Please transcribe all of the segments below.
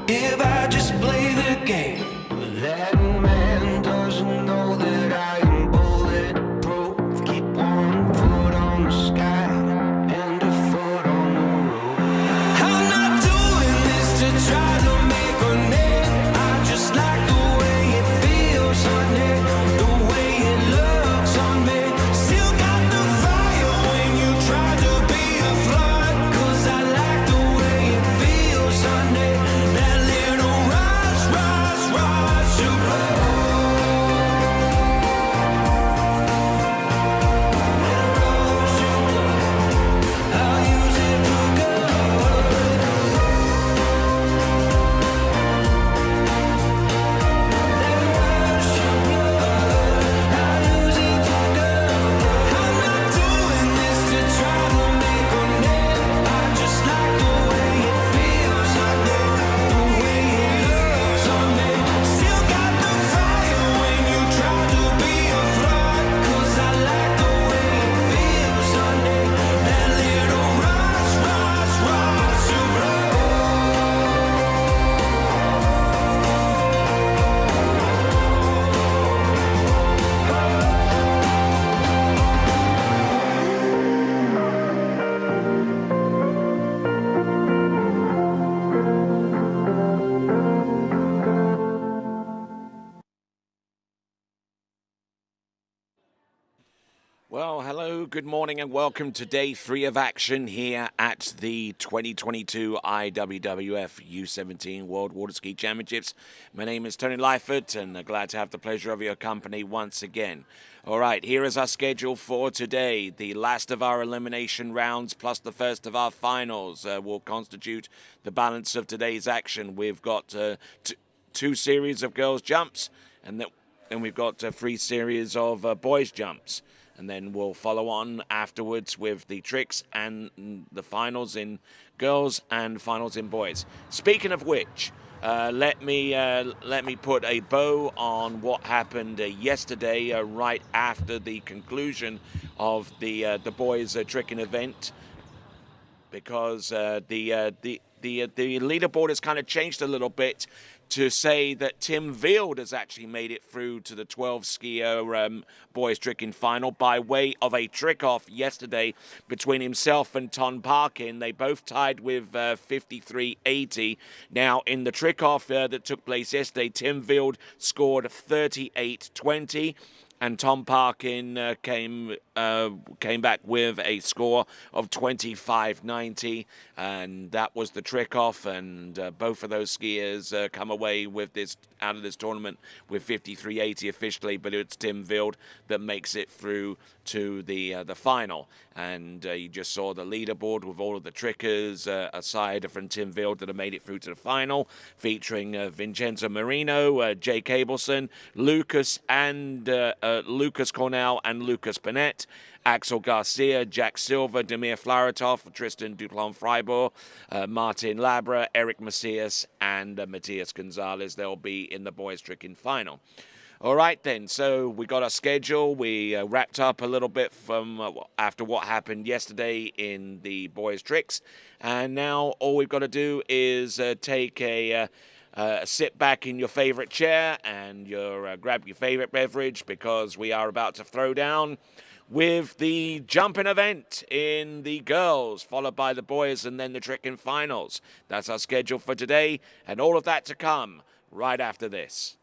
if I just play the game. But that man doesn't know that I am bulletproof. Keep one foot on the sky and a foot on the road. I'm not doing this to try to make a name. I just like the way it feels on it, the way it looks on me. Still got the fire when you try to be a flood, 'cause I like the way it feels on it. That little rush, rush, rush of blood. That rush of blood. I'll use it for good. That rush of blood. I'll use it for good. I'm not doing this to try to make a name. I just like the way it feels on me, the way it looks on me. Still got the fire when you try to be a flood, 'cause I like the way it feels on me. That little rush, rush, rush of blood. Well, hello, good morning, and welcome to day 3 of action here at the 2022 IWWF U17 World Water Ski Championships. My name is Tony Lyford, and glad to have the pleasure of your company once again. All right, here is our schedule for today. The last of our elimination rounds plus the first of our finals will constitute the balance of today's action. We've got two series of girls' jumps, and then we've got 3 series of boys' jumps. And then we'll follow on afterwards with the tricks and the finals in girls and finals in boys. Speaking of which, let me put a bow on what happened yesterday, right after the conclusion of the boys' tricking event, because the leaderboard has kind of changed a little bit to say that Tim Vield has actually made it through to the 12 skier boys tricking final by way of a trick off yesterday between himself and Ton Parkin. They both tied with 53.80. Now in the trick off that took place yesterday, Tim Vield scored 38.20. And Tom Parkin came back with a score of 25.90, and that was the trick off. And both of those skiers come away with this out of this tournament with 53.80 officially. But it's Tim Vild that makes it through to the final. And you just saw the leaderboard with all of the trickers aside from Tim Vild that have made it through to the final, featuring Vincenzo Marino, Jay Cableson, Lucas Cornell and Lucas Panett, Axel Garcia, Jack Silva, Demir Flaratov, Tristan Duplon-Freiburg, Martin Labra, Eric Macias, and Matias Gonzalez. They'll be in the boys' tricking final. All right, then. So we got our schedule. We wrapped up a little bit from after what happened yesterday in the boys' tricks. And now all we've got to do is take a sit back in your favorite chair and grab your favorite beverage, because we are about to throw down with the jumping event in the girls, followed by the boys and then the tricking finals. That's our schedule for today, and all of that to come right after this.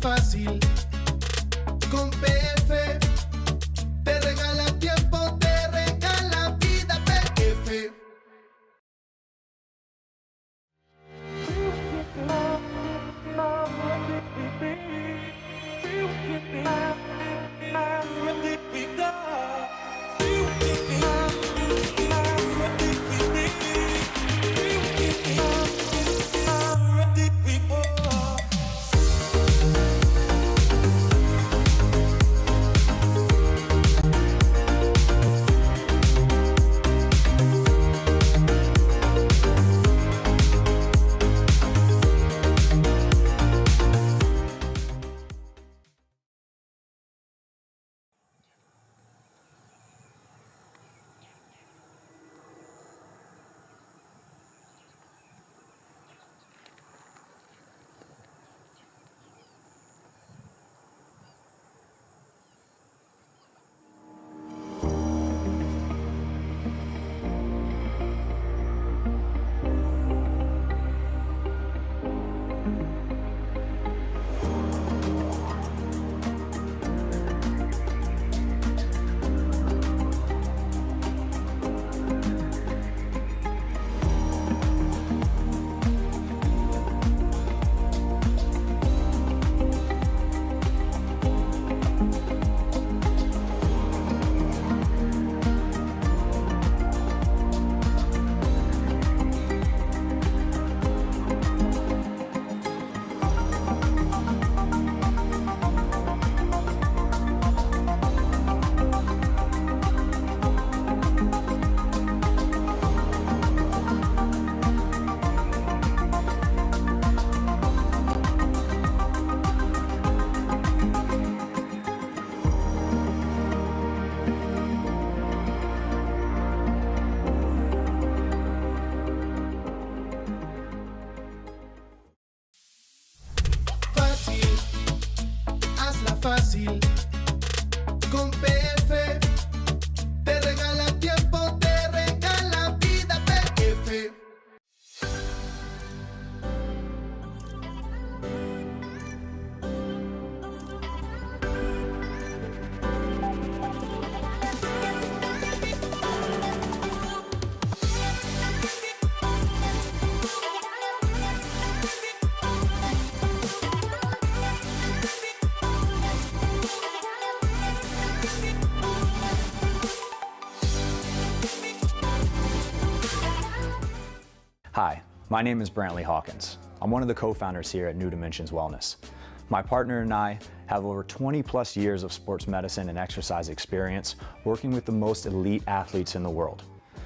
fácil. Con PF te regala tiempo, te regala vida. PF. Fácil, con PF te regala tiempo, te regala vida. PF. Hi, my name is Brantley Hawkins. I'm one of the co-founders here at New Dimensions Wellness. My partner and I have over 20 plus years of sports medicine and exercise experience working with the most elite athletes in the world.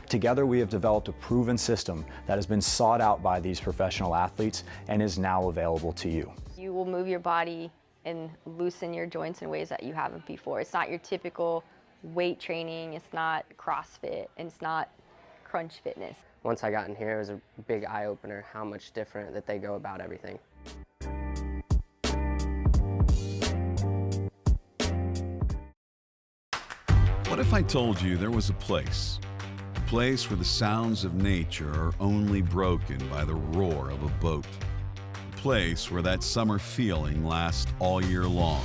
Together we have developed a proven system that has been sought out by these professional athletes and is now available to you. You will move your body and loosen your joints in ways that you haven't before. It's not your typical weight training, it's not CrossFit, and it's not crunch fitness. Once I got in here, it was a big eye-opener how much different that they go about everything. What if I told you there was a place where the sounds of nature are only broken by the roar of a boat, a place where that summer feeling lasts all year long,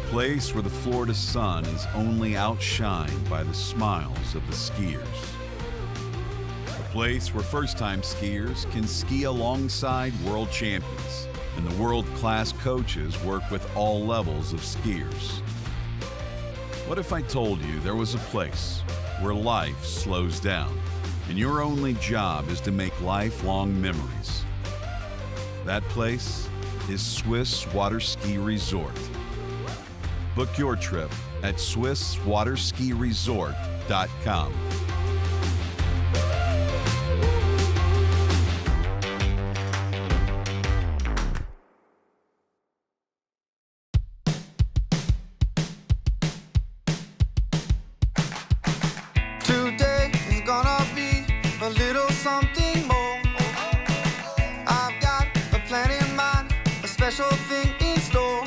a place where the Florida sun is only outshined by the smiles of the skiers, a place where first-time skiers can ski alongside world champions and the world-class coaches work with all levels of skiers. What if I told you there was a place where life slows down and your only job is to make lifelong memories? That place is Swiss Water Ski Resort. Book your trip at SwissWaterSkiResort.com. Today is gonna be a little something more. I've got a plan in mind, a special thing in store.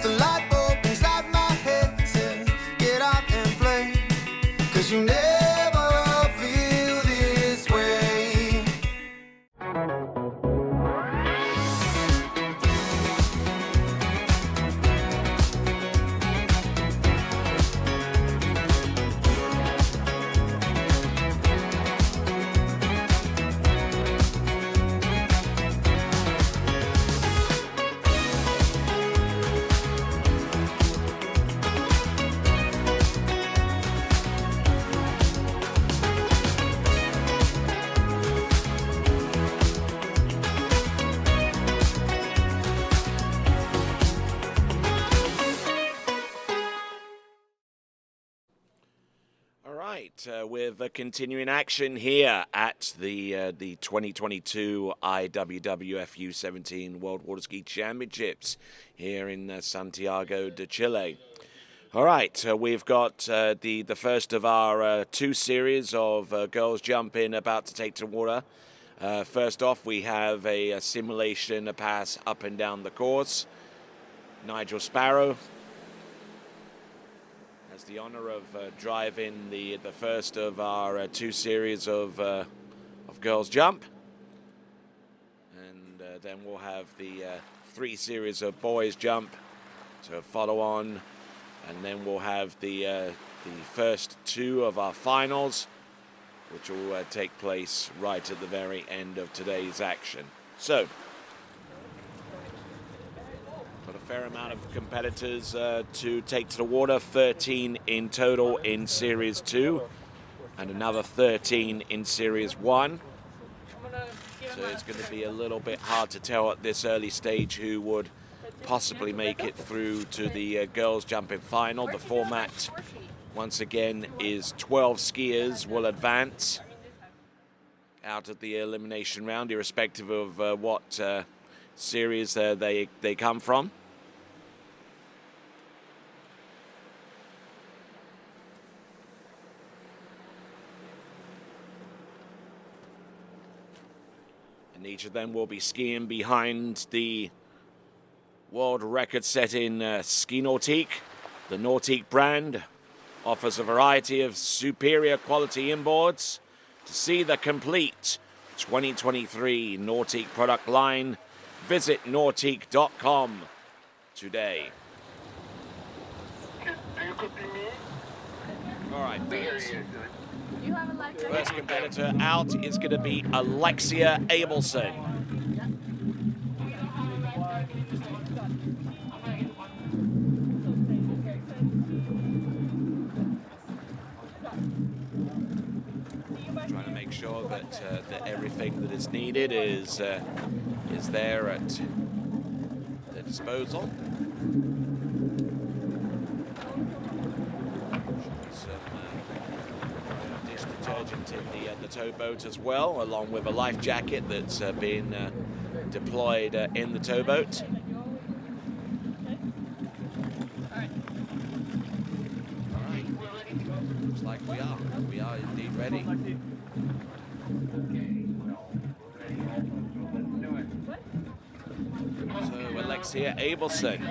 The light bulb inside my head says, get out and play, 'cause you never feel this way. right, with continuing action here at the 2022 IWWF U17 World Water Ski Championships here in Santiago de Chile. All right, we've got the first of our two series of girls jumping about to take to water. First off, we have a simulation pass up and down the course. Nigel Sparrow has the honor of driving the first of our two series of girls jump, and then we'll have the three series of boys jump to follow on, and then we'll have the first two of our finals, which will take place right at the very end of today's action. So, got a fair amount of competitors to take to the water, 13 in total in Series 2, and another 13 in Series 1. So it's going to be a little bit hard to tell at this early stage who would possibly make it through to the girls jumping final. The format, once again, is 12 skiers will advance out of the elimination round, irrespective of what series they come from. And each of them will be skiing behind the world record-setting Ski Nautique. The Nautique brand offers a variety of superior quality inboards. To see the complete 2023 Nautique product line, visit nautique.com today. All right, first competitor out is going to be Alexia Abelson. Trying to make sure that everything that is needed is there at their disposal. Some dish detergent in the towboat as well, along with a life jacket that's been deployed in the towboat. All right, looks like we are indeed ready. So Alexia Abelson.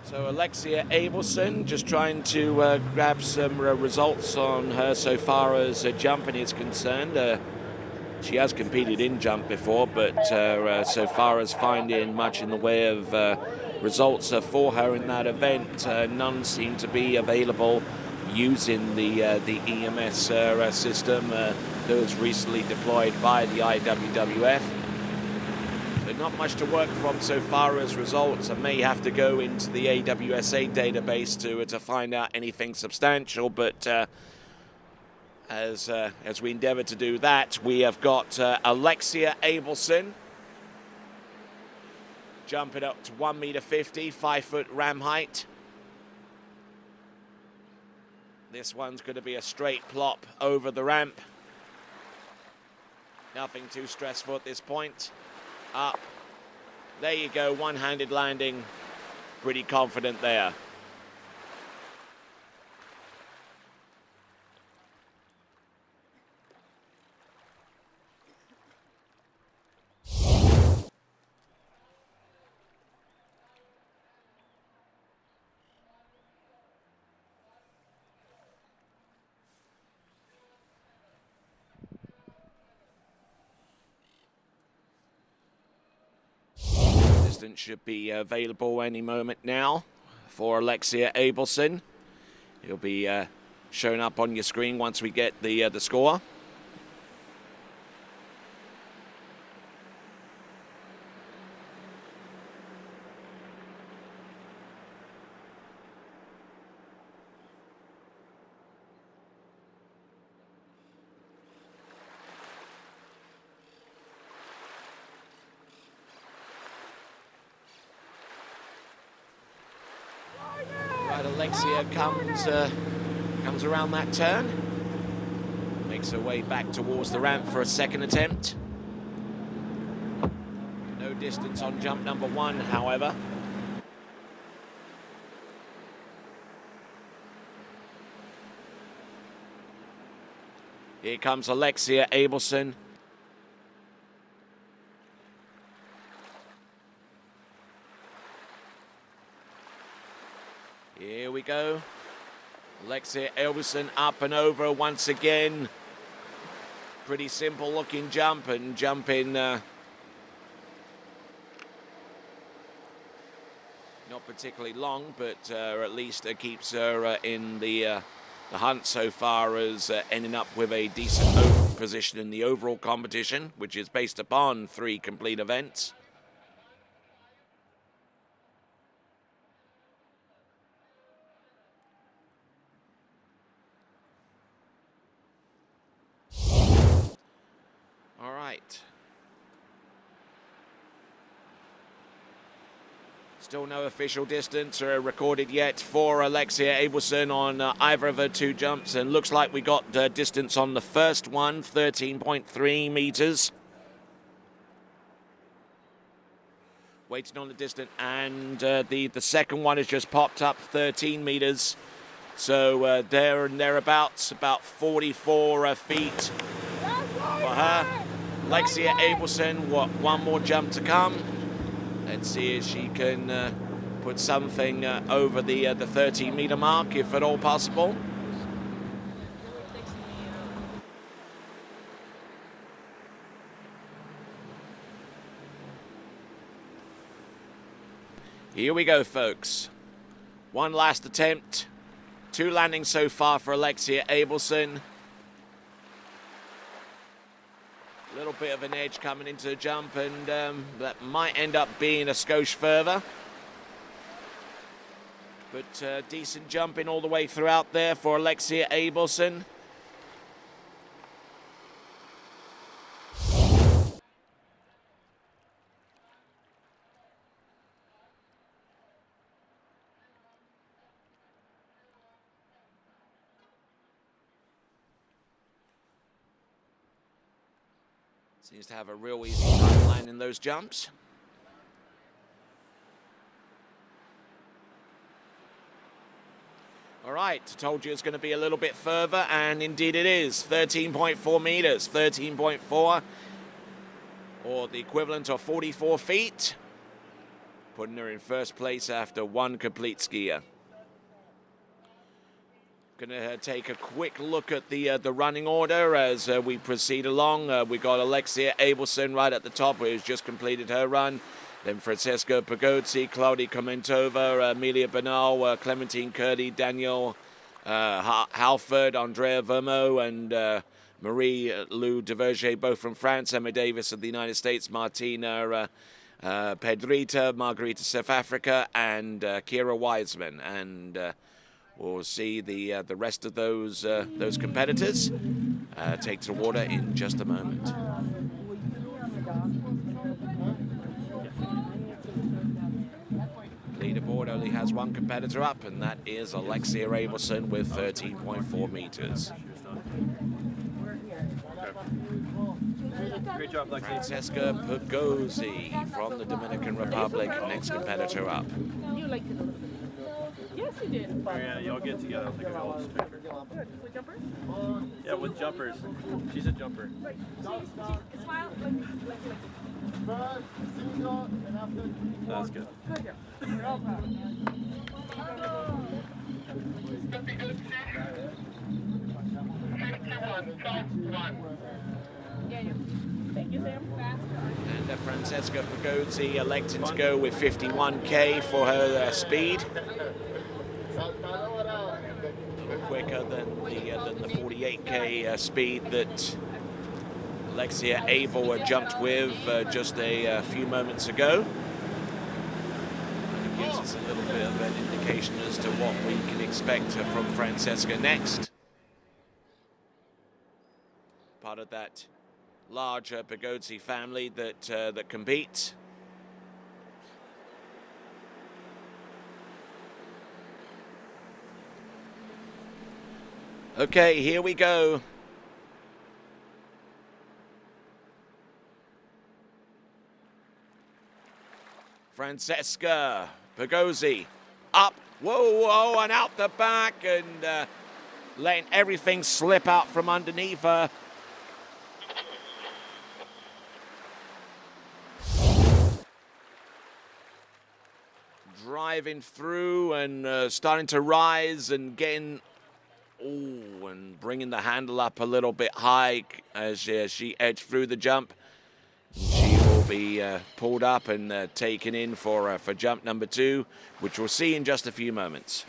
So Alexia Abelson just trying to grab some results on her so far as jumping is concerned. She has competed in jump before, but so far as finding much in the way of results for her in that event, none seem to be available using the EMS system that was recently deployed by the IWWF. So not much to work from so far as results. I may have to go into the AWSA database to find out anything substantial, but as we endeavor to do that, we have got Alexia Abelson jumping up to 1.50 meters, 5-foot ram height. This one's going to be a straight plop over the ramp. Nothing too stressful at this point. Up. There you go, one-handed landing. Pretty confident there. Should be available any moment now for Alexia Abelson. He'll be showing up on your screen once we get the score. right, Alexia comes around that turn. Makes her way back towards the ramp for a second attempt. No distance on jump number 1, however. Here comes Alexia Abelson. Here we go. Alexia Abelson up and over once again. Pretty simple looking jump, and jumping not particularly long, but at least keeps her in the hunt so far as ending up with a decent position in the overall competition, which is based upon 3 complete events. All right. Still no official distance recorded yet for Alexia Abelson on either of her 2 jumps, and looks like we got distance on the first one, 13.3 meters. Waiting on the distance, and the second one has just popped up, 13 meters. So there and thereabouts, about 44 feet for her. Alexia Abelson, one more jump to come. Let's see if she can put something over the 13-meter mark, if at all possible. Here we go, folks. One last attempt. 2 landings so far for Alexia Abelson. A little bit of an edge coming into the jump, and that might end up being a skosh further. But decent jumping all the way throughout there for Alexia Abelson. Seems to have a real easy time landing those jumps. All right, told you it's going to be a little bit further, and indeed it is. 13.4 meters, 13.4, or the equivalent of 44 feet. Putting her in first place after 1 complete skier. Going to take a quick look at the running order as we proceed along. We got Alexia Abelson right at the top, who's just completed her run. Then Francesca Pagozzi, Claudia Komentova, Amelia Bernal, Clementine Curdy, Danielle Halford, Andrea Vermo, and Marie-Lou Deverger, both from France. Emma Davis of the United States, Martina Pedrita, Margarita South Africa, and Kira Wiseman. And we'll see the rest of those competitors take to the water in just a moment. Leaderboard only has 1 competitor up, and that is Alexia Abelson with 13.4 meters. Great job, Lexi. Francesca Pagozzi from the Dominican Republic, next competitor up. Yes, you did. Yeah, y'all get together. I'll take a little picture. With jumpers? Yeah, with jumpers. She's a jumper. Right. She smile like. That's good. Good girl. We're all proud. Thank you, Sam. And Francesca Pagozzi electing to go with 51k for her speed. A little quicker than the 48k speed that Alexia Abel jumped with just a few moments ago. It gives us a little bit of an indication as to what we can expect from Francesca next. Part of that larger Pagozzi family that competes. Okay, here we go. Francesca Pagozzi up, whoa, and out the back, and letting everything slip out from underneath her. Driving through and starting to rise and getting, and bringing the handle up a little bit high as she edged through the jump. She will be pulled up and taken in for jump number 2, which we'll see in just a few moments.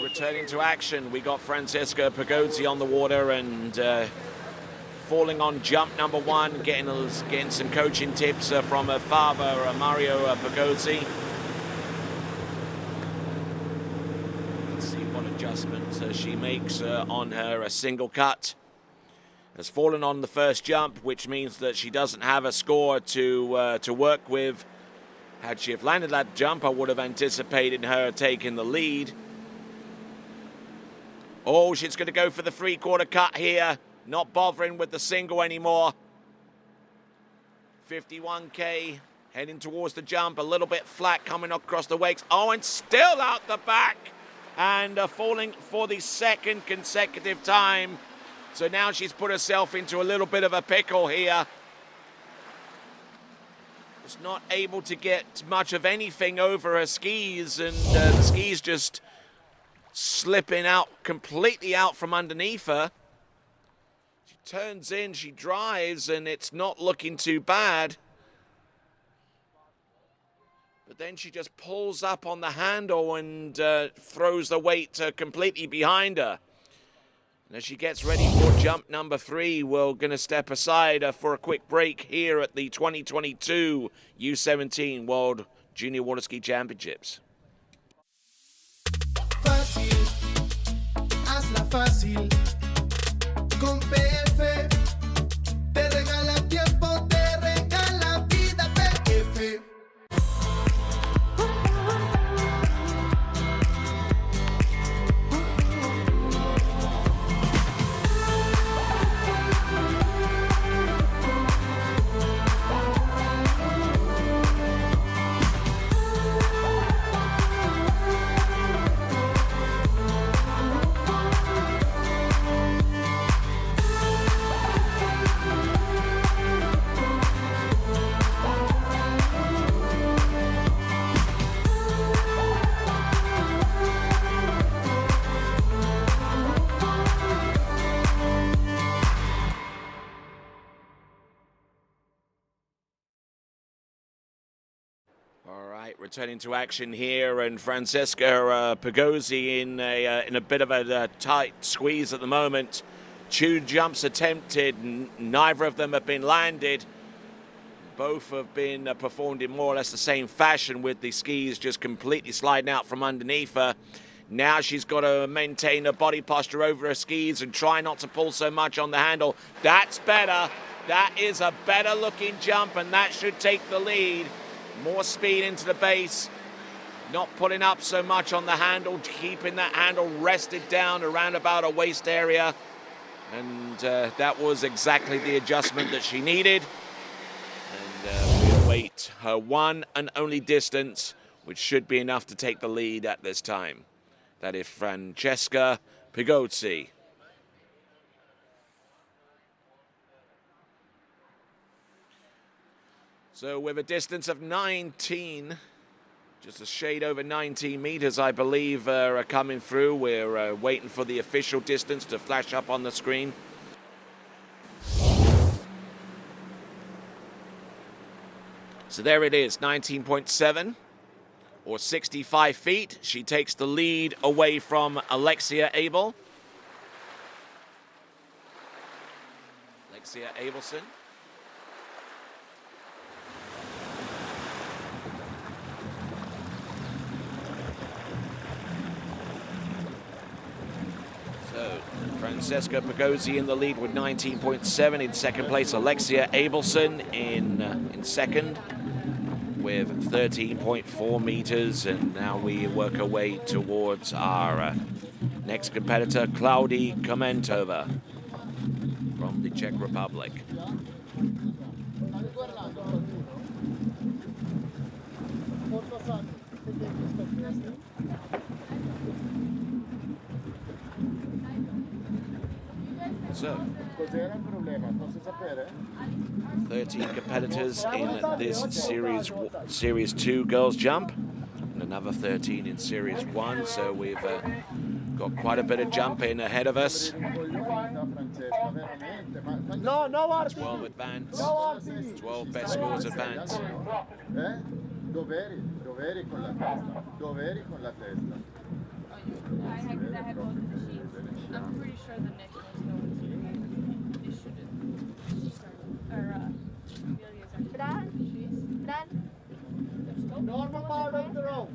Returning to action, we got Francesca Pagozzi on the water and falling on jump number 1, getting some coaching tips from her father, Mario Pagozzi. Let's see what adjustments she makes on her single cut. Has fallen on the first jump, which means that she doesn't have a score to work with. Had she have landed that jump, I would have anticipated her taking the lead. Oh, she's going to go for the 3/4 cut here. Not bothering with the single anymore. 51K, heading towards the jump. A little bit flat coming across the wakes. Oh, and still out the back. And falling for the second consecutive time. So now she's put herself into a little bit of a pickle here. Was not able to get much of anything over her skis. And the skis just slipping out, completely out from underneath her. She turns in, she drives, and it's not looking too bad. But then she just pulls up on the handle and throws the weight completely behind her. And as she gets ready for jump number 3, we're going to step aside for a quick break here at the 2022 U17 World Junior Water Ski Championships. Fácil, hazla fácil. Con PF te regala tiempo, te regala vida. PF. Returning to action here, and Francesca Pagozzi in a bit of a tight squeeze at the moment. 2 jumps attempted, neither of them have been landed. Both have been performed in more or less the same fashion, with the skis just completely sliding out from underneath her. Now she's got to maintain her body posture over her skis and try not to pull so much on the handle. That's better. That is a better looking jump, and that should take the lead. More speed into the base, not pulling up so much on the handle, keeping that handle rested down around about her waist area. And that was exactly the adjustment that she needed. And we await her one and only distance, which should be enough to take the lead at this time. That is Francesca Pagozzi. So with a distance of 19, just a shade over 19 meters, I believe, are coming through. We're waiting for the official distance to flash up on the screen. So there it is, 19.7 or 65 feet. She takes the lead away from Alexia Abel. Alexia Abelson. So Francesca Pagozzi in the lead with 19.7. In second place, Alexia Abelson in second with 13.4 meters. And now we work our way towards our next competitor, Klaudii Komentova from the Czech Republic. So, 13 competitors in this Series 2 girls jump, and another 13 in Series 1, so we've got quite a bit of jumping ahead of us. 12 advance, 12 best scores advance. Dov'eri con la testa? Dov'eri con la testa? I'm pretty sure the next one's going to be. It shouldn't. Amelia's actually. Normal part of the rope.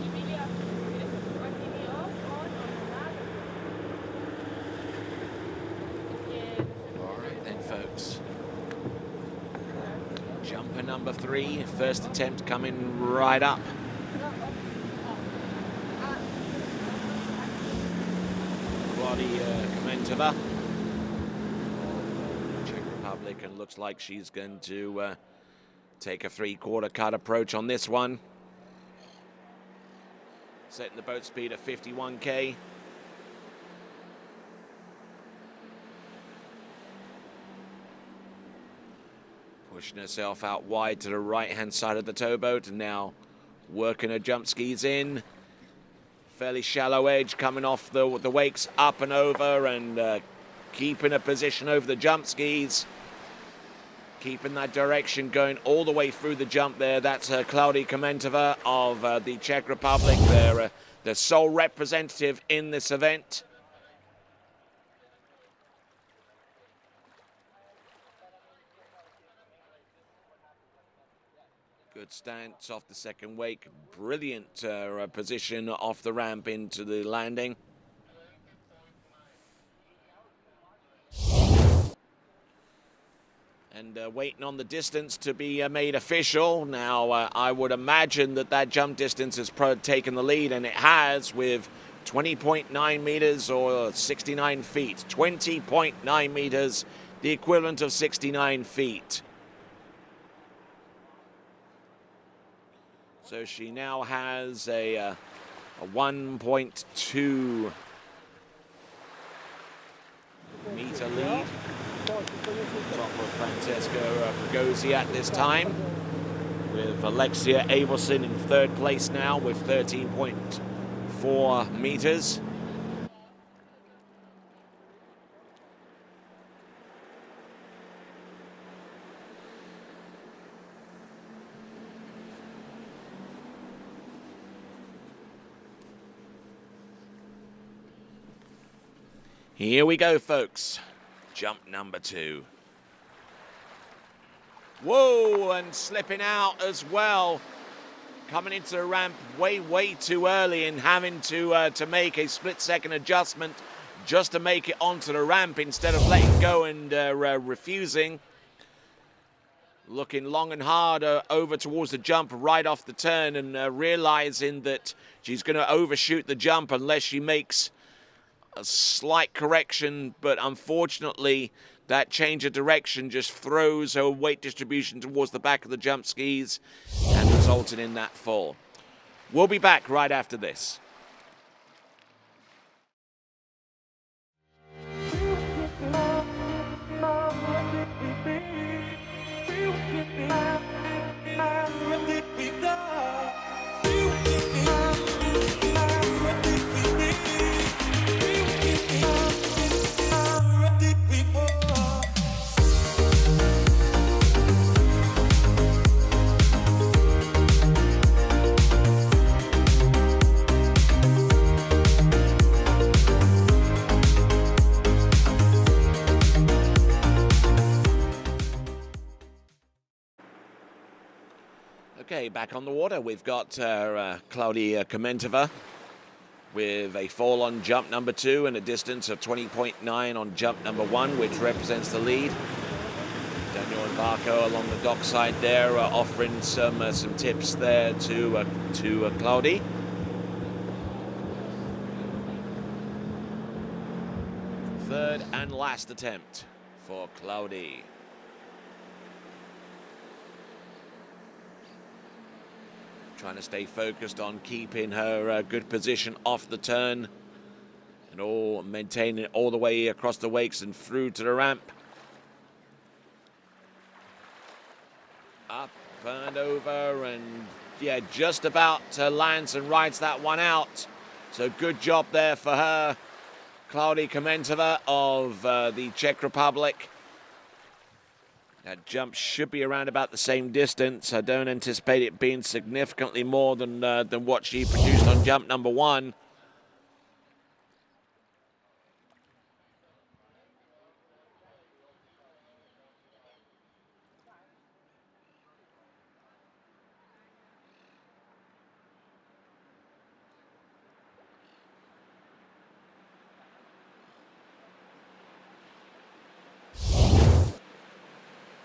Emilia, ¿quieres off on All right then, folks. Jumper number 3, first attempt coming right up. Klaudii Komentova, Czech Republic, and looks like she's going to take a 3/4 cut approach on this one. Setting the boat speed at 51k. Pushing herself out wide to the right-hand side of the towboat, and now working her jump skis in. Fairly shallow edge coming off the wakes up and over, and keeping a position over the jump skis. Keeping that direction going all the way through the jump there. That's Klaudii Komentova of the Czech Republic. They're the sole representative in this event. Good stance off the second wake. Brilliant position off the ramp into the landing. And waiting on the distance to be made official. Now, I would imagine that jump distance has taken the lead, and it has, with 20.9 meters or 69 feet. 20.9 meters, the equivalent of 69 feet. So she now has a 1.2 meter lead. Top of Francesca Pagozzi at this time, with Alexia Abelson in third place now with 13.4 meters. Here we go, folks. Jump number 2. Whoa, and slipping out as well. Coming into the ramp way too early, and having to make a split-second adjustment just to make it onto the ramp instead of letting go and refusing. Looking long and hard over towards the jump right off the turn, and realizing that she's going to overshoot the jump unless she makes a slight correction, but unfortunately that change of direction just throws her weight distribution towards the back of the jump skis and resulted in that fall. We'll be back right after this. Okay, back on the water, we've got Claudia Komentova with a fall on jump number 2 and a distance of 20.9 on jump number 1, which represents the lead. Daniel and Barco along the dockside there, offering some tips there to Claudia. Third and last attempt for Claudia. Trying to stay focused on keeping her good position off the turn and all maintaining it all the way across the wakes and through to the ramp. Up and over, and yeah, just about lands and rides that one out. So good job there for her. Claudia Komentova of the Czech Republic. That jump should be around about the same distance. I don't anticipate it being significantly more than what she produced on jump number 1.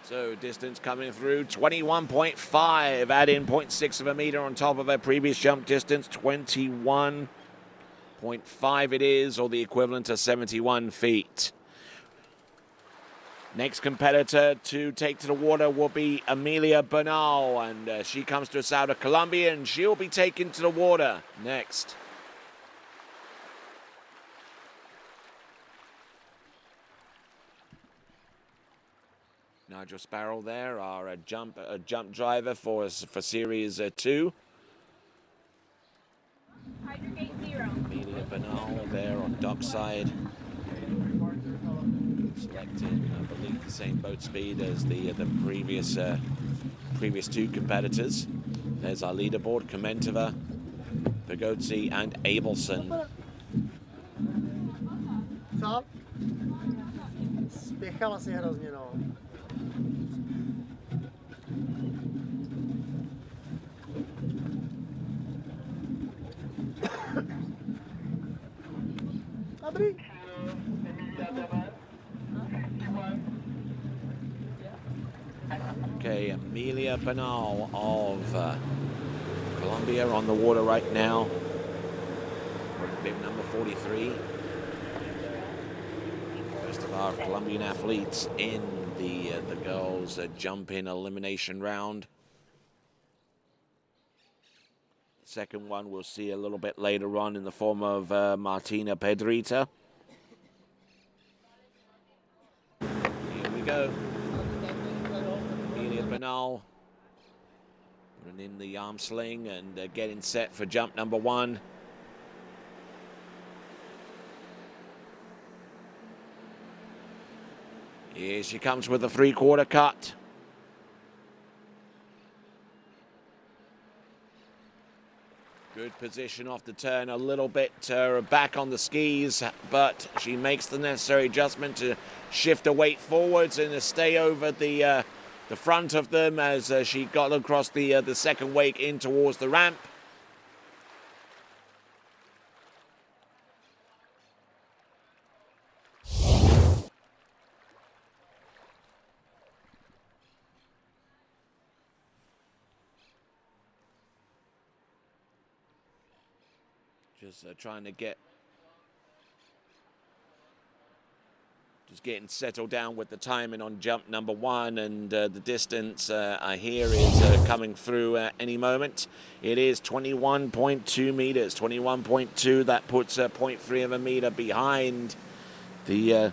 So distance coming through, 21.5, add in 0.6 of a meter on top of her previous jump distance, 21.5 it is, or the equivalent of 71 feet. Next competitor to take to the water will be Amelia Bernal, and she comes to us out of Colombia, and she'll be taken to the water next. Nigel Sparrow there, our jump driver for Series 2. Hydrogate 0. Amelia Bernal there on dockside. Selecting, I believe, the same boat speed as the previous 2 competitors. There's our leaderboard, Komentova, Pagozzi, and Abelson. Co? Spěchala si hrozně, no. Dobrý. Okay, Amelia Bernal of Colombia on the water right now. Bib number 43. First of our Colombian athletes in the girls' jump-in elimination round. Second one we'll see a little bit later on in the form of Martina Pedrita. Here we go. Amelia Bernal putting in the arm sling and getting set for jump number 1. Here she comes with a 3/4 cut. Good position off the turn, a little bit back on the skis, but she makes the necessary adjustment to shift her weight forwards and to stay over the front of them as she got across the second wake in towards the ramp. Just trying to getting settled down with the timing on jump number 1, and the distance I hear is coming through any moment. It is 21.2 meters, 21.2. That puts 0.3 of a meter behind the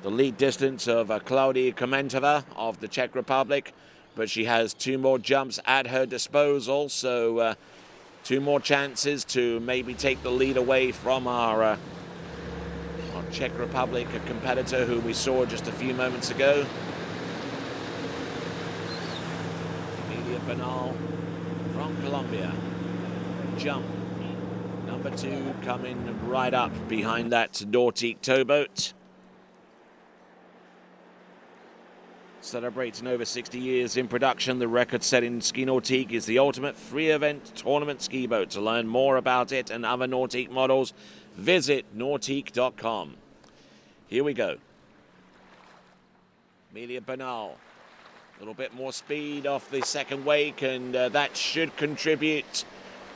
lead distance of Claudia Komentova of the Czech Republic, but she has 2 more jumps at her disposal, so 2 more chances to maybe take the lead away from our Czech Republic competitor who we saw just a few moments ago. Amelia Bernal from Colombia. Jump number 2 coming right up behind that Nordic towboat. Celebrating over 60 years in production, the record-setting Ski Nautique is the ultimate free-event tournament ski boat. To learn more about it and other Nautique models, visit nautique.com. Here we go. Amelia Bernal. A little bit more speed off the second wake, and that should contribute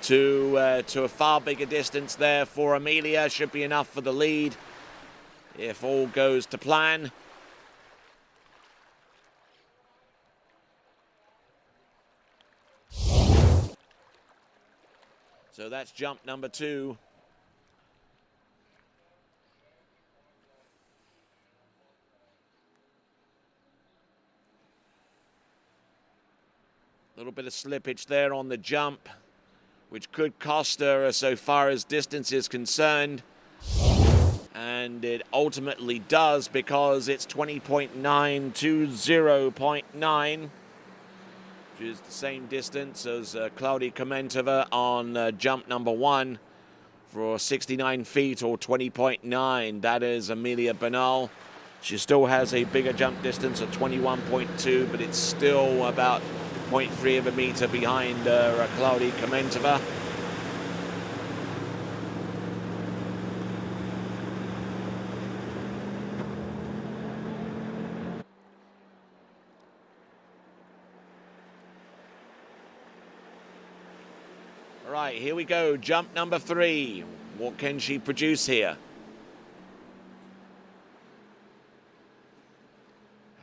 to a far bigger distance there for Amelia. Should be enough for the lead if all goes to plan. So that's jump number 2. A little bit of slippage there on the jump, which could cost her so far as distance is concerned. And it ultimately does, because it's 20.9 to 0.9, which is the same distance as Claudia Komentova on jump number 1 for 69 feet or 20.9. That is Amelia Bernal. She still has a bigger jump distance of 21.2, but it's still about 0.3 of a meter behind Claudia Komentova. All right, here we go. Jump number 3. What can she produce here?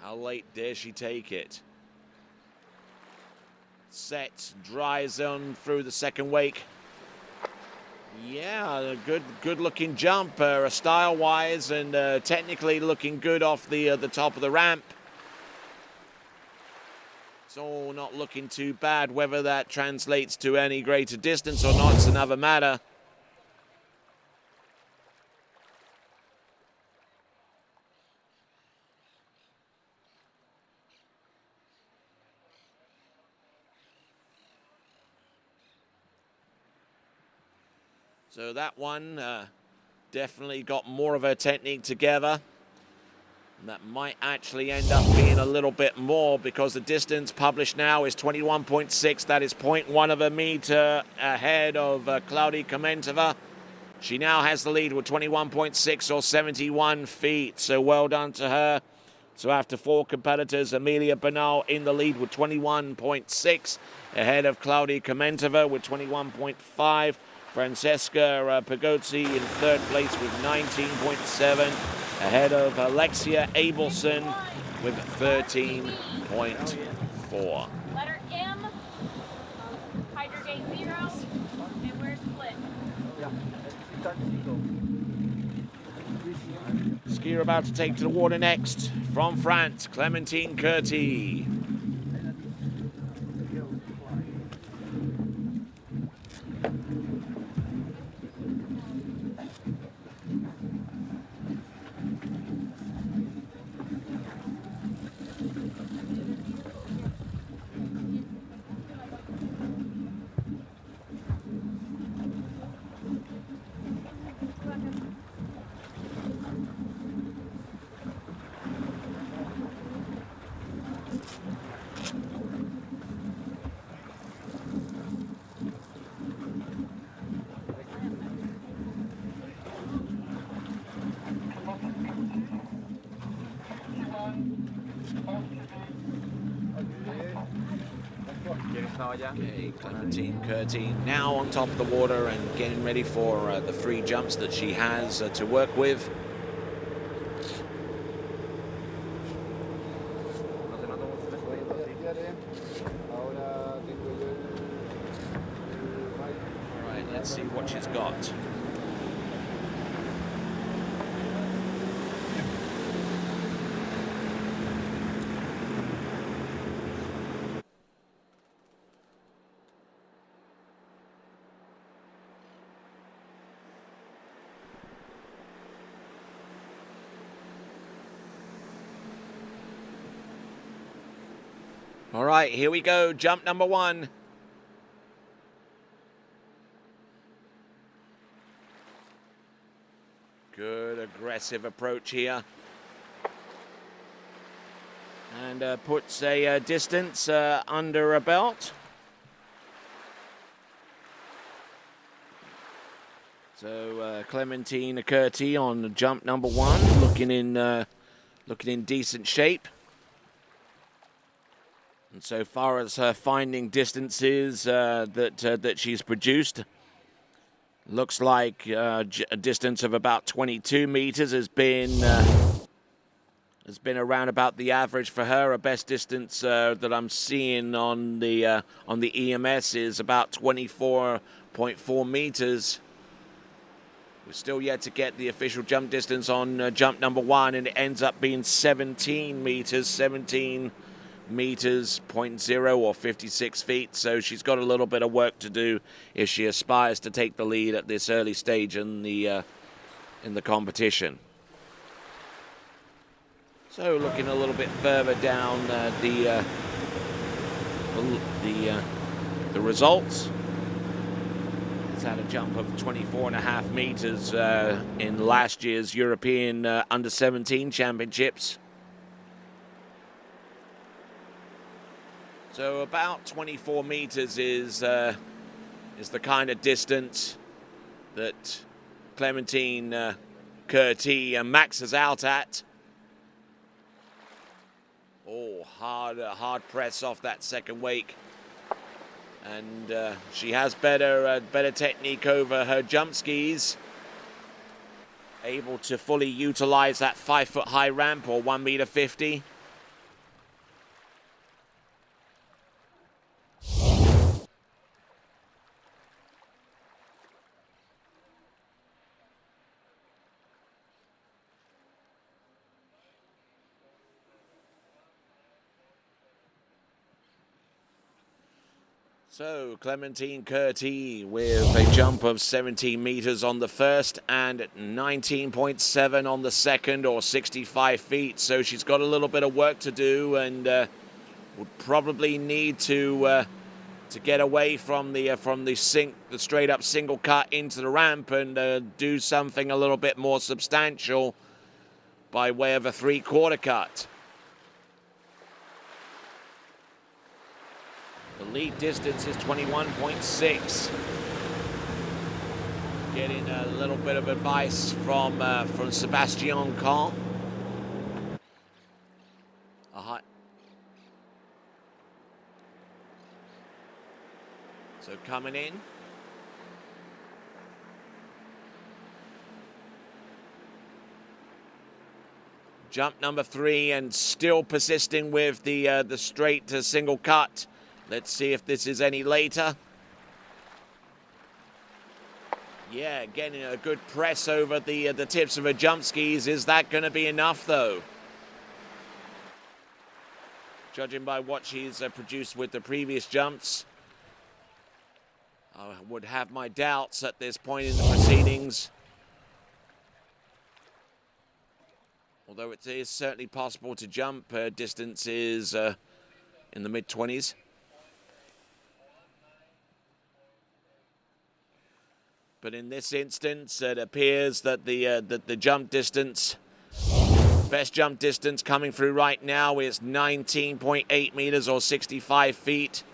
How late dare she take it? Set, dries on through the second wake. Yeah, a good looking jump, style-wise, and technically looking good off the top of the ramp. It's all not looking too bad. Whether that translates to any greater distance or not is another matter. So that one definitely got more of her technique together. And that might actually end up being a little bit more, because the distance published now is 21.6. That is 0.1 of a meter ahead of Claudia Komentova. She now has the lead with 21.6 or 71 feet. So well done to her. So after 4 competitors, Amelia Bernal in the lead with 21.6, ahead of Claudia Komentova with 21.5. Francesca Pagozzi in 3rd place with 19.7, ahead of Alexia Abelson with 13.4. Letter M, hydrogate 0, and we're split. Skier about to take to the water next from France, Clémentine Curti. Okay, Clémentine Curti now on top of the water and getting ready for the 3 jumps that she has to work with. All right, let's see what she's got. All right, here we go. Jump number 1. Good aggressive approach here. and puts a distance under her belt. So Clementine Curti on jump number 1, looking in decent shape. And so far as her finding distances that she's produced, looks like a distance of about 22 meters has been around about the average for her. Her best distance that I'm seeing on the EMS is about 24.4 meters. We're still yet to get the official jump distance on jump number 1, and it ends up being 17 meters, 17 meters, 0.0 or 56 feet. So she's got a little bit of work to do if she aspires to take the lead at this early stage in the competition. So looking a little bit further down the results. It's had a jump of 24.5 meters in last year's European Under-17 Championships. So about 24 meters is the kind of distance that Clementine Curti maxes out at. Oh, hard press off that second wake. And she has better technique over her jump skis. Able to fully utilize that 5-foot high ramp, or 1.50 meters. So Clementine Curti with a jump of 17 meters on the first and 19.7 on the second, or 65 feet. So she's got a little bit of work to do, and would probably need to get away from the straight up single cut into the ramp and do something a little bit more substantial by way of a 3/4 cut. The lead distance is 21.6. Getting a little bit of advice from Sebastian Kahn. So coming in. Jump number 3, and still persisting with the straight to single cut. Let's see if this is any later. Yeah, getting a good press over the tips of her jump skis. Is that going to be enough, though? Judging by what she's produced with the previous jumps, I would have my doubts at this point in the proceedings. Although it is certainly possible to jump distances in the mid-20s. But in this instance, it appears that the jump distance, best jump distance coming through right now is 19.8 meters, or 65 feet,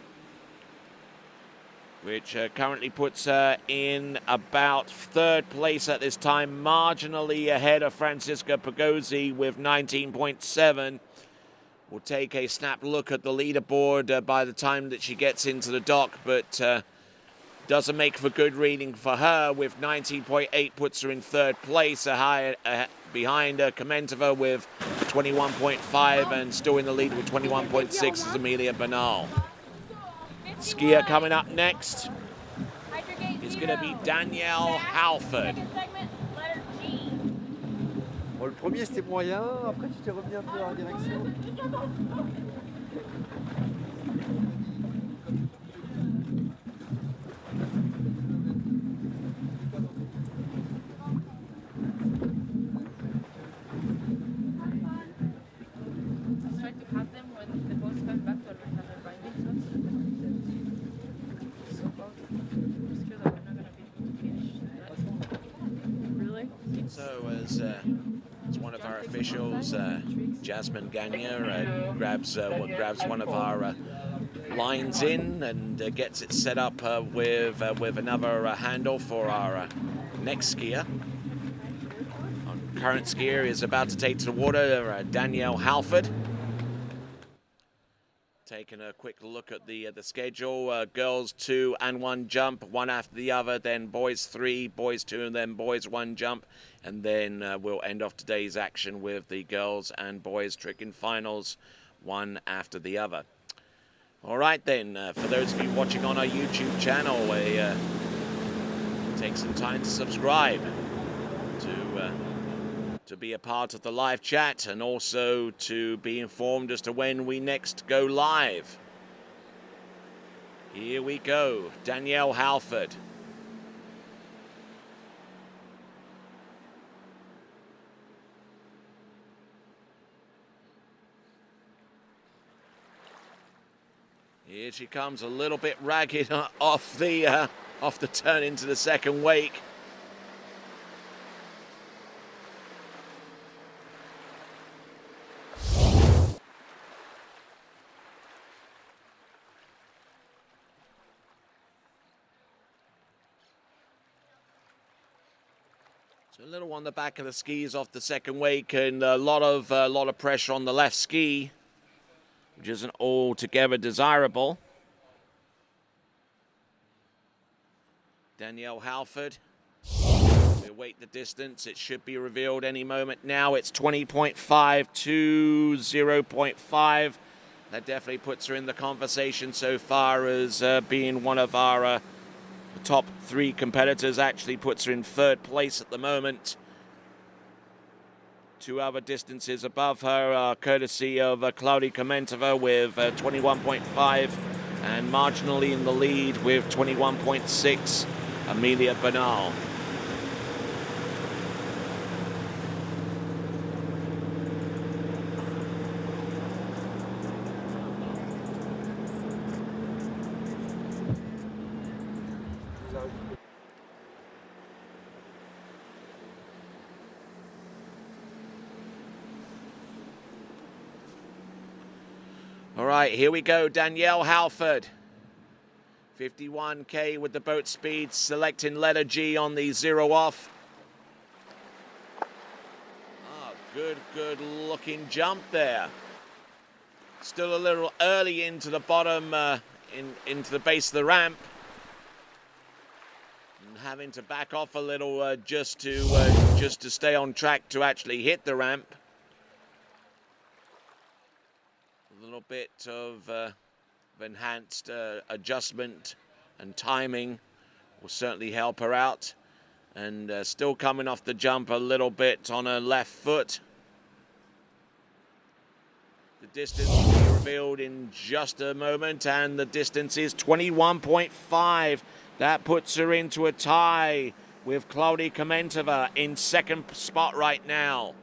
which currently puts her in about 3rd place at this time, marginally ahead of Francisca Pagozzi with 19.7. We'll take a snap look at the leaderboard by the time that she gets into the dock, but doesn't make for good reading for her. With 19.8 puts her in 3rd place, behind Komentova with 21.5, and still in the lead with 21.6 is Amelia Bernal. Skier coming up next is going to be Danielle Halford. Bon, le premier c'était moyen, après tu t'es revenu un peu dans la direction. So as one of our officials Jasmine Gagne grabs one of our lines in and gets it set up with another handle for our next skier. Our current skier is about to take to the water, Danielle Halford. Taking a quick look at the schedule, girls 2 and 1 jump, one after the other, then boys 3, boys 2, and then boys 1 jump, and then we'll end off today's action with the girls and boys trick in finals, one after the other. All right then, for those of you watching on our YouTube channel, take some time to subscribe to be a part of the live chat and also to be informed as to when we next go live. Here we go, Danielle Halford. Here she comes, a little bit ragged off the turn into the second wake. So a little on the back of the skis off the second wake, and a lot of pressure on the left ski, which isn't altogether desirable. Danielle Halford. We await the distance. It should be revealed any moment now. It's 20.5 to 0.5. That definitely puts her in the conversation so far as being one of our top 3 competitors. Actually puts her in 3rd place at the moment. 2 other distances above her, courtesy of Claudia Komentova with 21.5, and marginally in the lead with 21.6, Amelia Bernal. All right, here we go, Danielle Halford. 51K with the boat speed, selecting letter G on the 0 off. Good looking jump there. Still a little early into the bottom, into the base of the ramp. And having to back off a little just to stay on track to actually hit the ramp. A little bit of enhanced adjustment and timing will certainly help her out. And still coming off the jump a little bit on her left foot. The distance will be revealed in just a moment, and the distance is 21.5. That puts her into a tie with Claudia Komentova in 2nd spot right now.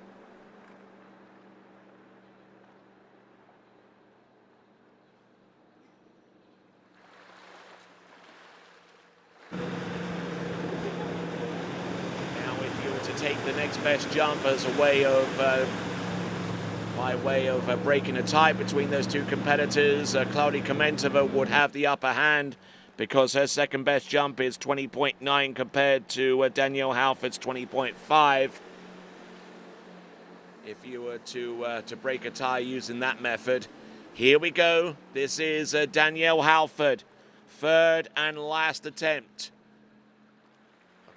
Take the next best jump as a way of, by way of breaking a tie between those 2 competitors. Claudia Komentova would have the upper hand because her 2nd best jump is 20.9 compared to Danielle Halford's 20.5. If you were to break a tie using that method. Here we go. This is Danielle Halford, 3rd and last attempt.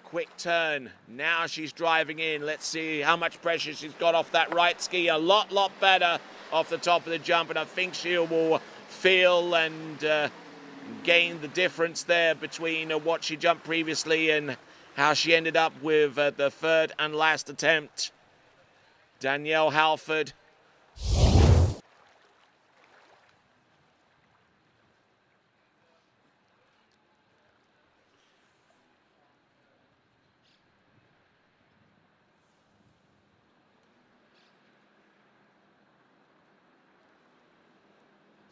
Quick turn. Now she's driving in. Let's see how much pressure she's got off that right ski. A lot better off the top of the jump, and I think she will feel and gain the difference there between what she jumped previously and how she ended up with the 3rd and last attempt. Danielle Halford.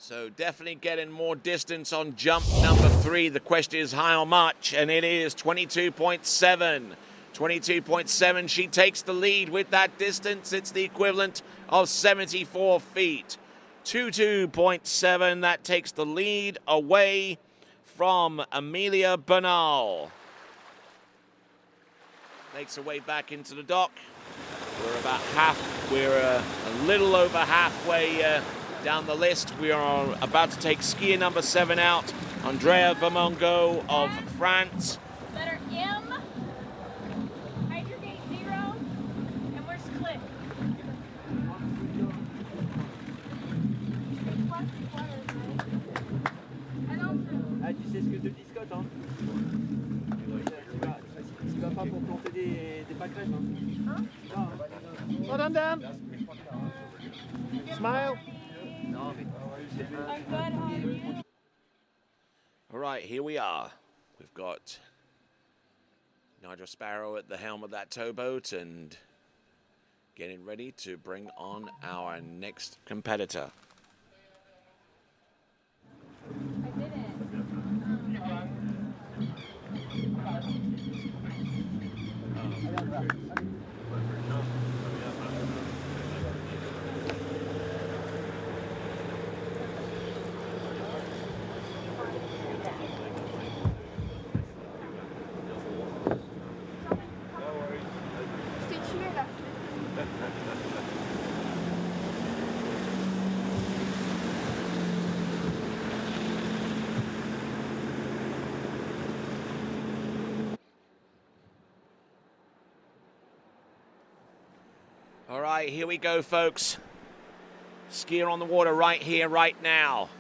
So definitely getting more distance on jump number 3. The question is how much, and it is 22.7. 22.7. She takes the lead with that distance. It's the equivalent of 74 feet. 22.7. That takes the lead away from Amelia Bernal. Makes her way back into the dock. We're a little over halfway down the list. We are about to take skier number 7 out, Andrea Vermongo of France. Letter M, hydrogate 0, and where's Click? Ah, tu sais ce que te dit Scott, hein? Tu vas pas pour planter des pâquerettes, hein? Well done, Dan. Smile. I'm good, how are you? All right, here we are. We've got Nigel Sparrow at the helm of that towboat and getting ready to bring on our next competitor. I did it. All right, here we go, folks. Skier on the water right here, right now.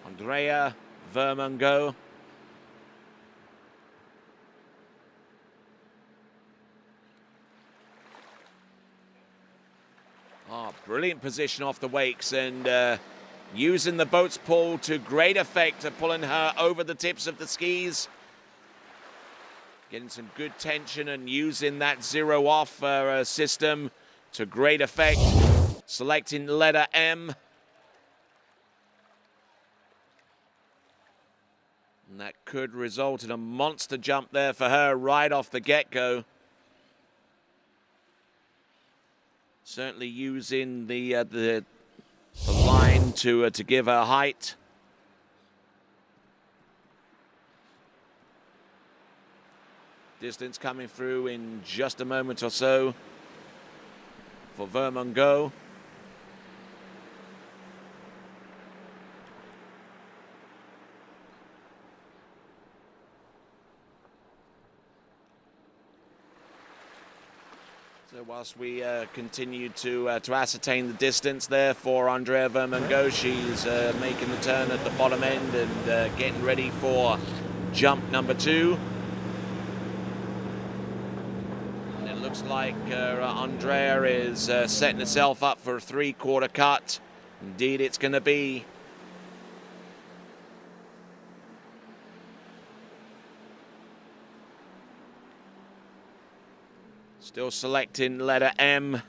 Andrea Vermongo. Oh, brilliant position off the wakes and using the boat's pull to great effect, pulling her over the tips of the skis. Getting some good tension and using that zero off system to great effect. Selecting letter M. And that could result in a monster jump there for her right off the get-go. Certainly using the line to give her height. Distance coming through in just a moment or so for Vermongo. So whilst we continue to ascertain the distance there for Andrea Vermongo, she's making the turn at the bottom end and getting ready for jump number 2. Looks like Andrea is setting herself up for a 3/4 cut. Indeed, it's going to be. Still selecting letter M.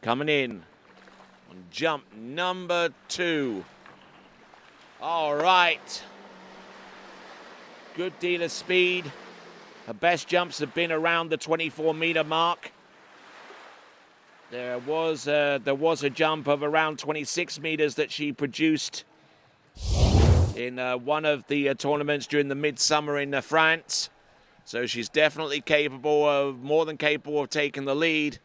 Coming in on jump number 2. All right. Good deal of speed. Her best jumps have been around the 24-meter mark. There was a jump of around 26 meters that she produced in one of the tournaments during the midsummer in France. So she's definitely more than capable of taking the lead.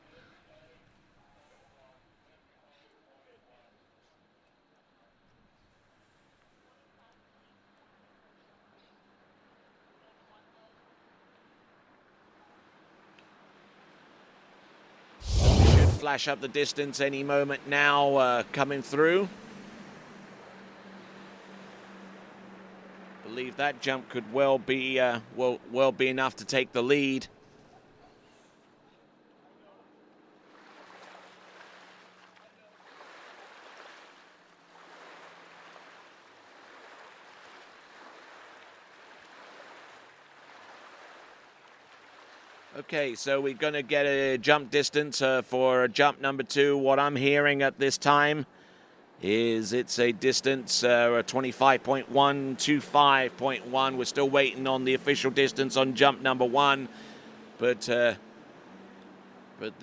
Flash up the distance any moment now, coming through. Believe that jump could well be enough to take the lead. Okay, so we're going to get a jump distance for jump number 2. What I'm hearing at this time it's a distance, 25.1, 25.1. We're still waiting on the official distance on jump number 1, but the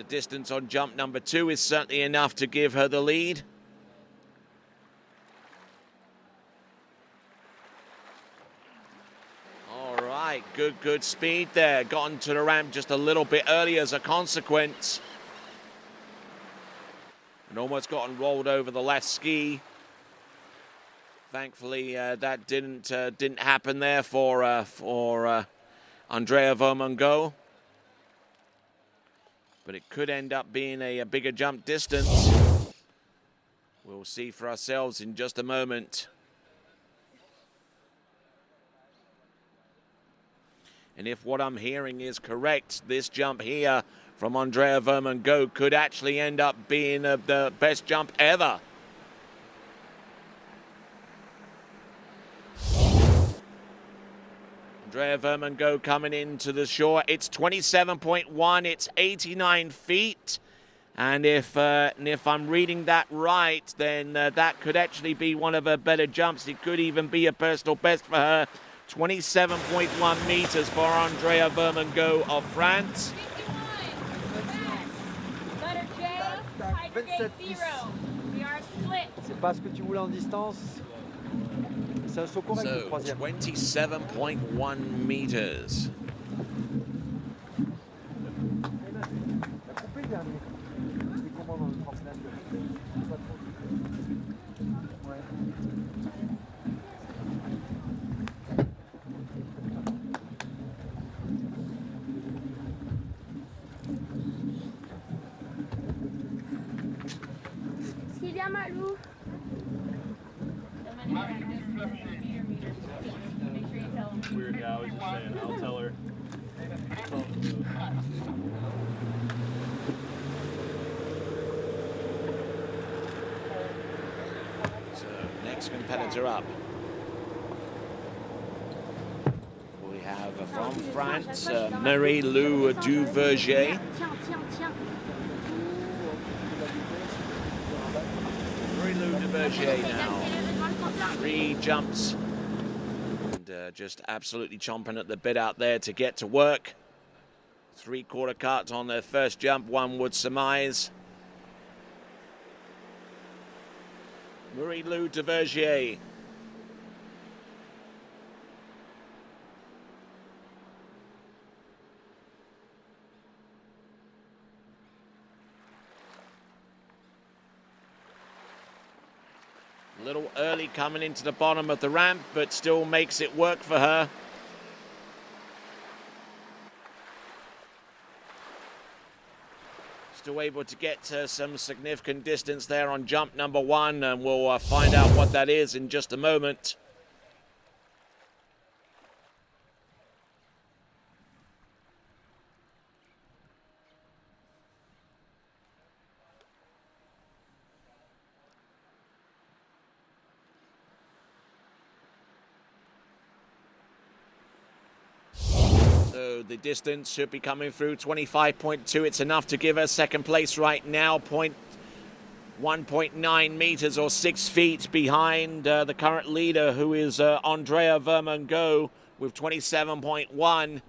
distance on jump number 2 is certainly enough to give her the lead. All right, good speed there. Got onto the ramp just a little bit early as a consequence. And almost got rolled over the left ski. Thankfully, that didn't happen there for Andrea Vermongo. But it could end up being a bigger jump distance. We'll see for ourselves in just a moment. And if what I'm hearing is correct, this jump here from Andrea Vermongo could actually end up being the best jump ever. Andrea Vermongo coming into the shore. It's 27.1, it's 89 feet. And if I'm reading that right, then that could actually be one of her better jumps. It could even be a personal best for her. 27.1 meters for Andrea Vermongo of France. Letter J, Tiger Gate 0. We are split. C'est pas ce que tu voulais en distance. C'est un saut correct So, le troisième. 27.1 meters. La coupée le dernier. C'est comment dans le 39? Pas trop. Ouais. Sylvia Malou. Weird, yeah, I was just saying, I'll tell her. So, next competitor up. We have from France, Marie-Lou Duverger. Marie-Lou Duverger now. 3 jumps. And just absolutely chomping at the bit out there to get to work. 3/4 cut on their first jump, one would surmise. Marie-Lou Duverger. A little early coming into the bottom of the ramp, but still makes it work for her. Still able to get some significant distance there on jump number 1, and we'll find out what that is in just a moment. So the distance should be coming through 25.2. It's enough to give her second place right now. 1.9 meters or 6 feet behind the current leader, who is Andrea Vermongo with 27.1.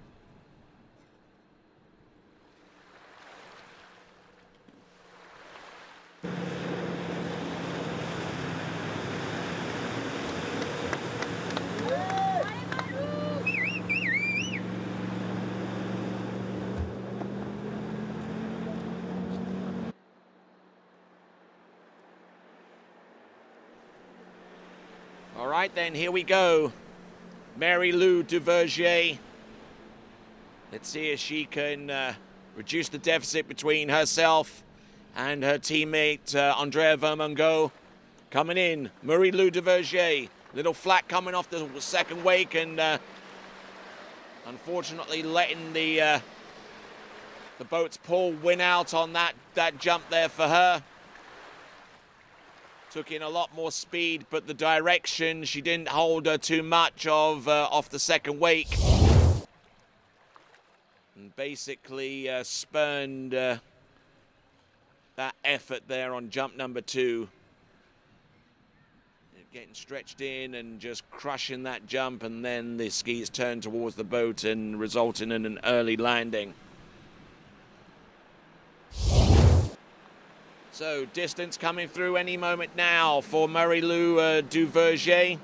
All right, then, here we go. Marie-Lou Duverger. Let's see if she can reduce the deficit between herself and her teammate, Andrea Vermongo. Coming in, Marie-Lou Duverger. Little flat coming off the second wake, and unfortunately letting the boat's pull win out on that jump there for her. Took in a lot more speed, but the direction, she didn't hold her too much of off the second wake. And basically spurned that effort there on jump number 2. getting stretched in and just crushing that jump, and then the skis turn towards the boat and resulting in an early landing. So distance coming through any moment now for Marie-Lou Duverger.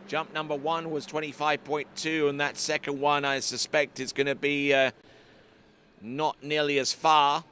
Jump number 1 was 25.2, and that second one I suspect is going to be not nearly as far.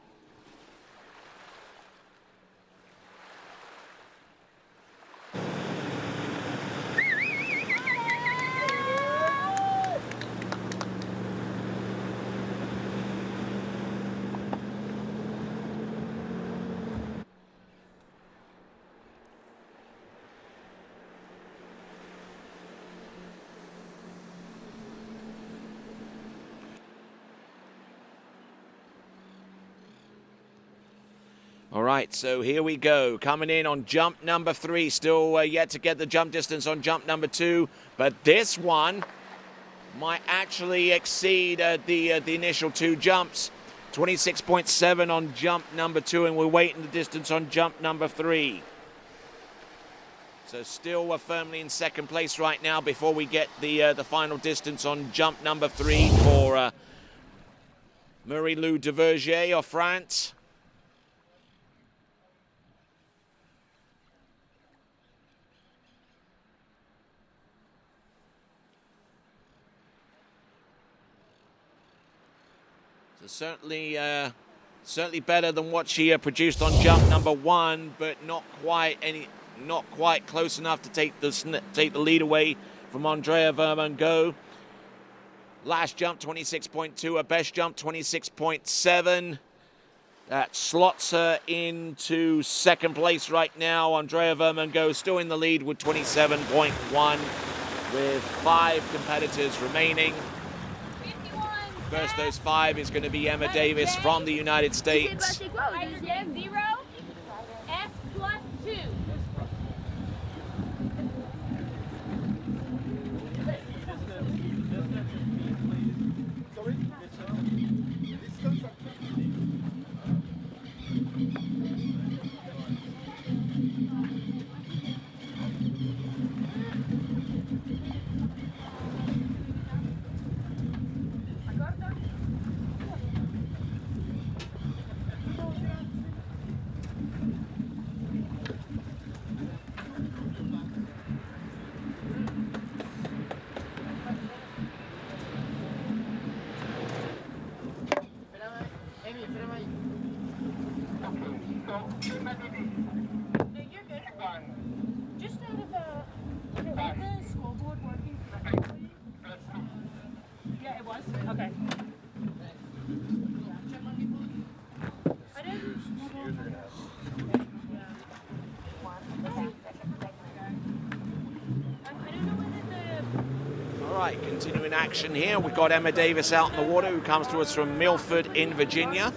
All right, so here we go. Coming in on jump number 3. Still yet to get the jump distance on jump number 2. But this one might actually exceed the initial 2 jumps. 26.7 on jump number 2, and we're waiting the distance on jump number 3. So still firmly in second place right now before we get the final distance on jump number 3 for Marie-Lou Duverger of France. Certainly better than what she produced on jump number 1, but not quite close enough to take the lead away from Andrea Vermongo. Last jump 26.2, her best jump 26.7. That slots her into second place right now. Andrea Vermongo still in the lead with 27.1, with 5 competitors remaining. First of those 5 is going to be Emma Davis from the United States. 0, S plus 2. Continuing action here, we've got Emma Davis out in the water, who comes to us from Milford in Virginia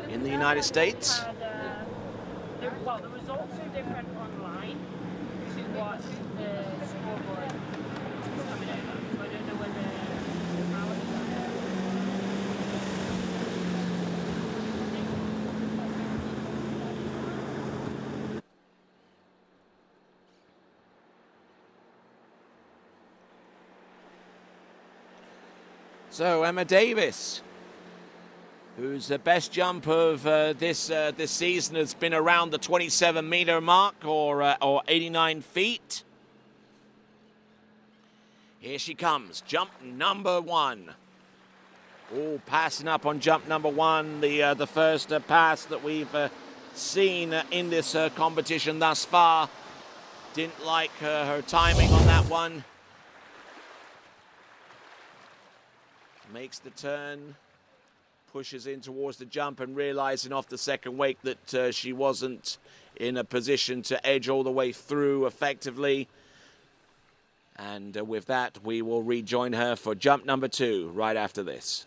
in the United States. Well, the results are different online to what the scoreboard is coming out of. So I don't know whether So Emma Davis, whose best jump of this season has been around the 27-meter mark, or 89 feet. Here she comes, jump number 1. All passing up on jump number 1, the first pass that we've seen in this competition thus far. Didn't like her timing on that one. Makes the turn, pushes in towards the jump, and realizing off the second wake that she wasn't in a position to edge all the way through effectively. And with that, we will rejoin her for jump number 2 right after this.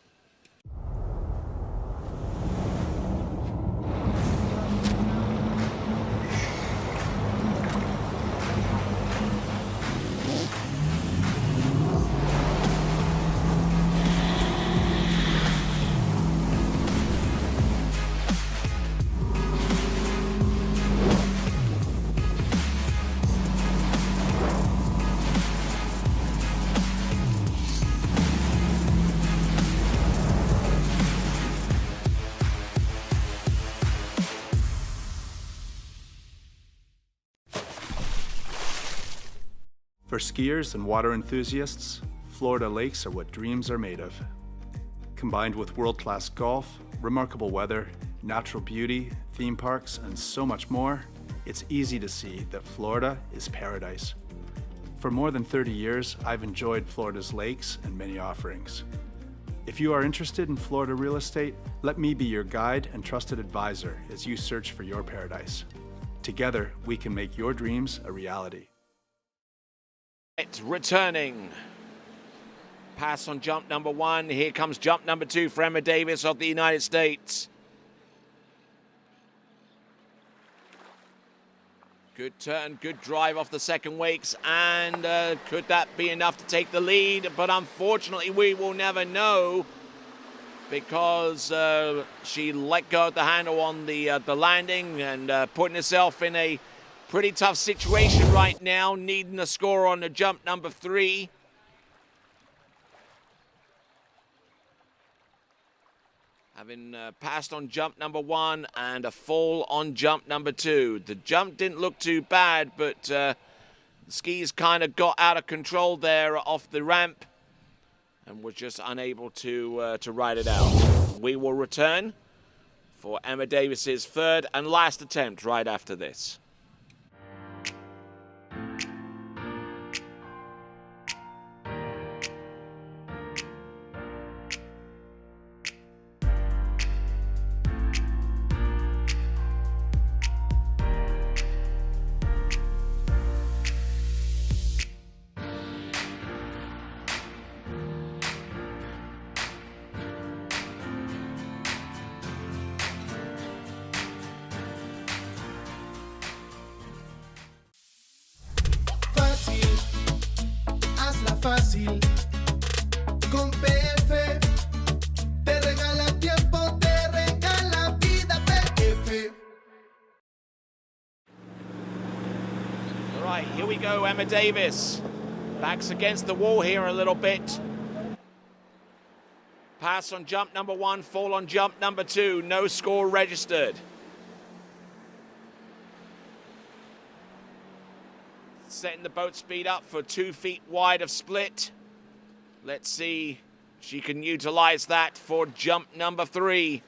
For skiers and water enthusiasts, Florida lakes are what dreams are made of. Combined with world-class golf, remarkable weather, natural beauty, theme parks, and so much more, it's easy to see that Florida is paradise. For more than 30 years, I've enjoyed Florida's lakes and many offerings. If you are interested in Florida real estate, let me be your guide and trusted advisor as you search for your paradise. Together, we can make your dreams a reality. It's returning. Pass on jump number 1. Here comes jump number 2 for Emma Davis of the United States. Good turn, good drive off the second wakes, and could that be enough to take the lead? But unfortunately, we will never know because she let go of the handle on the landing and putting herself in a pretty tough situation right now, needing a score on the jump number 3. Having passed on jump number 1 and a fall on jump number 2. The jump didn't look too bad, but the skis kind of got out of control there off the ramp and was just unable to ride it out. We will return for Emma Davis's third and last attempt right after this. Fácil, con PF, te regala tiempo, te regala vida, PF. All right, here we go, Emma Davis. Backs against the wall here a little bit. Pass on jump number 1, fall on jump number 2. No score registered. Setting the boat speed up for 2 feet wide of split. Let's see if she can utilize that for jump number 3.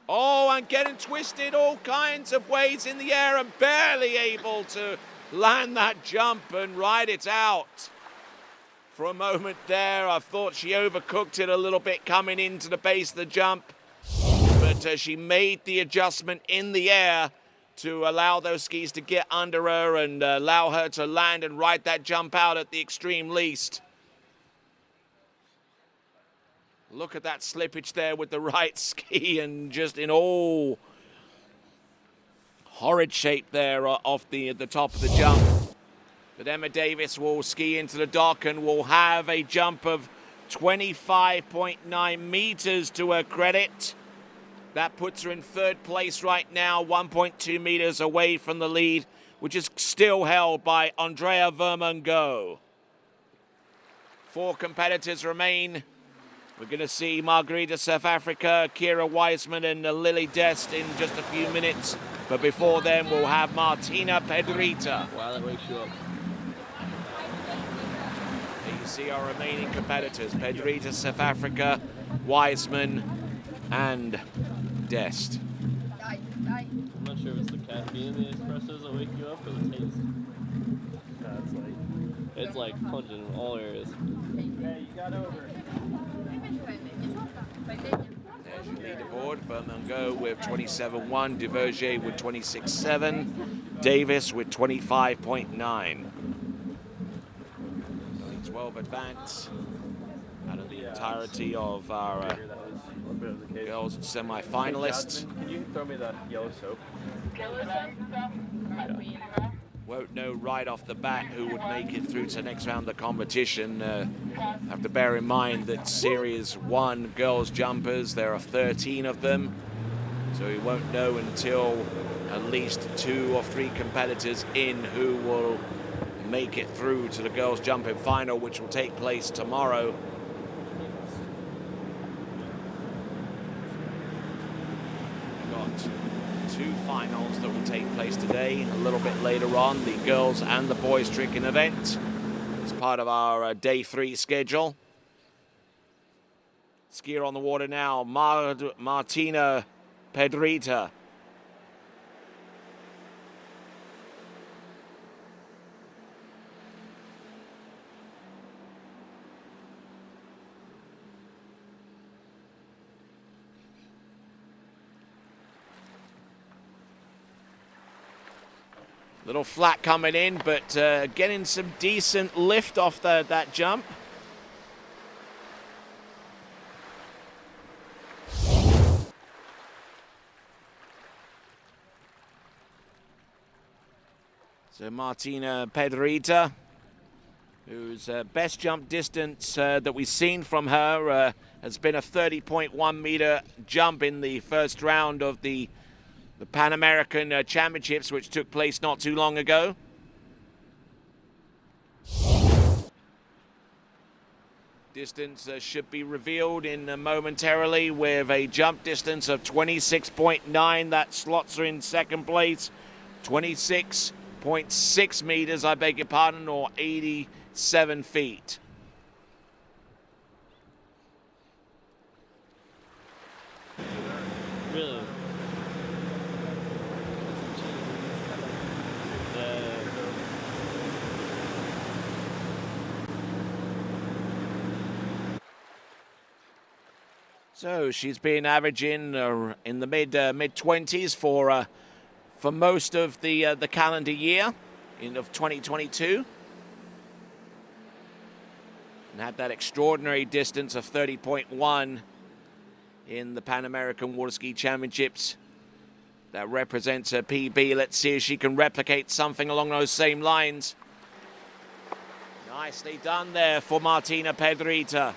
Oh, and getting twisted all kinds of ways in the air and barely able to land that jump and ride it out. For a moment there, I thought she overcooked it a little bit coming into the base of the jump. But she made the adjustment in the air to allow those skis to get under her and allow her to land and ride that jump out at the extreme least. Look at that slippage there with the right ski and just in all horrid shape there off the top of the jump. But Emma Davis will ski into the dock and will have a jump of 25.9 meters to her credit. That puts her in third place right now, 1.2 meters away from the lead, which is still held by Andrea Vermongo. 4 competitors remain. We're going to see Margarita South Africa, Kira Wiseman and Lily Dest in just a few minutes. But before then, we'll have Martina Pedrita. Wow, that wakes you up. Here you see our remaining competitors, Pedrita South Africa, Wiseman, and Dest. I'm not sure if it's the caffeine in the espressos that wake you up or the taste. It's like punching in all areas. Hey, you got over. There's your leaderboard. Vermongo with 27.1, Duverger with 26.7, Davis with 25.9. Only 12 advance out of the entirety of our girls semi-finalists. Can you throw me the yellow soap? Won't know right off the bat who would make it through to the next round of the competition. Have to bear in mind that Series 1 girls jumpers, there are 13 of them. So we won't know until at least 2 or 3 competitors in who will make it through to the girls jumping final, which will take place tomorrow. We've got 2 finals that will take place today. A little bit later on, the girls and the boys tricking event as part of our day 3 schedule. Skier on the water now, Martina Pedrita. Little flat coming in, but getting some decent lift off that jump. So Martina Pedrita, whose best jump distance that we've seen from her has been a 30.1 meter jump in the first round of the Pan American Championships, which took place not too long ago. Distance should be revealed in momentarily with a jump distance of 26.9. That slots her in second place. 26.6 meters, I beg your pardon, or 87 feet. Really? So she's been averaging in the mid 20s for most of the calendar year of 2022, and had that extraordinary distance of 30.1 in the Pan American Water Ski Championships. That represents her PB. Let's see if she can replicate something along those same lines. Nicely done there for Martina Pedrita.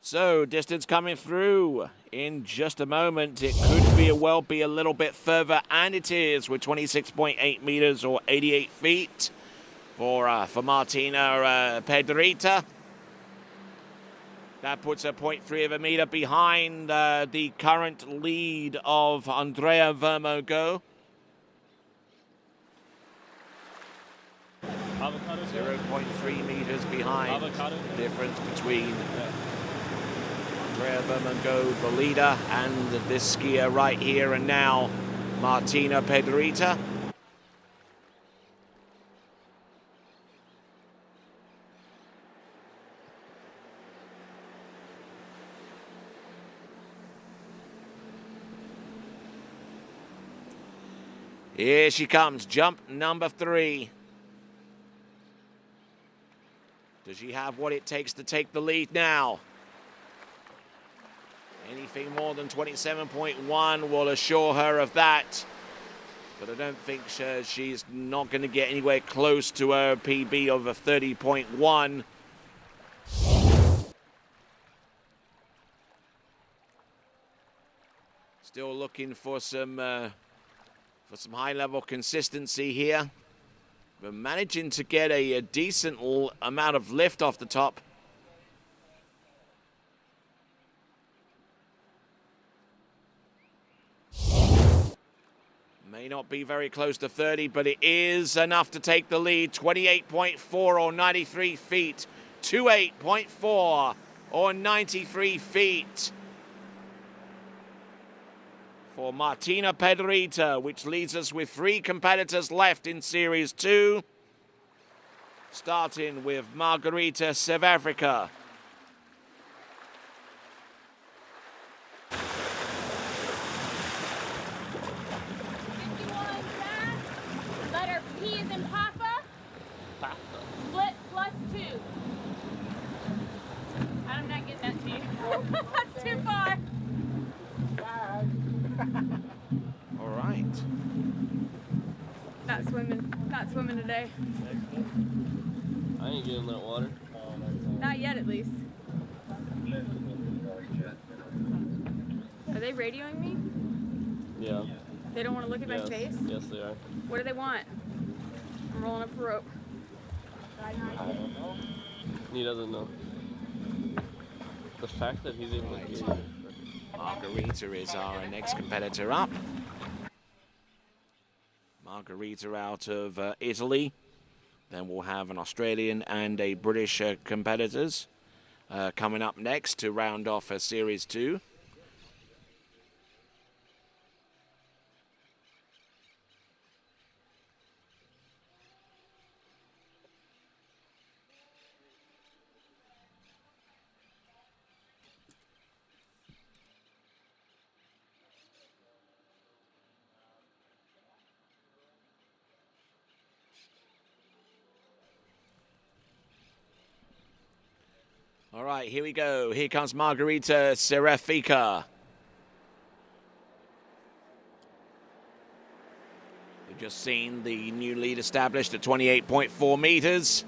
So, distance coming through in just a moment. It could be well be a little bit further, and it is with 26.8 meters or 88 feet for Martina Pedrita. That puts her 0.3 of a meter behind the current lead of Andrea Vermogo. 0.3 meters behind. Difference between Andrea Vermogo, the leader, and this skier right here and now, Martina Pedrita. Here she comes, jump number 3. Does she have what it takes to take the lead now? Anything more than 27.1 will assure her of that. But I don't think she's not going to get anywhere close to her PB of a 30.1. Still looking for some high-level consistency here. But managing to get a decent amount of lift off the top. May not be very close to 30, but it is enough to take the lead. 28.4 or 93 feet. 28.4 or 93 feet for Martina Pedrita, which leaves us with 3 competitors left in Series 2. Starting with Margarita, South Africa. Letter P is in Papa. Split +2. I'm not getting that to you. That's too far. All right. Not swimming today. I ain't be in that water? Not yet, at least. Are they radioing me? Yeah. They don't want to look at my face? Yes, they are. What do they want? I'm rolling up a rope. I don't know. He doesn't know. The fact that he's able to hear you. Margarita is our next competitor up. Margarita out of Italy. Then we'll have an Australian and a British competitors coming up next to round off Series 2. All right, here we go. Here comes Margarita Serafika. We've just seen the new lead established at 28.4 meters.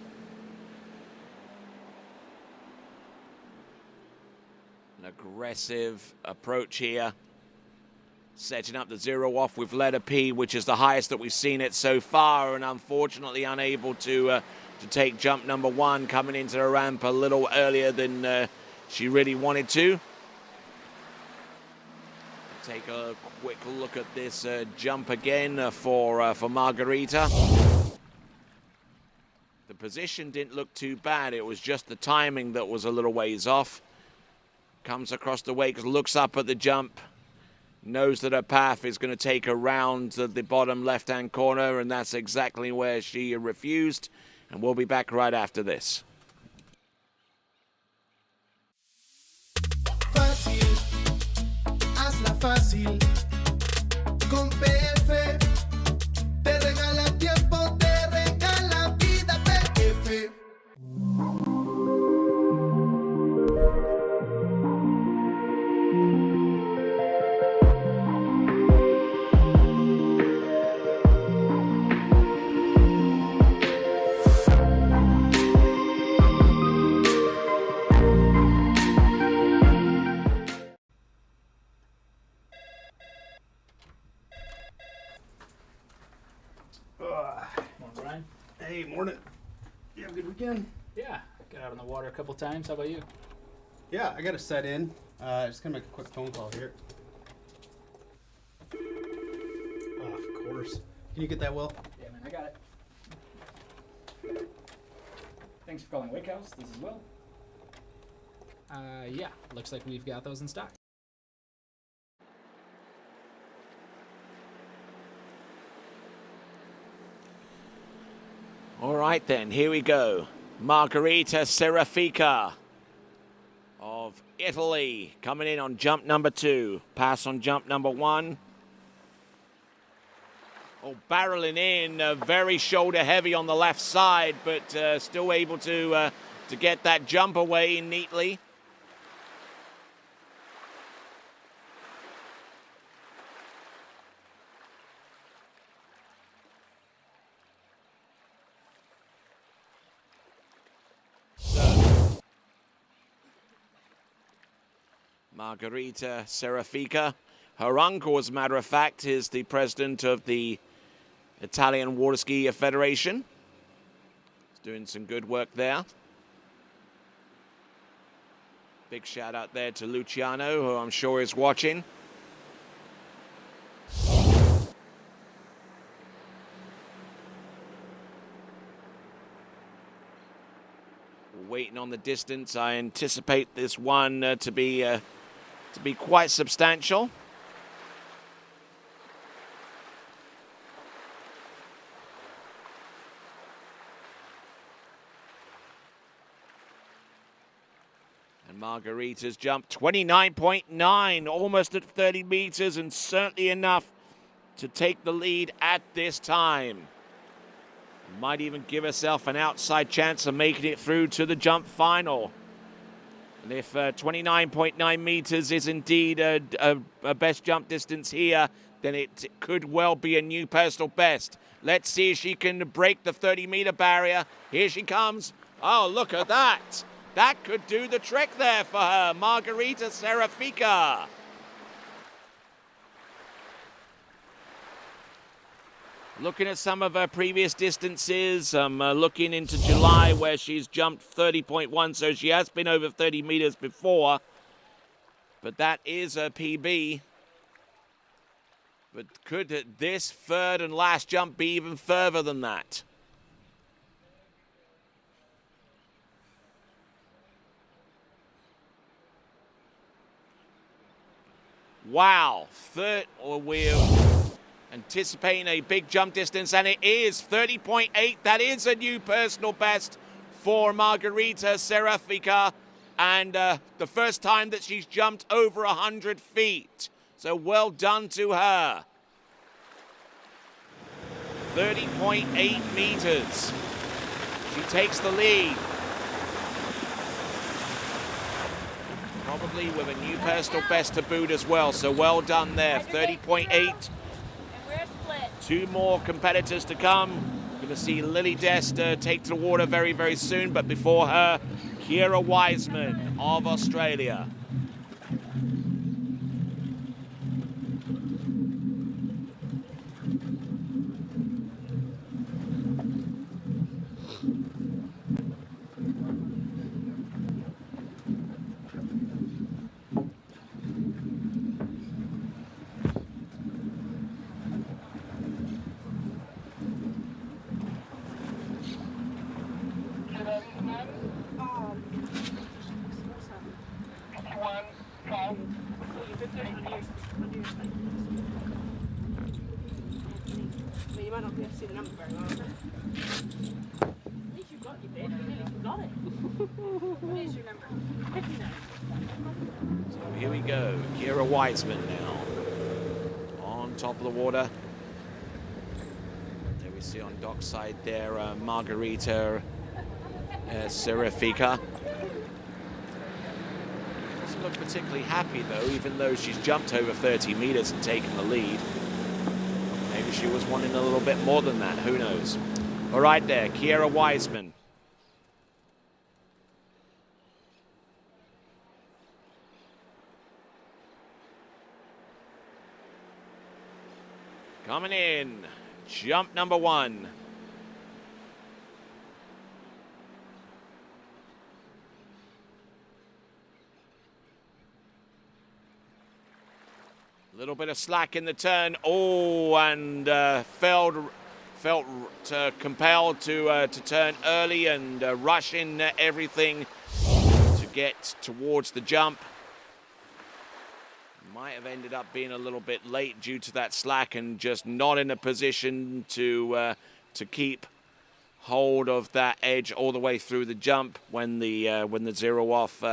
An aggressive approach here. Setting up the zero off with letter P, which is the highest that we've seen it so far, and unfortunately unable to take jump number 1, coming into the ramp a little earlier than she really wanted to. Take a quick look at this jump again for Margarita. The position didn't look too bad. It was just the timing that was a little ways off. Comes across the wakes, looks up at the jump. Knows that her path is going to take her round the bottom left-hand corner, and that's exactly where she refused. And we'll be back right after this. Fácil, hazla fácil. Con PF te regala tiempo, te regala vida, PF. Hey, morning. You have a good weekend? Yeah, got out on the water a couple times. How about you? Yeah, I got to set in. Just gonna make a quick phone call here. Oh, of course. Can you get that, Will? Yeah, man, I got it. Thanks for calling Wake House. This is Will. Yeah, looks like we've got those in stock. All right then, here we go. Margarita Serafika of Italy coming in on jump number 2. Pass on jump number 1. Oh, barreling in, very shoulder heavy on the left side, but still able to get that jump away neatly. Margarita Serafika. Her uncle, as a matter of fact, is the president of the Italian Water Ski Federation. He's doing some good work there. Big shout out there to Luciano, who I'm sure is watching. Waiting on the distance. I anticipate this one to be quite substantial. And Margarita's jumped 29.9, almost at 30 meters, and certainly enough to take the lead at this time. Might even give herself an outside chance of making it through to the jump final. And if 29.9 meters is indeed a best jump distance here, then it could well be a new personal best. Let's see if she can break the 30-meter barrier. Here she comes. Oh, look at that. That could do the trick there for her, Margarita Serafica. Looking at some of her previous distances, looking into July where she's jumped 30.1, so she has been over 30 meters before. But that is a PB. But could this third and last jump be even further than that? Wow, we're anticipating a big jump distance, and it is 30.8. That is a new personal best for Margarita Serafica, and the first time that she's jumped over 100 feet. So well done to her. 30.8 meters. She takes the lead. Probably with a new personal best to boot as well, so well done there. 30.8. Two more competitors to come. Going to see Lily Dester take to the water very, very soon, but before her, Kira Wiseman of Australia. You might not be able to see the number very well. At least you've got your bid. You nearly forgot it. What is your number? 59. So here we go. Kira Wiseman now on top of the water. There we see on dockside there Margarita Serafica. Doesn't look particularly happy though, even though she's jumped over 30 meters and taken the lead. Maybe she was wanting a little bit more than that, who knows. All right there, Kira Wiseman. Coming in, jump number one. A little bit of slack in the turn. Oh, and felt compelled to turn early and rush in everything to get towards the jump. Might have ended up being a little bit late due to that slack and just not in a position to keep hold of that edge all the way through the jump when the zero off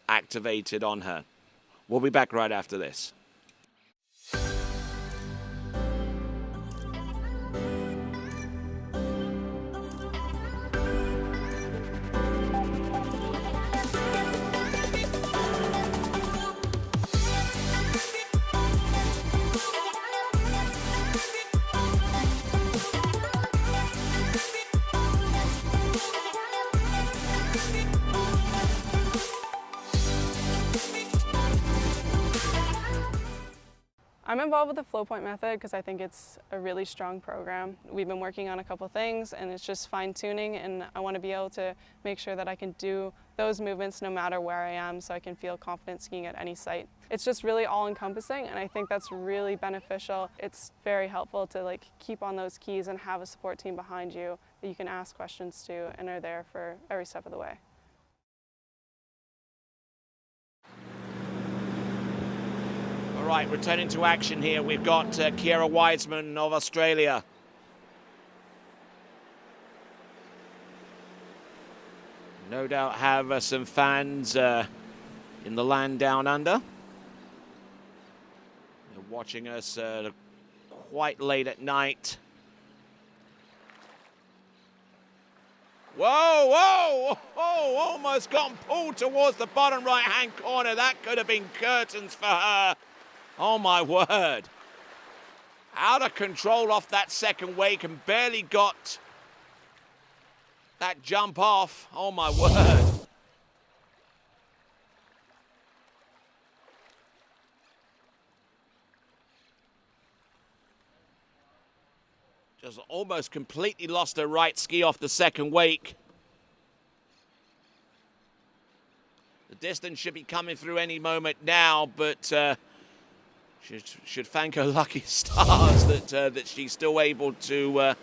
activated on her. We'll be back right after this. I'm involved with the flow point method because I think it's a really strong program. We've been working on a couple things and it's just fine tuning, and I want to be able to make sure that I can do those movements no matter where I am, so I can feel confident skiing at any site. It's just really all encompassing, and I think that's really beneficial. It's very helpful to keep on those keys and have a support team behind you that you can ask questions to and are there for every step of the way. All right, returning to action here, we've got Kira Wiseman of Australia. No doubt have some fans in the land down under. They're watching us quite late at night. Whoa, whoa, whoa, almost got pulled towards the bottom right-hand corner. That could have been curtains for her. Oh my word. Out of control off that second wake and barely got that jump off. Oh my word. Just almost completely lost her right ski off the second wake. The distance should be coming through any moment now, but should thank her lucky stars that she's still able to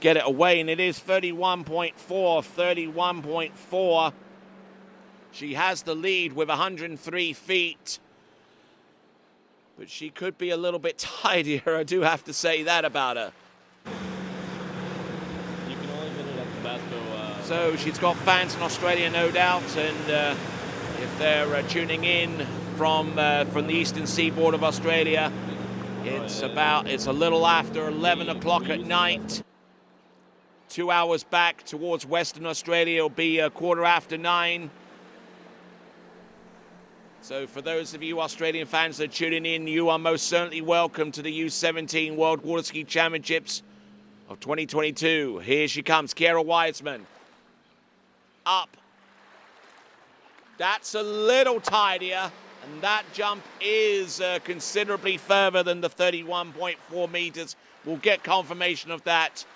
get it away, and it is 31.4, 31.4. She has the lead with 103 feet, but she could be a little bit tidier. I do have to say that about her. You can only hit it at Tabasco. So she's got fans in Australia, no doubt, and if they're tuning in from the eastern seaboard of Australia, it's a little after 11 o'clock at night. 2 hours back towards Western Australia, it'll be a 9:15. So for those of you Australian fans that are tuning in, you are most certainly welcome to the U17 World Water Ski Championships of 2022. Here she comes, Kiera Wiseman. Up. That's a little tidier, and that jump is considerably further than the 31.4 meters. We'll get confirmation of that.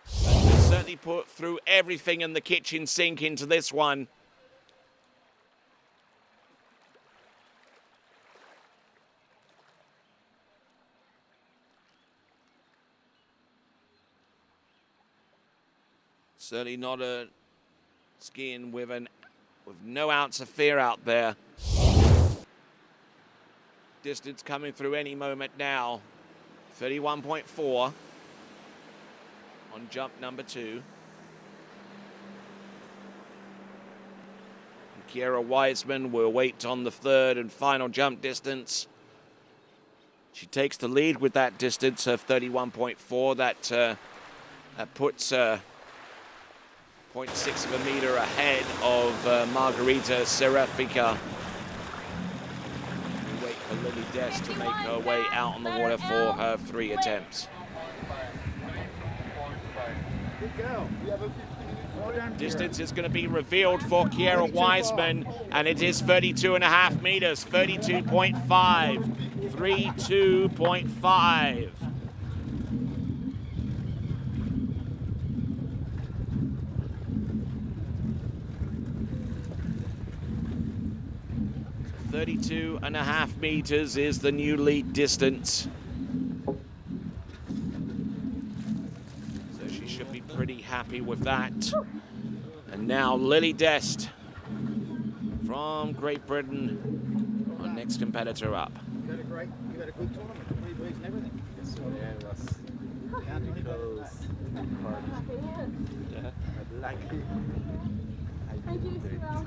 Certainly put through everything in the kitchen sink into this one. Certainly not a skiing with no ounce of fear out there. Distance coming through any moment now. 31.4 on jump number 2. And Kiera Wiseman will wait on the third and final jump distance. She takes the lead with that distance of 31.4. That puts 0.6 of a meter ahead of Margarita Serafica. We wait for Lily Des to make her way out on the water for her 3 attempts. Distance is going to be revealed for Kiera Wiseman, and it is 32.5 meters, 32.5, 32.5. So 32.5 meters is the new lead distance. Pretty happy with that. And now Lily Dest from Great Britain, our next competitor up. You had a good tournament, 3 weeks and everything. Yes, sir. Yeah, it was. Yeah. Lucky. Thank you, Isabel.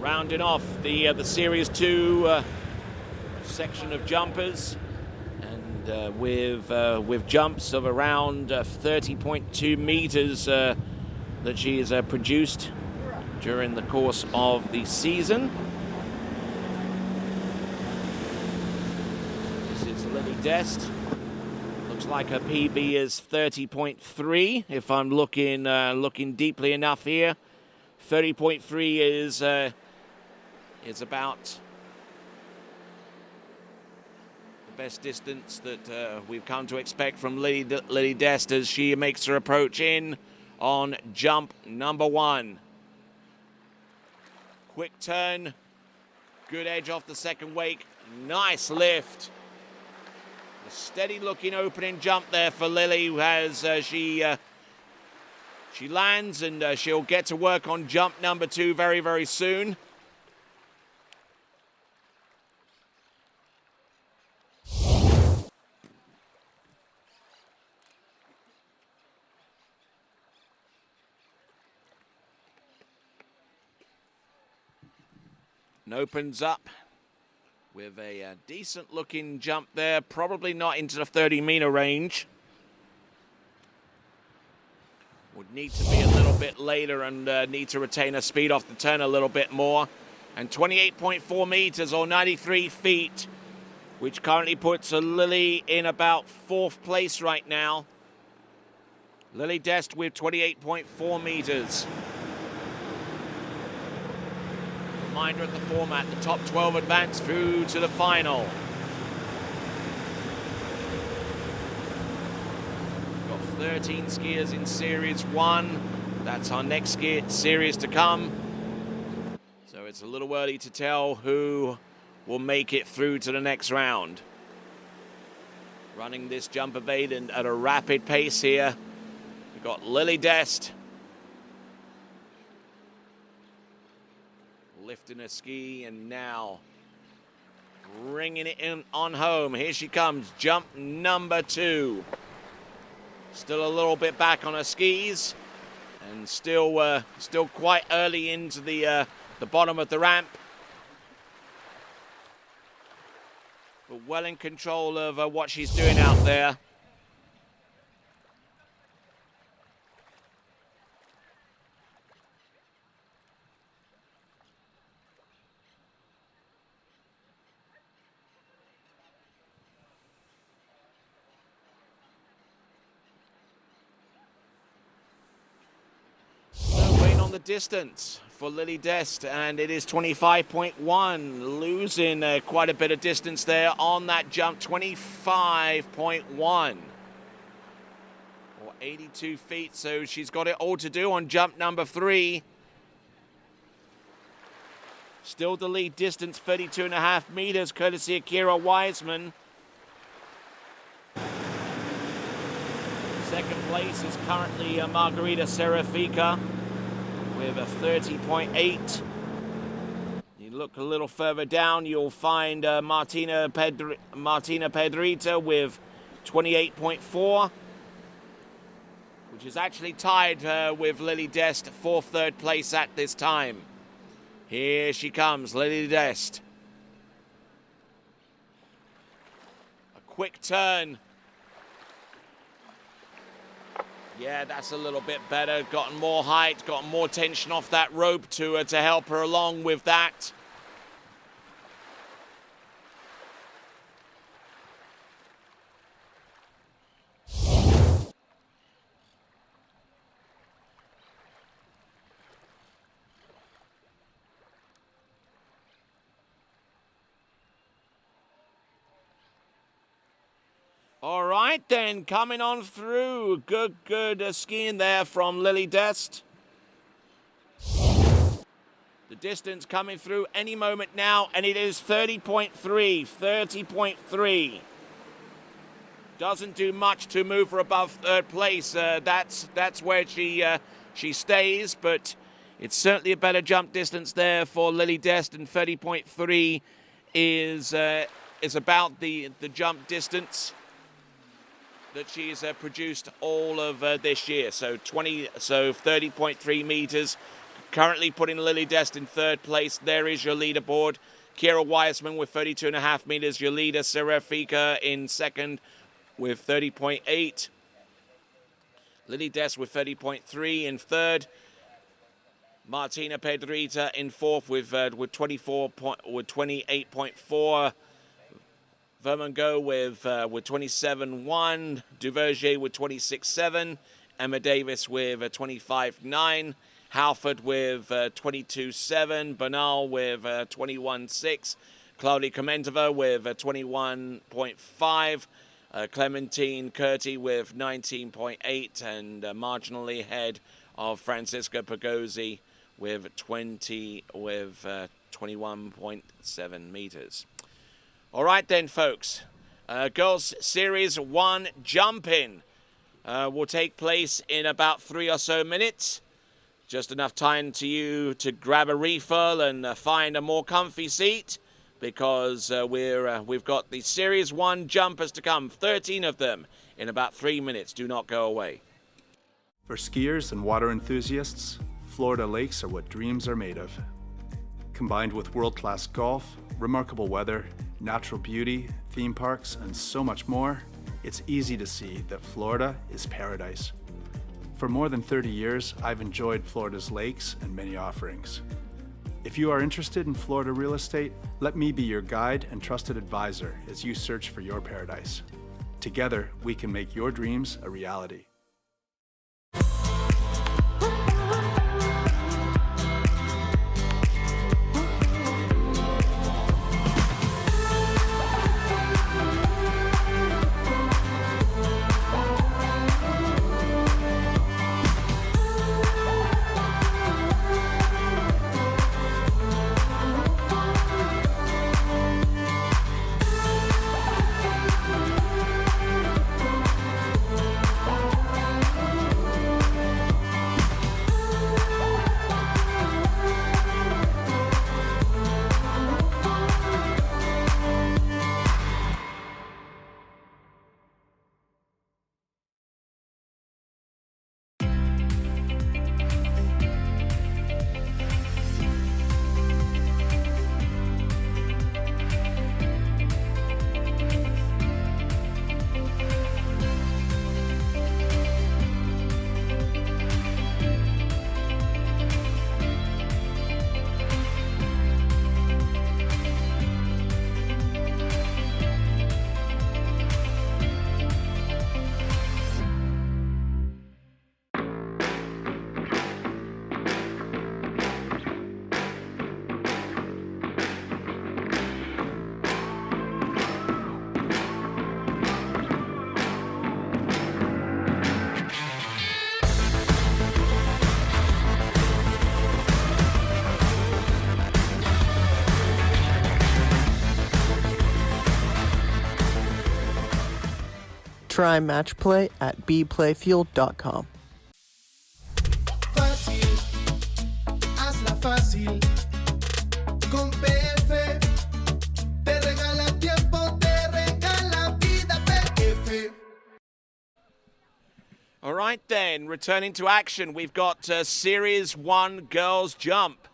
Rounding off the Series 2 section of jumpers, and with jumps of around 30.2 meters that she has produced during the course of the season. This is Lily Dest. Looks like her PB is 30.3 if I'm looking deeply enough here. 30.3 is about the best distance that we've come to expect from Lily Dest as she makes her approach in on jump number 1. Quick turn, good edge off the second wake, nice lift. A steady looking opening jump there for Lily, as she lands, and she'll get to work on jump number 2 very, very soon. And opens up with a decent looking jump there, probably not into the 30-meter range. Would need to be a little bit later and need to retain her speed off the turn a little bit more. and 28.4 meters or 93 feet, which currently puts Lily in about 4th place right now. Lily Dest with 28.4 meters. Reminder of the format, the top 12 advance through to the final. Got 13 skiers in Series 1. That's our next series to come. So it's a little early to tell who will make it through to the next round. Running this jump evade at a rapid pace here. We've got Lily Dest lifting a ski and now bringing it in on home. Here she comes, jump number 2. Still a little bit back on her skis and still quite early into the bottom of the ramp. But well in control of what she's doing out there. The distance for Lily Dest, and it is 25.1, losing quite a bit of distance there on that jump. 25.1 or 82 feet, so she's got it all to do on jump number 3. Still the lead distance, 32.5 meters, courtesy of Kira Wiseman. Second place is currently Margarita Serafika with a 30.8. You look a little further down, you'll find Martina Pedrita with 28.4, which is actually tied with Lily Dest for 3rd place at this time. Here she comes, Lily Dest. A quick turn. Yeah, that's a little bit better. Gotten more height, gotten more tension off that rope to help her along with that. All right, then, coming on through. Good skiing there from Lily Dest. The distance coming through any moment now, and it is 30.3. Doesn't do much to move her above 3rd place. That's where she stays, but it's certainly a better jump distance there for Lily Dest, and 30.3 is about the jump distance that she's produced all of this year. So 30.3 meters, currently putting Lily Dest in 3rd place. There is your leaderboard. Kira Wiseman with 32.5 meters. Your leader, Serafika, in 2nd with 30.8. Lily Dest with 30.3 in 3rd. Martina Pedrita in 4th with 28.4. Vermongo with 27.1, Duverger with 26.7, Emma Davis with 25.9, Halford with 22.7, Bernal with 21.6, Claudia Komentova with 21.5, Clementine Curti with 19.8, and marginally ahead of Francisca Pagozzi with 21.7 meters. All right then, folks. Girls Series 1 jumping will take place in about 3 or so minutes. Just enough time to you to grab a refill and find a more comfy seat, because we've got the Series 1 jumpers to come, 13 of them, in about 3 minutes. Do not go away. For skiers and water enthusiasts, Florida lakes are what dreams are made of. Combined with world-class golf, remarkable weather, natural beauty, theme parks, and so much more, it's easy to see that Florida is paradise. For more than 30 years, I've enjoyed Florida's lakes and many offerings. If you are interested in Florida real estate, let me be your guide and trusted advisor as you search for your paradise. Together, we can make your dreams a reality. Try match play at bplayfield.com. Fácil, hazla fácil. Con PF te regala tiempo, te regala vida. PF. All right then, returning to action, we've got Series 1 Girls Jump.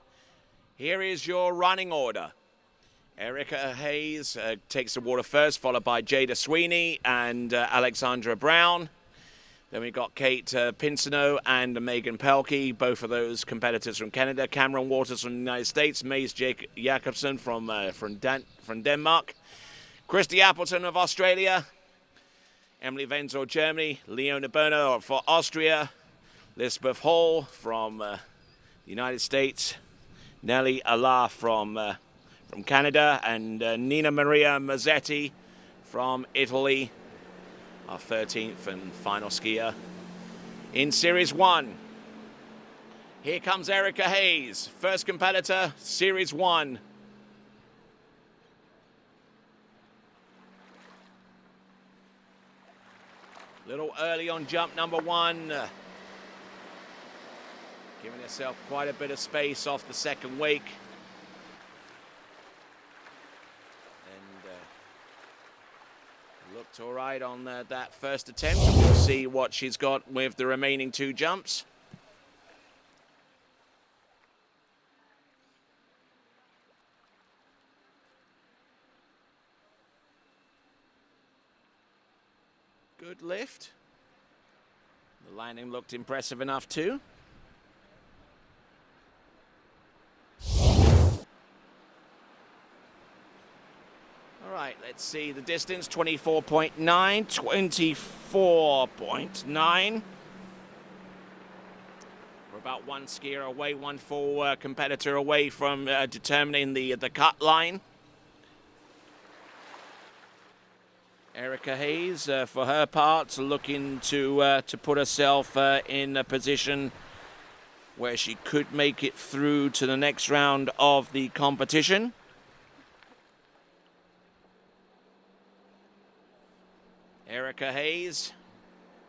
Here is your running order. Erica Hayes takes the water first, followed by Jada Sweeney and Alexandra Brown. Then we've got Kate Pinsino and Megan Pelkey, both of those competitors from Canada. Cameron Waters from the United States. Maze Jacobson from Denmark. Christy Appleton of Australia. Emily Wenzel, Germany. Leona Berner for Austria. Elizabeth Hall from the United States. Nelly Allah from Canada, and Nina Maria Mazzetti from Italy, our 13th and final skier in Series 1. Here comes Erica Hayes, first competitor, Series 1. Little early on jump number 1. Giving herself quite a bit of space off the second wake. Looked all right on that first attempt. We'll see what she's got with the remaining 2 jumps. Good lift. The landing looked impressive enough too. All right, let's see the distance, 24.9, 24.9. We're about one skier away, one full competitor away from determining the cut line. Erica Hayes, for her part, looking to put herself in a position where she could make it through to the next round of the competition. Erica Hayes,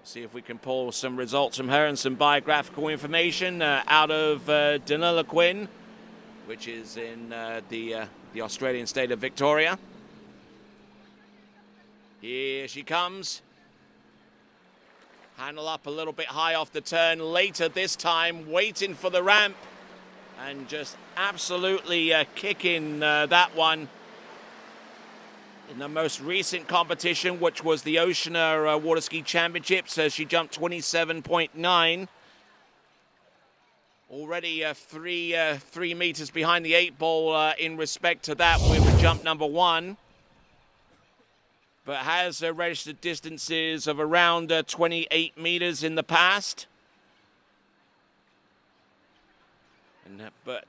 see if we can pull some results from her and some biographical information out of Deniliquin, which is in the Australian state of Victoria. Here she comes. Handle up a little bit high off the turn later this time, waiting for the ramp and just absolutely kicking that one. In the most recent competition, which was the Oceania Water Ski Championships, she jumped 27.9. Already 3 meters behind the 8 ball in respect to that with jump number 1. But has registered distances of around 28 meters in the past. But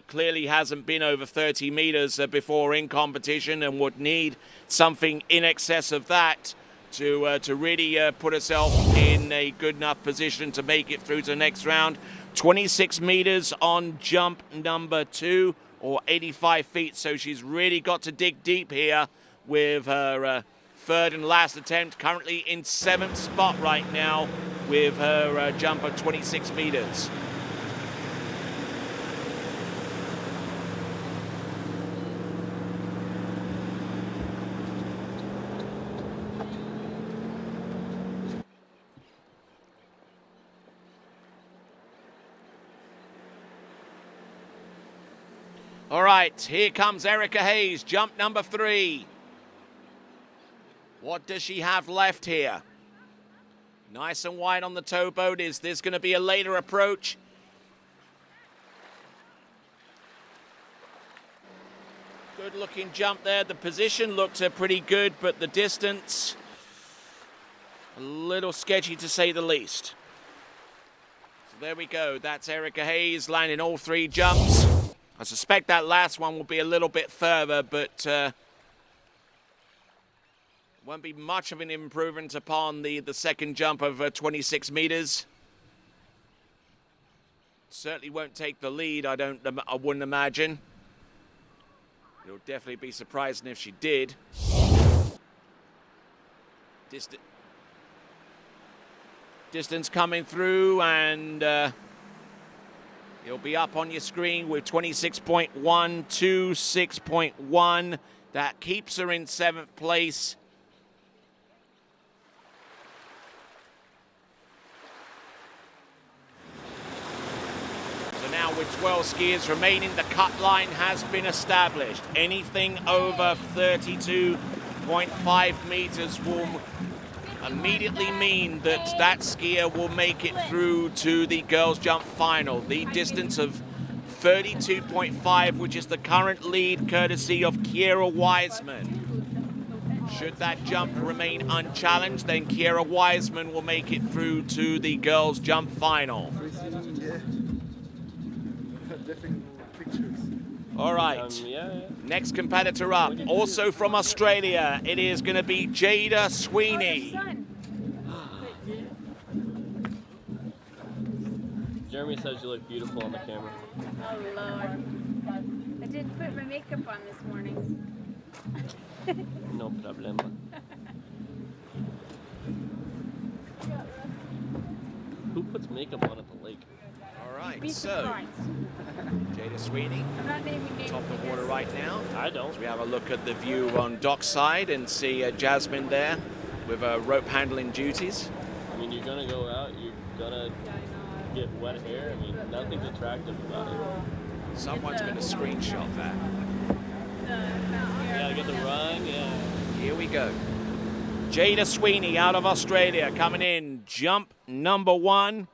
clearly hasn't been over 30 meters before in competition, and would need something in excess of that to really put herself in a good enough position to make it through to the next round. 26 meters on jump number 2, or 85 feet. So she's really got to dig deep here with her third and last attempt. Currently in 7th spot right now with her jump of 26 meters. All right, here comes Erica Hayes, jump number 3. What does she have left here? Nice and wide on the towboat. Is this going to be a later approach? Good looking jump there. The position looked pretty good, but the distance, a little sketchy to say the least. So there we go. That's Erica Hayes landing all 3 jumps. I suspect that last one will be a little bit further, but won't be much of an improvement upon the second jump of 26 meters. Certainly won't take the lead, I wouldn't imagine. You'll definitely be surprised if she did. Distance coming through, and it'll be up on your screen with 26.1, 26.1. That keeps her in 7th place. So now with 12 skiers remaining, the cut line has been established. Anything over 32.5 meters will immediately mean that skier will make it through to the girls jump final. The distance of 32.5, which is the current lead courtesy of Kiera Wiseman. Should that jump remain unchallenged, then Kiera Wiseman will make it through to the girls jump final. All right, next competitor up, also from Australia, it is going to be Jada Sweeney. Jeremy says you look beautiful on the camera. Oh, Lord. I didn't put my makeup on this morning. No problema. Who puts makeup on at the lake? All right, so Jada Sweeney, top of the water right now. I don't. As we have a look at the view on dockside and see Jasmine there with rope handling duties. I mean, you're gonna go out, you're gonna get wet hair. I mean, nothing's attractive about it. Someone's going to screenshot that. Yeah, get the run, yeah. Here we go. Jada Sweeney out of Australia coming in, jump number 1.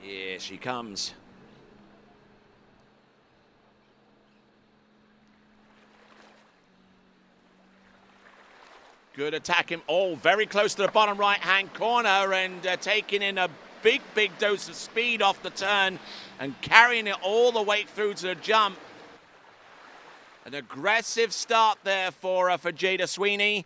Here she comes. Good attacking. Oh, very close to the bottom right-hand corner, and taking in a big dose of speed off the turn and carrying it all the way through to the jump. An aggressive start there for Jada Sweeney.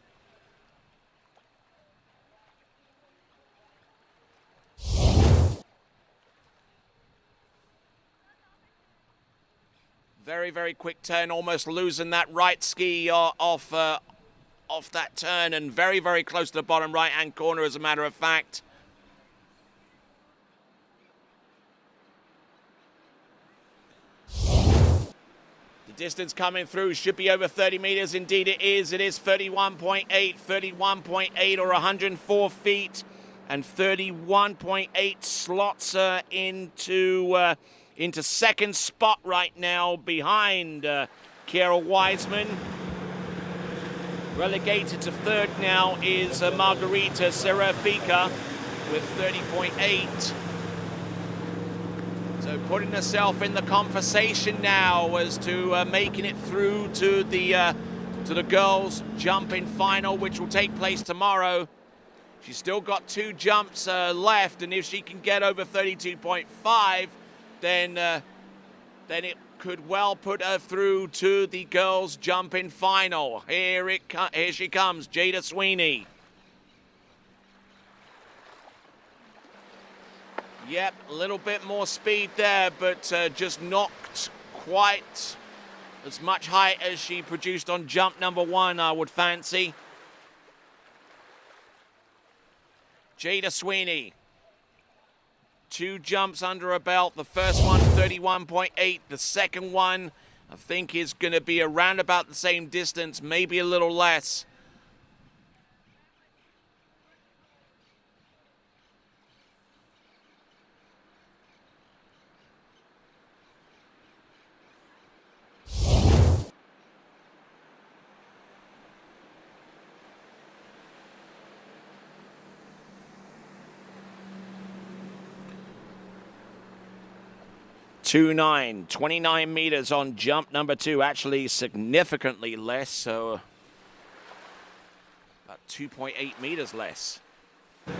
Very, very quick turn, almost losing that right ski off that turn, and very, very close to the bottom right-hand corner, as a matter of fact. The distance coming through should be over 30 meters. Indeed it is. It is 31.8, or 104 feet, and 31.8 slots into into second spot right now behind Kiera Wiseman. Relegated to third now is Margarita Serafika with 30.8. So putting herself in the conversation now as to making it through to the girls' jumping final, which will take place tomorrow. She's still got 2 jumps left, and if she can get over 32.5, then it could well put her through to the girls' jumping final. Here she comes, Jada Sweeney. Yep, a little bit more speed there, but just not quite as much height as she produced on jump number 1, I would fancy. Jada Sweeney, 2 jumps under her belt. The first one, 31.8. The second one, I think, is going to be around about the same distance, maybe a little less. .29, 29 meters on jump number 2, actually significantly less, so about 2.8 meters less. So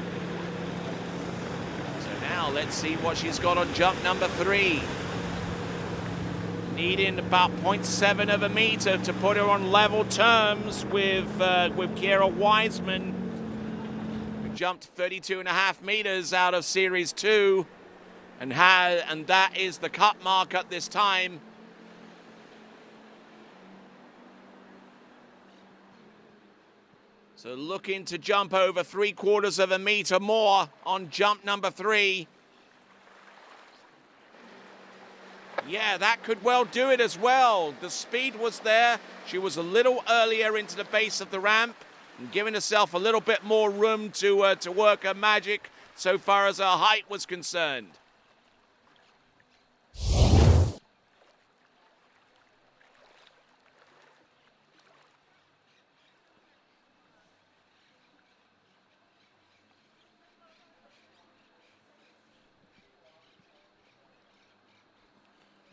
now let's see what she's got on jump number 3. Needing about 0.7 of a meter to put her on level terms with Kiera Wiseman, who jumped 32.5 meters out of Series 2. And that is the cut mark at this time. So looking to jump over 3/4 of a meter more on jump number 3. Yeah, that could well do it as well. The speed was there. She was a little earlier into the base of the ramp and giving herself a little bit more room to work her magic so far as her height was concerned.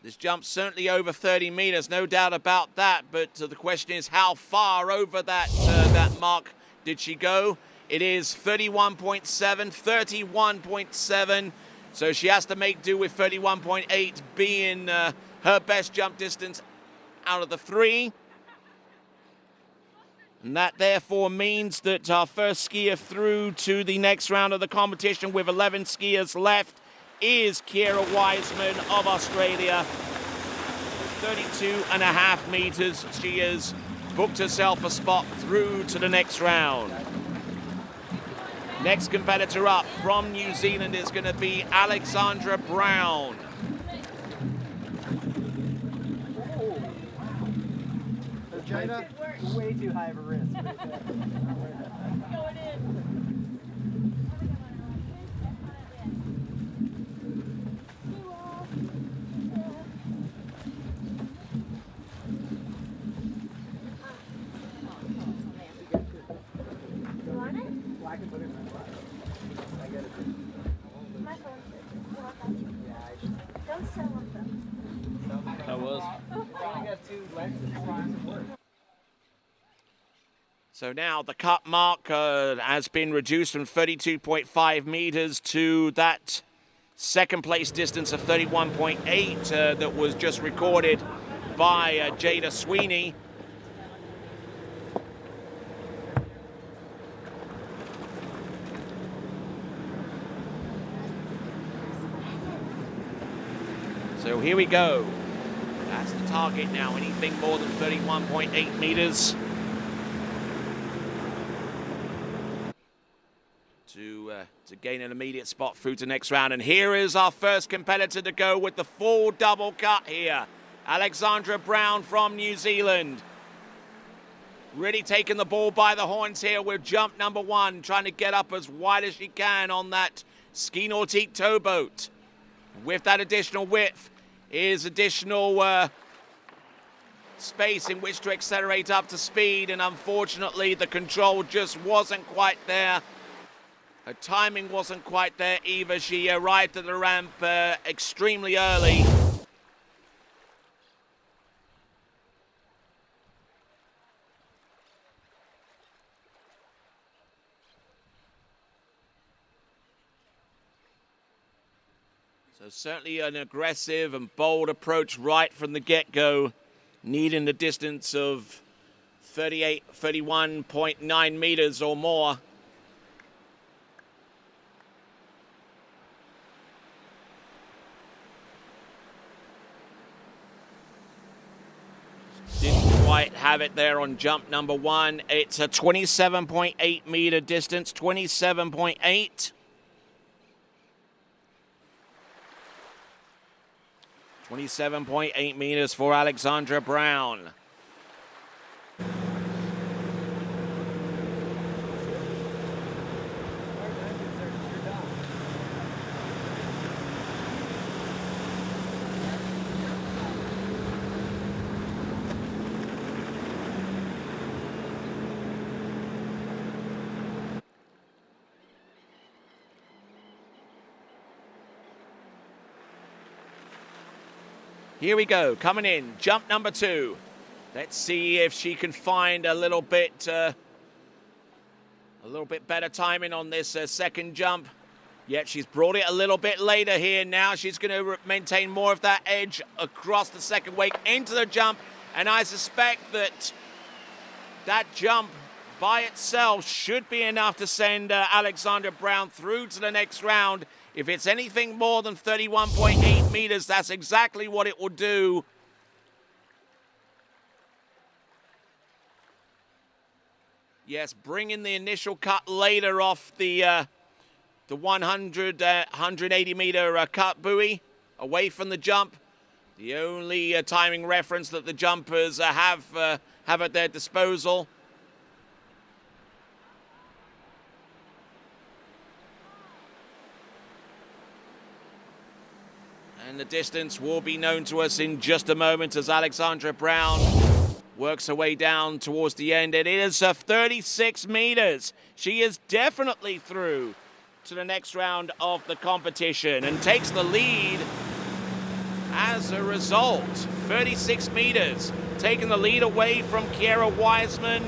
This jump's certainly over 30 meters, no doubt about that, but the question is how far over that mark did she go? It is 31.7, 31.7, so she has to make do with 31.8 being her best jump distance out of the 3. And that therefore means that our first skier through to the next round of the competition with 11 skiers left is Kiera Wiseman of Australia. 32.5 meters. She has booked herself a spot through to the next round. Next competitor up from New Zealand is going to be Alexandra Brown. China, way too high of a risk. Going in. So now the cut mark has been reduced from 32.5 meters to that second place distance of 31.8 that was just recorded by Jada Sweeney. So here we go. That's the target now, anything more than 31.8 meters. To gain an immediate spot through to next round. And here is our first competitor to go with the full double cut here. Alexandra Brown from New Zealand. Really taking the ball by the horns here with jump number 1, trying to get up as wide as she can on that ski nautique towboat. With that additional width, is additional space in which to accelerate up to speed, and unfortunately the control just wasn't quite there. Her timing wasn't quite there either. She arrived at the ramp extremely early. So certainly an aggressive and bold approach right from the get-go, needing the distance of 31.9 meters or more. Didn't quite have it there on jump number one. It's a 27.8 meter distance, 27.8. 27.8 meters for Alexandra Brown. Here we go, coming in, jump number two. Let's see if she can find a little bit better timing on this second jump. Yet she's brought it a little bit later here. Now she's going to maintain more of that edge across the second wake into the jump. And I suspect that that jump by itself should be enough to send Alexandra Brown through to the next round. If it's anything more than 31.8 meters, that's exactly what it will do. Yes, bringing the initial cut later off the 180 meter cut buoy away from the jump. The only timing reference that the jumpers have at their disposal. And the distance will be known to us in just a moment as Alexandra Brown works her way down towards the end. It is 36 meters. She is definitely through to the next round of the competition and takes the lead as a result. 36 meters, taking the lead away from Kiera Wiseman,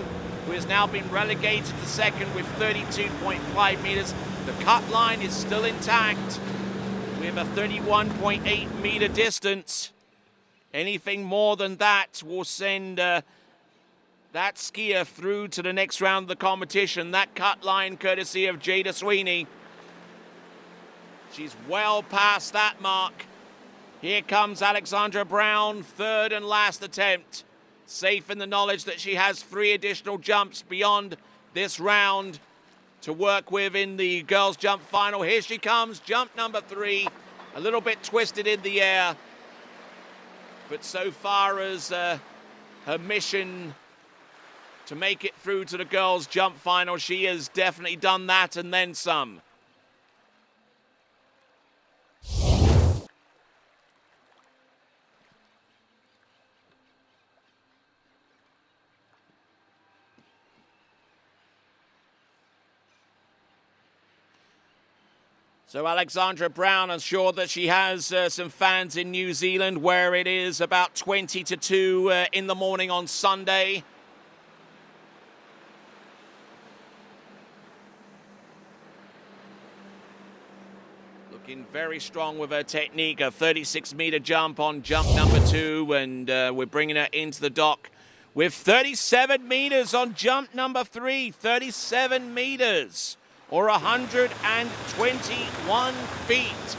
who has now been relegated to second with 32.5 meters. The cut line is still intact. We have a 31.8 meter distance. Anything more than that will send that skier through to the next round of the competition. That cut line courtesy of Jada Sweeney. She's well past that mark. Here comes Alexandra Brown, third and last attempt. Safe in the knowledge that she has 3 additional jumps beyond this round to work with in the girls' jump final. Here she comes, jump number 3, a little bit twisted in the air. But so far as her mission to make it through to the girls' jump final, she has definitely done that and then some. So Alexandra Brown, I'm sure that she has some fans in New Zealand where it is about 20 to 2 in the morning on Sunday. Looking very strong with her technique, a 36-meter jump on jump number 2, and we're bringing her into the dock with 37 meters on jump number 3, 37 meters. Or 121 feet.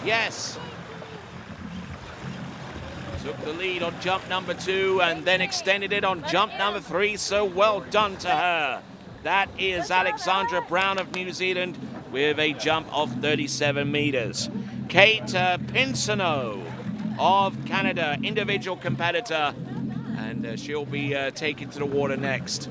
Yes. Took the lead on jump number 2 and then extended it on jump number 3. So well done to her. That is Alexandra Brown of New Zealand with a jump of 37 meters. Kate Pinsonneau of Canada, individual competitor. And she'll be taken to the water next.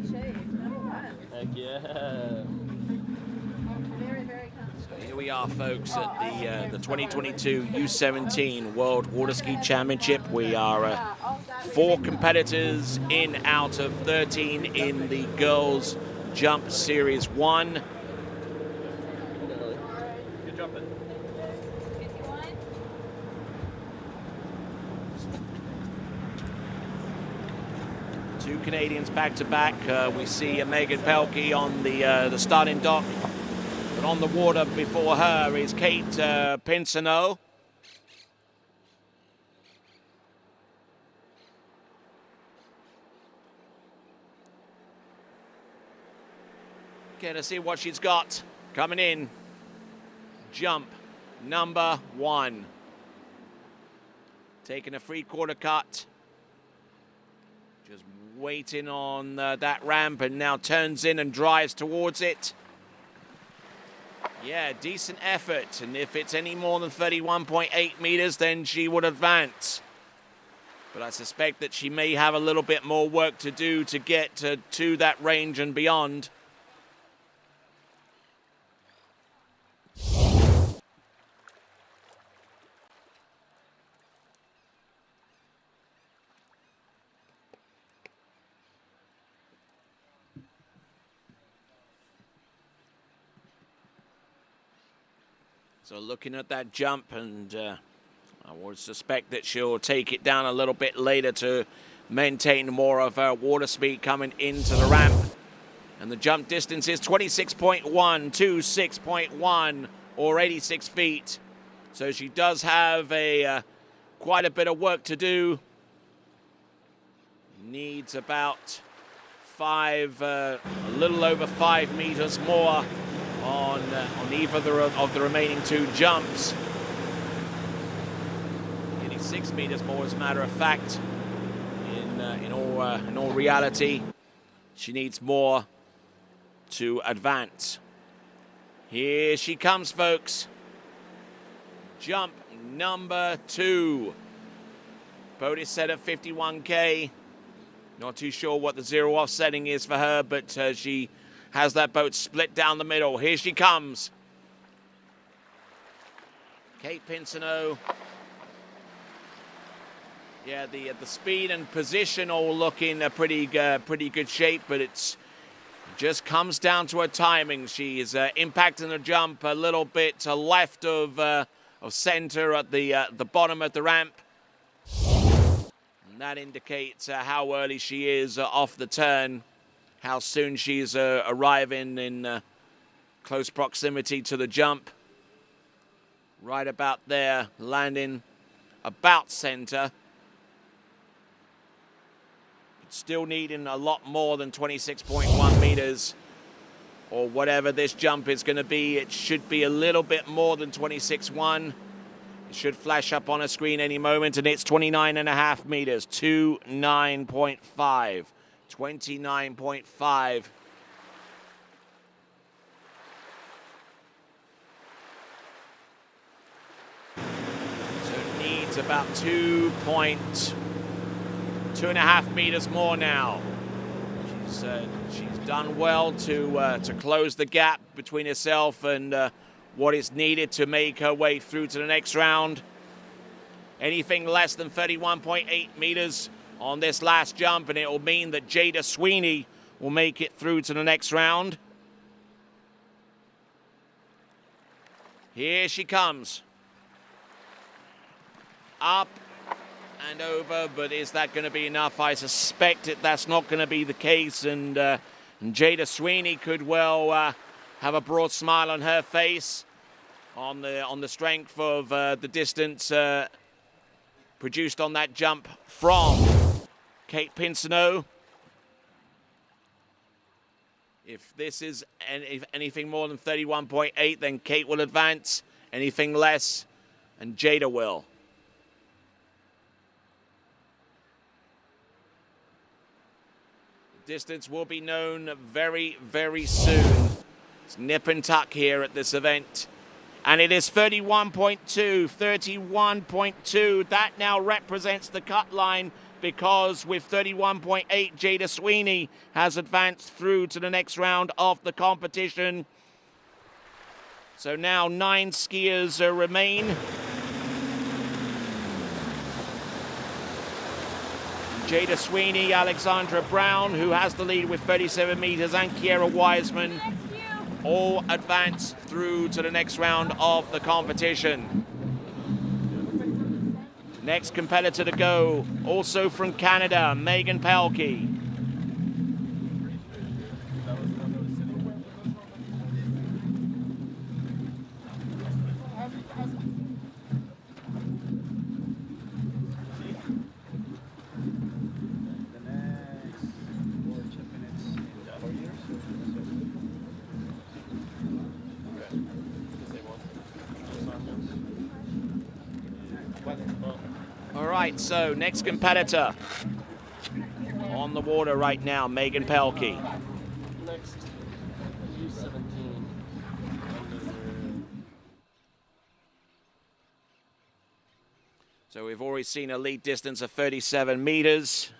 good shape. Number one. Heck yeah. Very, very comfortable. Here we are, folks, at the 2022 U17 World Water Ski Championship. We are 4 competitors in out of 13 in the girls jump series 1. Good jumping. 2 Canadians back to back. We see Megan Pelkey on the starting dock. But on the water before her is Kate Pinsoneau. Okay, let's see what she's got coming in. Jump number 1. Taking a 3/4 cut. Just waiting on that ramp and now turns in and drives towards it. Yeah, decent effort. And if it's any more than 31.8 meters, then she would advance. But I suspect that she may have a little bit more work to do to get to that range and beyond. So looking at that jump, and I would suspect that she'll take it down a little bit later to maintain more of her water speed coming into the ramp. And the jump distance is 26.1, 26.1, or 86 feet. So she does have quite a bit of work to do. Needs about a little over 5 meters more on either of the remaining 2 jumps. Nearly 6 meters more, as a matter of fact. In all reality, she needs more to advance. Here she comes, folks. Jump number 2. Boat is set at 51K. Not too sure what the zero off setting is for her, but she has that boat split down the middle. Here she comes. Kate Pinsoneau. Yeah, the speed and position all look in a pretty good shape, but it just comes down to her timing. She is impacting the jump a little bit to left of center at the bottom of the ramp. And that indicates how early she is off the turn. How soon she's arriving in close proximity to the jump. Right about there, landing about center. Still needing a lot more than 26.1 meters, or whatever this jump is going to be. It should be a little bit more than 26.1. It should flash up on a screen any moment, and it's 29.5 meters, 29.5. 29.5. So it needs about 2.5 meters more now. She's done well to close the gap between herself and what is needed to make her way through to the next round. Anything less than 31.8 meters on this last jump, and it will mean that Jada Sweeney will make it through to the next round. Here she comes. Up and over, but is that going to be enough? I suspect that's not going to be the case, and Jada Sweeney could well have a broad smile on her face on the strength of the distance produced on that jump from Kate Pinsoneau. If this is anything more than 31.8, then Kate will advance. Anything less, and Jada will. The distance will be known very, very soon. It's nip and tuck here at this event. And it is 31.2, 31.2. That now represents the cut line, because with 31.8, Jada Sweeney has advanced through to the next round of the competition. So now 9 skiers remain. Jada Sweeney, Alexandra Brown, who has the lead with 37 meters, and Kiera Wiseman all advance through to the next round of the competition. Next competitor to go, also from Canada, Megan Pelkey. All right, so next competitor on the water right now, Megan Pelkey. Next, U17. So we've already seen a lead distance of 37 meters.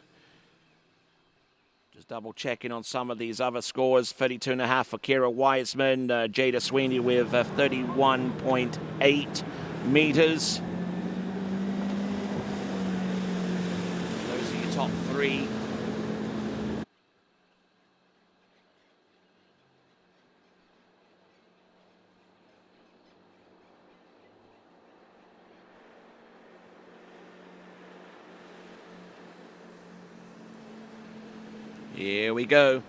Just double checking on some of these other scores. 32.5 for Kiera Wiseman. Jada Sweeney with 31.8 meters. Those are your top 3. Here we go.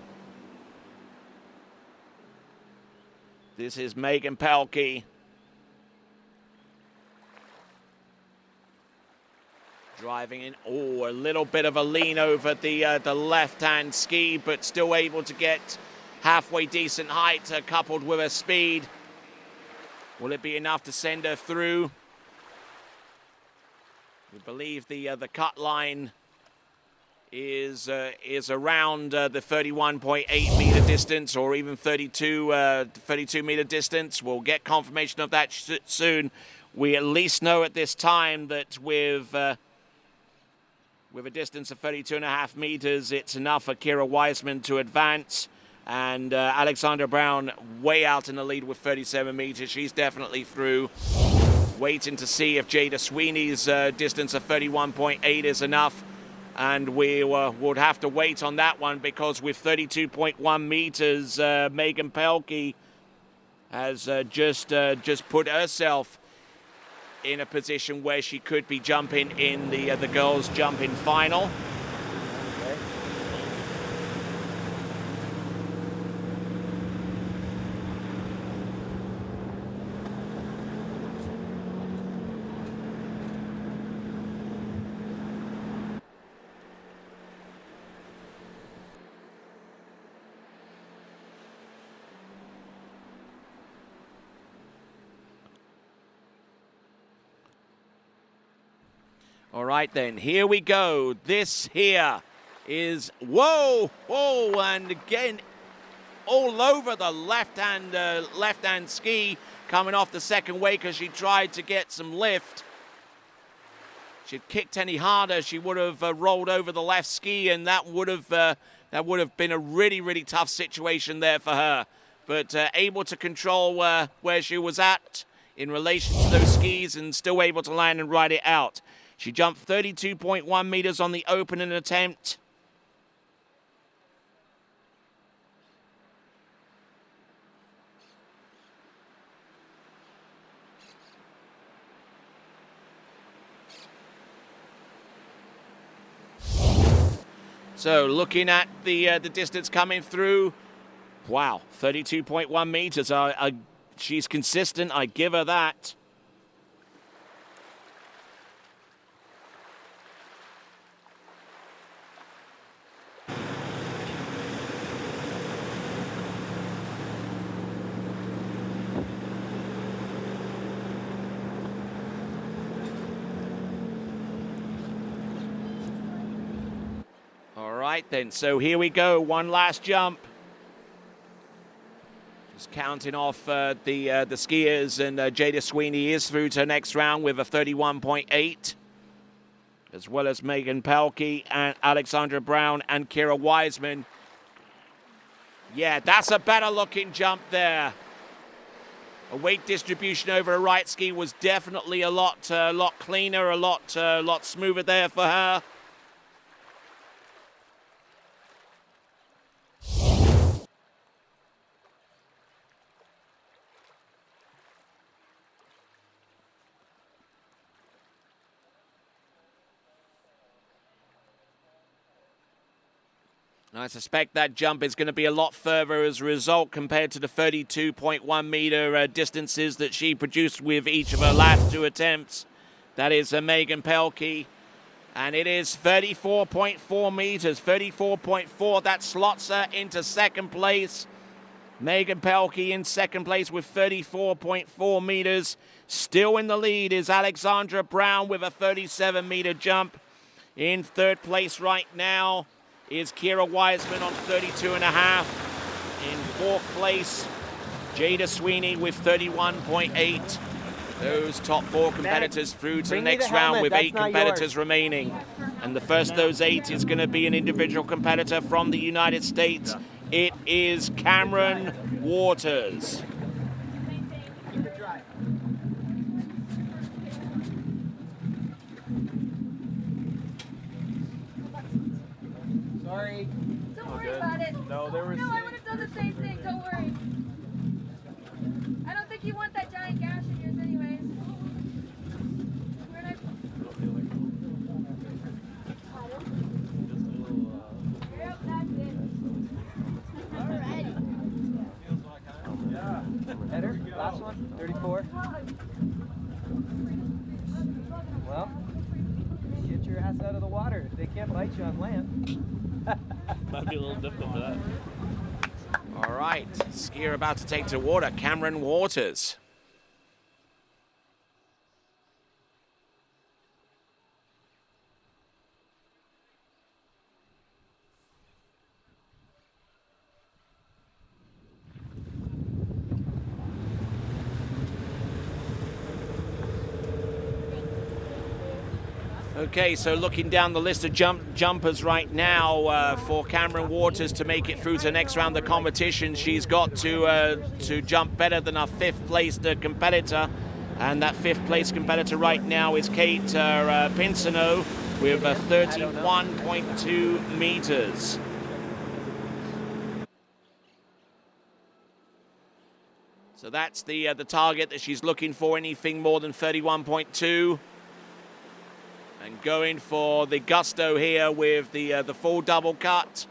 This is Megan Pelkey. Driving in, a little bit of a lean over the left-hand ski, but still able to get halfway decent height coupled with her speed. Will it be enough to send her through? We believe the cut line is around the 31.8 meter distance, or even 32 meter distance. We'll get confirmation of that soon. We at least know at this time that with a distance of 32.5 meters, it's enough for Kiera Wiseman to advance. And Alexandra Brown way out in the lead with 37 meters. She's definitely through. Waiting to see if Jada Sweeney's distance of 31.8 is enough. And we would have to wait on that one, because with 32.1 meters, Megan Pelkey has just put herself in a position where she could be jumping in the girls' jumping final. All right, then, here we go. This here is, whoa, and again, all over the left-hand ski, coming off the second wake as she tried to get some lift. If she'd kicked any harder, she would have rolled over the left ski, and that would have been a really, really tough situation there for her. But able to control where she was at in relation to those skis, and still able to land and ride it out. She jumped 32.1 meters on the opening attempt. So looking at the distance coming through, wow, 32.1 meters. She's consistent, I give her that. All right then, so here we go, one last jump. Counting off the skiers, and Jada Sweeney is through to next round with a 31.8, as well as Megan Pelkey and Alexandra Brown and Kira Wiseman. Yeah, that's a better looking jump there. A weight distribution over a right ski was definitely a lot cleaner, a lot smoother there for her. I suspect that jump is going to be a lot further as a result compared to the 32.1 meter distances that she produced with each of her last 2 attempts. That is Megan Pelkey. And it is 34.4 meters, 34.4. That slots her into second place. Megan Pelkey in second place with 34.4 meters. Still in the lead is Alexandra Brown with a 37 meter jump. In third place right now is Kira Wiseman on 32.5. In fourth place, Jada Sweeney with 31.8. Those top 4 competitors through to the next round with 8 competitors remaining. And the first of those 8 is going to be an individual competitor from the United States. It is Cameron Waters. Sorry. Don't worry about it. No, there was. No, I would have done the same thing. Don't worry. I don't think you want that giant gash in yours, anyways. Where'd I? Yep, that's it. Alrighty. Yeah. Header. Last one. 34. Well, get your ass out of the water. They can't bite you on land. Might be a little difficult for that. All right, skier about to take to water, Cameron Waters. Okay, so looking down the list of jumpers right now for Cameron Waters to make it through to the next round of the competition, she's got to jump better than our 5th placed competitor, and that 5th place competitor right now is Kate Pinsino with 31.2 meters. So that's the target that she's looking for, anything more than 31.2. And going for the gusto here with the full double cut.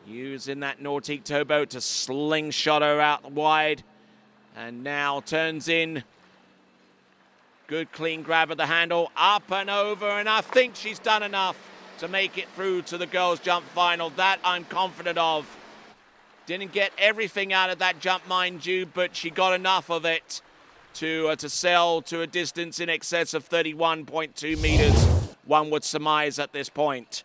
Using that Nautique towboat to slingshot her out wide. And now turns in. Good clean grab of the handle. Up and over. And I think she's done enough to make it through to the girls' jump final. That I'm confident of. Didn't get everything out of that jump, mind you, but she got enough of it to sail to a distance in excess of 31.2 meters, one would surmise at this point.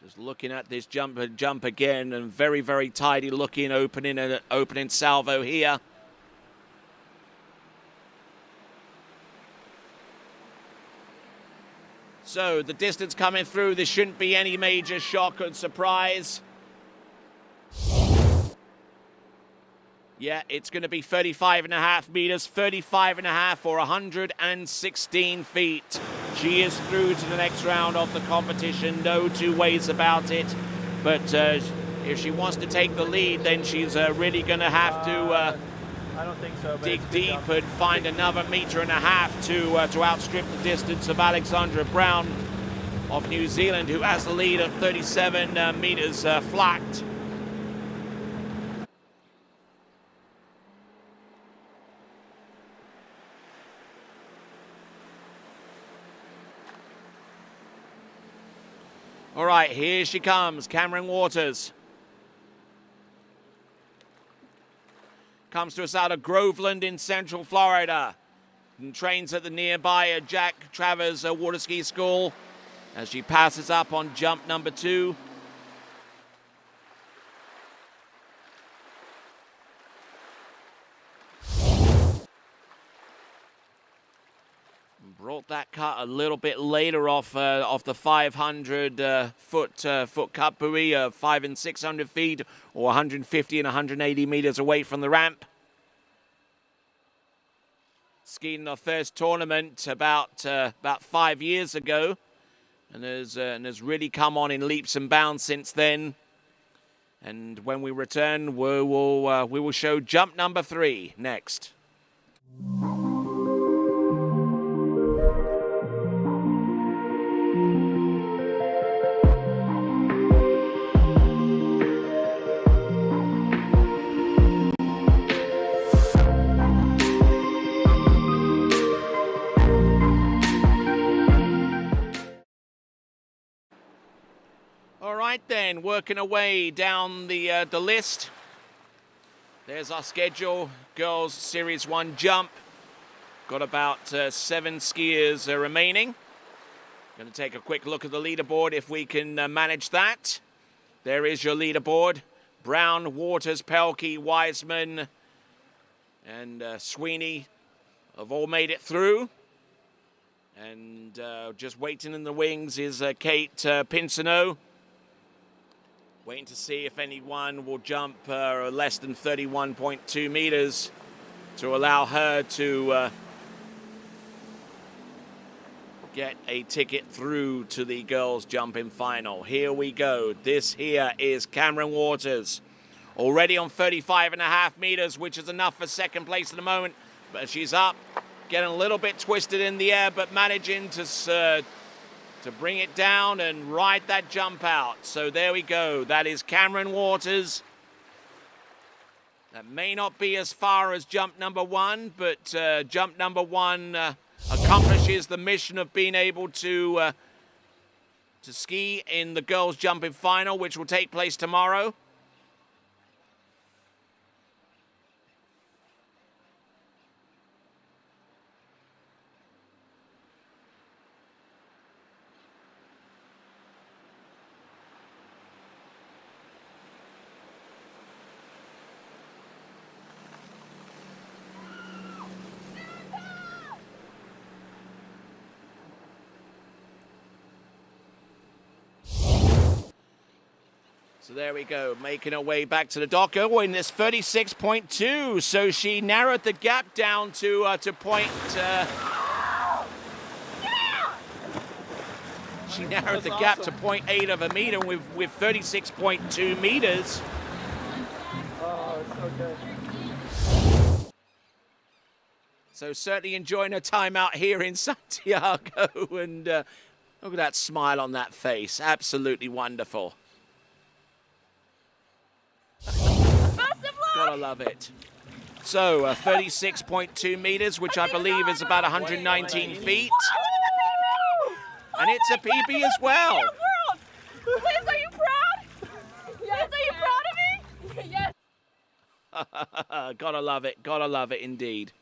Just looking at this jump again, and very, very tidy looking opening salvo here. So the distance coming through, there shouldn't be any major shock and surprise. Yeah, it's going to be 35.5 meters, 35.5 or 116 feet. She is through to the next round of the competition, no 2 ways about it. But if she wants to take the lead, then she's really going to have to I don't think so. Dig deep and find another 1.5 meters to outstrip the distance of Alexandra Brown of New Zealand, who has the lead of 37 meters flat. All right, here she comes, Cameron Waters. Comes to us out of Groveland in Central Florida. And trains at the nearby Jack Travers Water Ski School as she passes up on jump number 2. Brought that cut a little bit later off the 500 foot cut buoy, 500 and 600 feet, or 150 and 180 meters away from the ramp. Skied in our first tournament about 5 years ago, and has really come on in leaps and bounds since then. And when we return, we will show jump number 3 next. All right then, working away down the list. There's our schedule. Girls Series 1 jump. Got about 7 skiers remaining. Going to take a quick look at the leaderboard if we can manage that. There is your leaderboard. Brown, Waters, Pelkey, Wiseman, and Sweeney have all made it through. And just waiting in the wings is Kate Pinsonneau. Waiting to see if anyone will jump less than 31.2 meters to allow her to get a ticket through to the girls jumping final. Here we go. This here is Cameron Waters. Already on 35.5 meters, which is enough for second place at the moment. But she's up, getting a little bit twisted in the air, but managing to bring it down and ride that jump out. So there we go. That is Cameron Waters. That may not be as far as jump number 1, but jump number 1 accomplishes the mission of being able to ski in the girls jumping final, which will take place tomorrow. So there we go, making her way back to the dock. Oh, in this 36.2, so she narrowed the gap down to point. She narrowed the gap to 0.8 of a meter with 36.2 meters. Oh, it's so good. So certainly enjoying her time out here in Santiago, and look at that smile on that face. Absolutely wonderful. Gotta love it. So 36.2 meters, which I believe is about 119 feet. And it's a PB as well. Liz, are you proud? Yes, are you proud of me? Yes. Gotta love it indeed.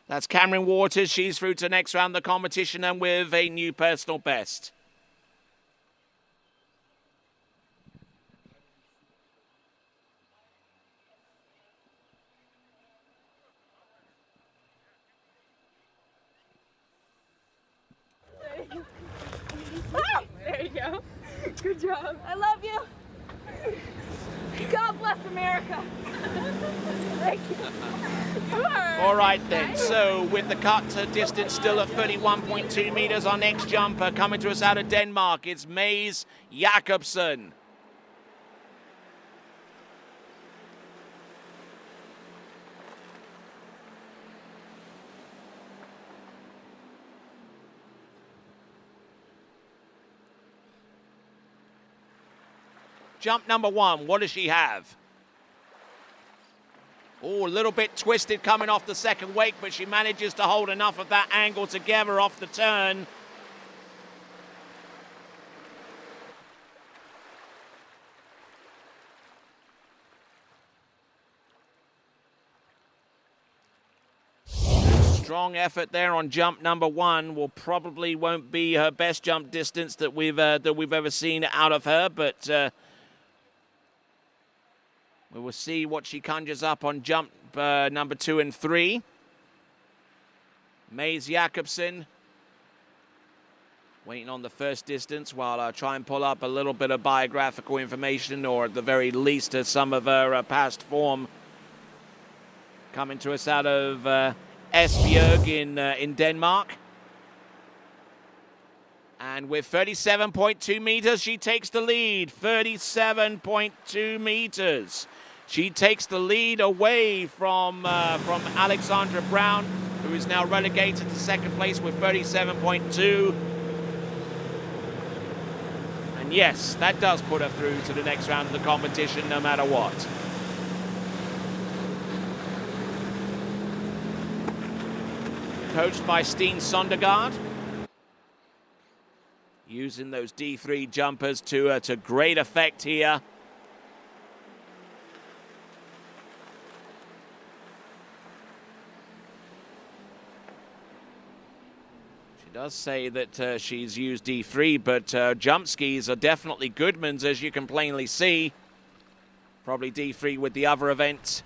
That's Cameron Waters. She's through to the next round of the competition and with a new personal best. There you go. Good job. I love you. God bless America. Thank you. All right then, so with the cut distance still at 31.2 meters, our next jumper coming to us out of Denmark, it's Mads Jakobsen. Jump number 1, what does she have? Oh, a little bit twisted coming off the second wake, but she manages to hold enough of that angle together off the turn. Strong effort there on jump number 1. Probably won't be her best jump distance that we've ever seen out of her, but we will see what she conjures up on jump number 2 and 3. Maze Jakobsen waiting on the first distance while I try and pull up a little bit of biographical information, or at the very least some of her past form. Coming to us out of Esbjerg in Denmark. And with 37.2 meters, she takes the lead. 37.2 meters. She takes the lead away from Alexandra Brown, who is now relegated to second place with 37.2. And yes, that does put her through to the next round of the competition no matter what. Coached by Steen Sondergaard. Using those D3 jumpers to great effect here. Does say that she's used D3, but jump skis are definitely Goodman's, as you can plainly see. Probably D3 with the other event.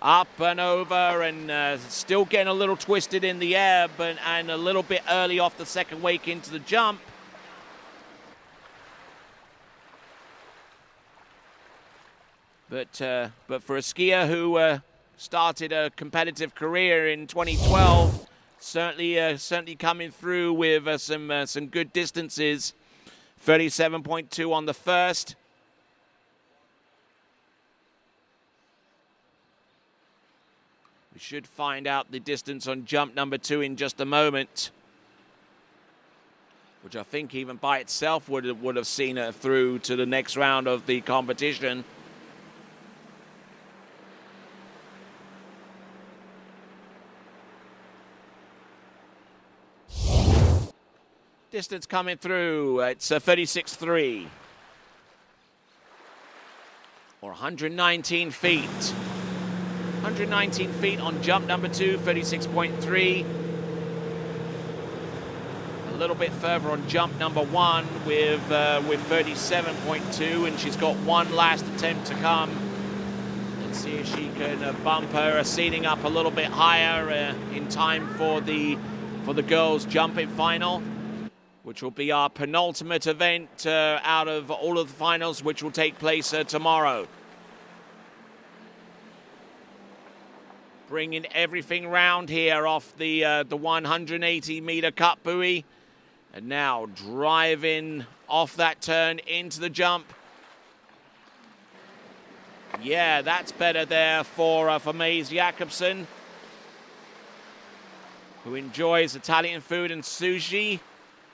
Up and over, and still getting a little twisted in the air, and a little bit early off the second wake into the jump. But for a skier who started a competitive career in 2012, certainly coming through with some good distances. 37.2 on the first. We should find out the distance on jump number 2 in just a moment, which I think even by itself would have seen her through to the next round of the competition. Distance coming through, it's 36.3. Or 119 feet. 119 feet on jump number 2, 36.3. A little bit further on jump number 1 with 37.2, and she's got one last attempt to come. Let's see if she can bump her seating up a little bit higher in time for the girls' jumping final, which will be our penultimate event out of all of the finals, which will take place tomorrow. Bringing everything round here off the 180-meter cut buoy. And now driving off that turn into the jump. Yeah, that's better there for Maze Jakobsen, who enjoys Italian food and sushi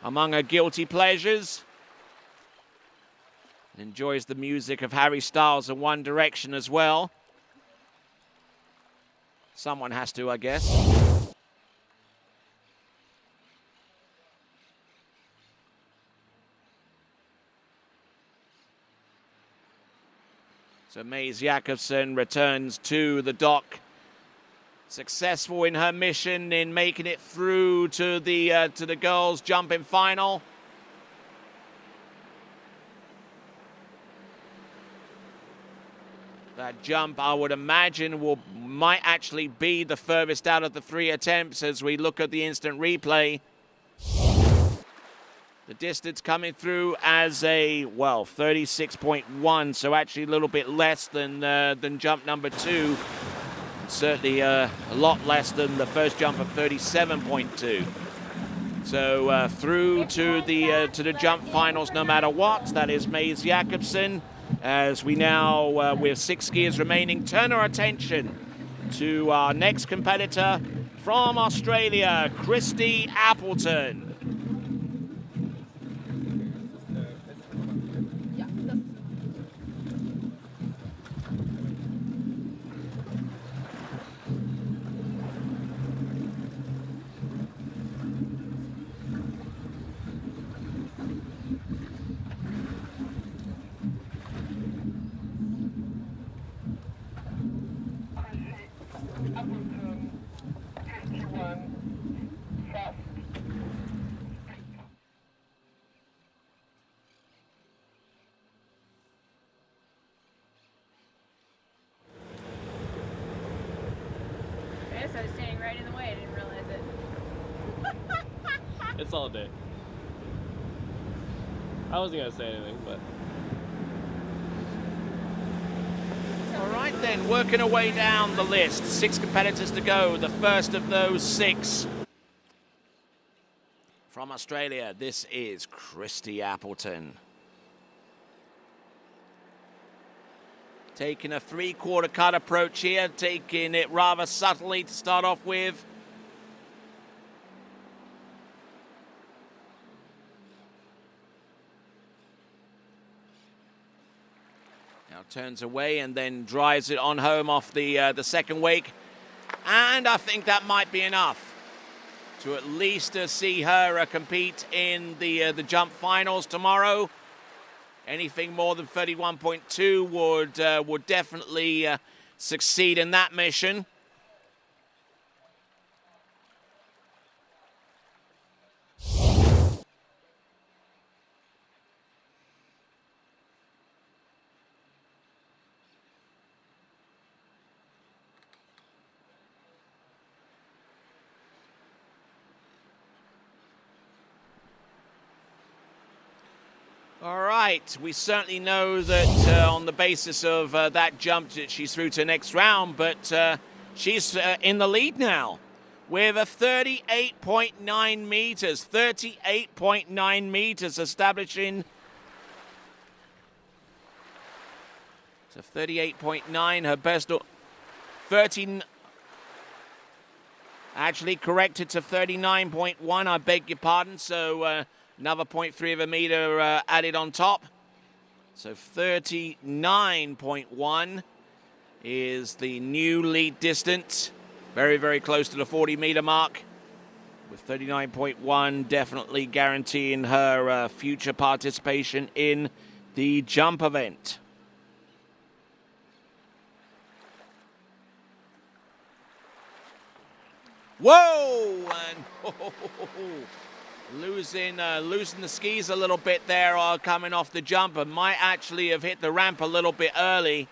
among her guilty pleasures. And enjoys the music of Harry Styles and One Direction as well. Someone has to, I guess. So Maze Jakobsen returns to the dock, successful in her mission in making it through to the girls' jumping final. That jump, I would imagine, might actually be the furthest out of the 3 attempts as we look at the instant replay. The distance coming through as 36.1, so actually a little bit less than jump number 2. Certainly a lot less than the first jump of 37.2. So through to the jump finals no matter what. That is Maze Jakobsen. As we now, with 6 skiers remaining, turn our attention to our next competitor from Australia, Christy Appleton. I was standing right in the way. I didn't realize it. It's all day. I wasn't gonna say anything, but. All right then, working our way down the list. 6 competitors to go. The first of those 6 from Australia. This is Christy Appleton. Taking a 3/4 cut approach here, taking it rather subtly to start off with. Now turns away and then drives it on home off the second wake. And I think that might be enough to at least see her compete in the jump finals tomorrow. Anything more than 31.2 would definitely succeed in that mission. All right, we certainly know that on the basis of that jump that she's through to the next round, but she's in the lead now with a 38.9 meters, 38.9 meters establishing. So 38.9, her best, 13, actually corrected to 39.1, I beg your pardon, so another 0.3 of a meter added on top. So 39.1 is the new lead distance. Very, very close to the 40-meter mark. With 39.1 definitely guaranteeing her future participation in the jump event. Whoa! And losing the skis a little bit there, coming off the jump, and might actually have hit the ramp a little bit early.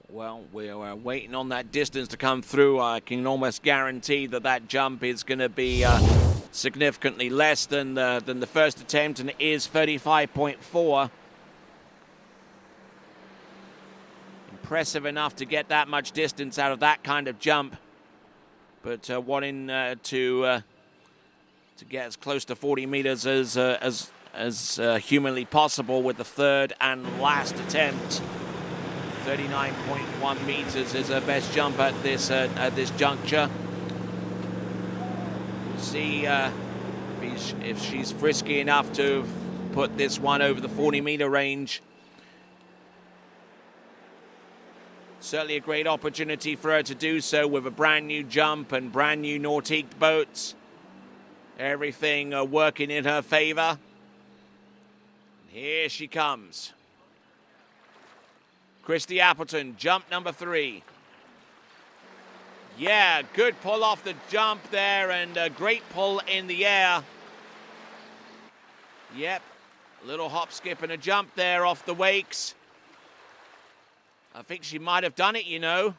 Well, we're waiting on that distance to come through. I can almost guarantee that jump is going to be significantly less than the first attempt, and it is 35.4. Impressive enough to get that much distance out of that kind of jump, but wanting to get as close to 40 meters as humanly possible with the third and last attempt. 39.1 meters is her best jump at this juncture. We'll see if she's frisky enough to put this one over the 40-meter range. Certainly a great opportunity for her to do so with a brand new jump and brand new Nautique boats. Everything working in her favor. Here she comes. Christy Appleton, jump number 3. Yeah, good pull off the jump there and a great pull in the air. Yep, a little hop, skip and a jump there off the wakes. I think she might have done it, you know.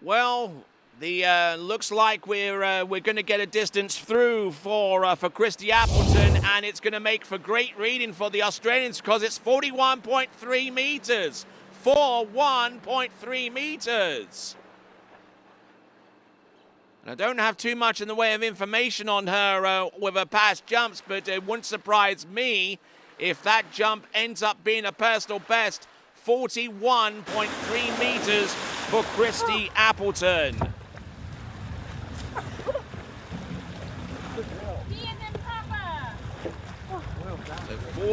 Well, the looks like we're going to get a distance through for Christy Appleton, and it's going to make for great reading for the Australians because it's 41.3 meters. 41.3 meters. And I don't have too much in the way of information on her with her past jumps, but it wouldn't surprise me if that jump ends up being a personal best. 41.3 meters for Christy Appleton.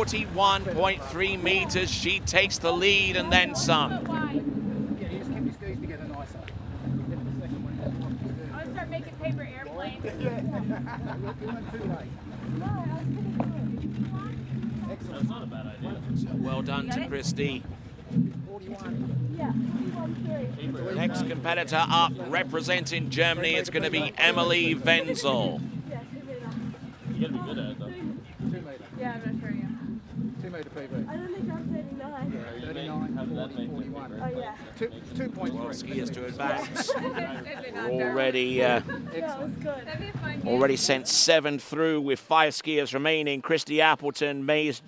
So 41.3 meters. She takes the lead and then some. Yeah, you just keep your skis together nicer. Get the second one. I'm gonna start making paper airplanes. You went too late. Excellent. That's not a bad idea. So well done to Christy. 41. Yeah, I'm Next competitor up representing Germany is going to be Emily Wenzel. You gotta be good at it though. 2 meter. Yeah, I'm not sure yet. 2 meter PB. I don't think I'm 39. 39, 40, 41. Oh, yeah. 2.3. Well, skiers to advance. We're We're already Yeah, it was good. That'd be a fun game. already sent 7 through with 5 skiers remaining. Christy Appleton, Maze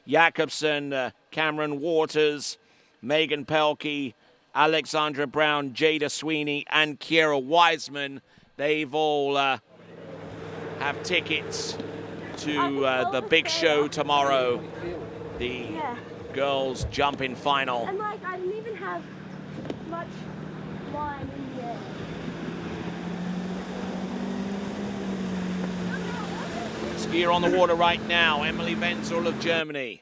Jacobson, Cameron Waters, Megan Pelkey, Alexandra Brown, Jada Sweeney, and Kiera Wiseman. They've all have tickets to the big show tomorrow, the girls jumping final. And like, I didn't even have much line in the air. Skier on the water right now, Emily Wenzel of Germany.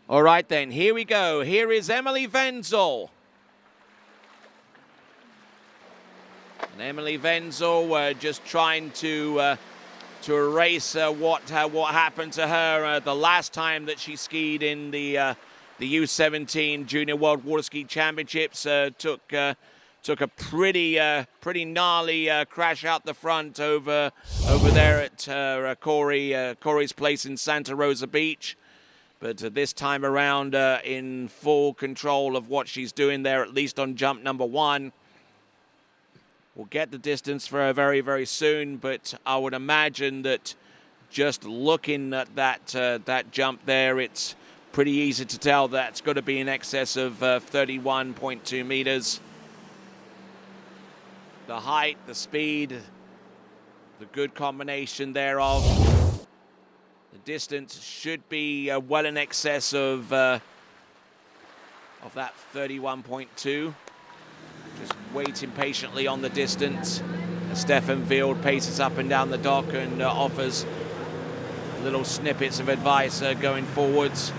All right then, here we go. Here is Emily Wenzel. And Emily Wenzel just trying to erase what happened to her the last time that she skied in the U17 Junior World Water Ski Championships. Took a pretty gnarly crash out the front over there at Corey's place in Santa Rosa Beach. But this time around, in full control of what she's doing there, at least on jump number 1. We'll get the distance for her very, very soon, but I would imagine that just looking at that jump there, it's pretty easy to tell that's got to be in excess of 31.2 meters. The height, the speed, the good combination thereof. The distance should be well in excess of that 31.2. Just waiting patiently on the distance. Stefan Wild paces up and down the dock and offers little snippets of advice going forwards.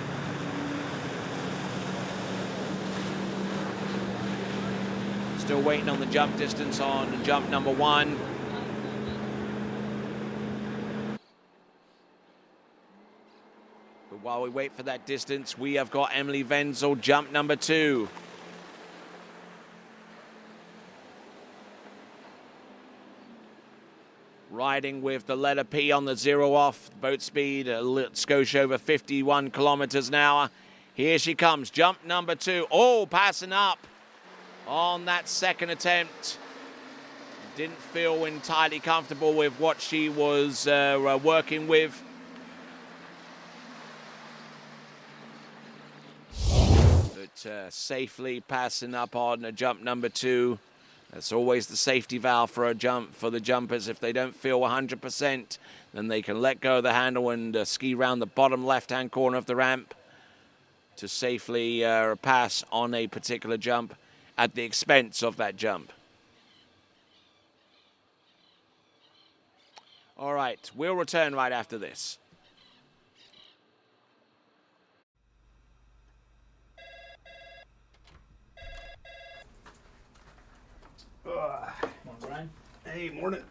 Still waiting on the jump distance on jump number 1. But while we wait for that distance, we have got Emily Wenzel, jump number 2. Riding with the letter P on the 0 off, boat speed, a skosh over 51 kilometers an hour. Here she comes, jump number 2. Oh, passing up on that second attempt. Didn't feel entirely comfortable with what she was working with. But safely passing up on jump number 2. That's always the safety valve for a jump for the jumpers. If they don't feel 100%, then they can let go of the handle and ski around the bottom left-hand corner of the ramp to safely pass on a particular jump at the expense of that jump. All right, we'll return right after this. Morning, Brian. Hey, morning.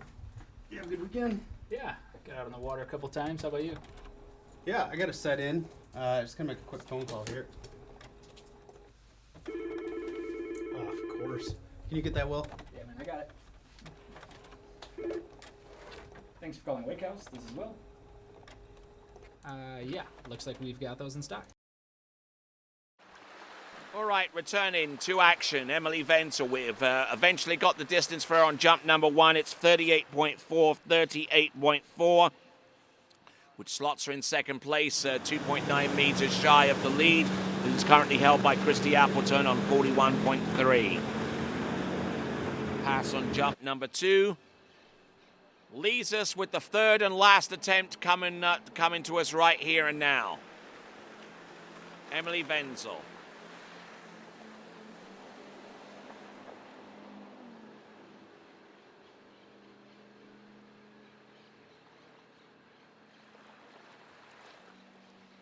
You have a good weekend? Yeah, got out on the water a couple times. How about you? Yeah, I got to set in. Just gonna make a quick phone call here. Oh, of course. Can you get that, Will? Yeah, man, I got it. Thanks for calling Wake House. This is Will. Yeah, looks like we've got those in stock. All right, returning to action, Emily Wenzel. We've eventually got the distance for her on jump number 1. It's 38.4, which slots her in second place, 2.9 meters shy of the lead, who's currently held by Christy Appleton on 41.3. Pass on jump number 2. leaves us with the third and last attempt coming to us right here and now. Emily Wenzel.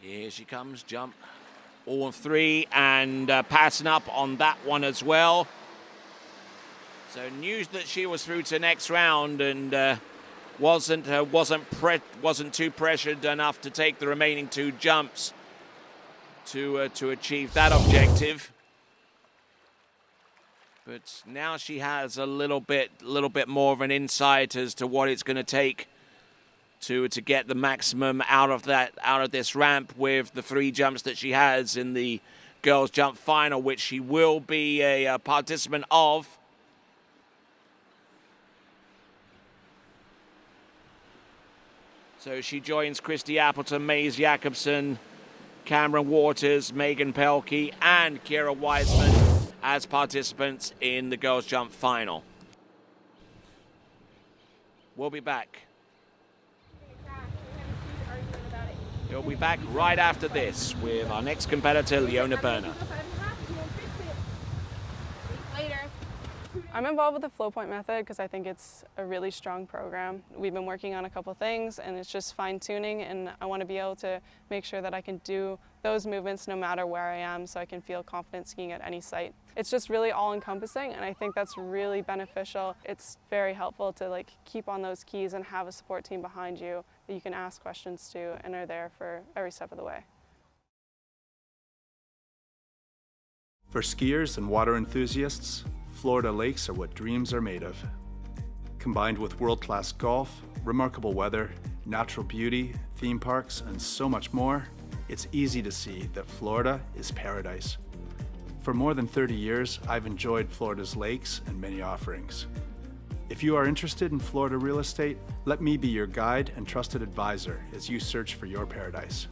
Here she comes, jump. All three, and passing up on that one as well. So news that she was through to next round and wasn't too pressured enough to take the remaining two jumps to achieve that objective. But now she has a little bit more of an insight as to what it's going to take to get the maximum out of this ramp with the three jumps that she has in the girls jump final, which she will be a participant of. So she joins Christy Appleton, Maze Jacobson, Cameron Waters, Megan Pelkey, and Kira Wiseman as participants in the girls jump final. We'll be back. We'll be back right after this with our next competitor, Leona Berner. Later. I'm involved with the flow point method because I think it's a really strong program. We've been working on a couple things and it's just fine tuning, and I want to be able to make sure that I can do those movements no matter where I am, so I can feel confident skiing at any site. It's just really all encompassing, and I think that's really beneficial. It's very helpful to keep on those keys and have a support team behind you that you can ask questions to and are there for every step of the way. For skiers and water enthusiasts, Florida lakes are what dreams are made of. Combined with world-class golf, remarkable weather, natural beauty, theme parks, and so much more, it's easy to see that Florida is paradise. For more than 30 years, I've enjoyed Florida's lakes and many offerings. If you are interested in Florida real estate, let me be your guide and trusted advisor as you search for your paradise.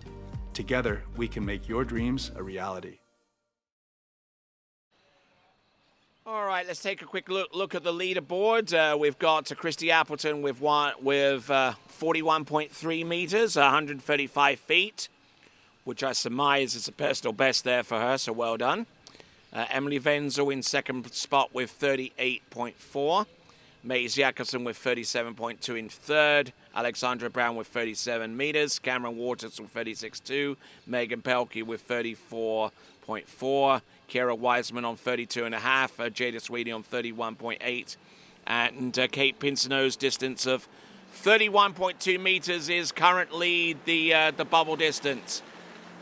Together, we can make your dreams a reality. All right, let's take a quick look at the leaderboard. We've got Christy Appleton with 41.3 meters, 135 feet, which I surmise is a personal best there for her, so well done. Emily Wenzel in second spot with 38.4. Maze Jacobson with 37.2 in third. Alexandra Brown with 37 meters. Cameron Waters with 36.2. Megan Pelkey with 34.4. Kira Wiseman on 32.5. Jada Sweeney on 31.8. And Kate Pinsonneau's distance of 31.2 meters is currently the bubble distance.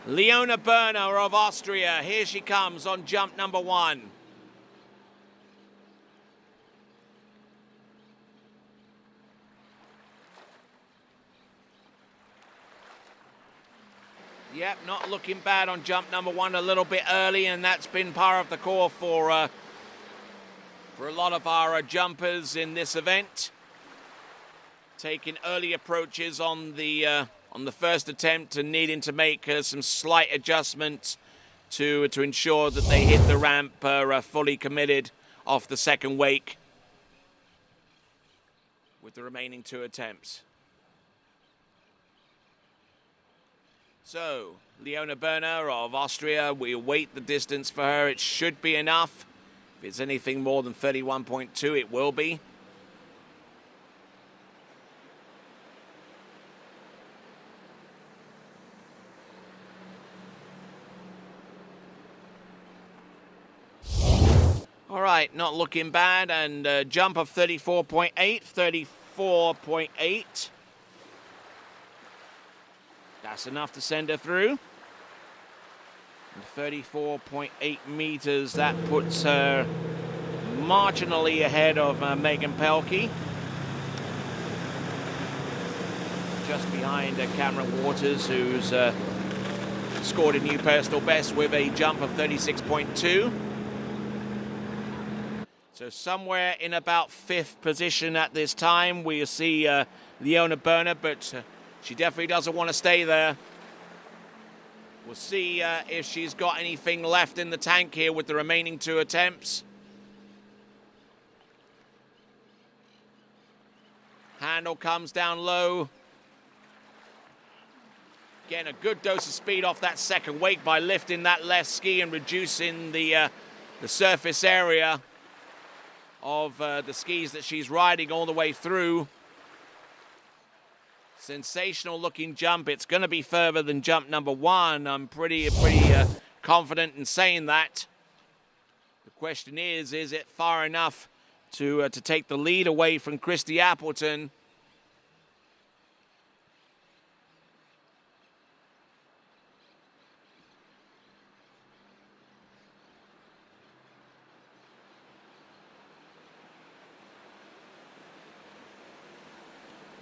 Leona Berner of Austria, here she comes on jump number 1. Yep, not looking bad on jump number 1, a little bit early, and that's been par of the course for a lot of our jumpers in this event. Taking early approaches on the first attempt and needing to make some slight adjustments to ensure that they hit the ramp fully committed off the second wake with the remaining 2 attempts. So, Leona Berner of Austria, we await the distance for her. It should be enough. If it's anything more than 31.2, it will be. All right, not looking bad, and jump of 34.8, 34.8. That's enough to send her through. And 34.8 meters, that puts her marginally ahead of Megan Pelkey. Just behind Cameron Waters, who's scored a new personal best with a jump of 36.2. So somewhere in about 5th position at this time, we'll see Leona Berner, but she definitely doesn't want to stay there. We'll see if she's got anything left in the tank here with the remaining 2 attempts. Handle comes down low. Getting a good dose of speed off that second wake by lifting that left ski and reducing the surface area of the skis that she's riding all the way through. Sensational looking jump. It's going to be further than jump number 1. I'm pretty confident in saying that. The question is it far enough to take the lead away from Christy Appleton?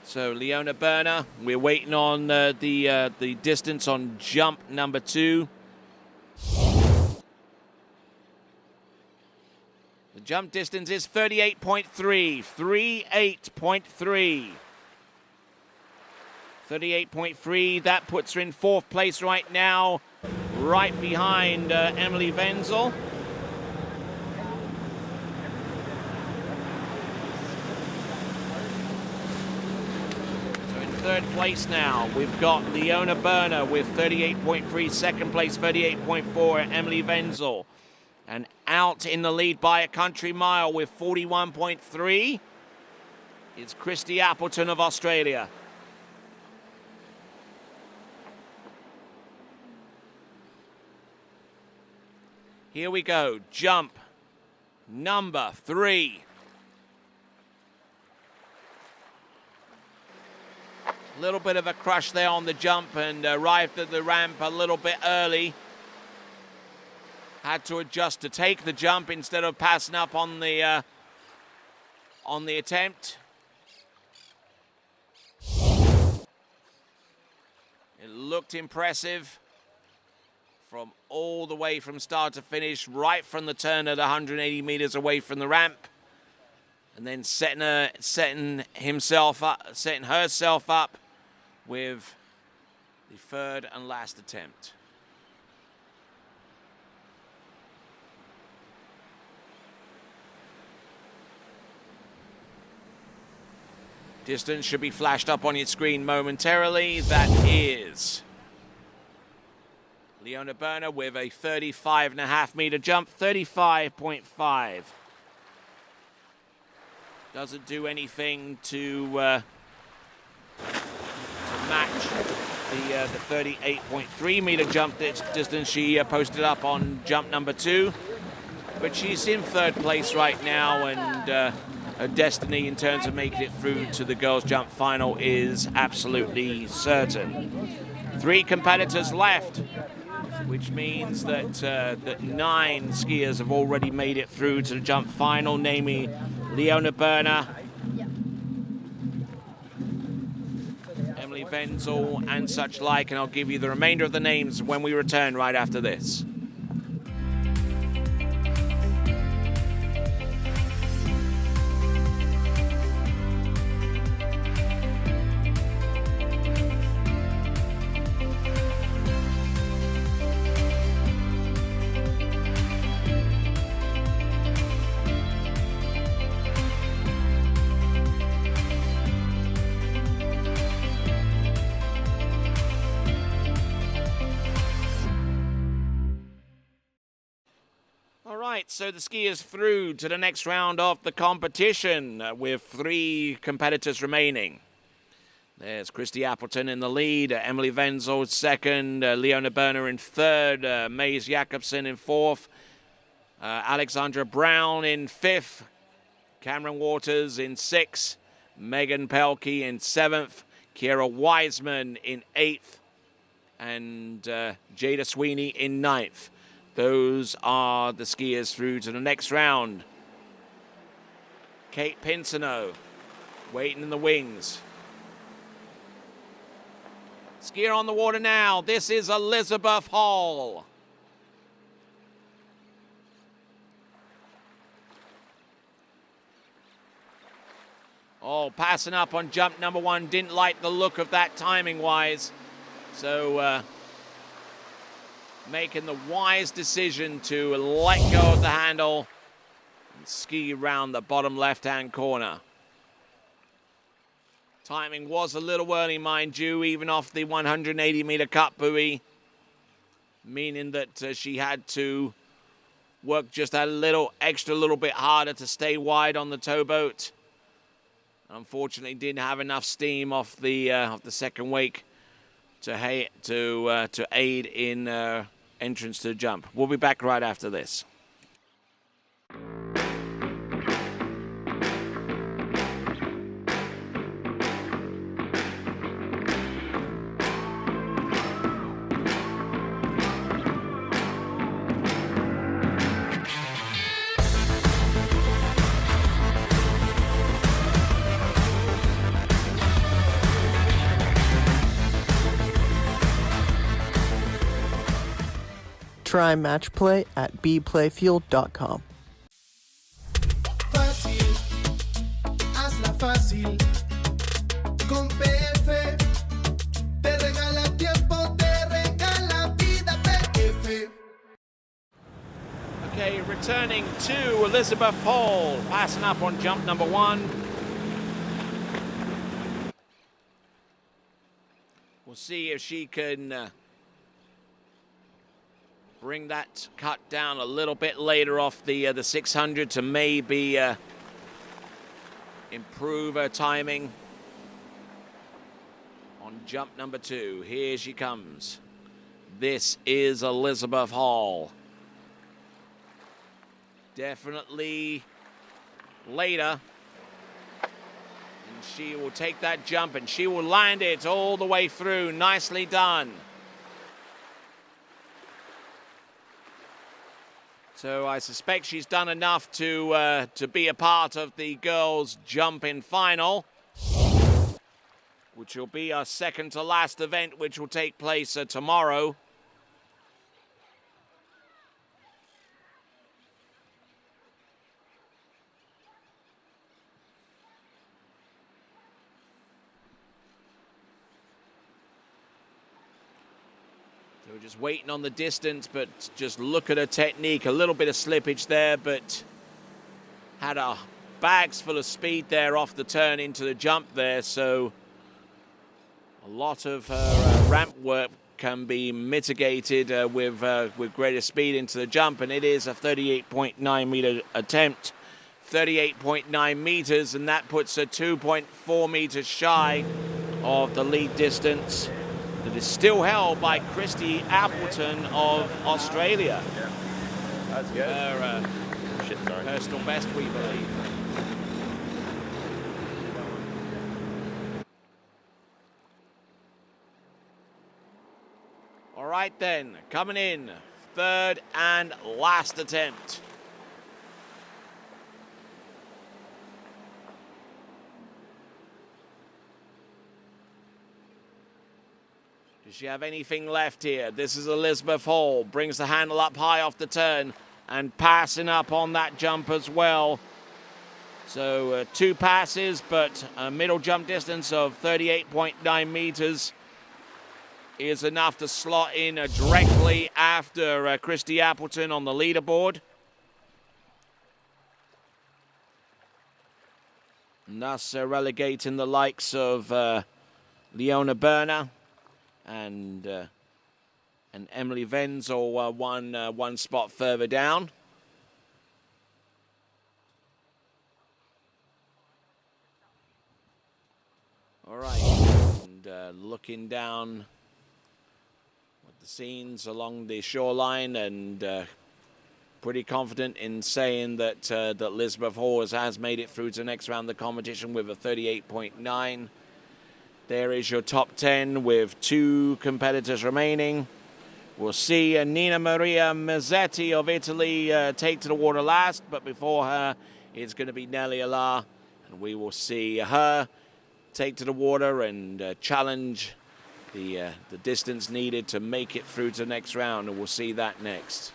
So Leona Berner, we're waiting on the distance on jump number 2. The jump distance is 38.3, 38.3. 38.3, that puts her in 4th place right now, right behind Emily Wenzel. Third place now. We've got Leona Berner with 38.3, second place 38.4, Emily Wenzel. And out in the lead by a country mile with 41.3 is Christy Appleton of Australia. Here we go, jump number 3. Little bit of a crush there on the jump and arrived at the ramp a little bit early. Had to adjust to take the jump instead of passing up on the attempt. It looked impressive from all the way from start to finish, right from the turn at 180 meters away from the ramp. And then setting herself up with the third and last attempt. Distance should be flashed up on your screen momentarily. That is Leona Berner with a 35.5 meter jump, 35.5. Doesn't do anything to match the 38.3 meter jump distance she posted up on jump number 2. But she's in 3rd place right now, and her destiny in terms of making it through to the girls' jump final is absolutely certain. 3 competitors left, which means that 9 skiers have already made it through to the jump final, namely Leona Berner, Emily Wenzel, and such like, and I'll give you the remainder of the names when we return right after this. So the skiers through to the next round of the competition with 3 competitors remaining. There's Christy Appleton in the lead, Emily Wenzel second, Leona Berner in third, Mays Jakobsen in fourth, Alexandra Brown in fifth, Cameron Waters in sixth, Megan Pelkey in seventh, Kiera Wiseman in eighth, and Jada Sweeney in ninth. Those are the skiers through to the next round. Kate Pinsino waiting in the wings. Skier on the water now. This is Elizabeth Hall. Oh, passing up on jump number 1. Didn't like the look of that timing-wise. So making the wise decision to let go of the handle and ski around the bottom left-hand corner. Timing was a little early, mind you, even off the 180-meter cut buoy, meaning that she had to work just a little bit harder to stay wide on the towboat. Unfortunately, didn't have enough steam off the second wake to aid in entrance to the jump. We'll be back right after this. Try match play at bplayfield.com. Fácil, hazla fácil. Con PF te regala tiempo, te regala vida. PF. Okay, returning to Elizabeth Hall, passing up on jump number 1. We'll see if she can bring that cut down a little bit later off the 600 to maybe improve her timing on jump number 2. Here she comes. This is Elizabeth Hall. Definitely later. And she will take that jump and she will land it all the way through. Nicely done. So I suspect she's done enough to be a part of the girls' jump-in final, which will be our second to last event, which will take place tomorrow. So we're just waiting on the distance, but just look at her technique. A little bit of slippage there, but had her bags full of speed there off the turn into the jump there. So a lot of her ramp work can be mitigated with greater speed into the jump, and it is a 38.9 meter attempt. 38.9 meters, and that puts her 2.4 meters shy of the lead distance. That is still held by Christy Appleton of Australia. Yeah. That's good. Her sorry. personal best, we believe. All right then, coming in, third and last attempt. Does she have anything left here? This is Elizabeth Hall. Brings the handle up high off the turn and passing up on that jump as well. So 2 passes, but a middle jump distance of 38.9 meters is enough to slot in directly after Christy Appleton on the leaderboard. And thus relegating the likes of Leona Berner and Emily Wenzel one spot further down. All right, and looking down at the scenes along the shoreline, and pretty confident in saying that that Elizabeth Hall has made it through to the next round of the competition with a 38.9. There is your top 10 with 2 competitors remaining. We'll see Nina Maria Mazzetti of Italy take to the water last, but before her it's going to be Nelly Alar, and we will see her take to the water and challenge the distance needed to make it through to the next round, and we'll see that next.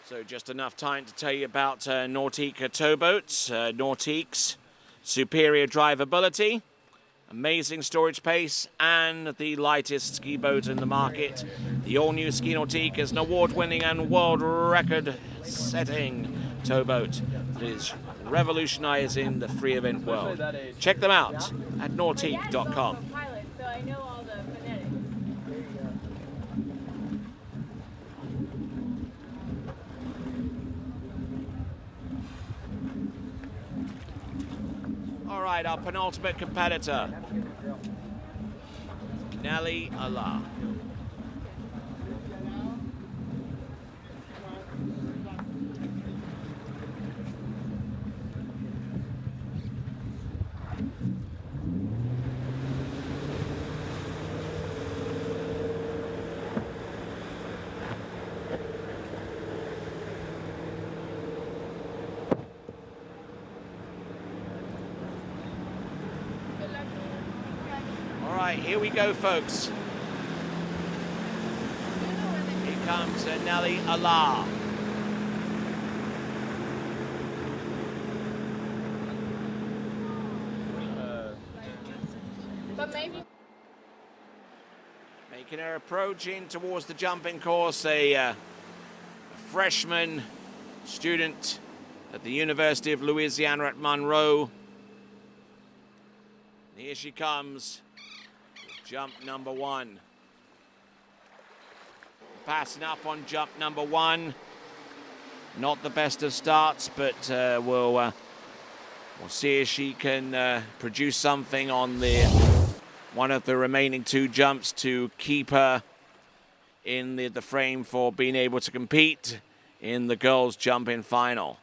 So just enough time to tell you about Nautica towboats. Nautique's superior drivability Amazing storage space and the lightest ski boat in the market. The all-new Ski Nautique is an award-winning and world record-setting towboat that is revolutionizing the free event world. Check them out at nautique.com. Pilot, so I know all the phonetics. All right, our penultimate competitor, Nelly Allah. All right, here we go, folks. Here comes Nelly Allah. But maybe. Making her approach in towards the jumping course, a freshman student at the University of Louisiana at Monroe. Here she comes. Jump number 1. Passing up on jump number 1. Not the best of starts, but we'll see if she can produce something on one of the remaining 2 jumps to keep her in the frame for being able to compete in the girls' jump-in final.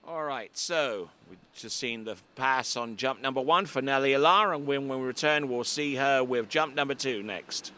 All right, so we've just seen the pass on jump number 1 for Nelly Allah, and when we return, we'll see her with jump number 2 next.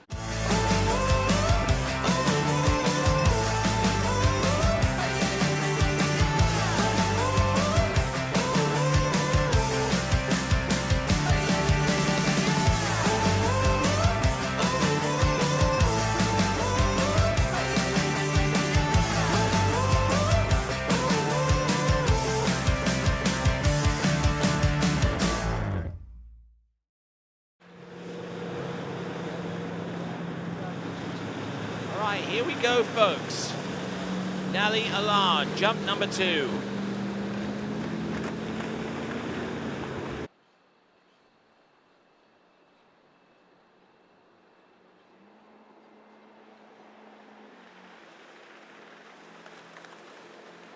Here we go, folks. Nelly Allah, jump number 2.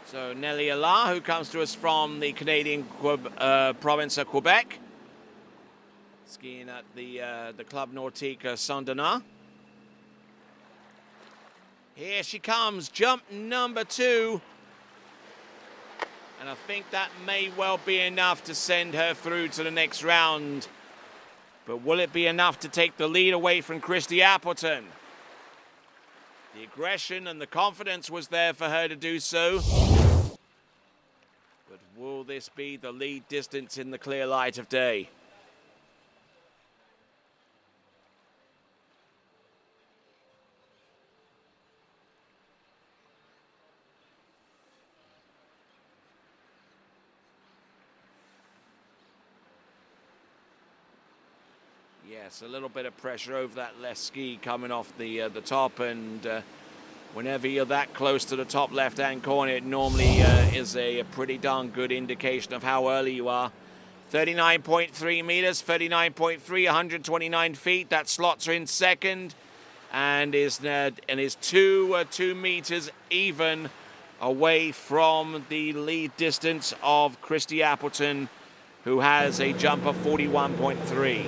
So Nelly Allah, who comes to us from the Canadian province of Quebec, skiing at the Club Nautique San Bernardo. Here she comes, jump number 2. And I think that may well be enough to send her through to the next round. But will it be enough to take the lead away from Christy Appleton? The aggression and the confidence was there for her to do so. But will this be the lead distance in the clear light of day? Yes, a little bit of pressure over that left ski coming off the top, and whenever you're that close to the top left-hand corner, it normally is a pretty darn good indication of how early you are. 39.3 meters, 39.3, 129 feet. That slots her in second, and is 2 meters even away from the lead distance of Christy Appleton, who has a jump of 41.3.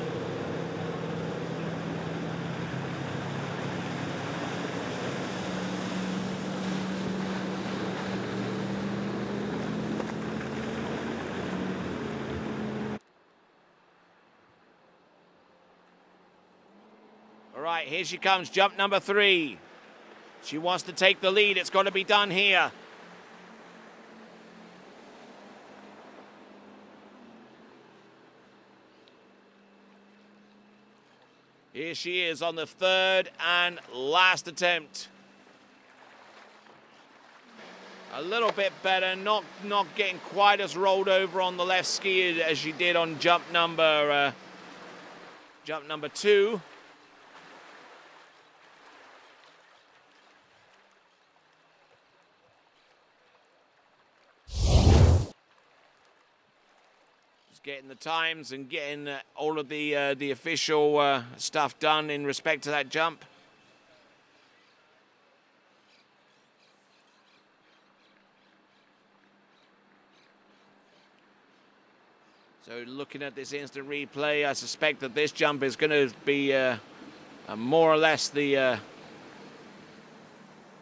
All right, here she comes, jump number 3. She wants to take the lead. It's got to be done here. Here she is on the third and last attempt. A little bit better, not getting quite as rolled over on the left ski as she did on jump number 2. Just getting the times and getting all of the official stuff done in respect to that jump. So looking at this instant replay, I suspect that this jump is going to be more or less the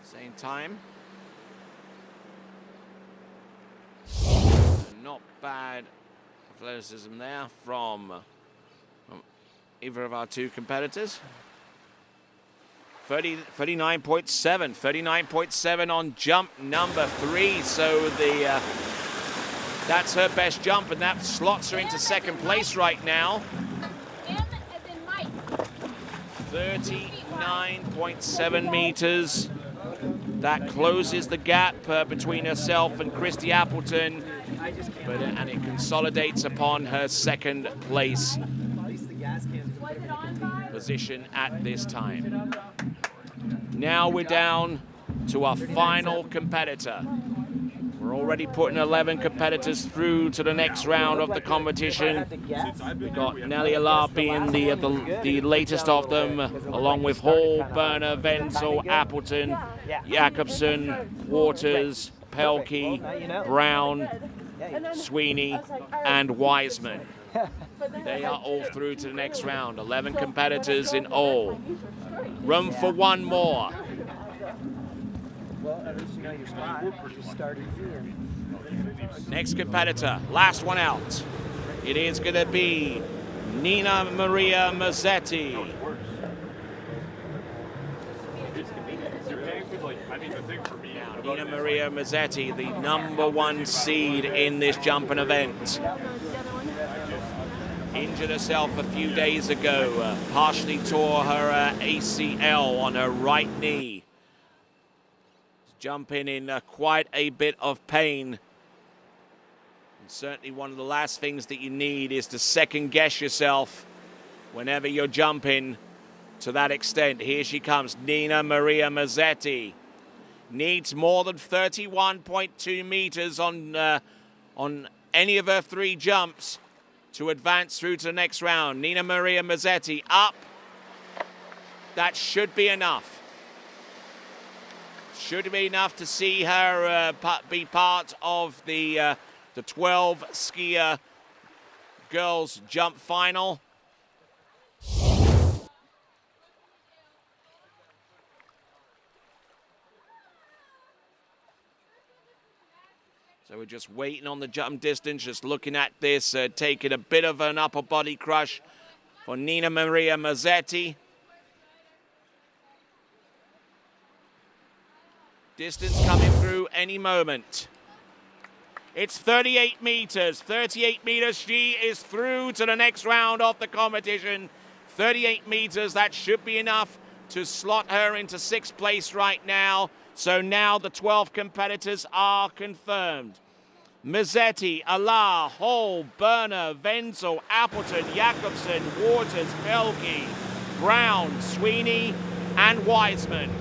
same time. Not bad athleticism there from either of our two competitors. 39.7 on jump number 3. So that's her best jump, and that slots her into second place right now. 39.7 meters. That closes the gap between herself and Christy Appleton, and it consolidates upon her second place position at this time. Now we're down to our final competitor. We're already putting 11 competitors through to the next round of the competition. We've got Nelly Alar being the latest of them, along with Hall, Berner, Wenzel, Appleton, Jakobsen, Waters, Pelkey, Brown, Sweeney, and Wiseman. They are all through to the next round. 11 competitors in all. Room for one more. Well, at least you know your spot. Just start easy and... Next competitor, last one out. It is going to be Nina Maria Mazzetti. Now, Nina Maria Mazzetti, the #1 seed in this jumping event. Injured herself a few days ago, partially tore her ACL on her right knee. Jumping in quite a bit of pain. And certainly one of the last things that you need is to second guess yourself whenever you're jumping to that extent. Here she comes, Nina Maria Mazzetti. Needs more than 31.2 meters on any of her 3 jumps to advance through to the next round. Nina Maria Mazzetti up. That should be enough. Should be enough to see her be part of the 12 skier girls jump final. So we're just waiting on the jump distance, just looking at this, taking a bit of an upper body crush for Nina Maria Mazzetti. Distance coming through any moment. It's 38 meters. 38 meters. She is through to the next round of the competition. 38 meters. That should be enough to slot her into 6th place right now. So now the 12 competitors are confirmed. Mazzetti, Alar, Hall, Berner, Wenzel, Appleton, Jakobsen, Waters, Pelkey, Brown, Sweeney, and Wiseman.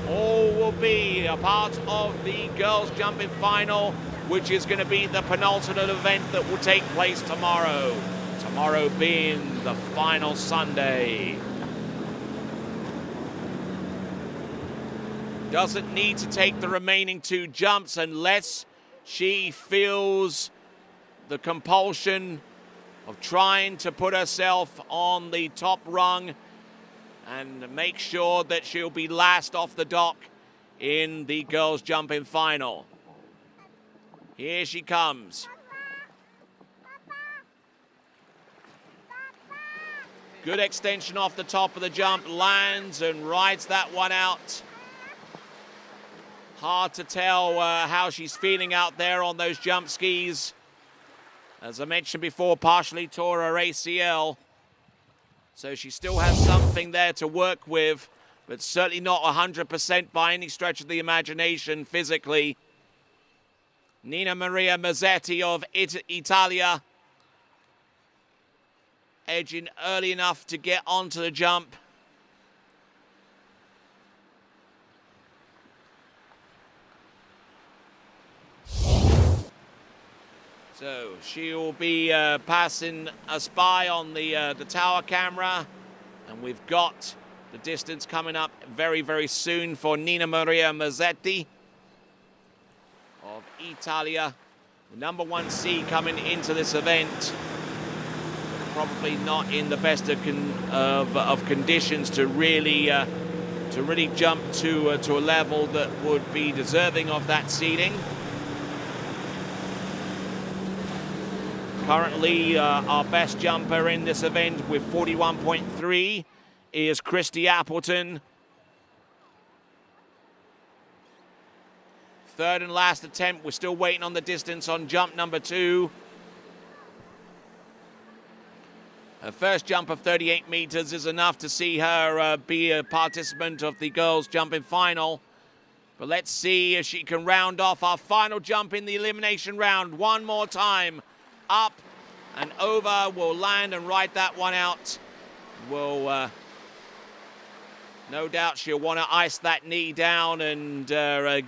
All will be a part of the girls jumping final, which is going to be the penultimate event that will take place tomorrow. Tomorrow being the final Sunday. Doesn't need to take the remaining 2 jumps unless she feels the compulsion of trying to put herself on the top rung and make sure that she'll be last off the dock in the girls jumping final. Here she comes. Good extension off the top of the jump, lands and rides that one out. Hard to tell how she's feeling out there on those jump skis. As I mentioned before, partially tore her ACL. So she still has something there to work with, but certainly not 100% by any stretch of the imagination physically. Nina Maria Mazzetti of Italia, edging early enough to get onto the jump. So she will be passing us by on the tower camera, and we've got the distance coming up very, very soon for Nina Maria Mazzetti of Italia, the number 1 seed coming into this event. Probably not in the best of conditions to really jump to a level that would be deserving of that seeding. Currently, our best jumper in this event with 41.3 is Christy Appleton. Third and last attempt. We're still waiting on the distance on jump number 2. Her first jump of 38 meters is enough to see her be a participant of the girls' jumping final. But let's see if she can round off our final jump in the elimination round one more time. Up and over, will land and ride that one out. Will, no doubt she'll want to ice that knee down and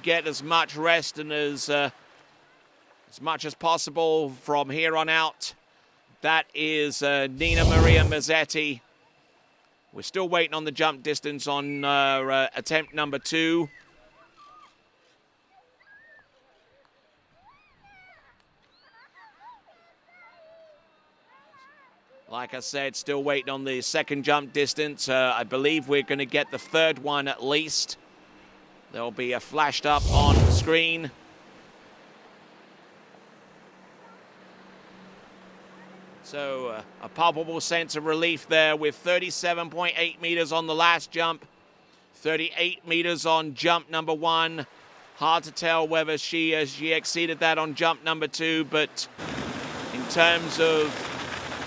get as much rest and as much as possible from here on out. That is Nina Maria Mazzetti. We're still waiting on the jump distance on attempt number 2. Like I said, still waiting on the second jump distance. I believe we're going to get the third one at least. There'll be a flashed up on the screen. So a palpable sense of relief there with 37.8 meters on the last jump, 38 meters on jump number 1. Hard to tell whether she exceeded that on jump number 2, but in terms of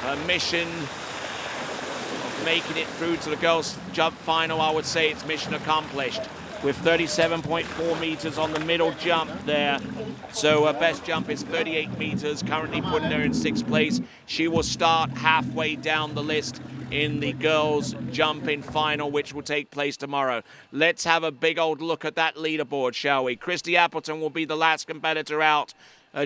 her mission of making it through to the girls' jump final, I would say it's mission accomplished with 37.4 meters on the middle jump there. So her best jump is 38 meters, currently putting her in 6th place. She will start halfway down the list in the girls' jumping final, which will take place tomorrow. Let's have a big old look at that leaderboard, shall we? Christy Appleton will be the last competitor out,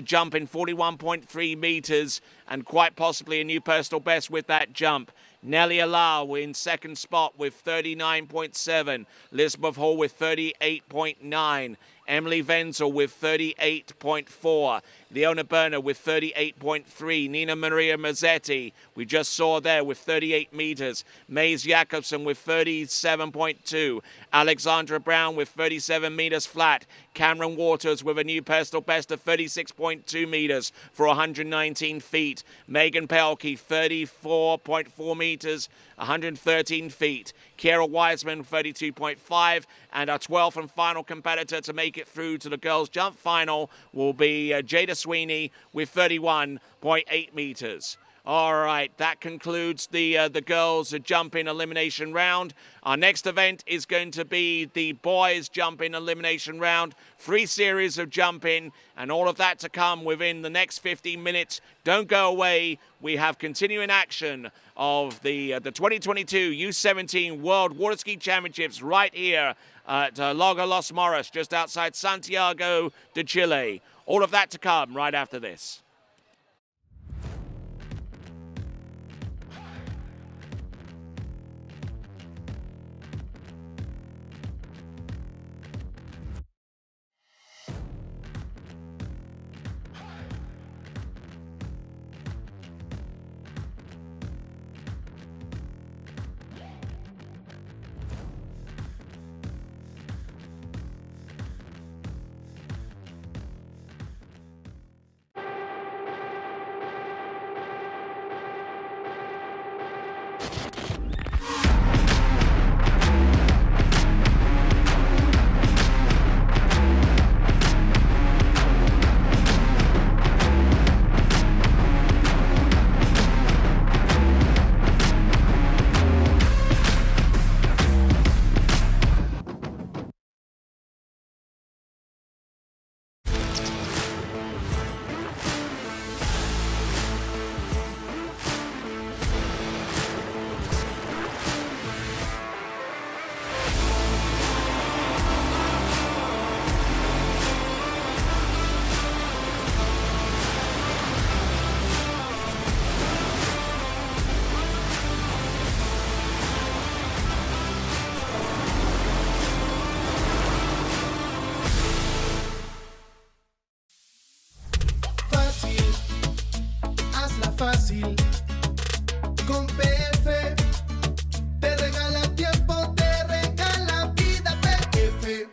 jumping 41.3 meters and quite possibly a new personal best with that jump. Nelly Alau in 2nd spot with 39.7. Elizabeth Hall with 38.9. Emily Wenzel with 38.4. Leona Berner with 38.3. Nina Maria Mazzetti, we just saw there, with 38 meters. Mays Jakobsen with 37.2. Alexandra Brown with 37 meters flat. Cameron Waters with a new personal best of 36.2 meters for 119 feet. Megan Pelkey, 34.4 meters, 113 feet. Kiera Wiseman, 32.5. And our 12th and final competitor to make it through to the girls' jump final will be Jada Sweeney with 31.8 meters. All right, that concludes the girls' jumping elimination round. Our next event is going to be the boys' jumping elimination round. 3 series of jumping, and all of that to come within the next 15 minutes. Don't go away. We have continuing action of the 2022 U17 World Water Ski Championships right here at Lago Los Moros, just outside Santiago de Chile. All of that to come right after this. fácil. Con PF te regala tiempo, te regala vida. PF.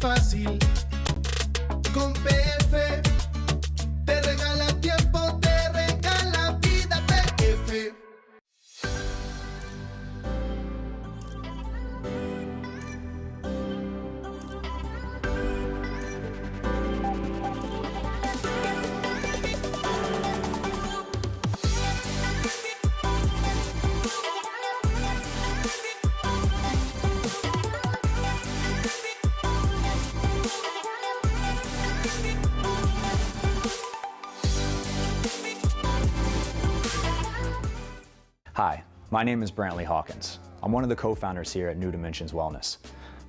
Fácil, con PF te regala tiempo, te regala vida. PF. Hi, my name is Brantley Hawkins. I'm one of the co-founders here at New Dimensions Wellness.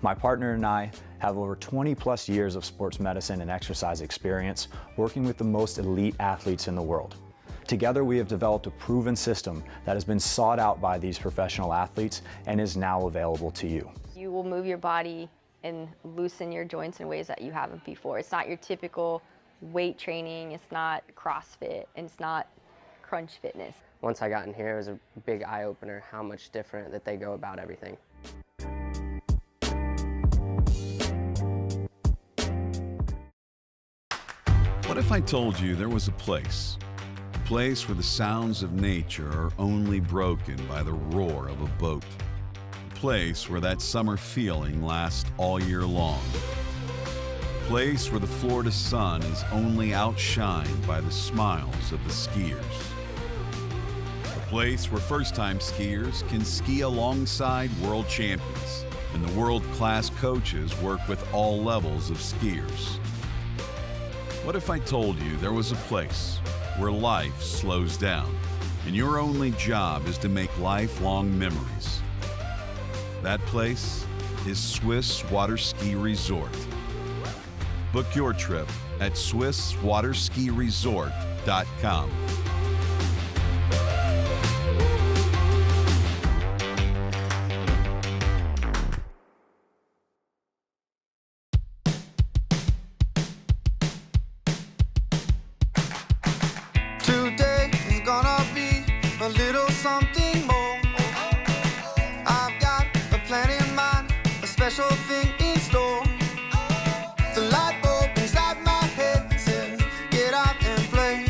My partner and I have over 20 plus years of sports medicine and exercise experience working with the most elite athletes in the world. Together we have developed a proven system that has been sought out by these professional athletes and is now available to you. You will move your body and loosen your joints in ways that you haven't before. It's not your typical weight training, it's not CrossFit, and it's not crunch fitness. Once I got in here, it was a big eye-opener how much different that they go about everything. What if I told you there was a place where the sounds of nature are only broken by the roar of a boat? A place where that summer feeling lasts all year long. A place where the Florida sun is only outshined by the smiles of the skiers. Place where first-time skiers can ski alongside world champions, and the world-class coaches work with all levels of skiers. What if I told you there was a place where life slows down, and your only job is to make lifelong memories? That place is Swiss Water Ski Resort. Book your trip at SwissWaterSkiResort.com. Today is gonna be a little something more. I've got a plan in mind, a special thing in store. The light bulb inside my head says, get out and play,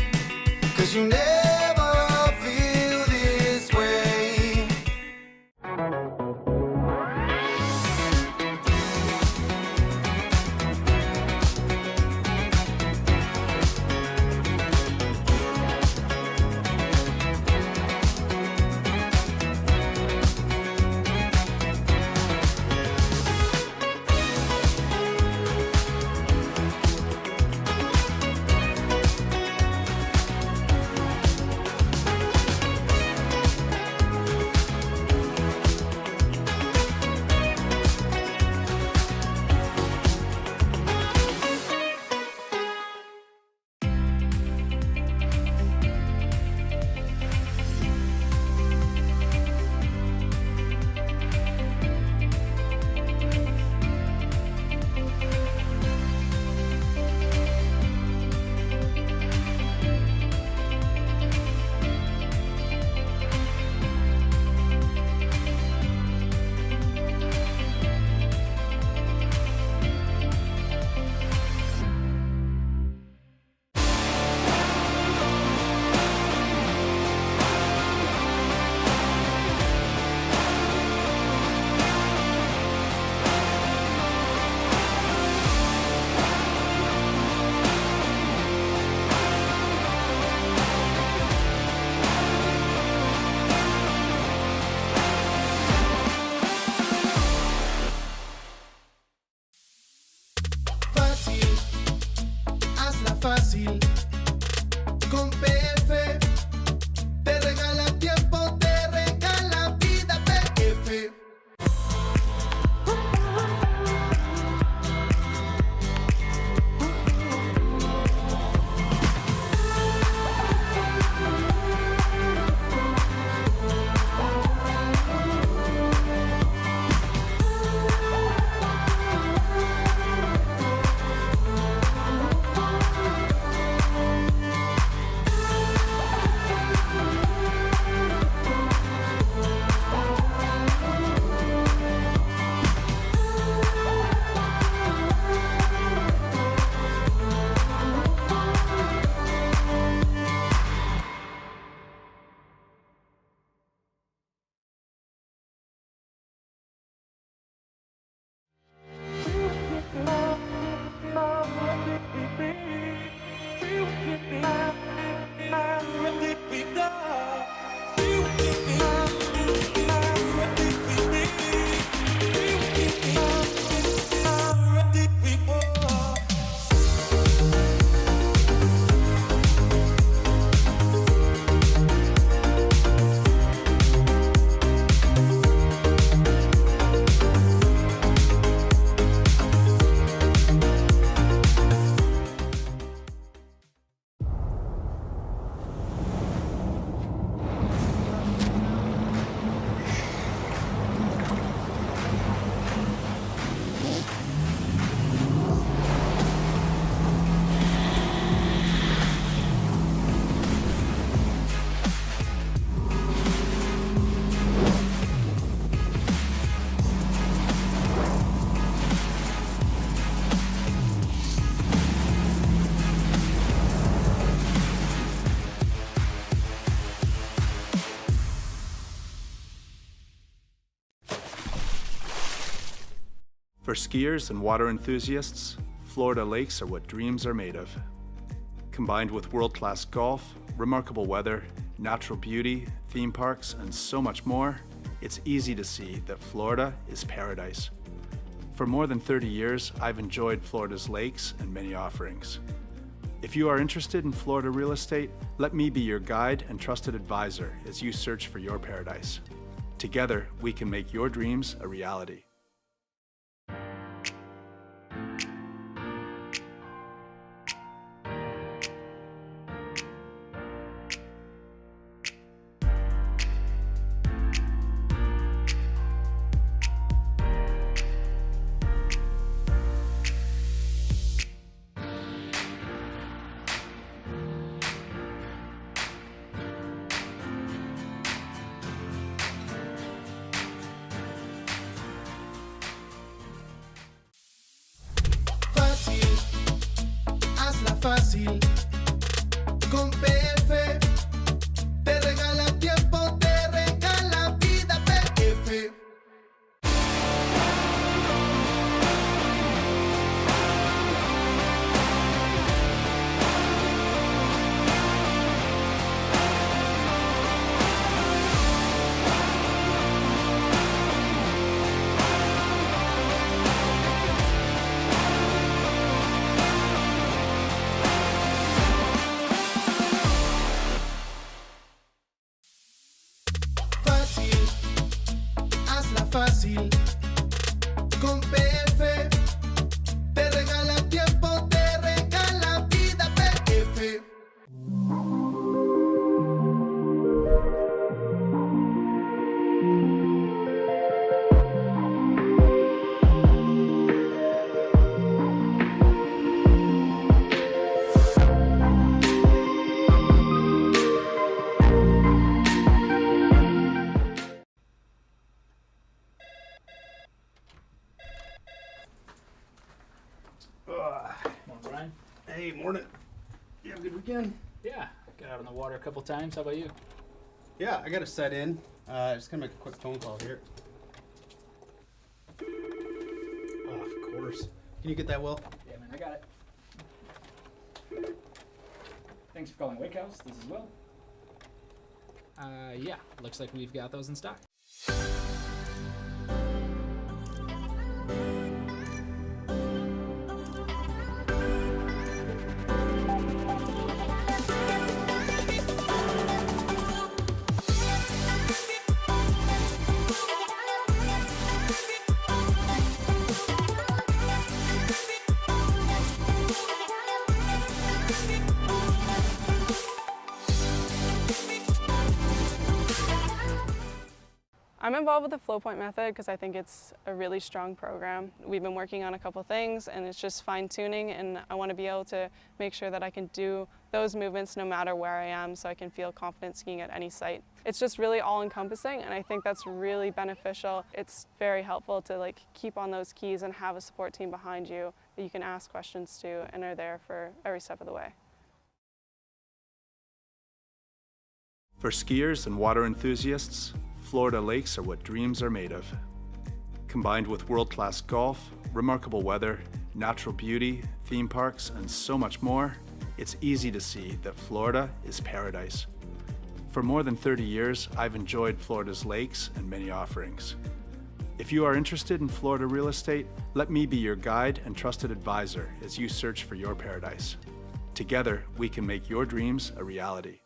'cause you never feel this way. fácil. Con PF te regala tiempo, te regala vida. PF. For skiers and water enthusiasts, Florida lakes are what dreams are made of. Combined with world-class golf, remarkable weather, natural beauty, theme parks, and so much more, it's easy to see that Florida is paradise. For more than 30 years, I've enjoyed Florida's lakes and many offerings. If you are interested in Florida real estate, let me be your guide and trusted advisor as you search for your paradise. Together, we can make your dreams a reality. Fácil, con PF te regala tiempo, te regala vida. PF. Fácil, con PF te regala tiempo, te regala vida. PF. Morning, Brian. Hey, morning. You have a good weekend? Yeah, got out on the water a couple times. How about you? Yeah, I got to set in. Just gonna make a quick phone call here. Oh, of course. Can you get that, Will? Yeah, man, I got it. Thanks for calling Wake House. This is Will. Yeah, looks like we've got those in stock. I'm involved with the flow point method because I think it's a really strong program. We've been working on a couple things and it's just fine tuning, and I want to be able to make sure that I can do those movements no matter where I am, so I can feel confident skiing at any site. It's just really all encompassing, and I think that's really beneficial. It's very helpful to keep on those keys and have a support team behind you that you can ask questions to and are there for every step of the way. For skiers and water enthusiasts, Florida lakes are what dreams are made of. Combined with world-class golf, remarkable weather, natural beauty, theme parks, and so much more, it's easy to see that Florida is paradise. For more than 30 years, I've enjoyed Florida's lakes and many offerings. If you are interested in Florida real estate, let me be your guide and trusted advisor as you search for your paradise. Together, we can make your dreams a reality.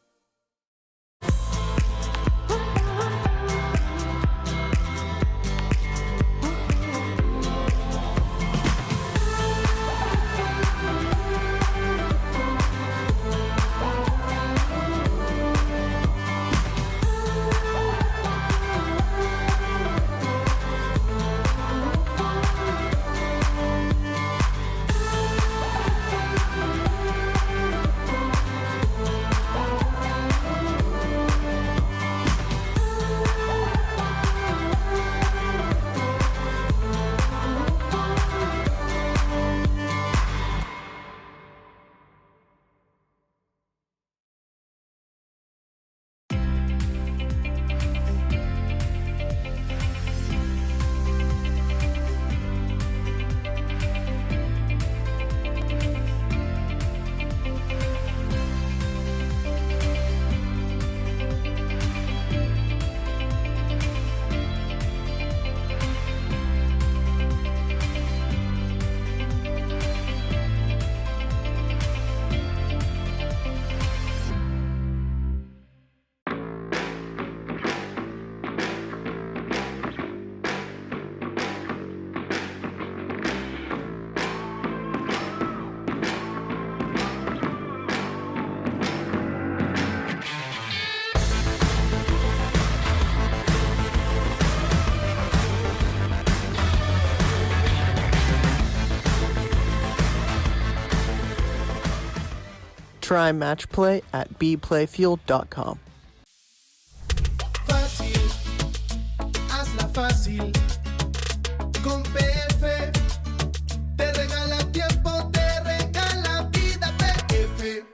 Try match play at bplayfield.com. Fácil, hazla fácil. Con PF te regala tiempo, te regala vida. PF.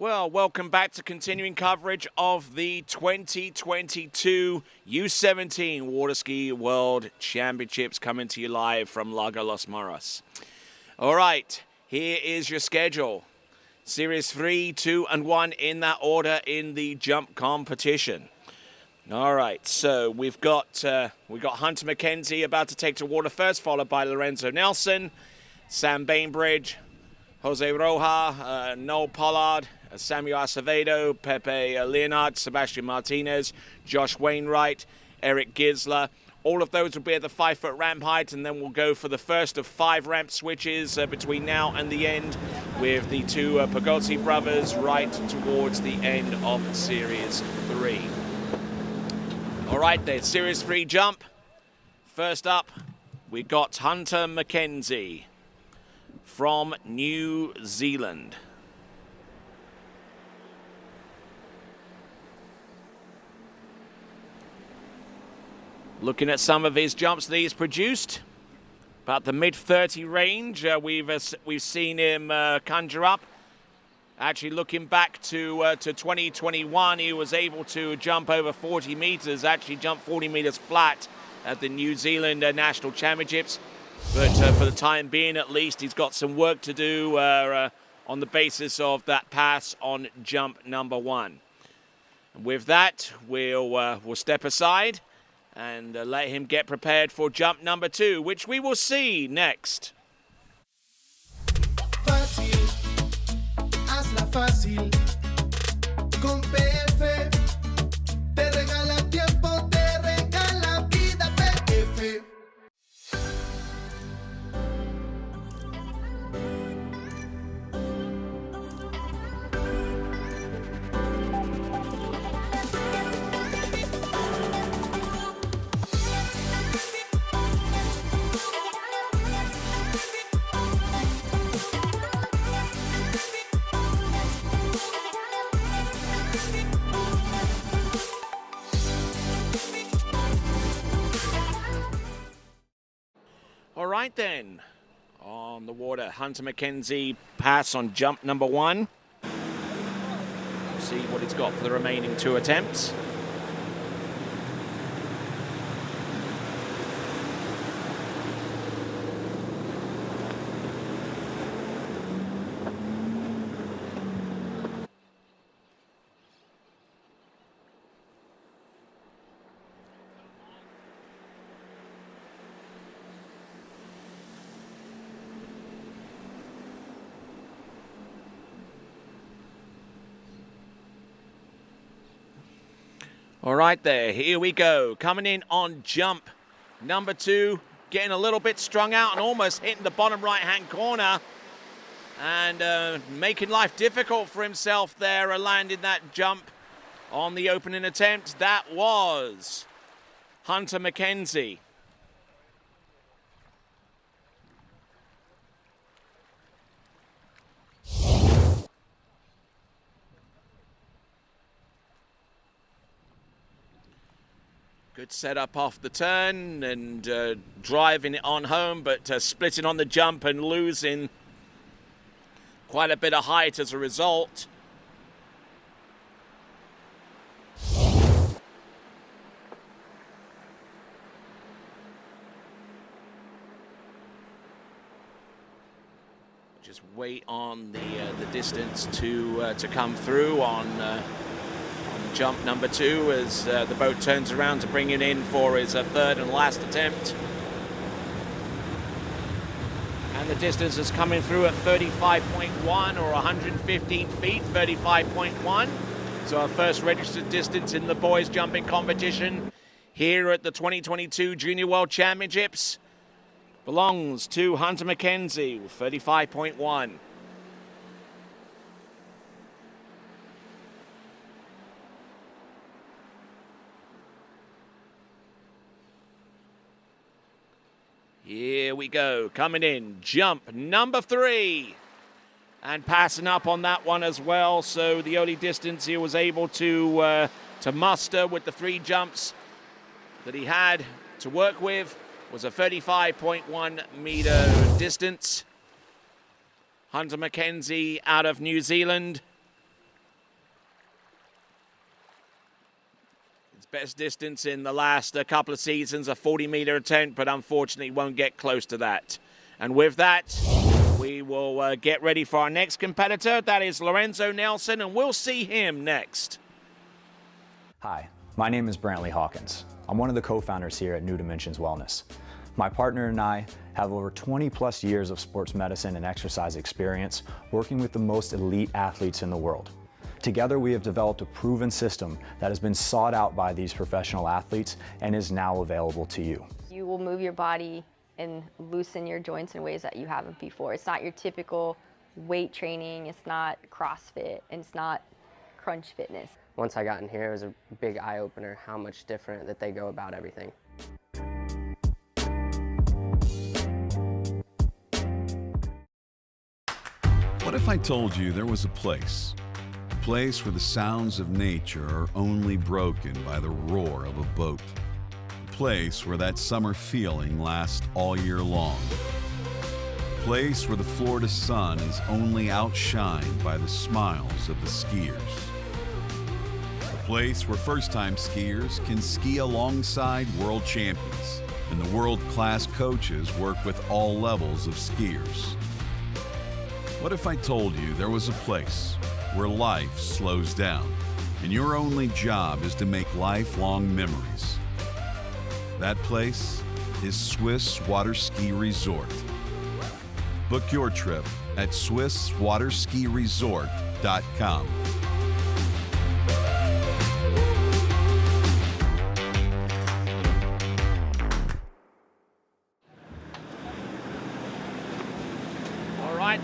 Well, welcome back to continuing coverage of the 2022 U17 Water Ski World Championships, coming to you live from Lago Los Moros. All right, here is your schedule. Series 3, 2, and 1 in that order in the jump competition. All right, so we've got Hunter McKenzie about to take to water first, followed by Lorenzo Nelson, Sam Bainbridge, Jose Roja, Noel Pollard, Samuel Acevedo, Pepe Leonard, Sebastian Martinez, Josh Wainwright, Eric Gisler. All of those will be at the 5-foot ramp height, and then we'll go for the first of 5 ramp switches between now and the end, with the 2 Pagozzi brothers right towards the end of Series 3. All right, then, Series 3 jump. First up, we got Hunter McKenzie from New Zealand. Looking at some of his jumps that he's produced, about the mid-30 range, we've seen him conjure up. Actually, looking back to 2021, he was able to jump over 40 meters, actually jump 40 meters flat at the New Zealand National Championships. But for the time being, at least, he's got some work to do on the basis of that pass on jump number 1. And with that, we'll step aside and let him get prepared for jump number 2, which we will see next. Fácil, hazla fácil. Con PF te regala tiempo, te regala vida. PF. All right, then. On the water, Hunter McKenzie pass on jump number 1. See what he's got for the remaining 2 attempts. All right there, here we go. Coming in on jump number 2, getting a little bit strung out and almost hitting the bottom right-hand corner. And making life difficult for himself there, landing that jump on the opening attempt. That was Hunter McKenzie. Good setup off the turn and driving it on home, but splitting on the jump and losing quite a bit of height as a result. Just wait on the distance to come through on jump number 2 as the boat turns around to bring it in for his 3rd and last attempt. And the distance is coming through at 35.1 or 115 feet, 35.1. So our first registered distance in the boys jumping competition here at the 2022 Junior World Championships belongs to Hunter McKenzie with 35.1. Here we go, coming in, jump number 3. And passing up on that one as well, so the only distance he was able to muster with the 3 jumps that he had to work with was a 35.1 meter distance. Hunter McKenzie out of New Zealand best distance in the last couple of seasons, a 40-meter attempt, but unfortunately won't get close to that. And with that, we will get ready for our next competitor. That is Lorenzo Nelson, and we'll see him next. Hi, my name is Brantley Hawkins. I'm one of the co-founders here at New Dimensions Wellness. My partner and I have over 20 plus years of sports medicine and exercise experience working with the most elite athletes in the world. Together, we have developed a proven system that has been sought out by these professional athletes and is now available to you. You will move your body and loosen your joints in ways that you haven't before. It's not your typical weight training, it's not CrossFit, and it's not crunch fitness. Once I got in here, it was a big eye-opener how much different that they go about everything. What if I told you there was a place where the sounds of nature are only broken by the roar of a boat? A place where that summer feeling lasts all year long. A place where the Florida sun is only outshined by the smiles of the skiers. A place where first-time skiers can ski alongside world champions, and the world-class coaches work with all levels of skiers. What if I told you there was a place where life slows down and your only job is to make lifelong memories? That place is Swiss Water Ski Resort. Book your trip at SwissWaterSkiResort.com.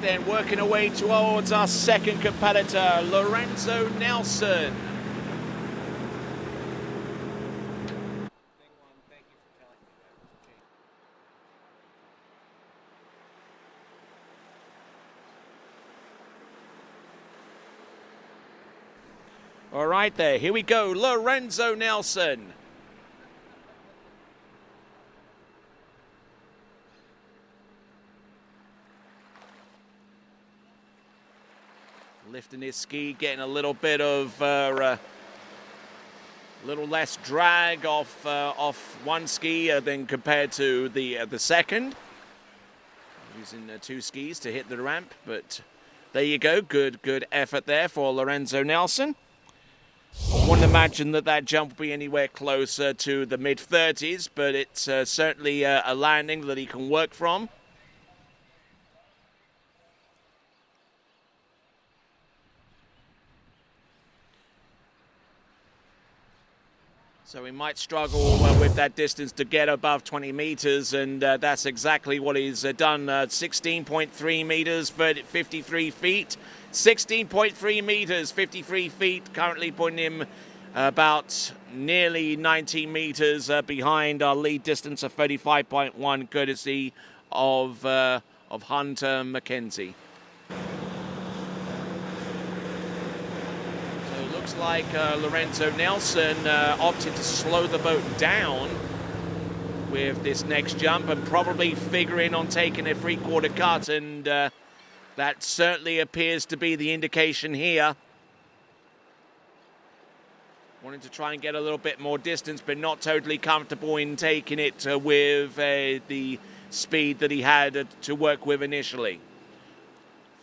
Then working away towards our second competitor, Lorenzo Nelson. All right there, here we go, Lorenzo Nelson. Lifting his ski, getting a little bit of little less drag off one ski than compared to the second. Using two skis to hit the ramp, but there you go. Good effort there for Lorenzo Nelson. I wouldn't imagine that jump will be anywhere closer to the mid-30s, but it's certainly a landing that he can work from. So we might struggle with that distance to get above 20 meters, and that's exactly what he's done. 16.3 meters, 53 feet. 16.3 meters, 53 feet, currently putting him about nearly 19 meters behind our lead distance of 35.1, courtesy of Hunter McKenzie. Looks like Lorenzo Nelson opted to slow the boat down with this next jump and probably figuring on taking a three-quarter cut, and that certainly appears to be the indication here. Wanting to try and get a little bit more distance, but not totally comfortable in taking it with the speed that he had to work with initially.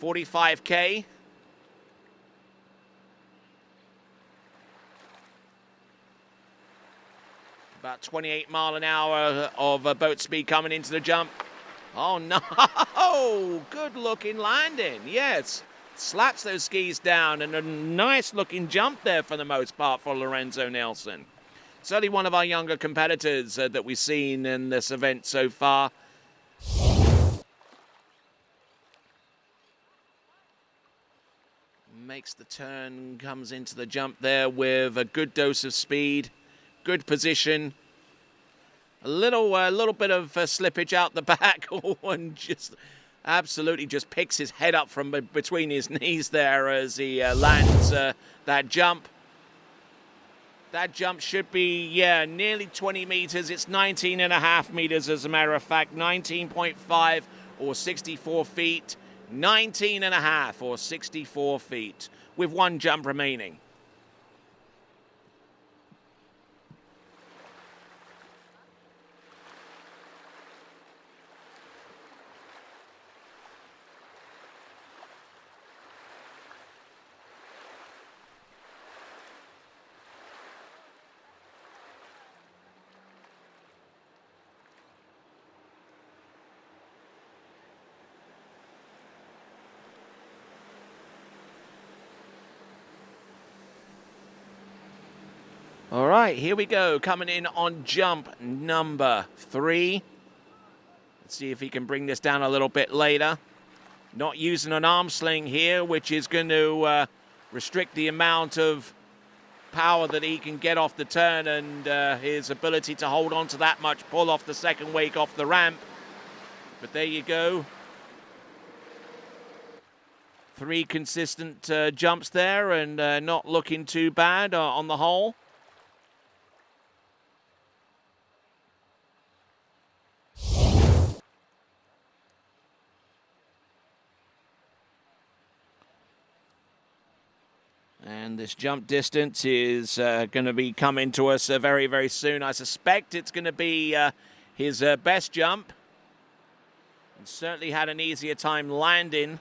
45K. About 28 mile an hour of boat speed coming into the jump. Oh no, good looking landing, yes. Slaps those skis down, and a nice looking jump there for the most part for Lorenzo Nelson. Certainly one of our younger competitors that we've seen in this event so far. Makes the turn, comes into the jump there with a good dose of speed. Good position. A little bit of slippage out the back, and just absolutely just picks his head up from between his knees there as he lands that jump. That jump should be, nearly 20 meters. It's 19.5 meters, as a matter of fact. 19.5 or 64 feet. 19.5 or 64 feet with one jump remaining. All right, here we go. Coming in on jump number 3. Let's see if he can bring this down a little bit later. Not using an arm sling here, which is going to restrict the amount of power that he can get off the turn and his ability to hold on to that much pull off the second wake off the ramp. But there you go. 3 consistent jumps there and not looking too bad on the whole. And this jump distance is going to be coming to us very, very soon. I suspect it's going to be his best jump. And certainly had an easier time landing.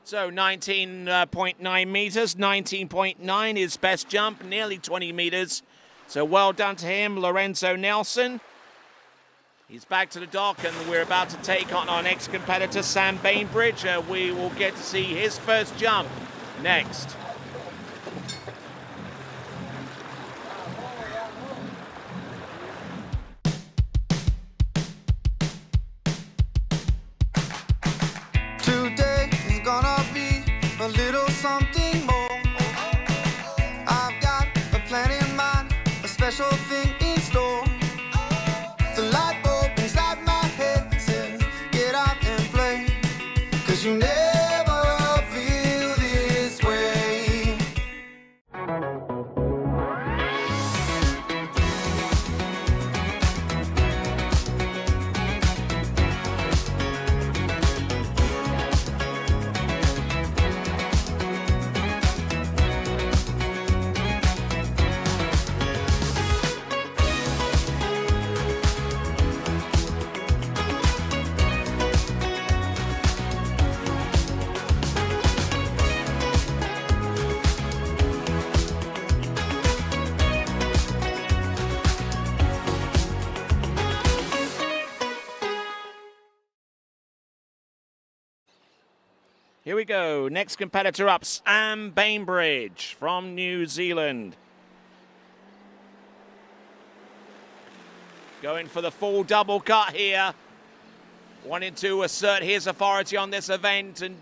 So 19.9 meters, 19.9 his best jump, nearly 20 meters. So well done to him, Lorenzo Nelson. He's back to the dock and we're about to take on our next competitor, Sam Bainbridge. We will get to see his first jump next. Today is gonna be a little something more. I've got a plan in mind, a special thing in store. The light bulb inside my head says, get out and play, 'cause you never feel this way. Here we go. Next competitor up, Sam Bainbridge from New Zealand. Going for the full double cut here. Wanting to assert his authority on this event and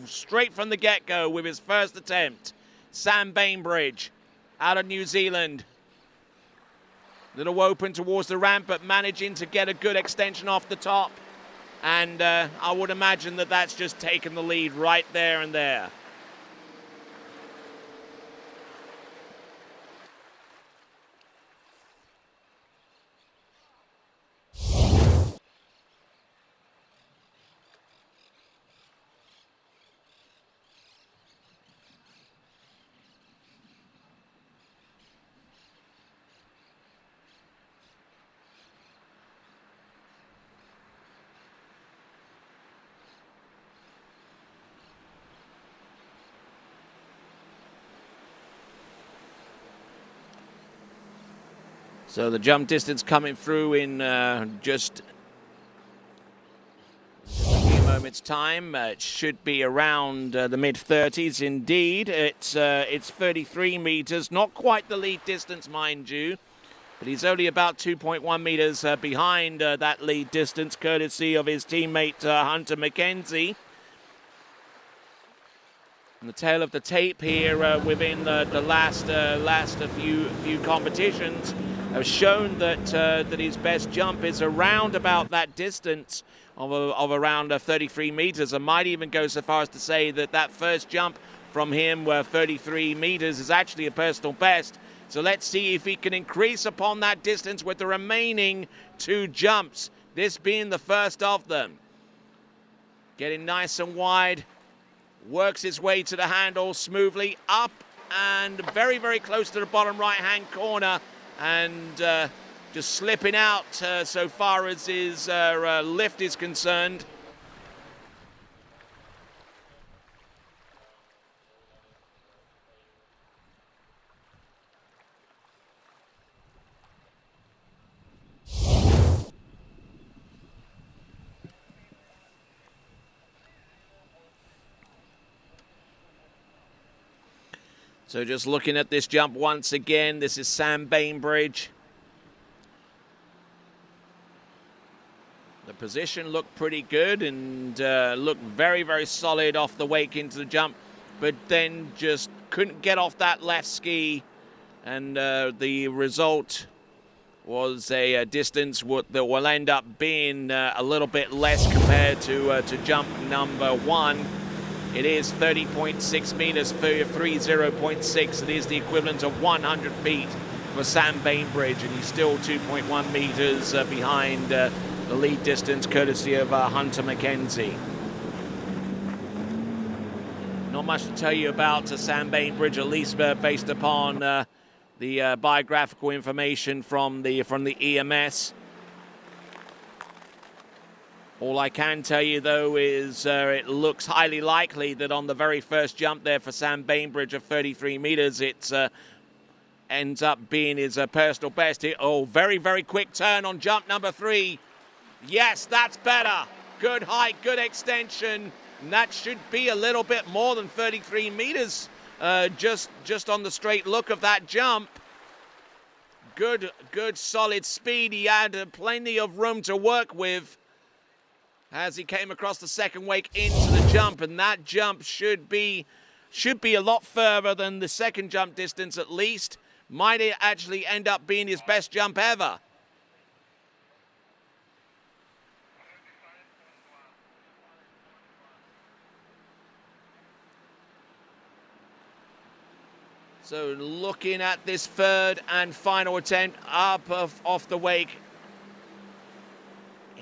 straight from the get-go with his first attempt. Sam Bainbridge out of New Zealand. Little open towards the ramp, but managing to get a good extension off the top. And I would imagine that that's just taken the lead right there and there. So the jump distance coming through in just a few moments' time. It should be around the mid-30s indeed. It's 33 meters, not quite the lead distance, mind you, but he's only about 2.1 meters behind that lead distance, courtesy of his teammate Hunter McKenzie. And the tail of the tape here within the last few competitions have shown that that his best jump is around about that distance of around 33 meters. I might even go so far as to say that that first jump from him, 33 meters, is actually a personal best. So let's see if he can increase upon that distance with the remaining 2 jumps, this being the first of them. Getting nice and wide, works his way to the handle smoothly, up and very, very close to the bottom right-hand corner. And just slipping out so far as his lift is concerned. So just looking at this jump once again, this is Sam Bainbridge. The position looked pretty good and looked very, very solid off the wake into the jump, but then just couldn't get off that left ski, and the result was a distance that will end up being a little bit less compared to jump number 1. It is 30.6 meters for 30.6. It is the equivalent of 100 feet for Sam Bainbridge, and he's still 2.1 meters behind the lead distance, courtesy of Hunter McKenzie. Not much to tell you about Sam Bainbridge, at least based upon the biographical information from the EMS. All I can tell you, though, is it looks highly likely that on the very first jump there for Sam Bainbridge of 33 meters, it ends up being his personal best. Very, very quick turn on jump number 3. Yes, that's better. Good height, good extension. And that should be a little bit more than 33 meters just on the straight look of that jump. Good, solid speed. He had plenty of room to work with as he came across the second wake into the jump, and that jump should be a lot further than the second jump distance at least. Might it actually end up being his best jump ever? So looking at this third and final attempt up off the wake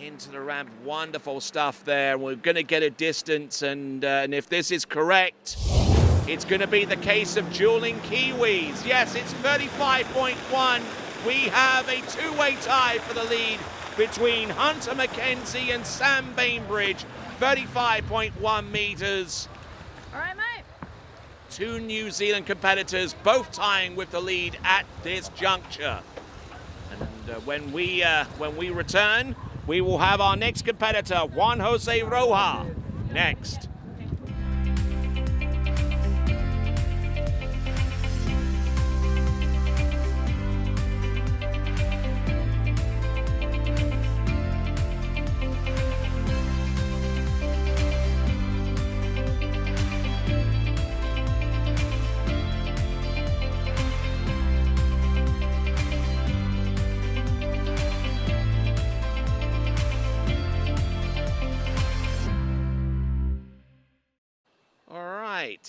into the ramp. Wonderful stuff there. We're going to get a distance, and if this is correct, it's going to be the case of dueling Kiwis. Yes, it's 35.1. We have a two-way tie for the lead between Hunter McKenzie and Sam Bainbridge. 35.1 meters. All right, mate. Two New Zealand competitors both tying with the lead at this juncture. And when we return, we will have our next competitor, Juan Jose Roja, next.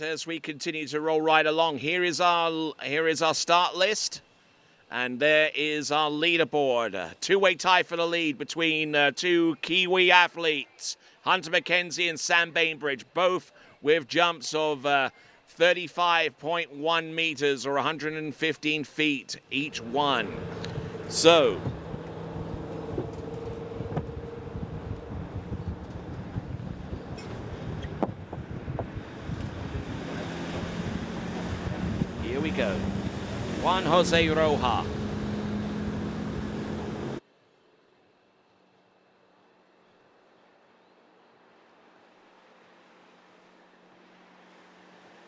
As we continue to roll right along, here is our start list, and there is our leaderboard. A two-way tie for the lead between two Kiwi athletes, Hunter McKenzie and Sam Bainbridge, both with jumps of 35.1 meters or 115 feet each one. So here we go. Juan Jose Roja.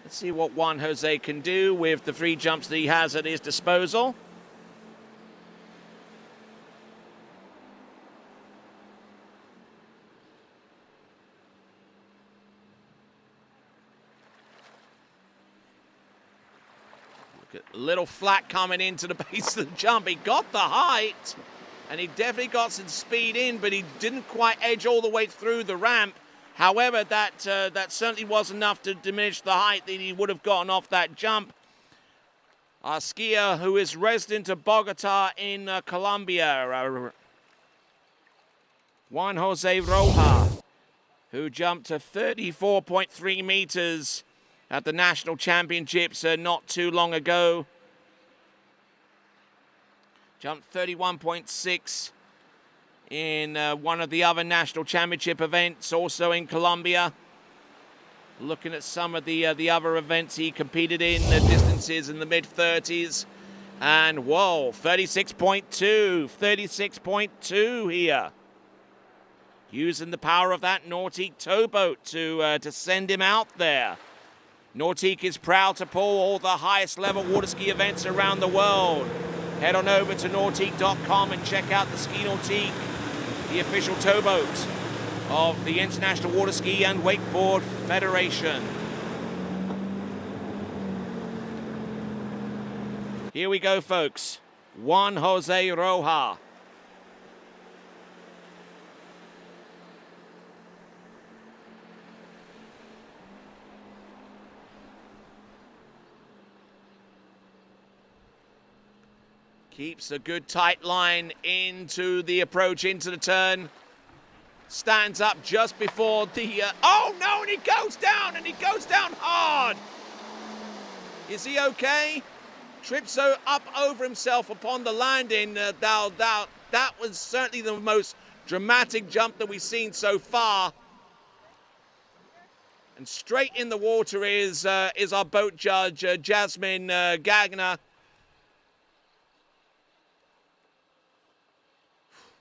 Let's see what Juan Jose can do with the three jumps that he has at his disposal. A little flat coming into the base of the jump. He got the height, and he definitely got some speed in, but he didn't quite edge all the way through the ramp. However, that certainly was enough to diminish the height that he would have gotten off that jump. Our skier, who is resident of Bogota in Colombia, Juan Jose Roja, who jumped to 34.3 meters at the National Championships not too long ago. Jumped 31.6 in one of the other National Championship events, also in Colombia. Looking at some of the other events he competed in, the distances in the mid-30s. And whoa, 36.2 here. Using the power of that naughty towboat to send him out there. Nautique is proud to pull all the highest level water ski events around the world. Head on over to nautique.com and check out the Ski Nautique, the official towboat of the International Water Ski and Wakeboard Federation. Here we go, folks. Juan Jose Roja. Keeps a good tight line into the approach, into the turn. Stands up just before the... oh, no, and he goes down, and he goes down hard. Is he okay? Trips up over himself upon the landing. That was certainly the most dramatic jump that we've seen so far. And straight in the water is our boat judge, Jasmine Gagner.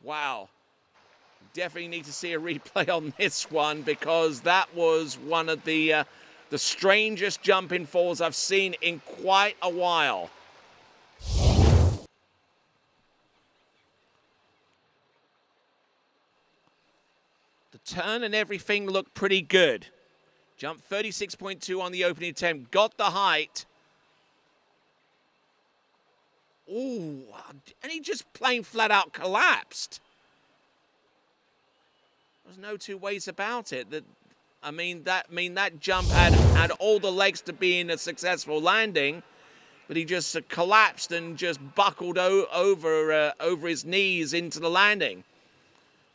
Wow. Definitely need to see a replay on this one, because that was one of the strangest jumping falls I've seen in quite a while. The turn and everything looked pretty good. Jumped 36.2 on the opening attempt, got the height. Ooh, and he just plain flat out collapsed. There's no two ways about it. That jump had all the legs to being a successful landing, but he just collapsed and just buckled over his knees into the landing.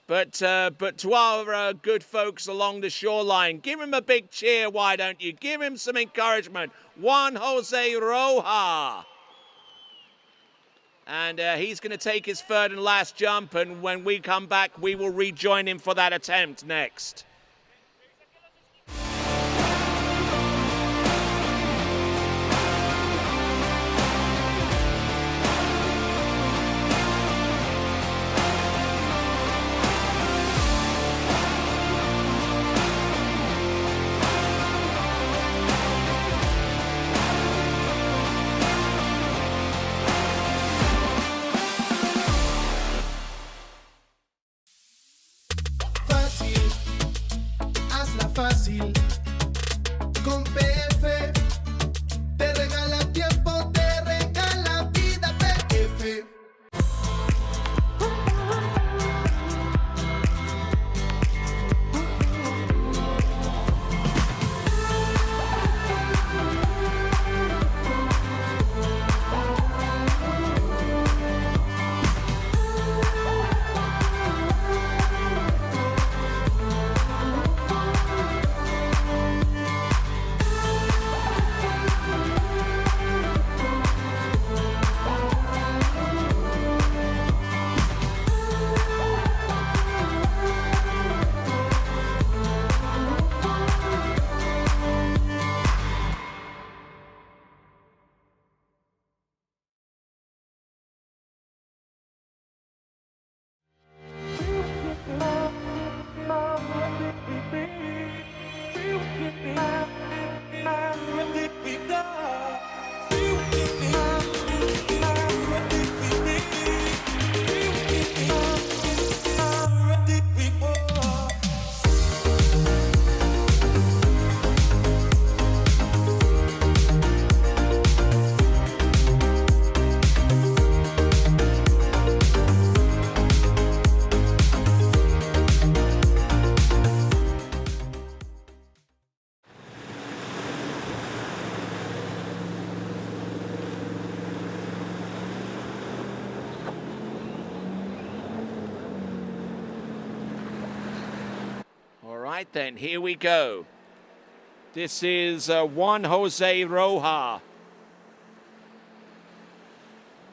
But to our good folks along the shoreline, give him a big cheer, why don't you? Give him some encouragement. Juan Jose Roja. And he's going to take his third and last jump, and when we come back, we will rejoin him for that attempt next. Fácil, con PF te regala tiempo, te regala vida. PF. All right, then, here we go. This is Juan Jose Roja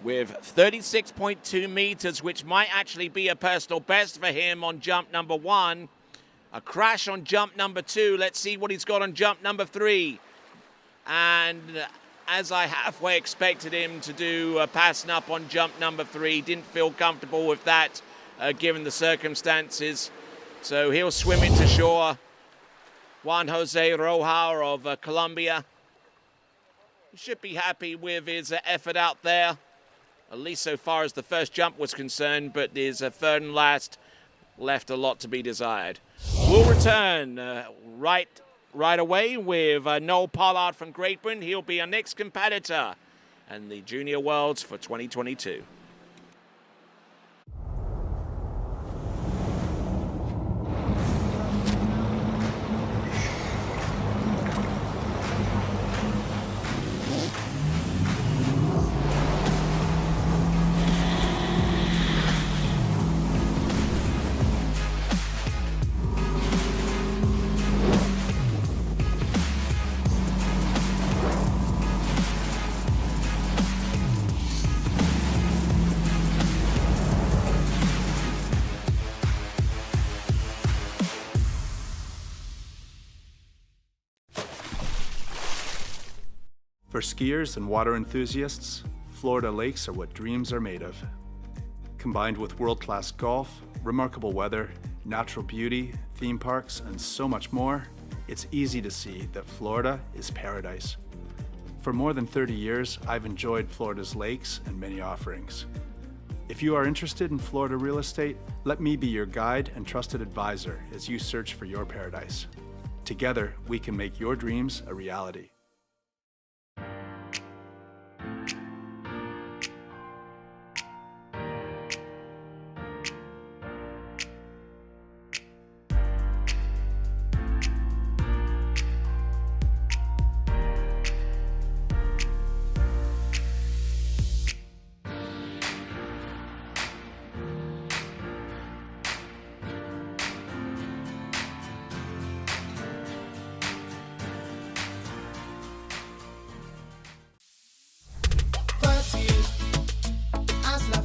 with 36.2 meters, which might actually be a personal best for him on jump number 1. A crash on jump number 2. Let's see what he's got on jump number 3. And as I halfway expected him to do, passing up on jump number 3, didn't feel comfortable with that given the circumstances. So he'll swim into shore. Juan Jose Roja of Colombia. should be happy with his effort out there, at least so far as the first jump was concerned, but his third and last left a lot to be desired. We'll return right away with Noel Pollard from Great Britain. He'll be our next competitor in the Junior Worlds for 2022. For skiers and water enthusiasts, Florida lakes are what dreams are made of. Combined with world-class golf, remarkable weather, natural beauty, theme parks, and so much more, it's easy to see that Florida is paradise. For more than 30 years, I've enjoyed Florida's lakes and many offerings. If you are interested in Florida real estate, let me be your guide and trusted advisor as you search for your paradise. Together, we can make your dreams a reality.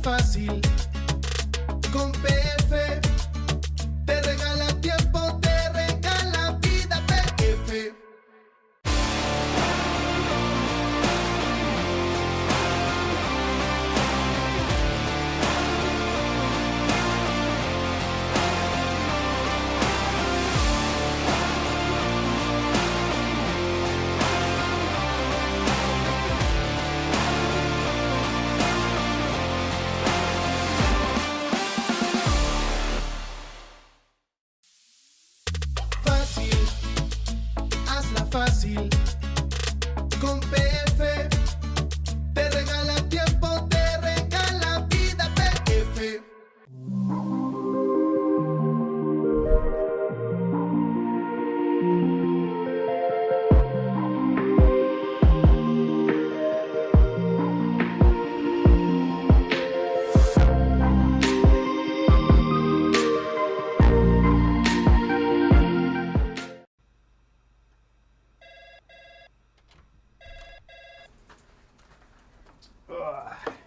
Fácil, con PF te regala tiempo, te regala vida. PF. Fácil, con PF te regala tiempo, te regala vida. PF.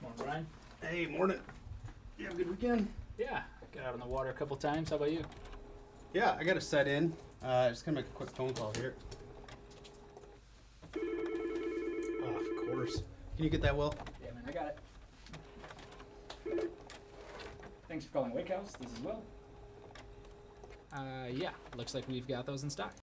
Morning, Brian. Hey, morning. You have a good weekend? Yeah, got out on the water a couple times. How about you? Yeah, I got to set in. Just gonna make a quick phone call here. Oh, of course. Can you get that, Will? Yeah, man, I got it. Thanks for calling Wake House. This is Will. Yeah, looks like we've got those in stock.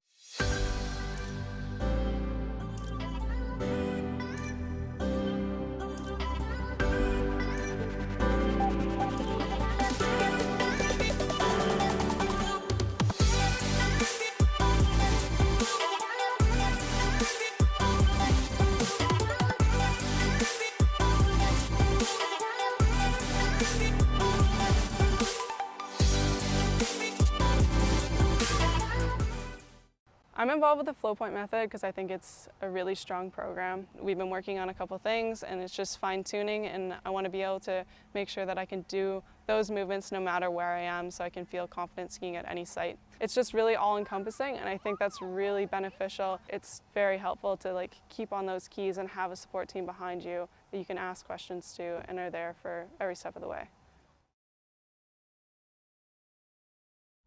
I'm involved with the flow point method because I think it's a really strong program. We've been working on a couple things and it's just fine tuning, and I want to be able to make sure that I can do those movements no matter where I am, so I can feel confident skiing at any site. It's just really all encompassing, and I think that's really beneficial. It's very helpful to keep on those keys and have a support team behind you that you can ask questions to and are there for every step of the way.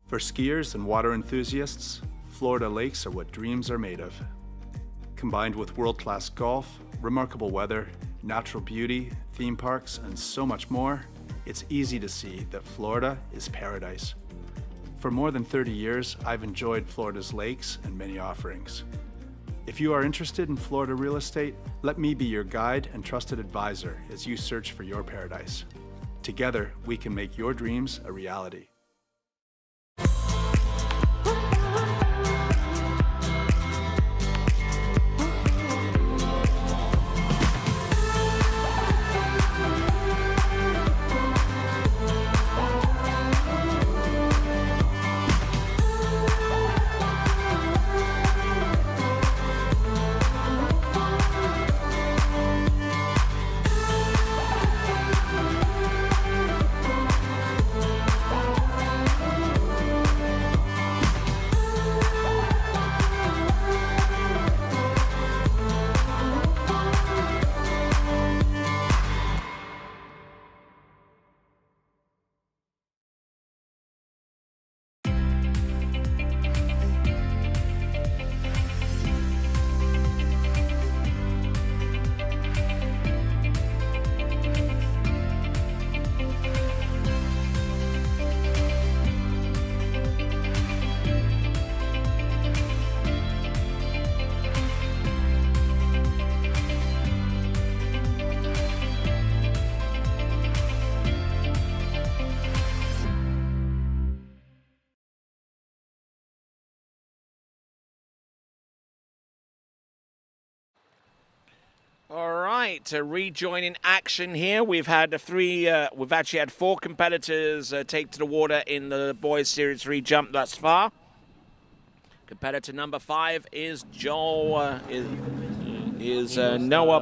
For skiers and water enthusiasts, Florida lakes are what dreams are made of. Combined with world-class golf, remarkable weather, natural beauty, theme parks, and so much more, it's easy to see that Florida is paradise. For more than 30 years, I've enjoyed Florida's lakes and many offerings. If you are interested in Florida real estate, let me be your guide and trusted advisor as you search for your paradise. Together, we can make your dreams a reality. All right, rejoining action here. We've had we've actually had 4 competitors take to the water in the boys series 3 jump thus far. Competitor number 5 is Noah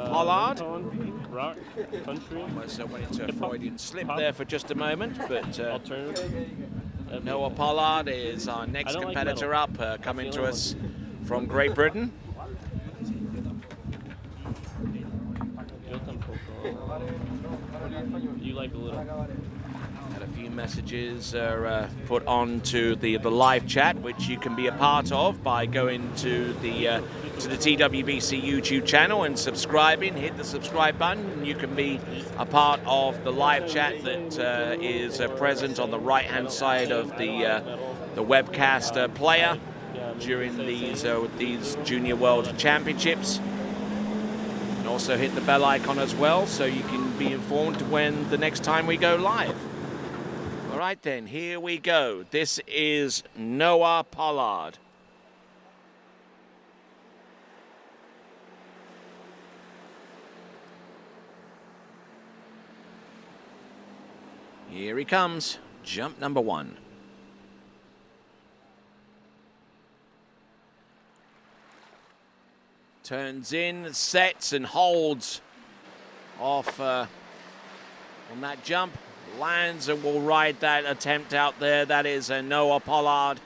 Pollard. Rock, country. Almost went into a Freudian slip there for just a moment, but Noah Pollard is our next competitor up, coming to us from Great Britain. You like a little. Had a few messages put onto the live chat, which you can be a part of by going to the TWBC YouTube channel and subscribing. Hit the subscribe button, and you can be a part of the live chat that is present on the right-hand side of the webcast player during these Junior World Championships. Also hit the bell icon as well, so you can be informed when the next time we go live. All right then, here we go. This is Noah Pollard. Here he comes, jump number 1. Turns in, sets and holds off on that jump. Lands and will ride that attempt out there. That is Noah Pollard.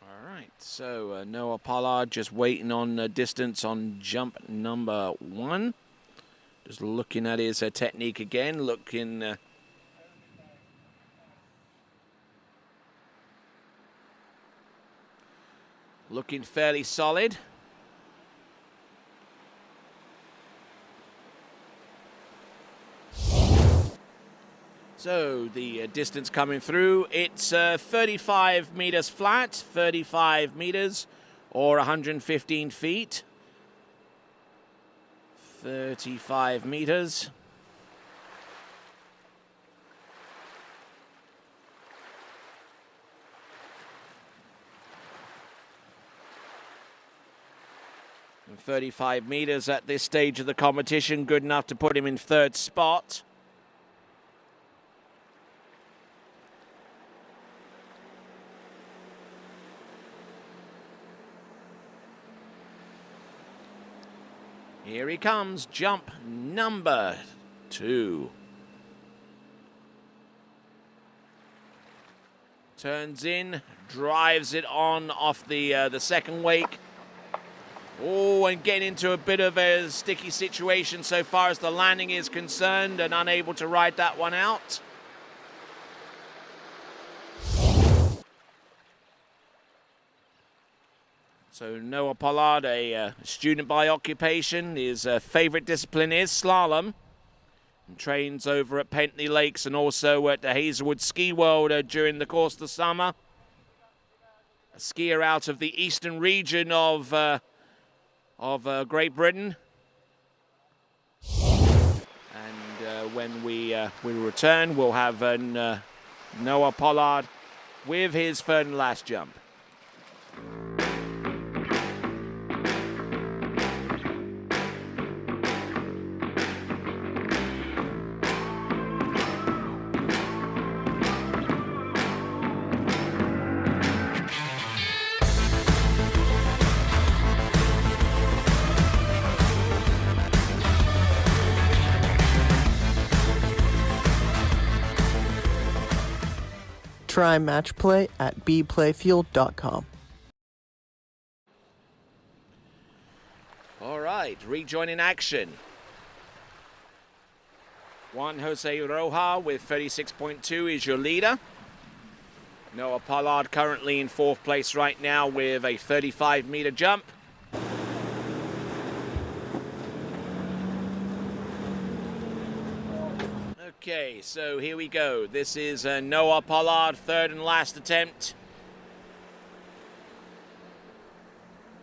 All right, so Noah Pollard just waiting on distance on jump number 1. Just looking at his technique again, looking fairly solid. So the distance coming through, it's 35 meters flat, 35 meters or 115 feet. 35 meters. And 35 meters at this stage of the competition, good enough to put him in 3rd spot. Here he comes, jump number 2. Turns in, drives it on off the second wake. Oh, and getting into a bit of a sticky situation so far as the landing is concerned, and unable to ride that one out. So Noah Pollard, a student by occupation, his favorite discipline is slalom. Trains over at Pentley Lakes and also at the Hazelwood Ski World during the course of the summer. A skier out of the eastern region of Great Britain. And when we return, we'll have Noah Pollard with his third and last jump. Try match play at bplayfield.com. All right, rejoining action. Juan Jose Roja with 36.2 is your leader. Noah Pollard currently in fourth place right now with a 35-meter jump. Okay, so here we go. This is Noah Pollard, third and last attempt.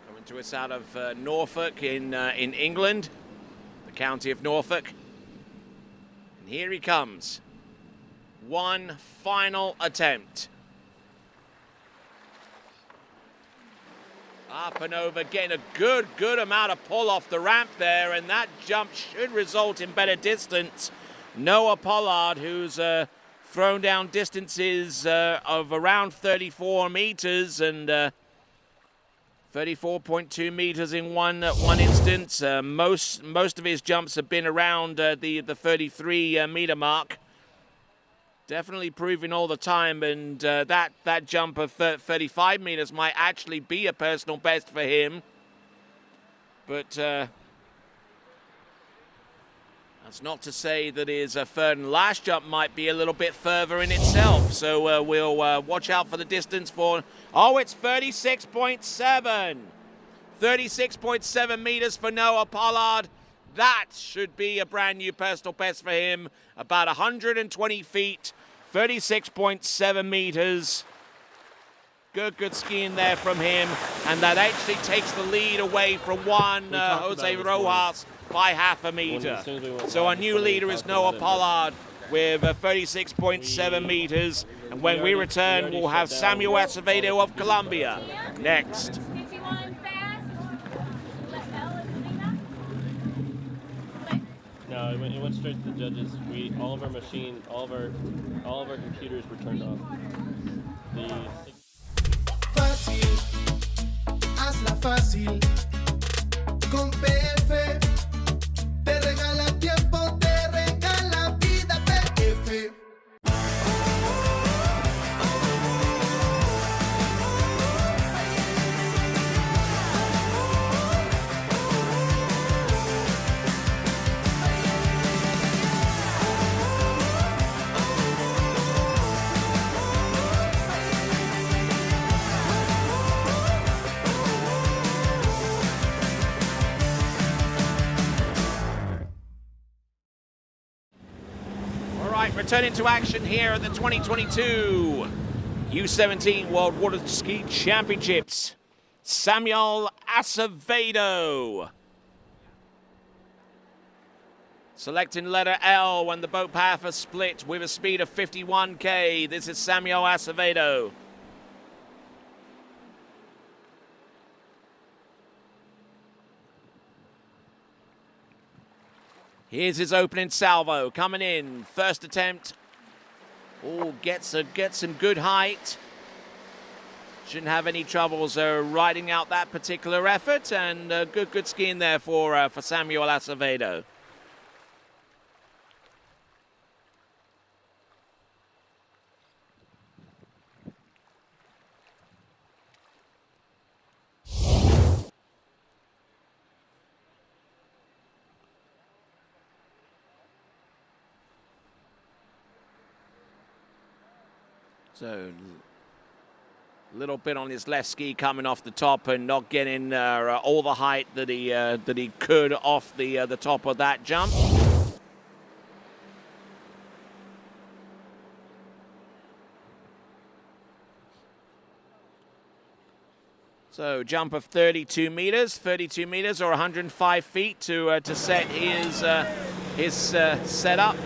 Coming to us out of Norfolk in England, the county of Norfolk. And here he comes. One final attempt. Up and over, getting a good amount of pull off the ramp there, and that jump should result in better distance. Noah Pollard, who's thrown down distances of around 34 meters and 34.2 meters in one instance. Most of his jumps have been around the 33 meter mark. Definitely proving all the time, and that jump of 35 meters might actually be a personal best for him. But that's not to say that his third and last jump might be a little bit further in itself. So we'll watch out for the distance for... Oh, it's 36.7. 36.7 meters for Noah Pollard. That should be a brand new personal best for him. About 120 feet, 36.7 meters. Good skiing there from him. And that actually takes the lead away from Juan Jose Rojas by half a meter. So our new leader is Noah Pollard with 36.7 meters. And when we return, we'll have Samuel Acevedo of Colombia next. No, it went straight to the judges. All of our computers were turned off. Fácil, hazla fácil. Con PF te regala tiempo, te regala vida. PF. Returning to action here at the 2022 U17 World Water Ski Championships. Samuel Acevedo. Selecting letter L when the boat path is split with a speed of 51k. This is Samuel Acevedo. Here's his opening salvo coming in. First attempt. Oh, gets some good height. Shouldn't have any troubles riding out that particular effort, and good skiing there for Samuel Acevedo. So, a little bit on his left ski coming off the top and not getting all the height that he could off the top of that jump. So jump of 32 meters or 105 feet to set his setup.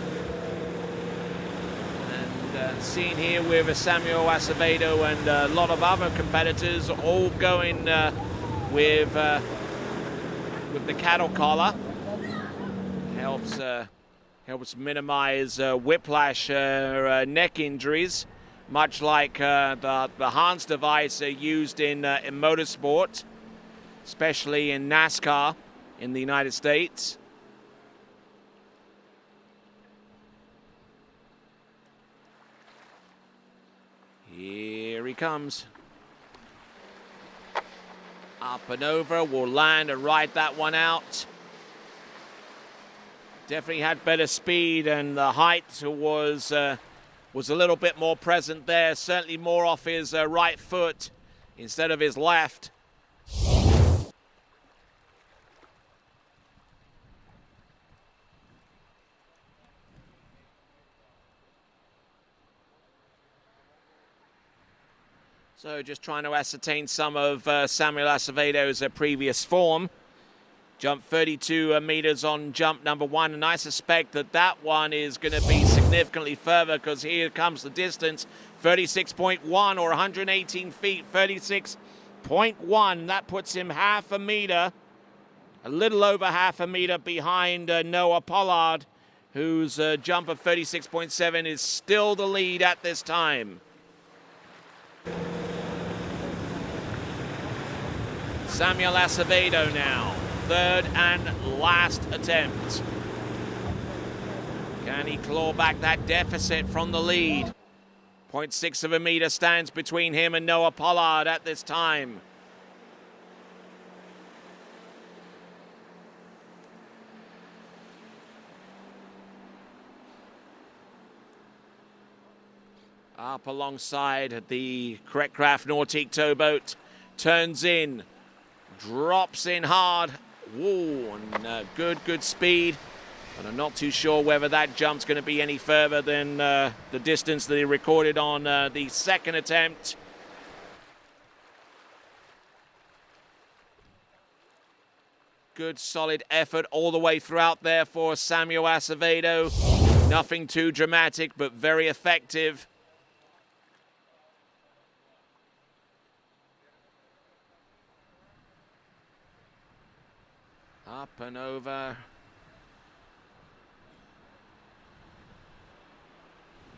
And seen here with Samuel Acevedo and a lot of other competitors all going with the cattle collar. Helps minimize whiplash neck injuries, much like the Hans device used in motorsport, especially in NASCAR in the United States. Here he comes. Up and over, will land and ride that one out. Definitely had better speed, and the height was a little bit more present there. Certainly more off his right foot instead of his left. So just trying to ascertain some of Samuel Acevedo's previous form. Jumped 32 meters on jump number 1, and I suspect that one is going to be significantly further, because here comes the distance, 36.1 or 118 feet, 36.1. That puts him half a meter, a little over half a meter behind Noah Pollard, whose jump of 36.7 is still the lead at this time. Samuel Acevedo now. Third and last attempt. Can he claw back that deficit from the lead? 0.6 of a meter stands between him and Noah Pollard at this time. Up alongside the Correct Craft Nautique towboat, turns in, drops in hard. Whoa, and good speed. But I'm not too sure whether that jump's going to be any further than the distance that he recorded on the second attempt. Good solid effort all the way throughout there for Samuel Acevedo. Nothing too dramatic, but very effective. Up and over.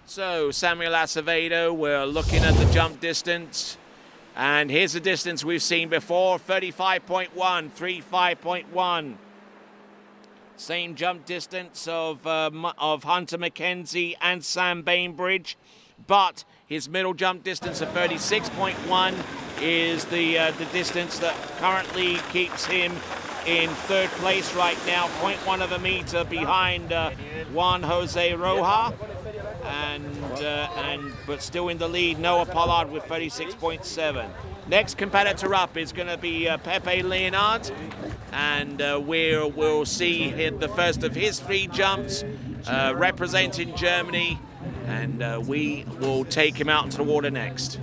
So Samuel Acevedo, we're looking at the jump distance. And here's the distance we've seen before, 35.1, 35.1. Same jump distance of Hunter McKenzie and Sam Bainbridge. But his middle jump distance of 36.1 is the distance that currently keeps him in third place right now, 0.1 of a meter behind Juan Jose Roja, but still in the lead, Noah Pollard with 36.7. Next competitor up is going to be Pepe Leonard, and we'll see the first of his 3 jumps representing Germany, and we will take him out into the water next.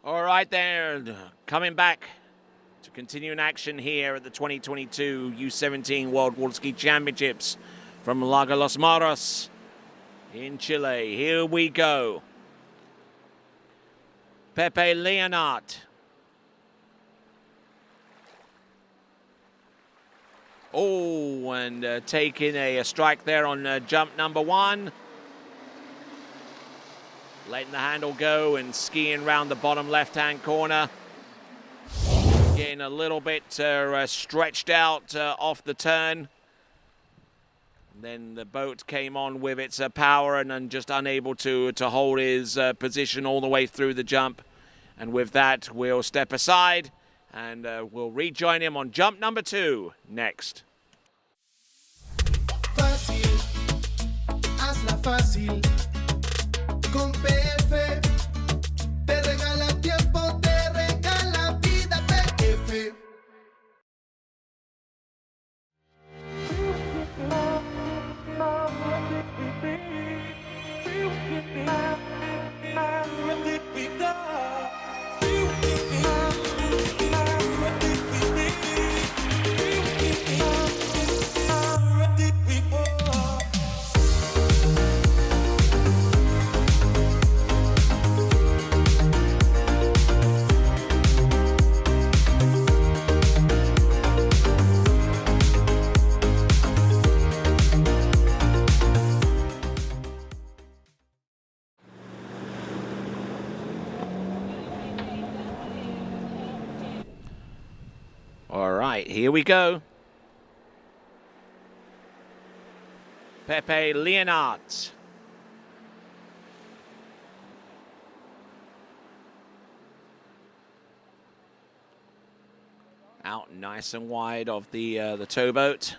All right there, coming back to continue in action here at the 2022 U17 World Water Ski Championships from Lago Los Moros in Chile. Here we go. Pepe Leonard Oh, and taking a strike there on jump number 1. Letting the handle go and skiing around the bottom left-hand corner. Getting a little bit stretched out off the turn. And then the boat came on with its power and then just unable to hold his position all the way through the jump. And with that, we'll step aside and we'll rejoin him on jump number 2 next. Fácil, hazla fácil. Con PF te regala tiempo, te regala vida. PF. All right, here we go. Pepe Leonard. Out nice and wide of the towboat.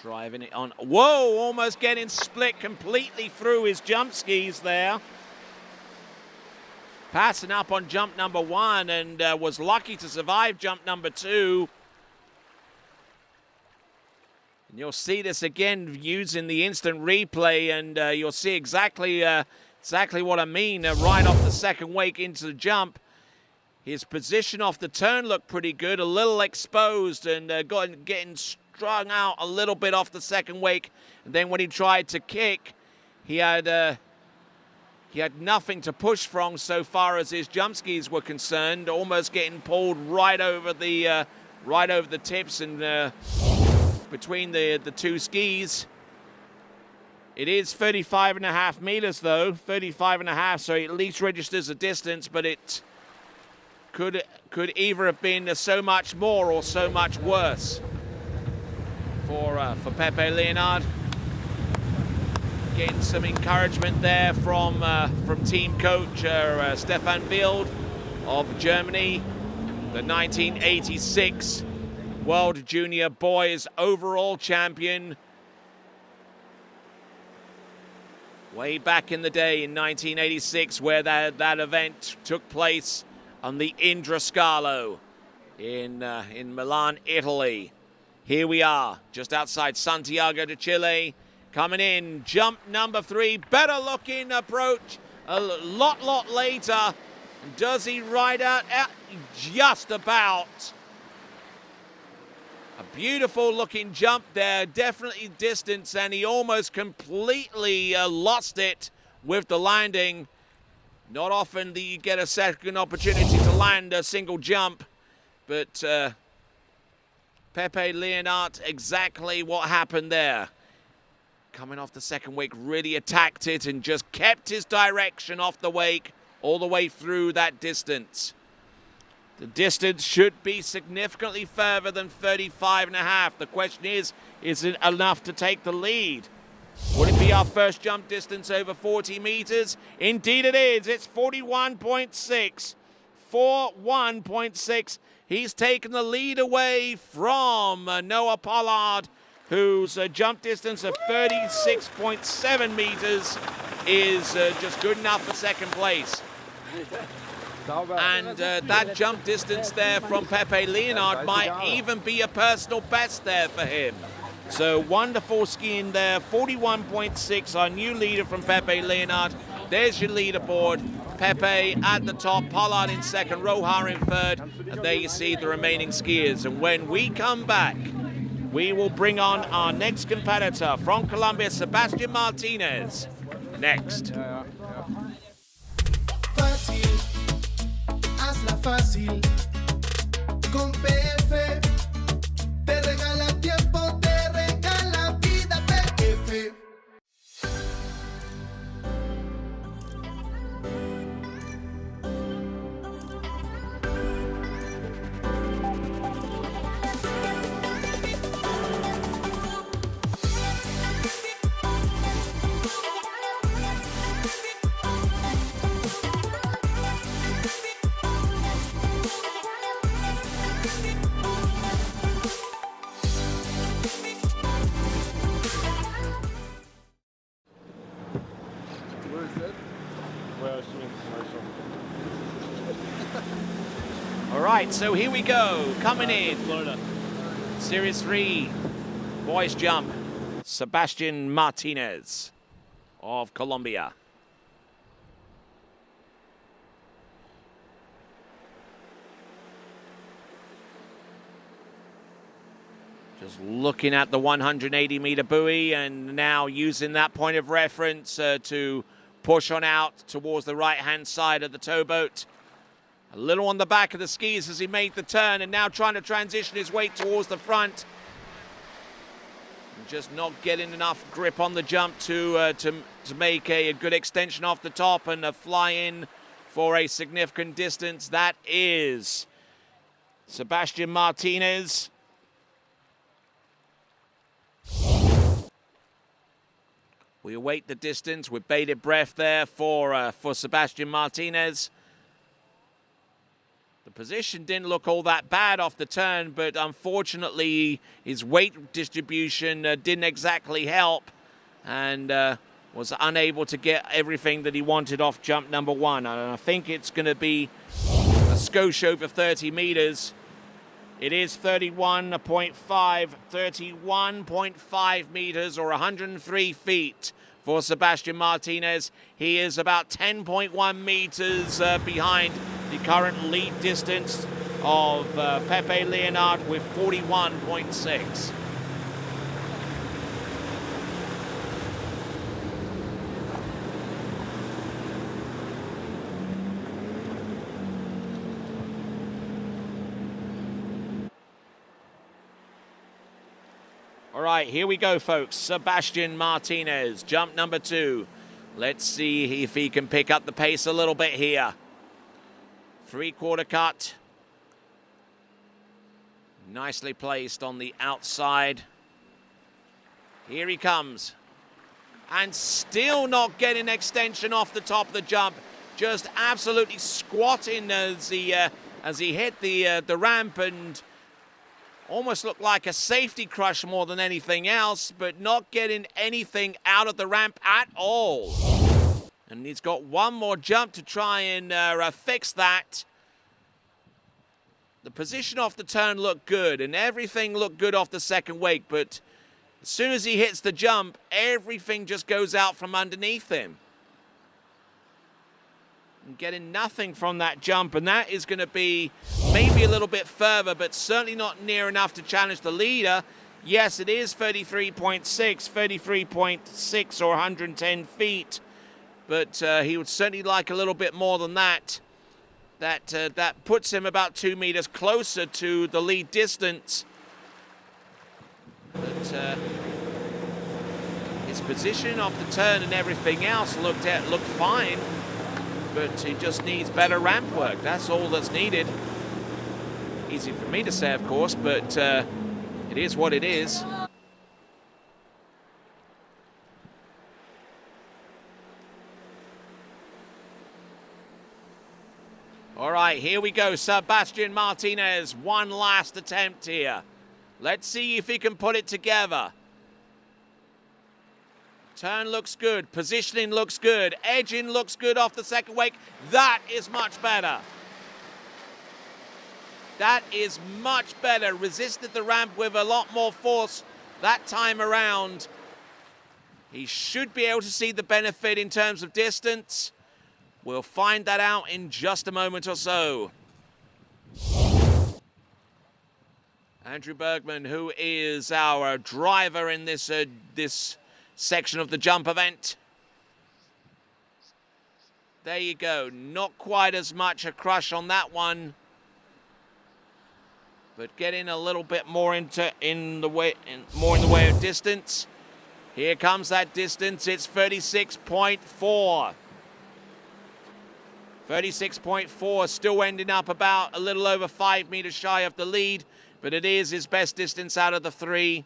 Driving it on. Whoa, almost getting split completely through his jump skis there. Passing up on jump number 1 and was lucky to survive jump number 2. And you'll see this again using the instant replay, and you'll see exactly what I mean. Right off the second wake into the jump. His position off the turn looked pretty good, a little exposed, and getting strung out a little bit off the second wake. And then when he tried to kick, he had nothing to push from so far as his jump skis were concerned, almost getting pulled right over the tips and between the two skis. It is 35.5 meters though, 35.5, so it at least registers a distance, but it could either have been so much more or so much worse for Pepe Leonard. Getting some encouragement there from team coach Stefan Wild of Germany, the 1986 World Junior Boys overall champion. Way back in the day in 1986, where that event took place on the Indra Scalo in Milan, Italy. Here we are, just outside Santiago de Chile. Coming in, jump number 3, better looking approach, a lot later. Does he ride out? Just about. A beautiful looking jump there, definitely distance, and he almost completely lost it with the landing. Not often do you get a second opportunity to land a single jump, but Pepe Leonard, exactly what happened there. Coming off the second wake, really attacked it and just kept his direction off the wake all the way through that distance. The distance should be significantly further than 35.5. The question is it enough to take the lead? Would it be our first jump distance over 40 meters? Indeed it is. It's 41.6. 41.6. He's taken the lead away from Noah Pollard, whose jump distance of 36.7 meters is just good enough for second place. And that jump distance there from Pepe Leonard might even be a personal best there for him. So wonderful skiing there, 41.6, our new leader from Pepe Leonard. There's your leaderboard. Pepe at the top, Pollard in second, Rojar in third, and there you see the remaining skiers. And when we come back, we will bring on our next competitor from Colombia, Sebastian Martinez, next. Fácil, hazla fácil. Con PF te All right, so here we go. Coming in. Florida. Series 3, boys jump. Sebastian Martinez of Colombia. Just looking at the 180-meter buoy and now using that point of reference to push on out towards the right-hand side of the towboat. A little on the back of the skis as he made the turn and now trying to transition his weight towards the front. Just not getting enough grip on the jump to make a good extension off the top and fly in for a significant distance. That is Sebastian Martinez. We await the distance with bated breath there for Sebastian Martinez. The position didn't look all that bad off the turn, but unfortunately his weight distribution didn't exactly help and was unable to get everything that he wanted off jump number 1. And I think it's going to be a skosh over 30 meters. It is 31.5 meters or 103 feet for Sebastian Martinez. He is about 10.1 meters behind the current lead distance of Pepe Leonard with 41.6. All right, here we go, folks. Sebastian Martinez, jump number 2. Let's see if he can pick up the pace a little bit here. 3/4 cut. Nicely placed on the outside. Here he comes. And still not getting extension off the top of the jump. Just absolutely squatting as he hit the ramp and almost looked like a safety crush more than anything else, but not getting anything out of the ramp at all. And he's got one more jump to try and fix that. The position off the turn looked good, and everything looked good off the second wake, but as soon as he hits the jump, everything just goes out from underneath him. And getting nothing from that jump, and that is going to be maybe a little bit further, but certainly not near enough to challenge the leader. Yes, it is 33.6 or 110 feet, but he would certainly like a little bit more than that. That puts him about 2 meters closer to the lead distance. But his position off the turn and everything else looked fine. But he just needs better ramp work. That's all that's needed. Easy for me to say, of course, but it is what it is. All right, here we go. Sebastian Martinez, one last attempt here. Let's see if he can put it together. Turn looks good. Positioning looks good. Edging looks good off the second wake. That is much better. That is much better. Resisted the ramp with a lot more force that time around. He should be able to see the benefit in terms of distance. We'll find that out in just a moment or so. Andrew Bergman, who is our driver in this section of the jump event. There you go. Not quite as much a crush on that one, but getting a little bit more in the way of distance. Here comes that distance. It's 36.4. 36.4, still ending up about a little over 5 meters shy of the lead, but it is his best distance out of the 3.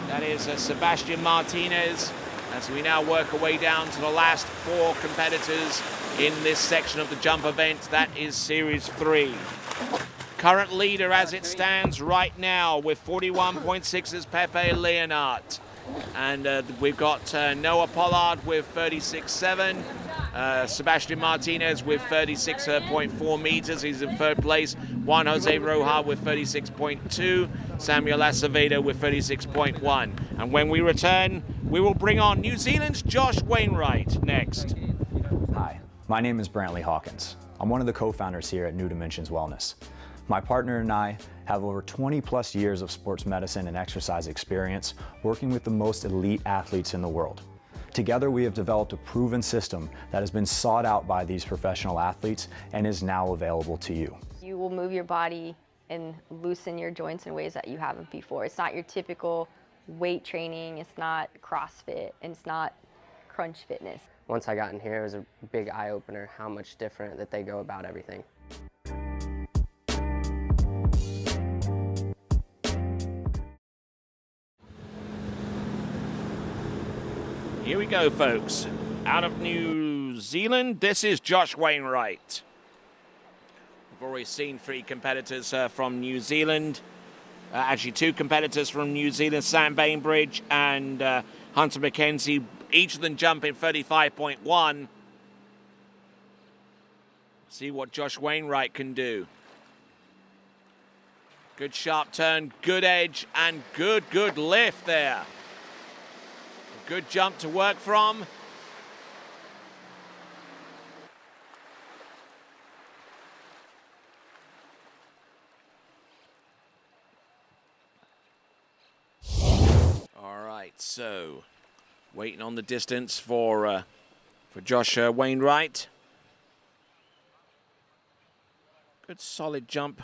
That is Sebastian Martinez, as we now work our way down to the last 4 competitors in this section of the jump event. That is Series 3. Current leader as it stands right now with 41.6 is Pepe Leonard. And we've got Noah Pollard with 36.7. Sebastian Martinez with 36.4 meters. He's in third place. Juan Jose Roja with 36.2. Samuel Acevedo with 36.1. And when we return, we will bring on New Zealand's Josh Wainwright next. Hi, my name is Brantley Hawkins. I'm one of the co-founders here at New Dimensions Wellness. My partner and I have over 20 plus years of sports medicine and exercise experience working with the most elite athletes in the world. Together, we have developed a proven system that has been sought out by these professional athletes and is now available to you. You will move your body and loosen your joints in ways that you haven't before. It's not your typical weight training, it's not CrossFit, and it's not crunch fitness. Once I got in here, it was a big eye-opener how much different that they go about everything. Here we go, folks. Out of New Zealand, this is Josh Wainwright. We've already seen three competitors from New Zealand. Actually, two competitors from New Zealand, Sam Bainbridge and Hunter McKenzie, each of them jumping 35.1. See what Josh Wainwright can do. Good sharp turn, good edge, and good lift there. Good jump to work from. All right, so waiting on the distance for Josh Wainwright. Good solid jump.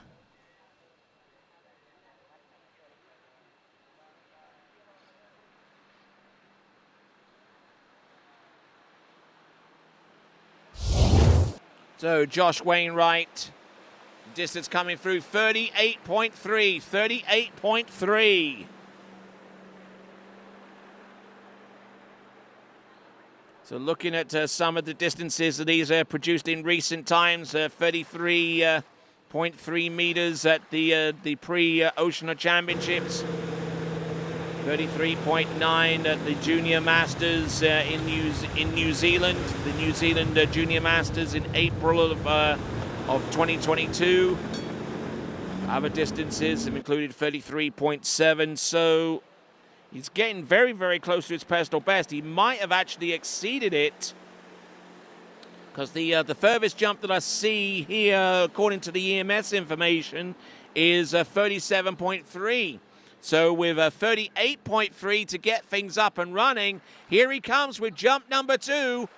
So Josh Wainwright, distance coming through 38.3, 38.3. So looking at some of the distances that these are produced in recent times, 33.3 meters at the pre-Oceania Championships, 33.9 at the Junior Masters in New Zealand, the New Zealand Junior Masters in April of 2022. Other distances have included 33.7, so he's getting very close to his personal best. He might have actually exceeded it, because the furthest jump that I see here, according to the EMS information, is 37.3. So with a 38.3 to get things up and running, here he comes with jump number 2.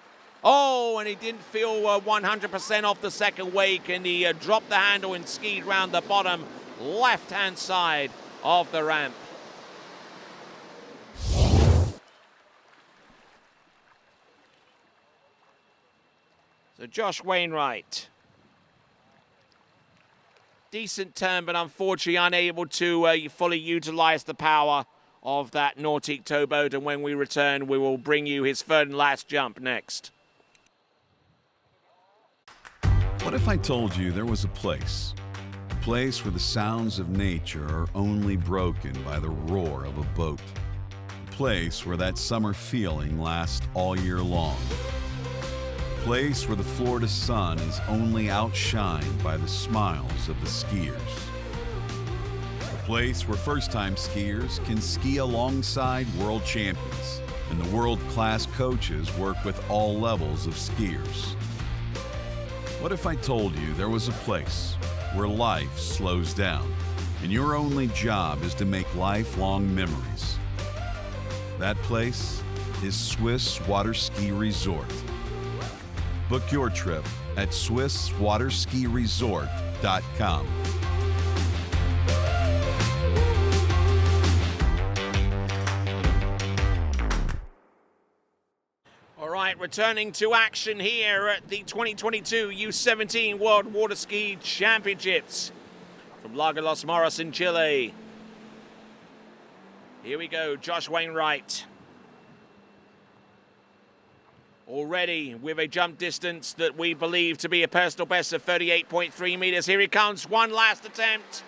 Oh, and he didn't feel 100% off the second wake, and he dropped the handle and skied round the bottom left-hand side of the ramp. So Josh Wainwright. Decent turn, but unfortunately unable to fully utilize the power of that Nautique towboat. And when we return, we will bring you his third and last jump next. What if I told you there was a place where the sounds of nature are only broken by the roar of a boat? A place where that summer feeling lasts all year long. A place where the Florida sun is only outshined by the smiles of the skiers. A place where first-time skiers can ski alongside world champions, and the world-class coaches work with all levels of skiers. What if I told you there was a place where life slows down, and your only job is to make lifelong memories? That place is Swiss Water Ski Resort. Book your trip at SwissWaterSkiResort.com. All right, returning to action here at the 2022 U17 World Water Ski Championships from Lago Los Moros in Chile. Here we go, Josh Wainwright. Already with a jump distance that we believe to be a personal best of 38.3 meters. Here he comes, one last attempt.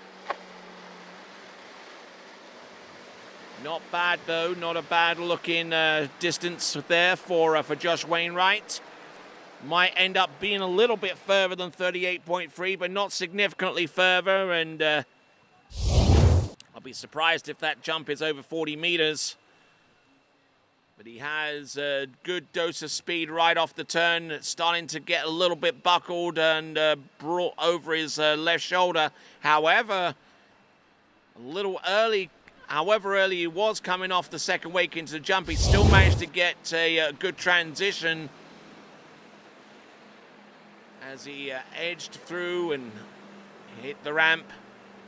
Not bad though, not a bad looking distance there for Josh Wainwright. might end up being a little bit further than 38.3, but not significantly further. And I'll be surprised if that jump is over 40 meters. But he has a good dose of speed right off the turn, starting to get a little bit buckled and brought over his left shoulder. However, a little early, however early he was coming off the second wake into the jump, he still managed to get a good transition as he edged through and hit the ramp.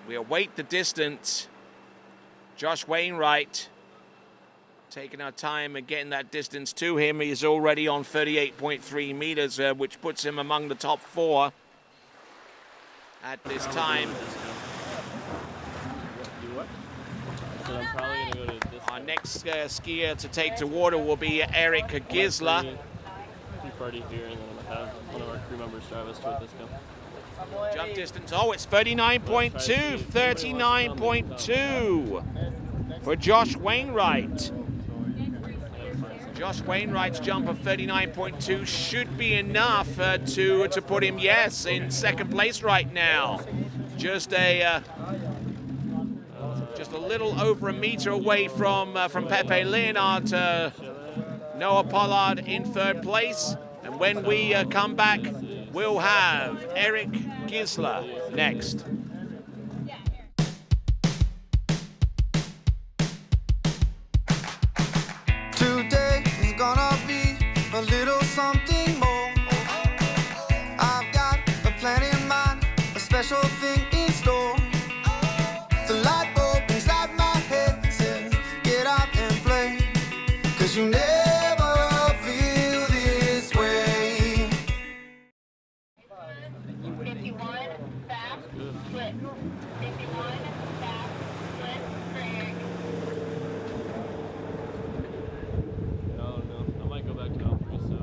We await the distance. Josh Wainwright taking our time and getting that distance to him. He's already on 38.3 meters, which puts him among the top 4 at this time. Our next skier to take to water will be Eric Gisler. Keep already here, and then I'm gonna have one of our crew members drive us to a disco. Jump distance, oh, it's 39.2, 39.2 for Josh Wainwright. Josh Wainwright's jump of 39.2 should be enough to put him, yes, in second place right now. Just a little over a meter away from Pepe Leonard. Noah Pollard in third place. And when we come back, we'll have Eric Gisler next. Today is gonna be a little something more. I've got a plan in mind, a special thing in store. The light bulb inside my head says, get out and play, 'cause you never feel this way. 51, fast, split. 51, fast, split, brake. No, I might go back to Albury, so.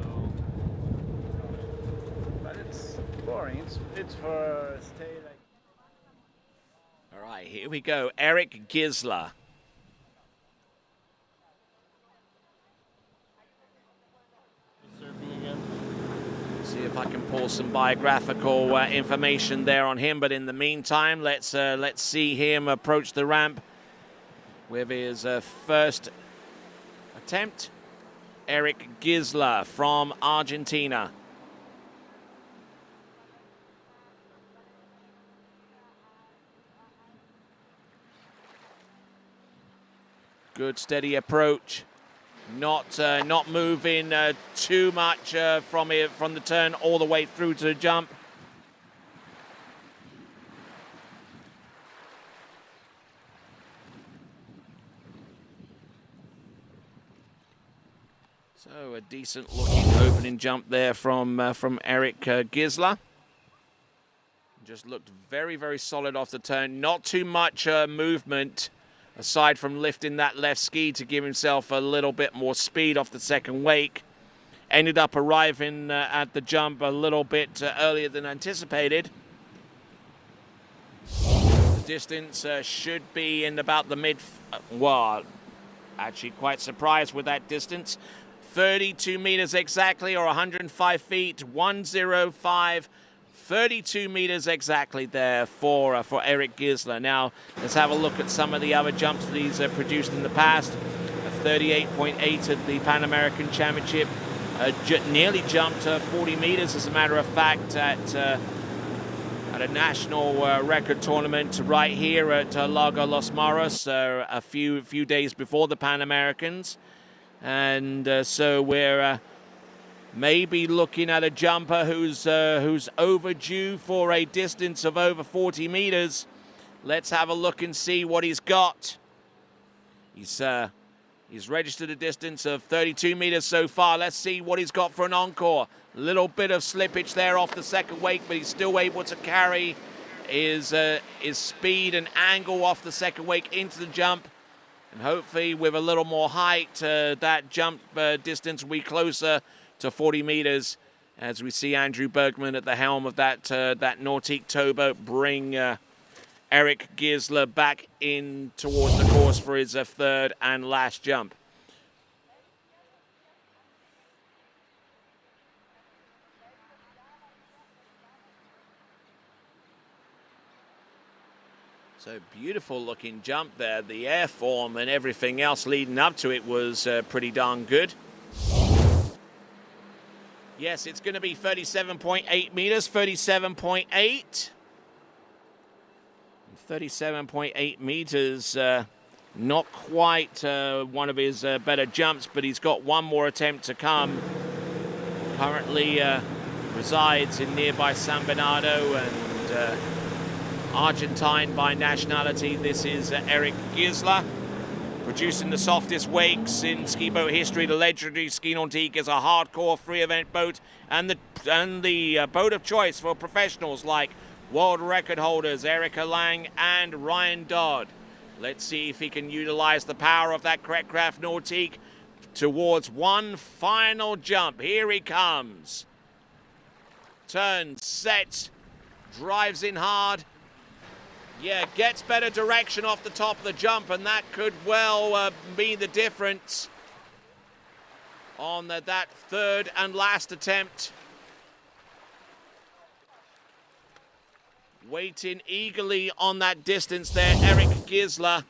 But it's boring. It's for stay like. All right, here we go. Eric Gisler. Surfing again. See if I can pull some biographical information there on him. But in the meantime, let's see him approach the ramp with his first attempt. Eric Gisler from Argentina. Good steady approach. Not moving too much from the turn all the way through to the jump. So a decent looking opening jump there from Eric Gisler. Just looked very, very solid off the turn. Not too much movement aside from lifting that left ski to give himself a little bit more speed off the second wake. Ended up arriving at the jump a little bit earlier than anticipated. The distance should be in about the mid... well, actually quite surprised with that distance. 32 meters exactly, or 105 feet, 105. 32 meters exactly there for Eric Gisler. Now, let's have a look at some of the other jumps that he's produced in the past. A 38.8 at the Pan American Championship. Nearly jumped 40 meters, as a matter of fact, at a national record tournament right here at Lago Los Moros a few days before the Pan Americans. And so we're... maybe looking at a jumper who's overdue for a distance of over 40 meters. Let's have a look and see what he's got. He's registered a distance of 32 meters so far. Let's see what he's got for an encore. A little bit of slippage there off the second wake, but he's still able to carry his speed and angle off the second wake into the jump. And hopefully with a little more height, that jump distance will be closer to 40 meters, as we see Andrew Bergman at the helm of that Nautique towboat bring Eric Gisler back in towards the course for his third and last jump. So beautiful looking jump there. The air form and everything else leading up to it was pretty darn good. Yes, it's going to be 37.8 meters, 37.8. 37.8 meters, not quite one of his better jumps, but he's got one more attempt to come. Currently resides in nearby San Bernardo and Argentine by nationality. This is Eric Gisler, producing the softest wakes in ski boat history. The legendary Ski Nautique is a hardcore free event boat and the boat of choice for professionals like world record holders Erica Lang and Ryan Dodd. Let's see if he can utilize the power of that Craft Nautique towards one final jump. Here he comes. Turns, sets, drives in hard. Yeah, gets better direction off the top of the jump, and that could well be the difference on that third and last attempt. Waiting eagerly on that distance there, Eric Gisler.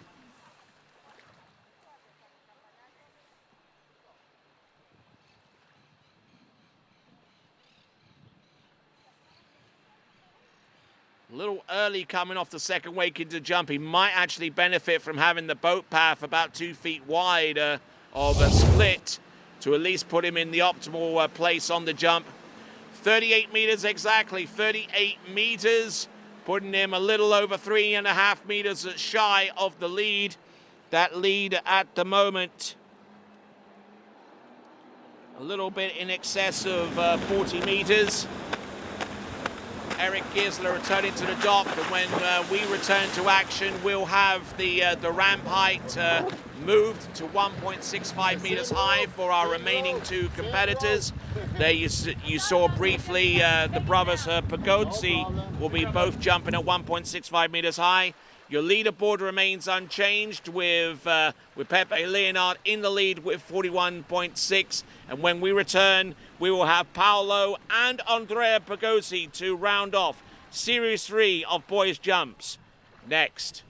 A little early coming off the second wake into jump. He might actually benefit from having the boat path about 2 feet wide of a split to at least put him in the optimal place on the jump. 38 meters exactly, 38 meters, putting him a little over 3.5 meters shy of the lead. That lead at the moment, a little bit in excess of 40 meters. Eric Gisler returning to the dock, and when we return to action, we'll have the ramp height moved to 1.65 meters high for our remaining two competitors. There you saw briefly the brothers Pagozzi will be both jumping at 1.65 meters high. Your leaderboard remains unchanged with Pepe Leonard in the lead with 41.6. And when we return, we will have Paolo and Andrea Pagozzi to round off Series 3 of Boys Jumps. Next.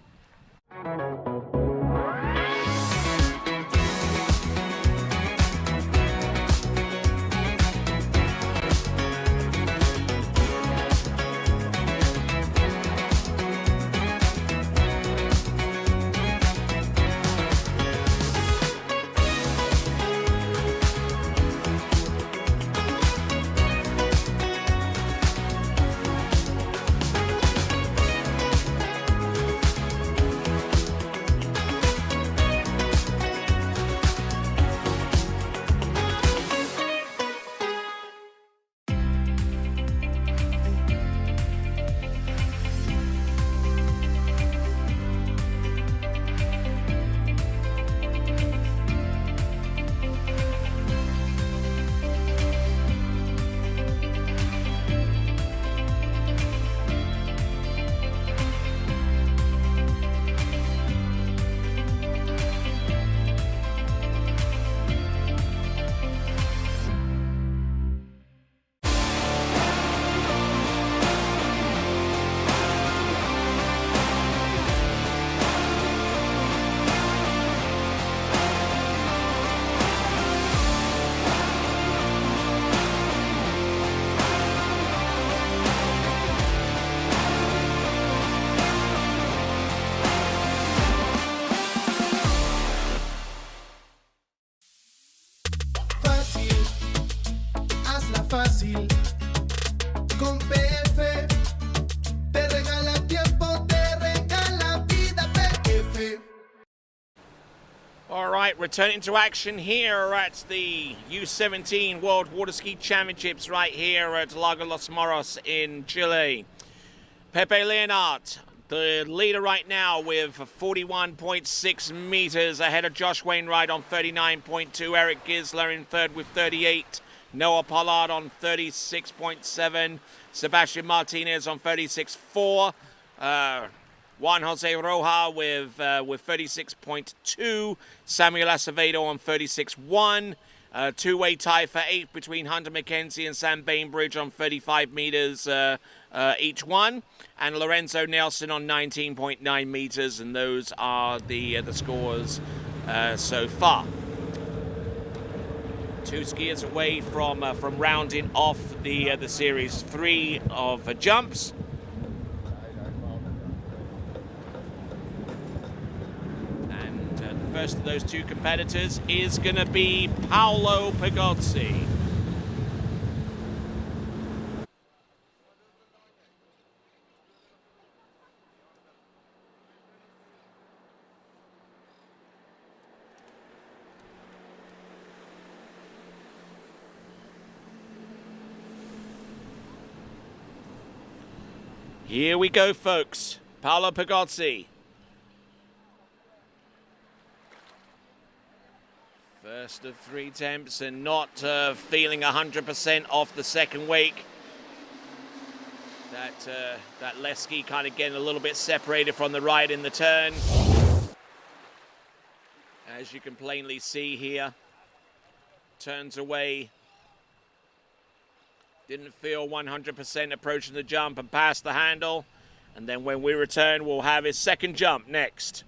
fácil. Con PF te regala tiempo, te regala vida. PF. All right, returning to action here at the U17 World Water Ski Championships right here at Lago Los Moros in Chile. Pepe Leonard, the leader right now with 41.6 meters ahead of Josh Wainwright on 39.2. Eric Gisler in third with 38. Noah Pollard on 36.7. Sebastian Martinez on 36.4. Juan Jose Roja with 36.2. Samuel Acevedo on 36.1. Two-way tie for 8th between Hunter McKenzie and Sam Bainbridge on 35 meters each one, and Lorenzo Nelson on 19.9 meters, and those are the scores so far. Two skiers away from rounding off the series 3 of jumps. And the first of those two competitors is going to be Paolo Pagozzi. Here we go, folks. Paolo Pagozzi. First of 3 attempts and not feeling 100% off the second wake. That left ski kind of getting a little bit separated from the right in the turn. As you can plainly see here. Turns away. Didn't feel 100% approaching the jump and past the handle. And then when we return, we'll have his second jump next.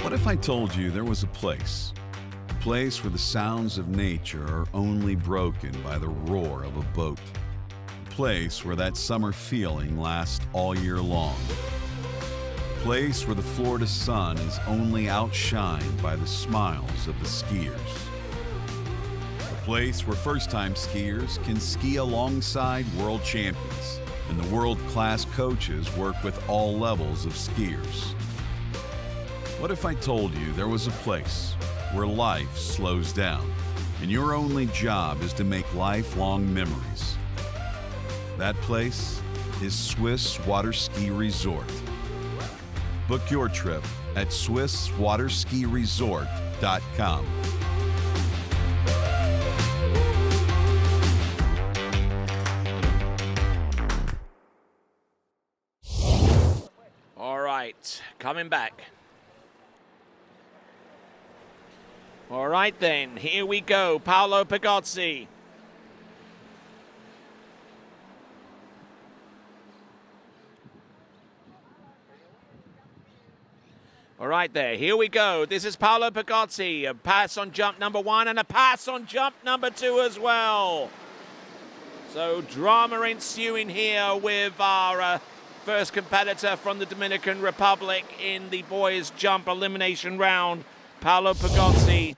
What if I told you there was a place where the sounds of nature are only broken by the roar of a boat? A place where that summer feeling lasts all year long. A place where the Florida sun is only outshined by the smiles of the skiers. Place where first-time skiers can ski alongside world champions, and the world-class coaches work with all levels of skiers. What if I told you there was a place where life slows down, and your only job is to make lifelong memories? That place is Swiss Water Ski Resort. Book your trip at SwissWaterSkiResort.com. Coming back. All right then, here we go. Paolo Pagozzi. All right there, here we go. This is Paolo Pagozzi. A pass on jump number 1 and a pass on jump number 2 as well. So drama ensuing here with our first competitor from the Dominican Republic in the boys jump elimination round, Paolo Pagozzi,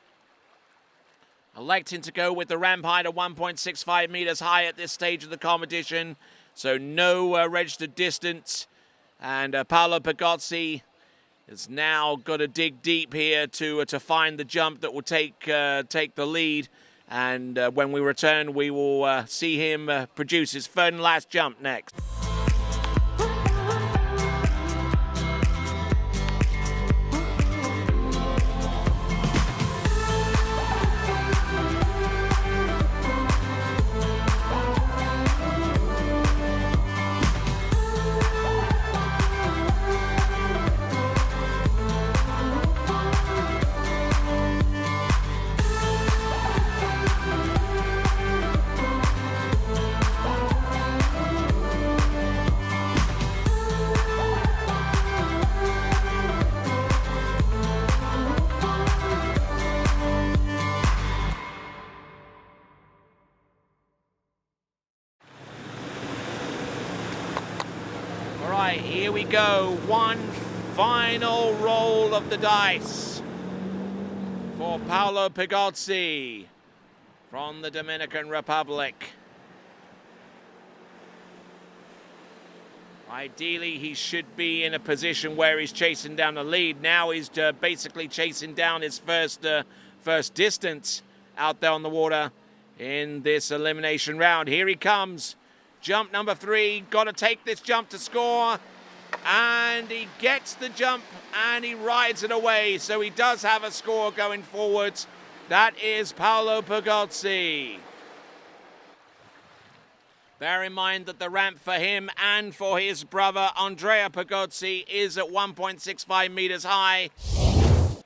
electing to go with the ramp height of 1.65 meters high at this stage of the competition. So no registered distance. And Paolo Pagozzi has now got to dig deep here to find the jump that will take the lead. And when we return, we will see him produce his third and last jump next. Here we go, one final roll of the dice for Paolo Pagozzi from the Dominican Republic. Ideally, he should be in a position where he's chasing down the lead. Now he's basically chasing down his first distance out there on the water in this elimination round. Here he comes. Jump number 3, got to take this jump to score. And he gets the jump and he rides it away. So he does have a score going forwards. That is Paolo Pagozzi. Bear in mind that the ramp for him and for his brother Andrea Pagozzi is at 1.65 meters high.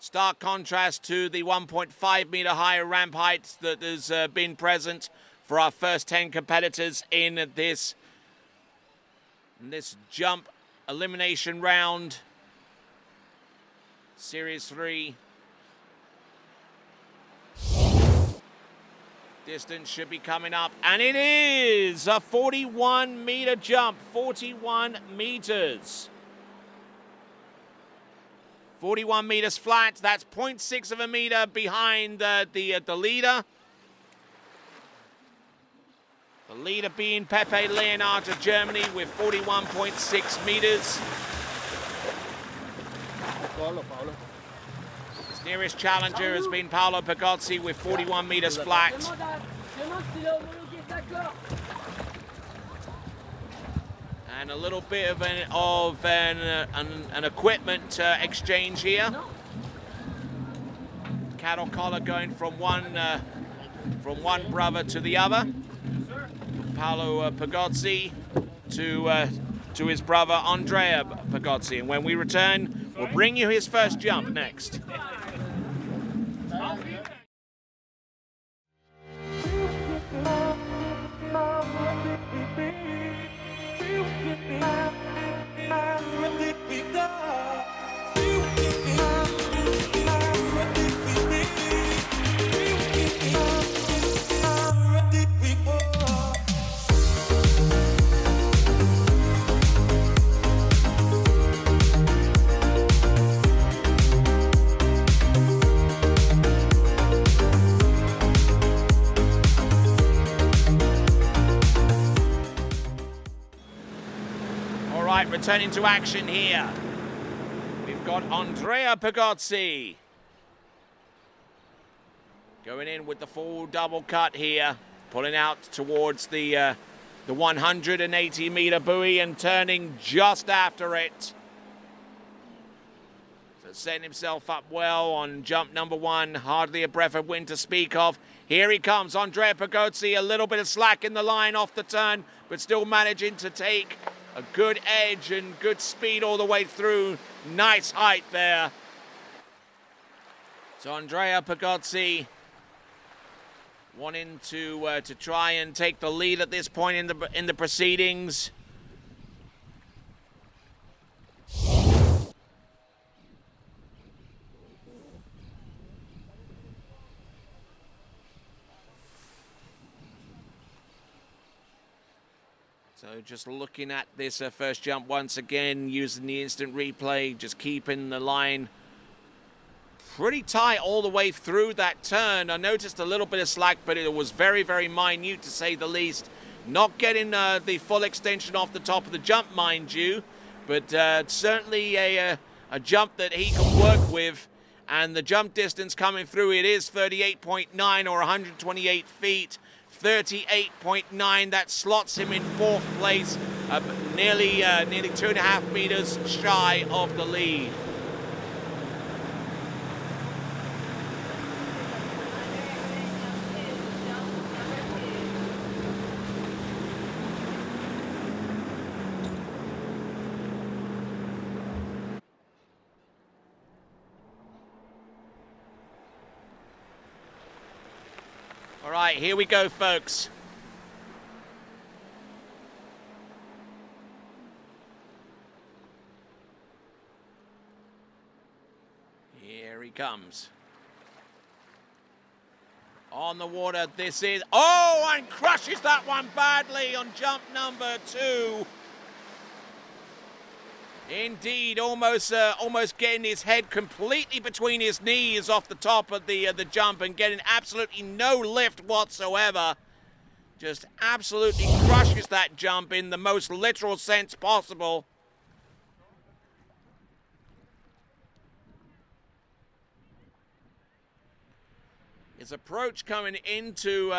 Stark contrast to the 1.5 meter high ramp height that has been present for our first 10 competitors in this jump elimination round. Series 3. Distance should be coming up, and it is a 41 meter jump, 41 meters. 41 meters flat, that's 0.6 of a meter behind the leader. The leader being Pepe Leonard of Germany with 41.6 meters. His nearest challenger has been Paolo Pagozzi with 41 meters flat. And a little bit of an equipment exchange here. Cattle collar going from one brother to the other. From Paolo Pagozzi to his brother Andrea Pagozzi. And when we return, we'll bring you his first jump next. Returning to action here. We've got Andrea Pagozzi going in with the full double cut here, pulling out towards the 180 meter buoy and turning just after it. So setting himself up well on jump number 1, hardly a breath of wind to speak of. Here he comes, Andrea Pagozzi, a little bit of slack in the line off the turn, but still managing to take a good edge and good speed all the way through. Nice height there. So Andrea Pagozzi wanting to try and take the lead at this point in the proceedings. So just looking at this first jump once again, using the instant replay, just keeping the line pretty tight all the way through that turn. I noticed a little bit of slack, but it was very, very minute to say the least. Not getting the full extension off the top of the jump, mind you, but certainly a jump that he can work with. And the jump distance coming through, it is 38.9 or 128 feet. 38.9, that slots him in 4th place, nearly 2.5 meters shy of the lead. All right, here we go, folks. Here he comes. On the water, this is... Oh, and crushes that one badly on jump number 2. Indeed, almost getting his head completely between his knees off the top of the jump and getting absolutely no lift whatsoever. Just absolutely crushes that jump in the most literal sense possible. His approach coming into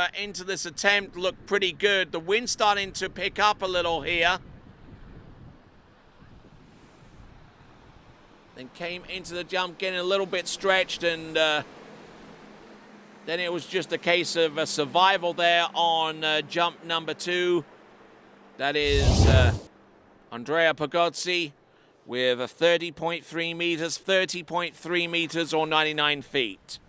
this attempt looked pretty good. The wind starting to pick up a little here. Then came into the jump getting a little bit stretched, and then it was just a case of a survival there on jump number 2. That is Andrea Pagozzi with a 30.3 meters, 30.3 meters or 99 feet.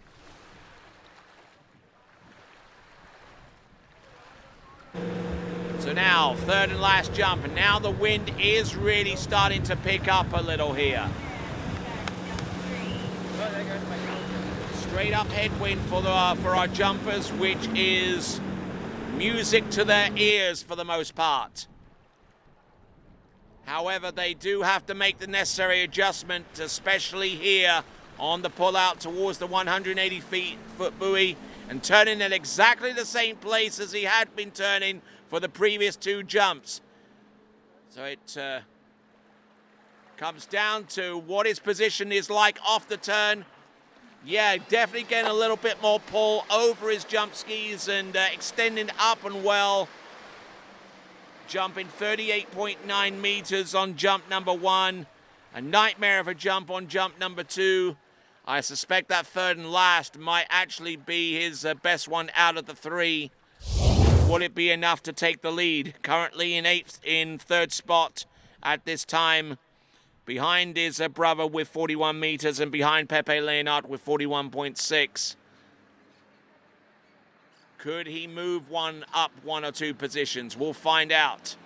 So now, third and last jump, and now the wind is really starting to pick up a little here. Straight up headwind for our jumpers, which is music to their ears for the most part. However, they do have to make the necessary adjustment, especially here on the pull-out towards the 180-foot buoy, and turning in exactly the same place as he had been turning for the previous two jumps. So it comes down to what his position is like off the turn. Yeah, definitely getting a little bit more pull over his jump skis and extending up and well. Jumping 38.9 meters on jump number 1. A nightmare of a jump on jump number 2. I suspect that third and last might actually be his best one out of the 3. Would it be enough to take the lead? Currently in third spot at this time. Behind his brother with 41 meters and behind Pepe Leonard with 41.6. Could he move one up 1 or 2 positions? We'll find out.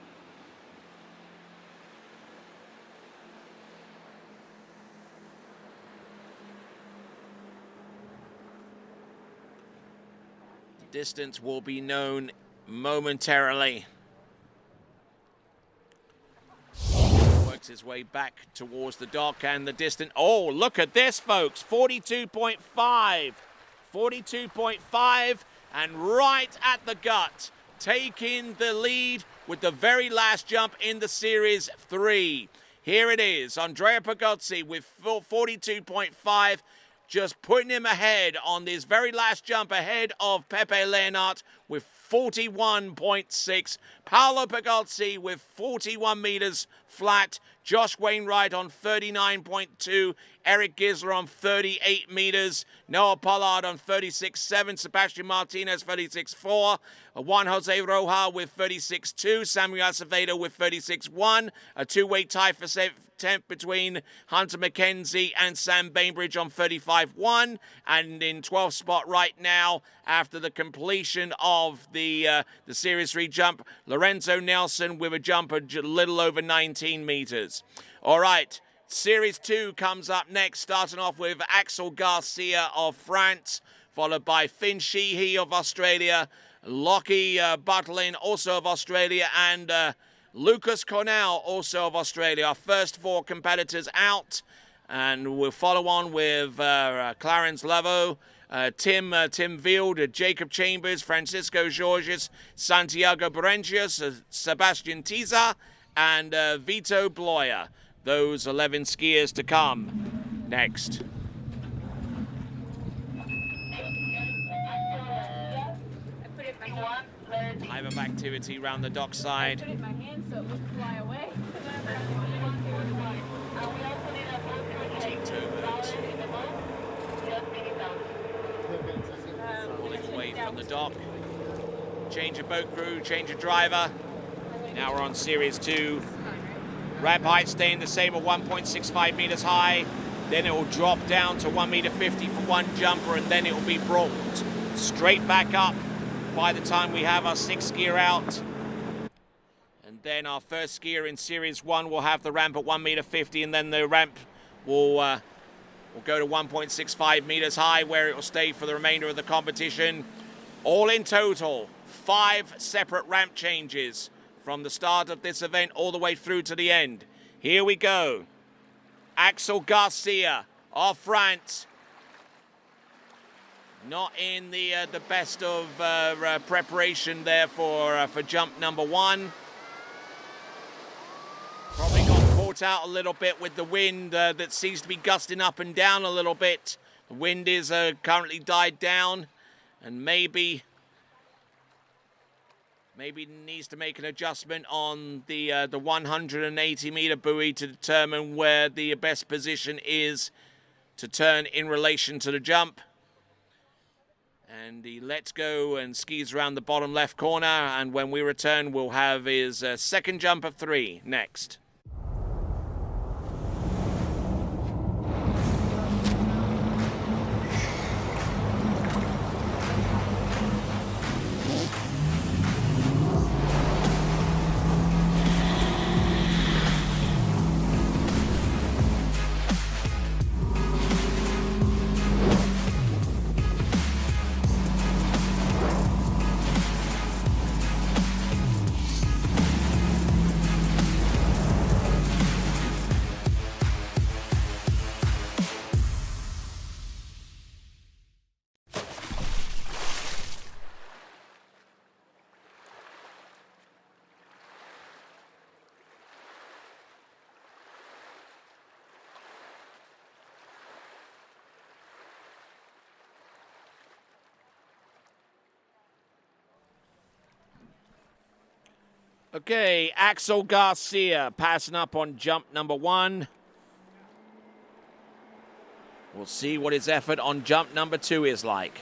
Distance will be known momentarily. Works his way back towards the dock and the distance. Oh, look at this, folks. 42.5. 42.5 and right at the gut. Taking the lead with the very last jump in the Series 3. Here it is. Andrea Pagozzi with 42.5. Just putting him ahead on this very last jump ahead of Pepe Leonard with 41.6. Paolo Pagozzi with 41 meters flat. Josh Wainwright on 39.2. Eric Gisler on 38 meters. Noah Pollard on 36.7. Sebastian Martinez 36.4. Juan Jose Roja with 36.2. Samuel Acevedo with 36.1. A two-way tie for 10th between Hunter McKenzie and Sam Bainbridge on 35.1. And in 12th spot right now, after the completion of the Series 3 jump, Lorenzo Nelson with a jump a little over 19 meters. All right, Series 2 comes up next, starting off with Axel Garcia of France, followed by Finn Sheehy of Australia, Lockie Butlin, also of Australia, and Lucas Cornell, also of Australia. Our first 4 competitors out, and we'll follow on with Clarence Lavo, Tim Vield, Jacob Chambers, Francisco Georges, Santiago Berencius, Sebastian Tiza, and Vito Bloyer. Those 11 skiers to come next. Hive of activity around the dockside. Put it in my hand so it wouldn't fly away. Pulling away from the dock. Change of boat crew, change of driver. Now we're on Series 2. Ramp height staying the same at 1.65 meters high. Then it will drop down to 1.50 meter for one jumper, and then it will be brought straight back up by the time we have our 6th skier out. And then our first skier in Series 1 will have the ramp at 1.50 meter, and then the ramp will go to 1.65 meters high, where it will stay for the remainder of the competition. All in total, 5 separate ramp changes from the start of this event all the way through to the end. Here we go. Axel Garcia of France. Not in the best of preparation there for jump number 1. Probably got caught out a little bit with the wind that seems to be gusting up and down a little bit. The wind is currently died down, and maybe needs to make an adjustment on the 180 meter buoy to determine where the best position is to turn in relation to the jump. And he lets go and skis around the bottom left corner, and when we return we'll have his second jump of 3 next. Okay, Axel Garcia passing up on jump number 1. We'll see what his effort on jump number 2 is like.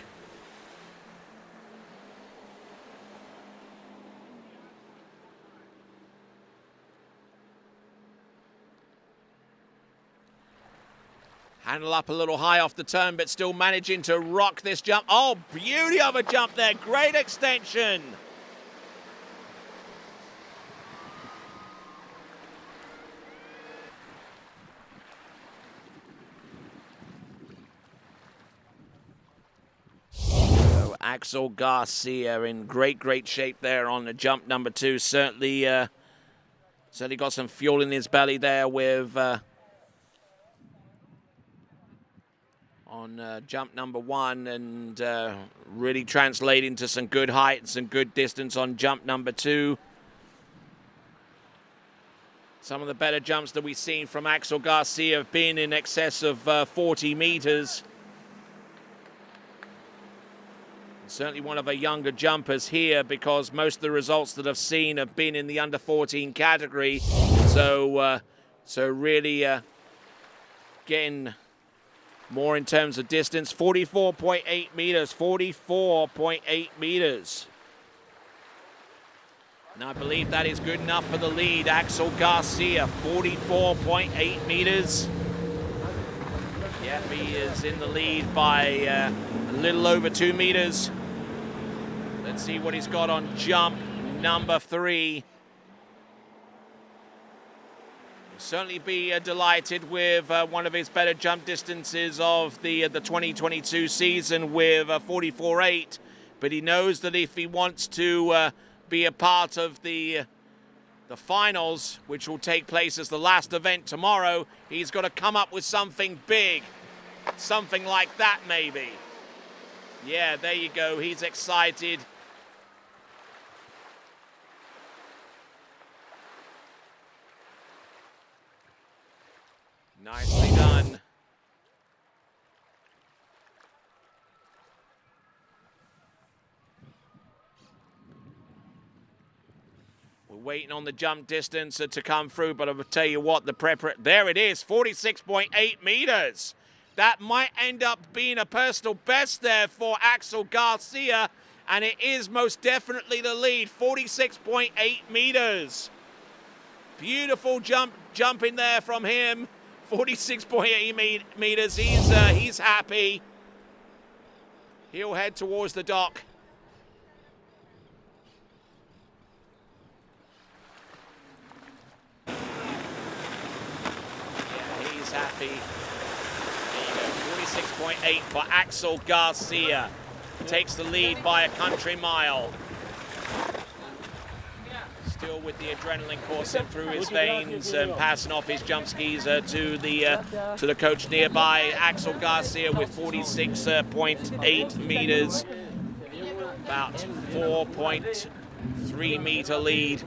Handle up a little high off the turn, but still managing to rock this jump. Oh, beauty of a jump there. Great extension. So Axel Garcia in great shape there on the jump number 2. Certainly got some fuel in his belly there with... on jump number 1, and really translating to some good height and some good distance on jump number 2. Some of the better jumps that we've seen from Axel Garcia have been in excess of 40 meters. Certainly one of our younger jumpers here, because most of the results that I've seen have been in the under 14 category. So really getting more in terms of distance. 44.8 meters, 44.8 meters. And I believe that is good enough for the lead. Axel Garcia, 44.8 meters. Yep, he is in the lead by a little over 2 meters. Let's see what he's got on jump number 3. Certainly be delighted with one of his better jump distances of the 2022 season with 44.8, but he knows that if he wants to be a part of the finals, which will take place as the last event tomorrow, he's got to come up with something big, something like that maybe. Yeah, there you go, he's excited. Nicely done. We're waiting on the jump distance to come through, but I will tell you what, there it is, 46.8 meters. That might end up being a personal best there for Axel Garcia, and it is most definitely the lead, 46.8 meters. Beautiful jump in there from him. 46.8 meters, he's happy. He'll head towards the dock. Yeah, he's happy. There you go, 46.8 for Axel Garcia. Takes the lead by a country mile. Still with the adrenaline coursing through his veins and passing off his jump skis to the coach nearby. Axel Garcia with 46.8 meters, about 4.3 meter lead,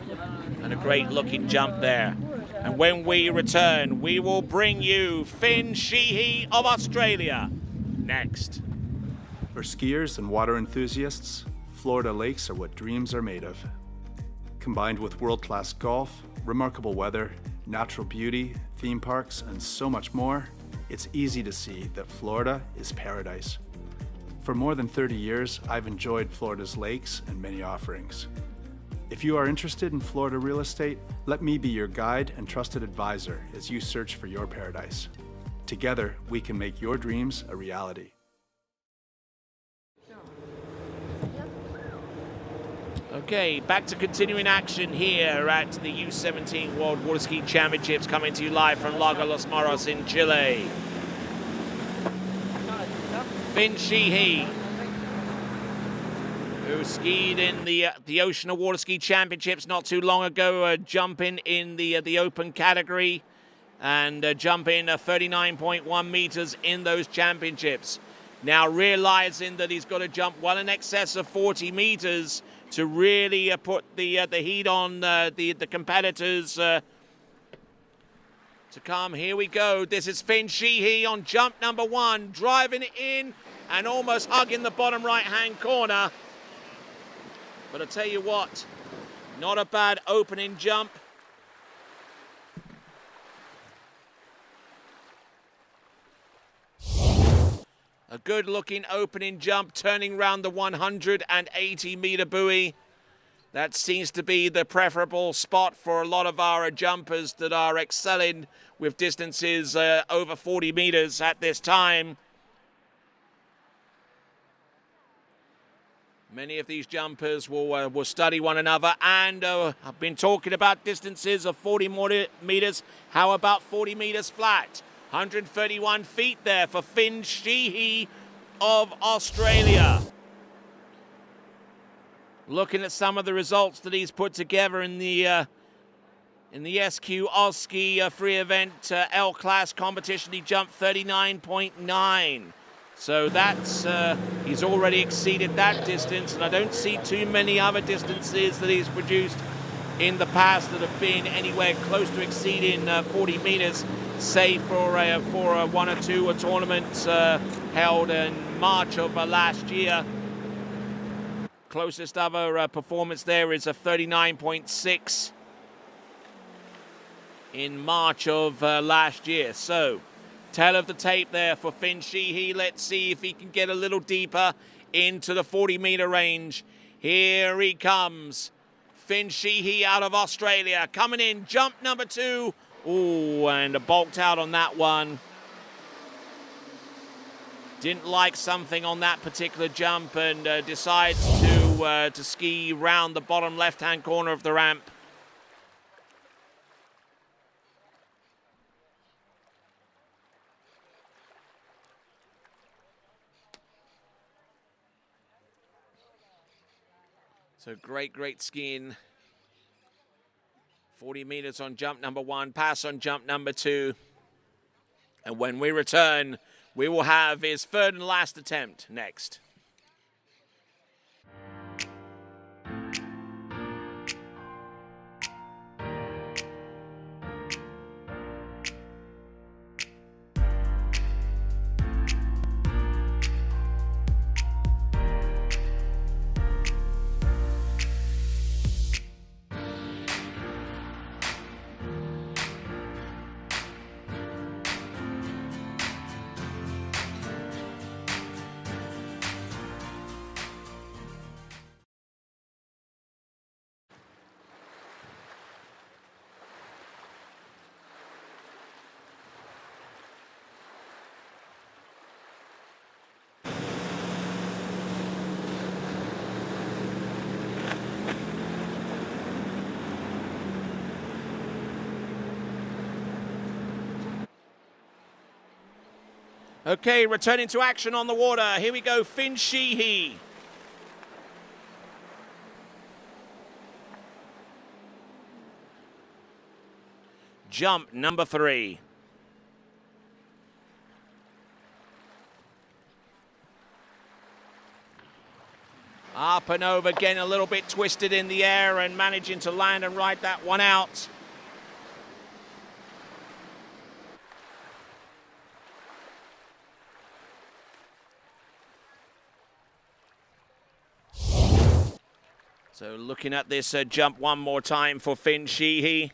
and a great looking jump there. And when we return, we will bring you Finn Sheehy of Australia next. For skiers and water enthusiasts, Florida lakes are what dreams are made of. Combined with world-class golf, remarkable weather, natural beauty, theme parks, and so much more, it's easy to see that Florida is paradise. For more than 30 years, I've enjoyed Florida's lakes and many offerings. If you are interested in Florida real estate, let me be your guide and trusted advisor as you search for your paradise. Together, we can make your dreams a reality. Okay, back to continuing action here at the U17 World Water Ski Championships, coming to you live from Lago Los Moros in Chile. Finn Sheehy, who skied in the Ocean Water Ski Championships not too long ago, jumping in the open category and jumping 39.1 meters in those championships. Now realizing that he's got to jump well in excess of 40 meters to really put the heat on the competitors to come. Here we go. This is Finn Sheehy on jump number 1, driving it in and almost hugging the bottom right-hand corner. But I tell you what, Not a bad opening jump. A good looking opening jump, turning round the 180-meter buoy. That seems to be the preferable spot for a lot of our jumpers that are excelling with distances over 40 meters at this time. Many of these jumpers will study one another, and I've been talking about distances of 40 meters. How about 40 meters flat? 131 feet there for Finn Sheehy of Australia. Looking at some of the results that he's put together in the SQ Oski free event L class competition, he jumped 39.9. So that's he's already exceeded that distance, and I don't see too many other distances that he's produced in the past that have been anywhere close to exceeding 40 meters, say for one or two tournaments held in March of last year. Closest other performance there is a 39.6 in March of last year. So, tail of the tape there for Finn Sheehy. Let's see if he can get a little deeper into the 40-meter range. Here he comes. Finn Sheehy out of Australia. Coming in, jump number 2. Ooh, and bulked out on that one. Didn't like something on that particular jump and decides to ski round the bottom left-hand corner of the ramp. So great skiing. 40 meters on jump number 1, pass on jump number 2. And when we return, we will have his third and last attempt next. Okay, returning to action on the water. Here we go, Finn Sheehy. Jump number 3. Up and over, again a little bit twisted in the air and managing to land and ride that one out. So looking at this jump one more time for Finn Sheehy.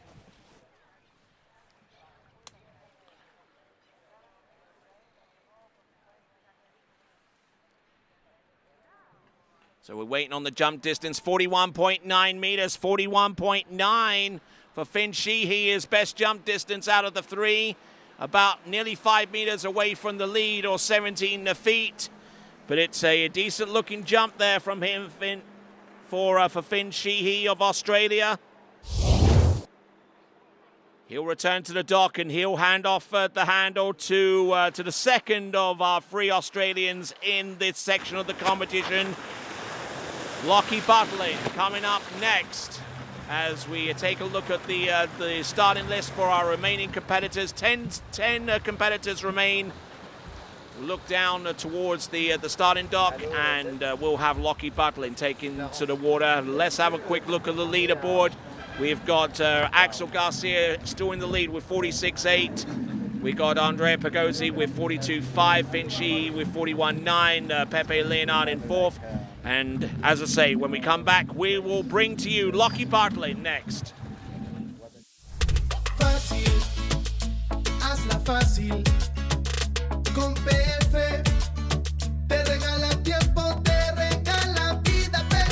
So we're waiting on the jump distance, 41.9 meters, 41.9 for Finn Sheehy, his best jump distance out of the 3. About nearly 5 meters away from the lead, or 17 feet. But it's a decent looking jump there from him, for Finn Sheehy of Australia. He'll return to the dock and he'll hand off the handle to the second of our 3 Australians in this section of the competition. Lockie Butlin coming up next as we take a look at the starting list for our remaining competitors. 10 competitors remain. Look down towards the starting dock, and we'll have Lockie Butlin taken to the water. Let's have a quick look at the leaderboard. We've got Axel Garcia still in the lead with 46.8. We got Andrea Pagozzi with 42.5, Finn Sheehy with 41.9, Pepe Leonard in 4th, And as I say, when we come back, we will bring to you Lockie Bartlett next. Fácil, hazla fácil. Con PF te regala tiempo, te regala vida. PF.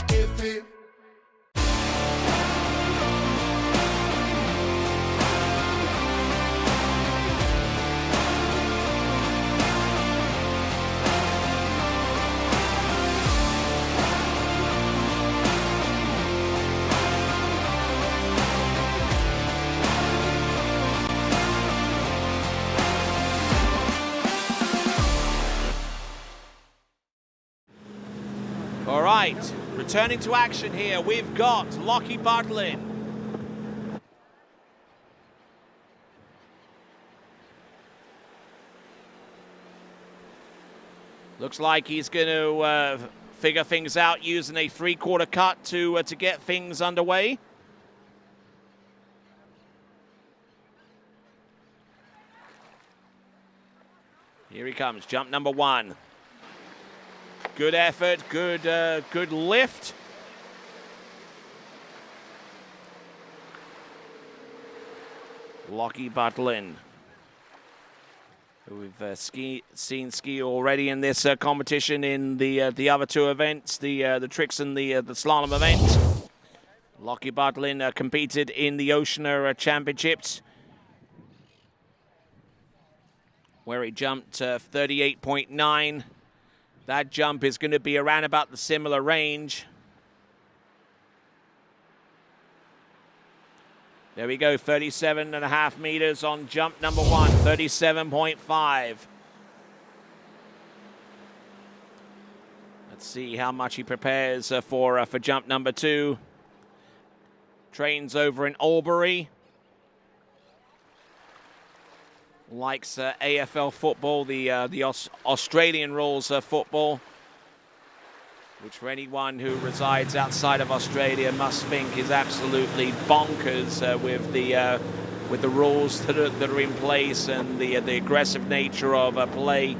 All right, returning to action here, we've got Lockie Bartlett. Looks like he's going to figure things out using a three-quarter cut to get things underway. Here he comes, jump number one. Good effort, good lift. Lockie Bartlett, who we've seen ski already in this competition in the other two events, the tricks and the slalom event. Lockie Bartlett competed in the Oceania Championships, where he jumped 38.9. That jump is going to be around about the similar range. There we go, 37.5 meters on jump number one, 37.5. Let's see how much he prepares for jump number two. Trains over in Albury. Likes AFL football, the Australian rules football, which for anyone who resides outside of Australia must think is absolutely bonkers with the rules that are in place and the aggressive nature of play.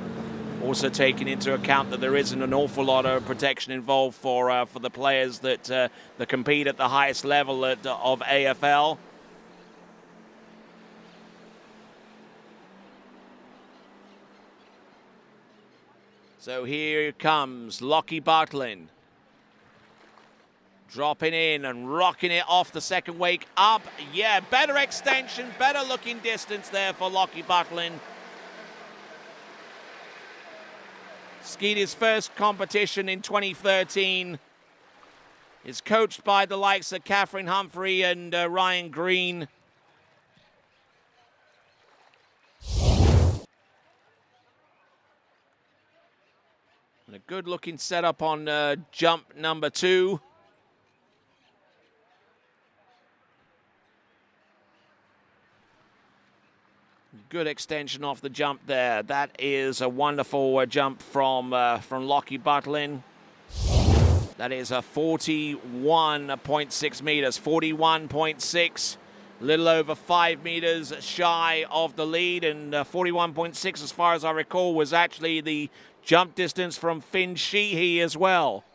Also taking into account that there isn't an awful lot of protection involved for the players that compete at the highest level of AFL. So here comes Lockie Bartlett. Dropping in and rocking it off the second wake up. Yeah, better extension, better looking distance there for Lockie Bartlett. Skied his first competition in 2013. Is coached by the likes of Catherine Humphrey and Ryan Green. And a good looking setup on jump number two. Good extension off the jump there. That is a wonderful jump from Lockie Bartlett. That is a 41.6 meters, 41.6, little over 5 meters shy of the lead, and 41.6, as far as I recall, was actually the jump distance from Finn Sheehy as well.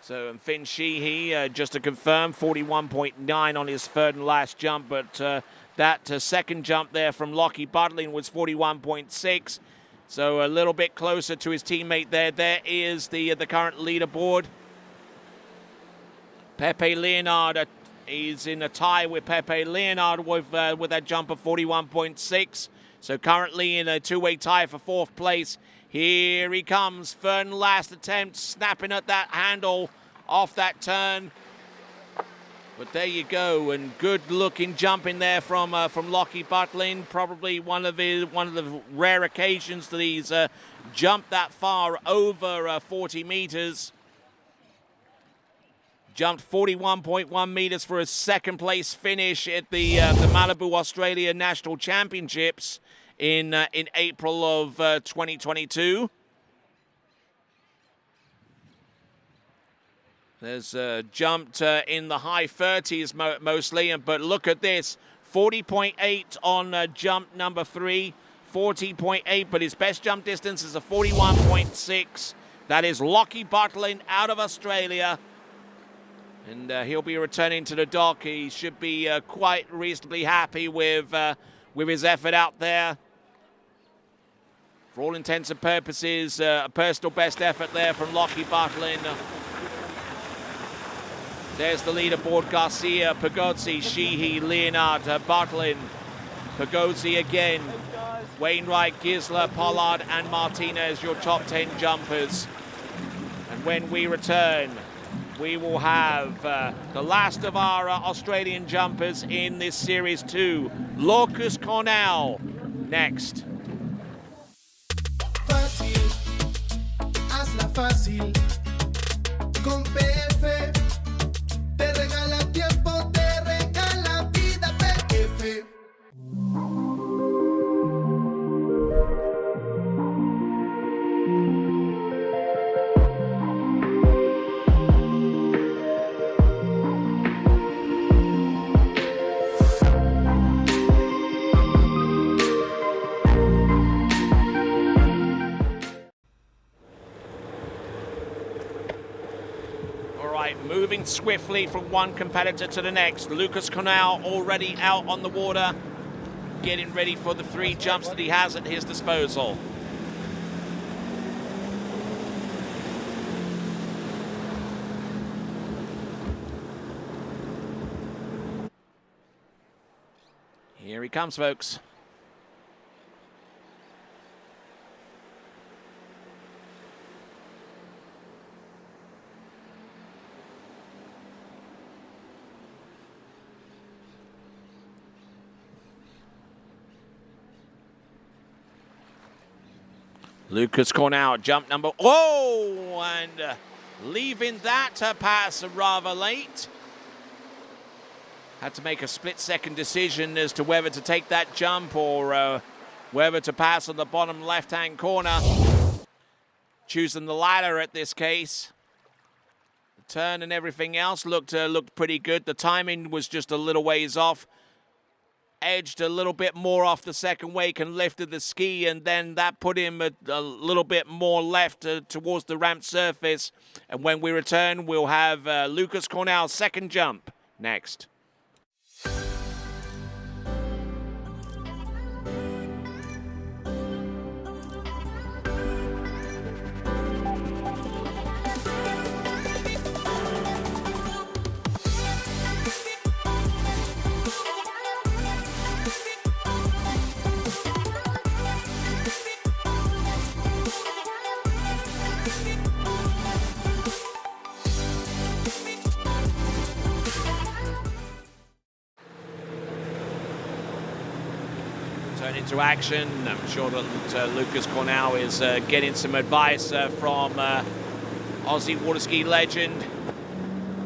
So Finn Sheehy, just to confirm, 41.9 on his third and last jump, but that second jump there from Lockie Bartlett was 41.6. So a little bit closer to his teammate there. There is the current leaderboard. Pepe Leonard is in a tie with Pepe Leonard with that jump of 41.6. So currently in a two-way tie for fourth place. Here he comes, third and last attempt, snapping at that handle off that turn. But there you go, and good-looking jump in there from Lockie Bartlett. Probably one of the rare occasions that he's jumped that far over 40 meters. Jumped 41.1 meters for a second-place finish at the Malibu Australia National Championships in April of 2022. There's jumped in the high 30s mostly, but look at this, 40.8 on jump number 3. 40.8, but his best jump distance is a 41.6. That is Lockie Butlin out of Australia. And he'll be returning to the dock. He should be quite reasonably happy with his effort out there. For all intents and purposes, a personal best effort there from Lockie Butlin. There's the leaderboard: Garcia, Pagozzi, Sheehy, Leonard, Butlin, Pagozzi again, Wainwright, Gisler, Pollard, and Martinez, your top 10 jumpers. And when we return, we will have the last of our Australian jumpers in this Series 2, Lucas Cornell, next. Fácil, hazla fácil. Con PF te regala tiempo, te regala vida. PF. Moving swiftly from one competitor to the next. Lucas Cornell already out on the water, getting ready for the 3 jumps that he has at his disposal. Here he comes, folks. Lucas Cornell, jump number, and leaving that pass rather late. Had to make a split-second decision as to whether to take that jump or whether to pass on the bottom left-hand corner. Choosing the latter at this case. The turn and everything else looked pretty good. The timing was just a little ways off. Edged a little bit more off the second wake and lifted the ski, and then that put him a little bit more left towards the ramp surface. And when we return, we'll have Lucas Cornell's second jump next. Turn into action. I'm sure that Lucas Cornell is getting some advice from Aussie water ski legend,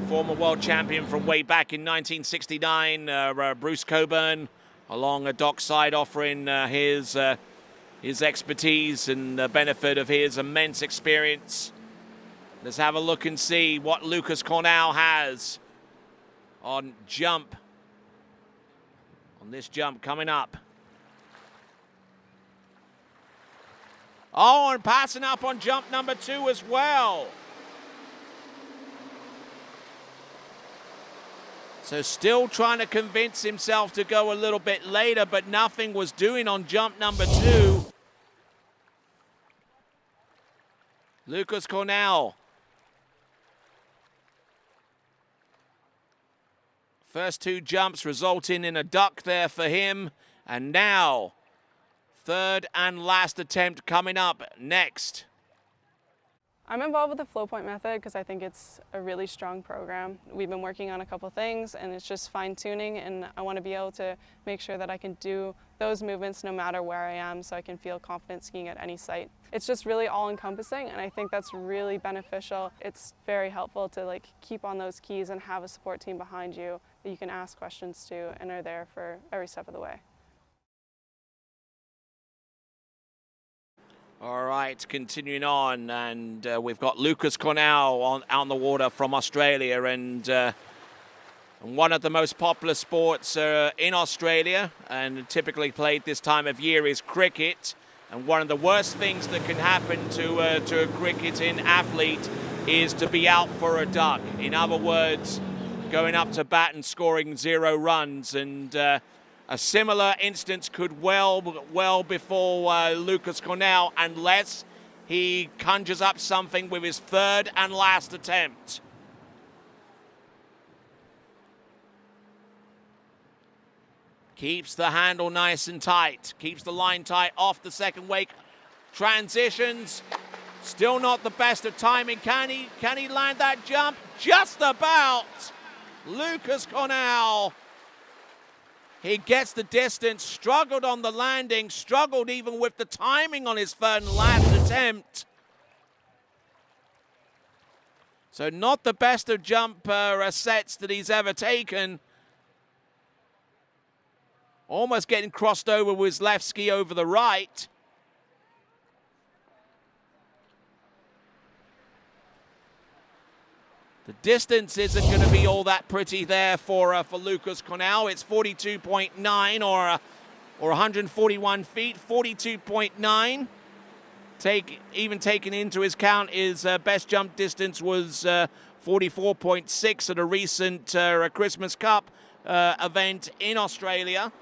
former world champion from way back in 1969, Bruce Coburn, along a dockside, offering his expertise and the benefit of his immense experience. Let's have a look and see what Lucas Cornell has on jump. On this jump coming up. Oh, and passing up on jump number 2 as well. So still trying to convince himself to go a little bit later, but nothing was doing on jump number 2. Lucas Cornell. First 2 jumps resulting in a duck there for him. And now, third and last attempt coming up next. I'm involved with the flow point method because I think it's a really strong program. We've been working on a couple things and it's just fine tuning, and I want to be able to make sure that I can do those movements no matter where I am, so I can feel confident skiing at any site. It's just really all encompassing, and I think that's really beneficial. It's very helpful to keep on those keys and have a support team behind you that you can ask questions to and are there for every step of the way. All right, continuing on, and we've got Lucas Cornell on the water from Australia, and And one of the most popular sports in Australia and typically played this time of year is cricket. And one of the worst things that can happen to a cricketing athlete is to be out for a duck. In other words, going up to bat and scoring 0 runs. And a similar instance could well befall Lucas Cornell unless he conjures up something with his 3rd and last attempt. Keeps the handle nice and tight. Keeps the line tight off the second wake. Transitions. Still not the best of timing. Can he land that jump? Just about. Lucas Cornell. He gets the distance. Struggled on the landing. Struggled even with the timing on his 3rd and last attempt. So not the best of jump sets that he's ever taken. Almost getting crossed over with his left ski over the right. The distance isn't going to be all that pretty there for Lucas Cornell. It's 42.9 or 141 feet, 42.9. Even taking into his count, his best jump distance was 44.6 at a recent Christmas Cup event in Australia.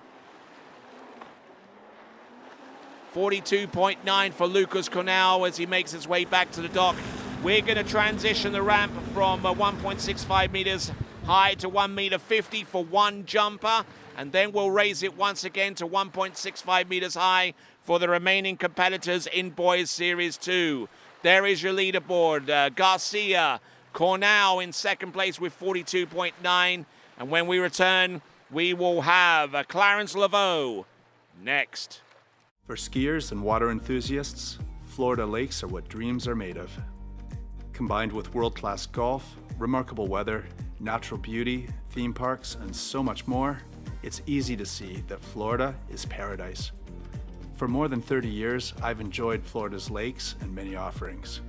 42.9 for Lucas Cornell as he makes his way back to the dock. We're going to transition the ramp from 1.65 meters high to 1.50 meters for one jumper, and then we'll raise it once again to 1.65 meters high for the remaining competitors in Boys Series 2. There is your leaderboard. Garcia, Cornell in second place with 42.9, and when we return, we will have Clarence Laveau next. For skiers and water enthusiasts, Florida lakes are what dreams are made of. Combined with world-class golf, remarkable weather, natural beauty, theme parks, and so much more, it's easy to see that Florida is paradise. For more than 30 years, I've enjoyed Florida's lakes and many offerings.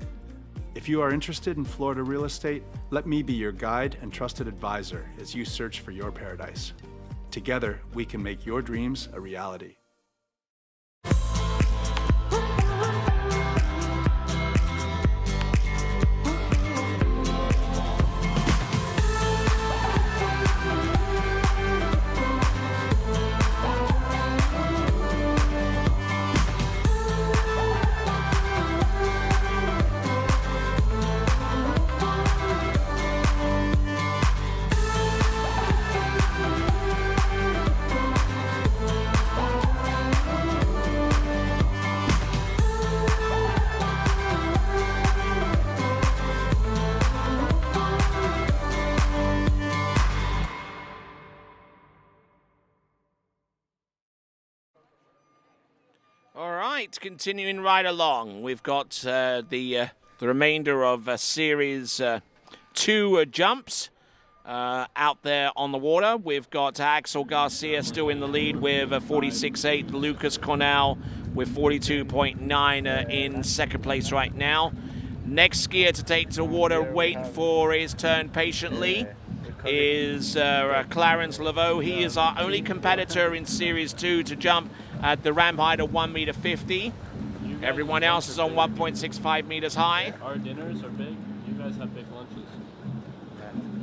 If you are interested in Florida real estate, let me be your guide and trusted advisor as you search for your paradise. Together, we can make your dreams a reality. Continuing right along, we've got the remainder of Series 2 jumps out there on the water. We've got Axel Garcia still in the lead with 46.8. Lucas Cornell with 42.9 in second place right now. Next skier to take to water, wait for his turn patiently, is Clarence Laveau. He is our only competitor in Series 2 to jump at the ramp height of 1.50 meters. Everyone else is on 1.65 meters high. Our dinners are big. You guys have big lunches.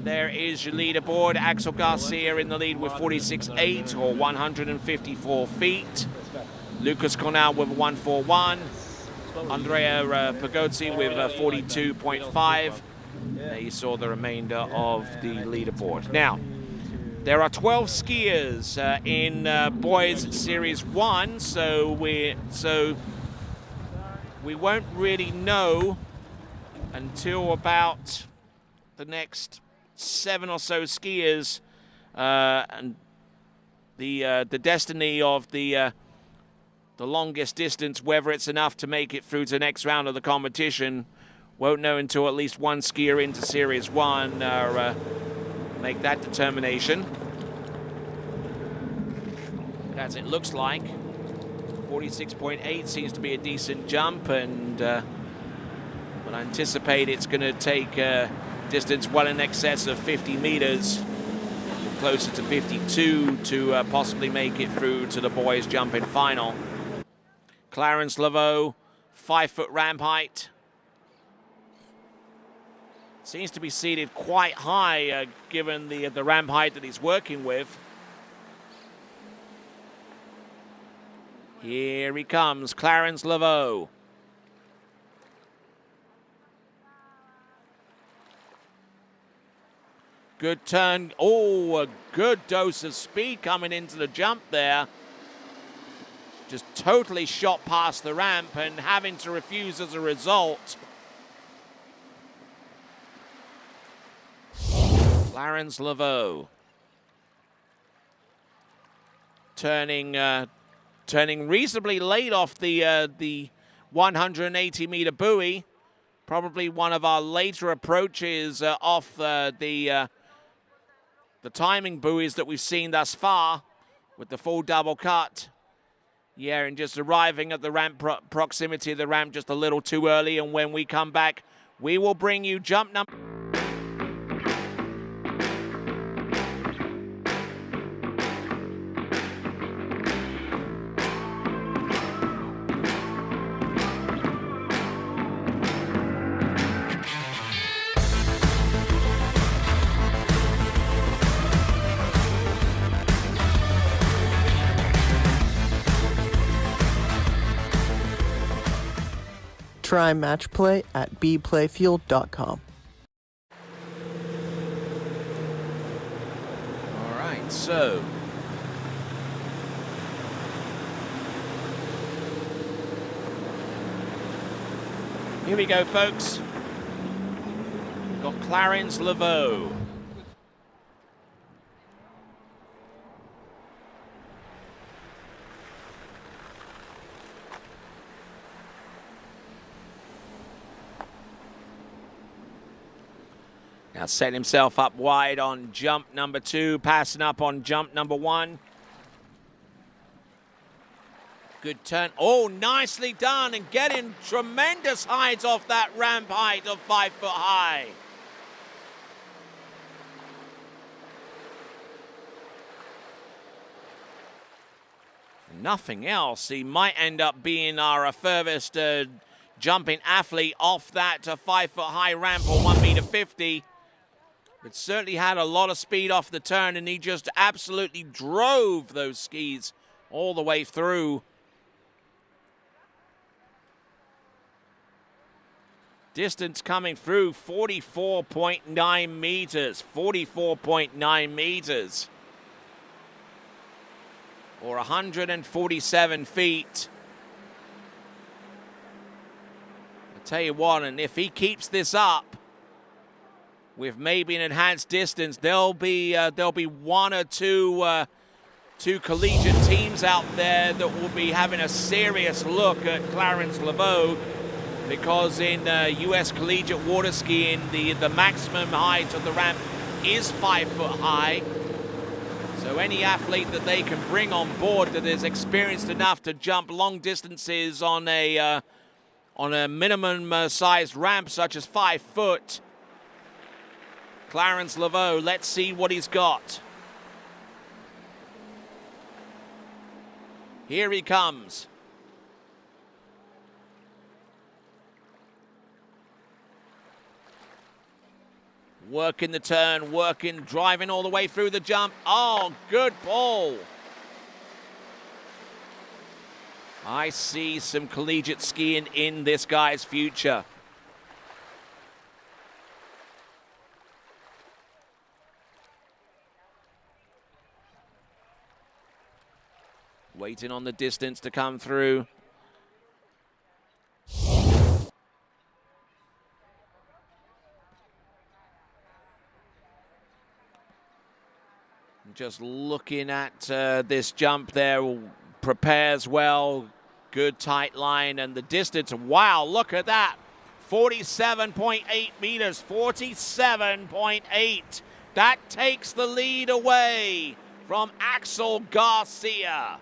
There is your leaderboard. Axel Garcia in the lead with 46.8 or 154 feet. Lucas Cornell with 141. Andrea Pagozzi with 42.5. There you saw the remainder of the leaderboard. Now, there are 12 skiers in Boys Series 1, so we won't really know until about the next 7 or so skiers and the destiny of the longest distance, whether it's enough to make it through to the next round of the competition. Won't know until at least one skier into Series 1 make that determination. As it looks like, 46.8 seems to be a decent jump, and but I anticipate it's going to take distance well in excess of 50 meters closer to 52 to possibly make it through to the boys jumping final. Clarence Laveau, 5-foot ramp height. Seems to be seated quite high given the ramp height that he's working with. Here he comes, Clarence Laveau. Good turn. Oh, a good dose of speed coming into the jump there. Just totally shot past the ramp and having to refuse as a result. Clarence Laveau. Turning reasonably late off the 180-meter buoy. Probably one of our later approaches off the timing buoys that we've seen thus far with the full double cut. Yeah, and just arriving at the ramp proximity of the ramp just a little too early. And when we come back, we will bring you jump number. Try match play at bplayfield.com. All right, so here we go, folks. We've got Clarence Laveau. Now set himself up wide on jump number 2, passing up on jump number 1. Good turn. Oh, nicely done, and getting tremendous heights off that ramp height of 5 foot high. Nothing else. He might end up being our furthest jumping athlete off that 5 foot high ramp or 1 meter 50. But certainly had a lot of speed off the turn, and he just absolutely drove those skis all the way through. Distance coming through 44.9 meters. 44.9 meters. Or 147 feet. I'll tell you what, and if he keeps this up, with maybe an enhanced distance, there'll be 1 or 2 collegiate teams out there that will be having a serious look at Clarence Laveau, because in U.S. collegiate water skiing, the maximum height of the ramp is 5 foot high. So any athlete that they can bring on board that is experienced enough to jump long distances on a minimum sized ramp such as 5 foot. Clarence Laveau, let's see what he's got. Here he comes. Working the turn, driving all the way through the jump. Oh, good ball. I see some collegiate skiing in this guy's future. Waiting on the distance to come through. Just looking at this jump there, prepares well, good tight line, and the distance, wow, look at that. 47.8 meters, 47.8. That takes the lead away from Axel Garcia.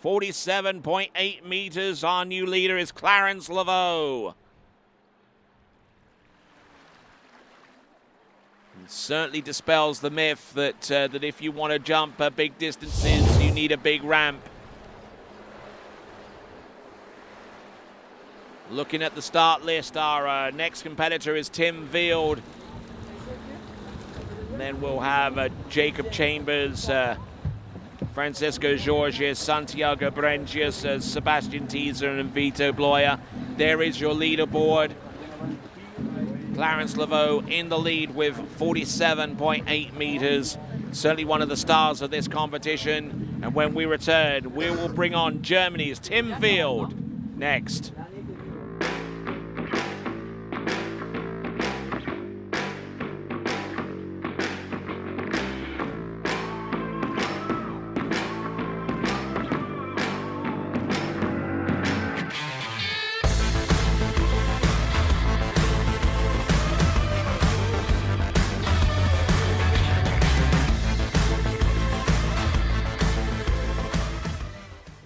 47.8 meters. Our new leader is Clarence Laveau. It certainly dispels the myth that that if you want to jump big distances, you need a big ramp. Looking at the start list, our next competitor is Tim Field. And then we'll have Jacob Chambers, Francisco Georges, Santiago Brencius, Sebastian Teaser, and Vito Bloya. There is your leaderboard. Clarence Laveau in the lead with 47.8 meters. Certainly one of the stars of this competition. And when we return, we will bring on Germany's Tim Field next.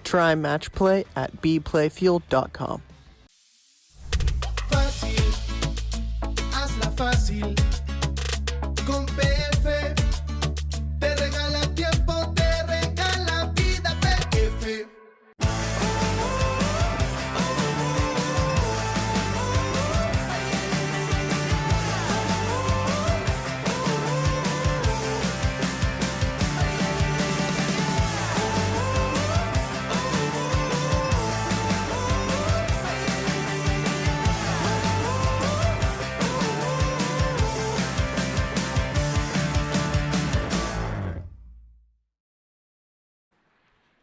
Try match play at bplayfield.com. Fácil, hazla fácil. Con PF te regala tiempo, te regala vida. PF.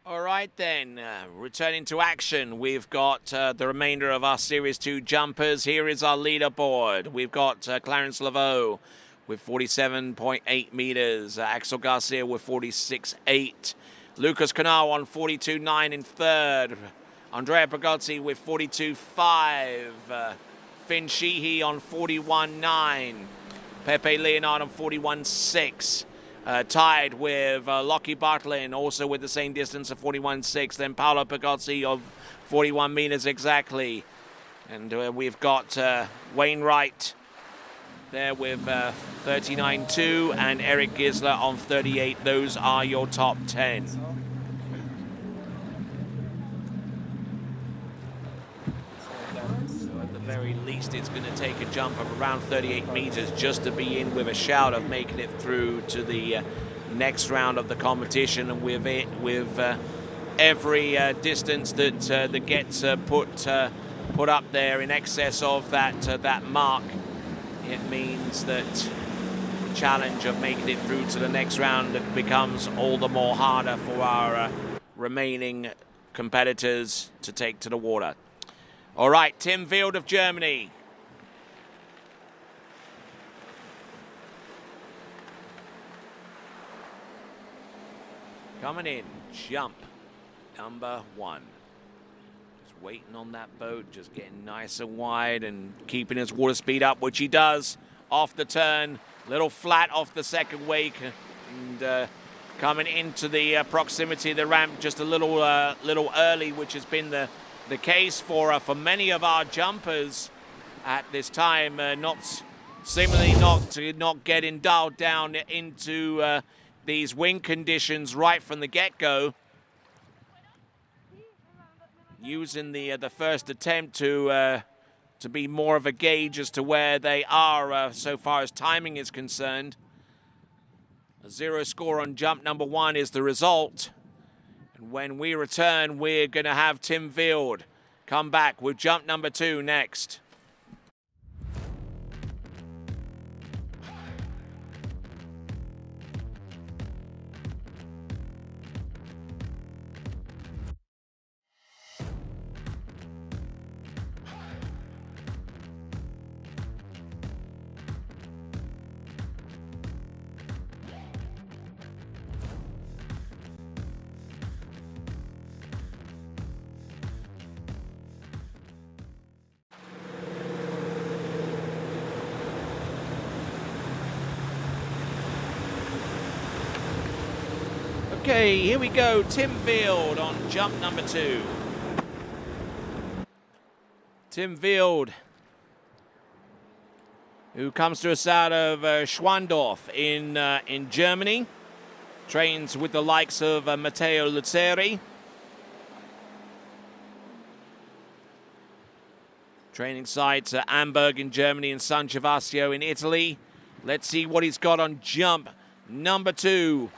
All right then, returning to action, we've got the remainder of our Series 2 jumpers. Here is our leaderboard. We've got Clarence Laveau with 47.8 meters, Axel Garcia with 46.8, Lucas Canal on 42.9 in third, Andrea Pagozzi with 42.5, Finn Sheehy on 41.9, Pepe Leonard on 41.6. Tied with Lockie Bartlin, also with the same distance of 41.6. Then Paolo Pagozzi of 41 meters exactly. And we've got Wainwright there with 39.2 and Eric Gisler on 38. Those are your top 10. At the very least, it's going to take a jump of around 38 meters just to be in with a shout of making it through to the next round of the competition. And with every distance that gets put up there in excess of that mark, it means that the challenge of making it through to the next round becomes all the more harder for our remaining competitors to take to the water. All right, Tim Field of Germany. Coming in, jump number 1. Just waiting on that boat, just getting nice and wide and keeping his water speed up, which he does off the turn. Little flat off the second wake and coming into the proximity of the ramp just a little early, which has been the case for many of our jumpers at this time, seemingly not getting dialed down into these wind conditions right from the get-go. Using the first attempt to be more of a gauge as to where they are so far as timing is concerned. A 0 score on jump number 1 is the result. And when we return, we're going to have Tim Field come back with jump number 2 next. Okay, here we go. Tim Field on jump number 2. Tim Field who comes to us out of Schwandorf in Germany. Trains with the likes of Matteo Luzzeri. Training sites at Amberg in Germany and San Gervasio in Italy. Let's see what he's got on jump number 2.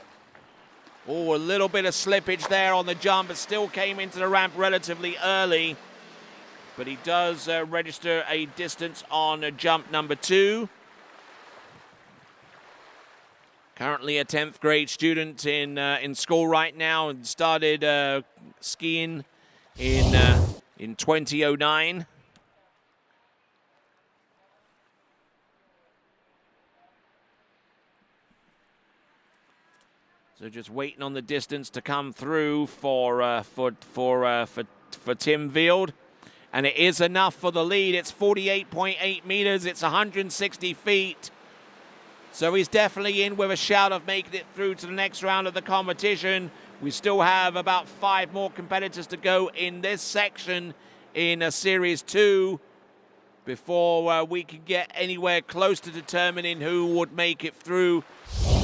Oh, a little bit of slippage there on the jump, but still came into the ramp relatively early. But he does register a distance on jump number 2. Currently a 10th grade student in school right now and started skiing in 2009. So just waiting on the distance to come through for Tim Wild. And it is enough for the lead. It's 48.8 meters. It's 160 feet. So he's definitely in with a shout of making it through to the next round of the competition. We still have about 5 more competitors to go in this section in Series 2 before we can get anywhere close to determining who would make it through.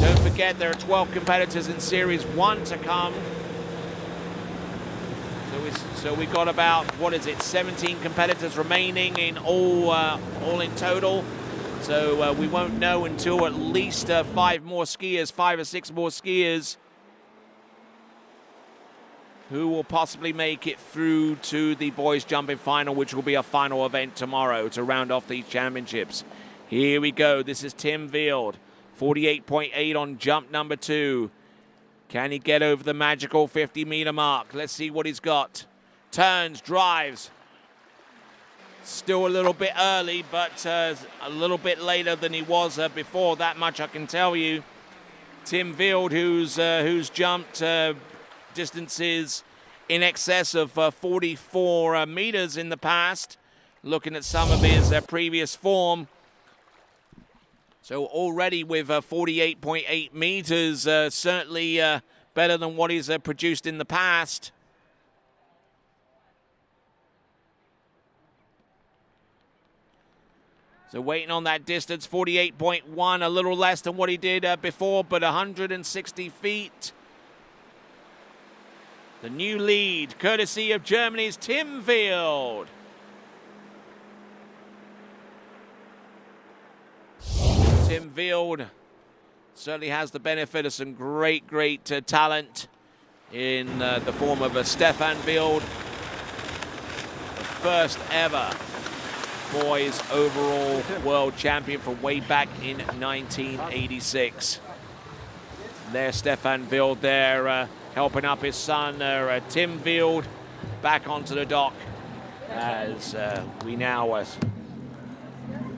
Don't forget there are 12 competitors in Series 1 to come. So we've got about, 17 competitors remaining in all in total. So we won't know until at least 5 or 6 more skiers who will possibly make it through to the boys jumping final, which will be a final event tomorrow to round off these championships. Here we go. This is Tim Wild, 48.8 on jump number 2. Can he get over the magical 50-meter mark? Let's see what he's got. Turns, drives. Still a little bit early, but a little bit later than he was before. That much I can tell you. Tim Wild, who's jumped distances in excess of 44 meters in the past. Looking at some of his previous form. So already with 48.8 meters, certainly better than what he's produced in the past. So waiting on that distance, 48.1, a little less than what he did before, but 160 feet. The new lead, courtesy of Germany's Tim Wild. Tim Wild certainly has the benefit of some great talent in the form of Stefan Wild, the first ever boys overall world champion from way back in 1986. There's Stefan Wild there helping up his son Tim Wild back onto the dock as we now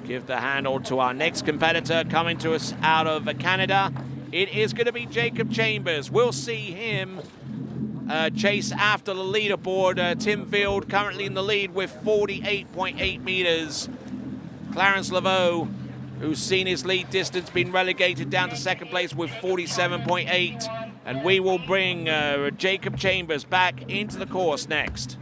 give the handle to our next competitor coming to us out of Canada. It is going to be Jacob Chambers. We'll see him chase after the leaderboard. Tim Wild currently in the lead with 48.8 meters. Clarence Laveau, who's seen his lead distance been relegated down to second place with 47.8. And we will bring Jacob Chambers back into the course next.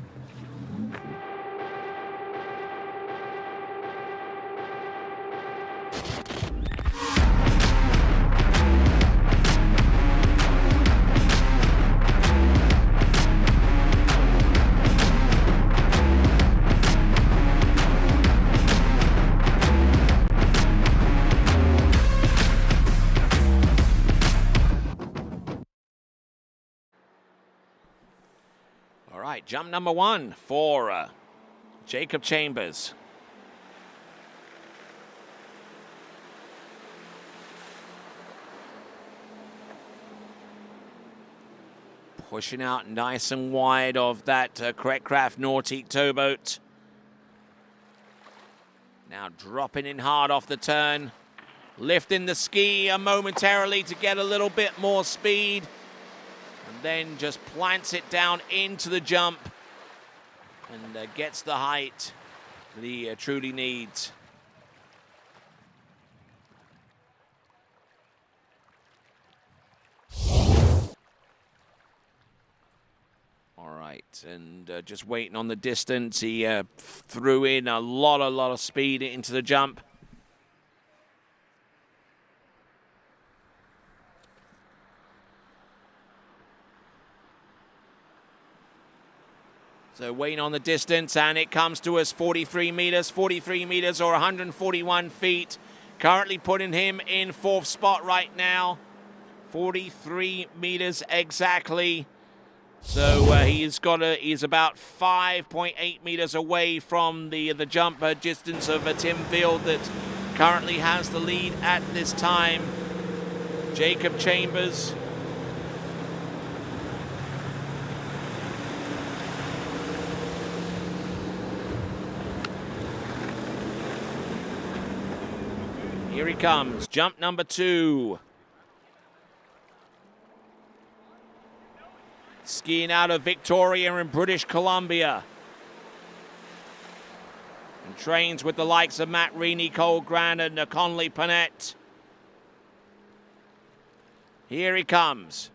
Jump number 1 for Jacob Chambers. Pushing out nice and wide of that Kretkraft Nordic towboat. Now dropping in hard off the turn. Lifting the ski momentarily to get a little bit more speed. And then just plants it down into the jump and gets the height that he truly needs. All right, and just waiting on the distance. He threw in a lot of speed into the jump. So waiting on the distance, and it comes to us 43 meters or 141 feet. Currently putting him in 4th spot right now. 43 meters exactly. So he's about 5.8 meters away from the jump distance of Tim Field that currently has the lead at this time. Jacob Chambers. Here he comes, jump number 2. Skiing out of Victoria in British Columbia. And trains with the likes of Matt Reaney, Cole Grant, and Conley Panett. Here he comes.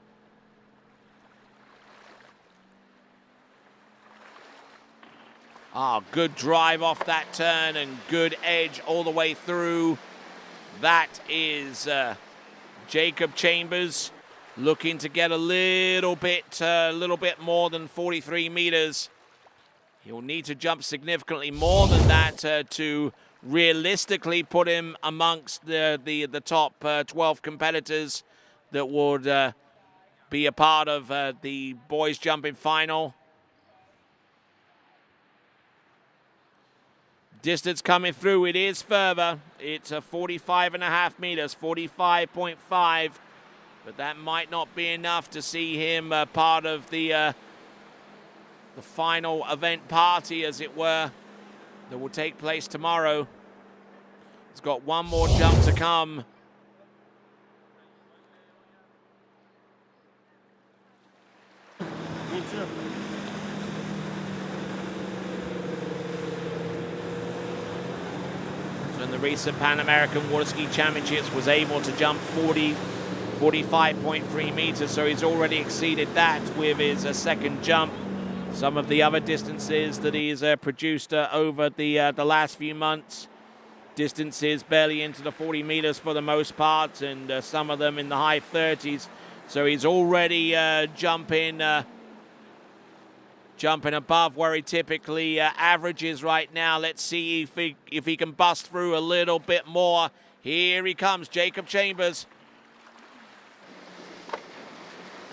Good drive off that turn and good edge all the way through. That is Jacob Chambers looking to get a little bit more than 43 meters. He'll need to jump significantly more than that to realistically put him amongst the top 12 competitors that would be a part of the boys jumping final. Distance coming through, it is further. It's 45.5 meters, 45.5. But that might not be enough to see him part of the final event party, as it were, that will take place tomorrow. He's got one more jump to come. Me too. So in the recent Pan American Water Ski Championships was able to jump 45.3 meters, so he's already exceeded that with his second jump. Some of the other distances that he's produced over the last few months, distances barely into the 40 meters for the most part, and some of them in the high 30s. So he's already jumping above where he typically averages right now. Let's see if he can bust through a little bit more. Here he comes, Jacob Chambers.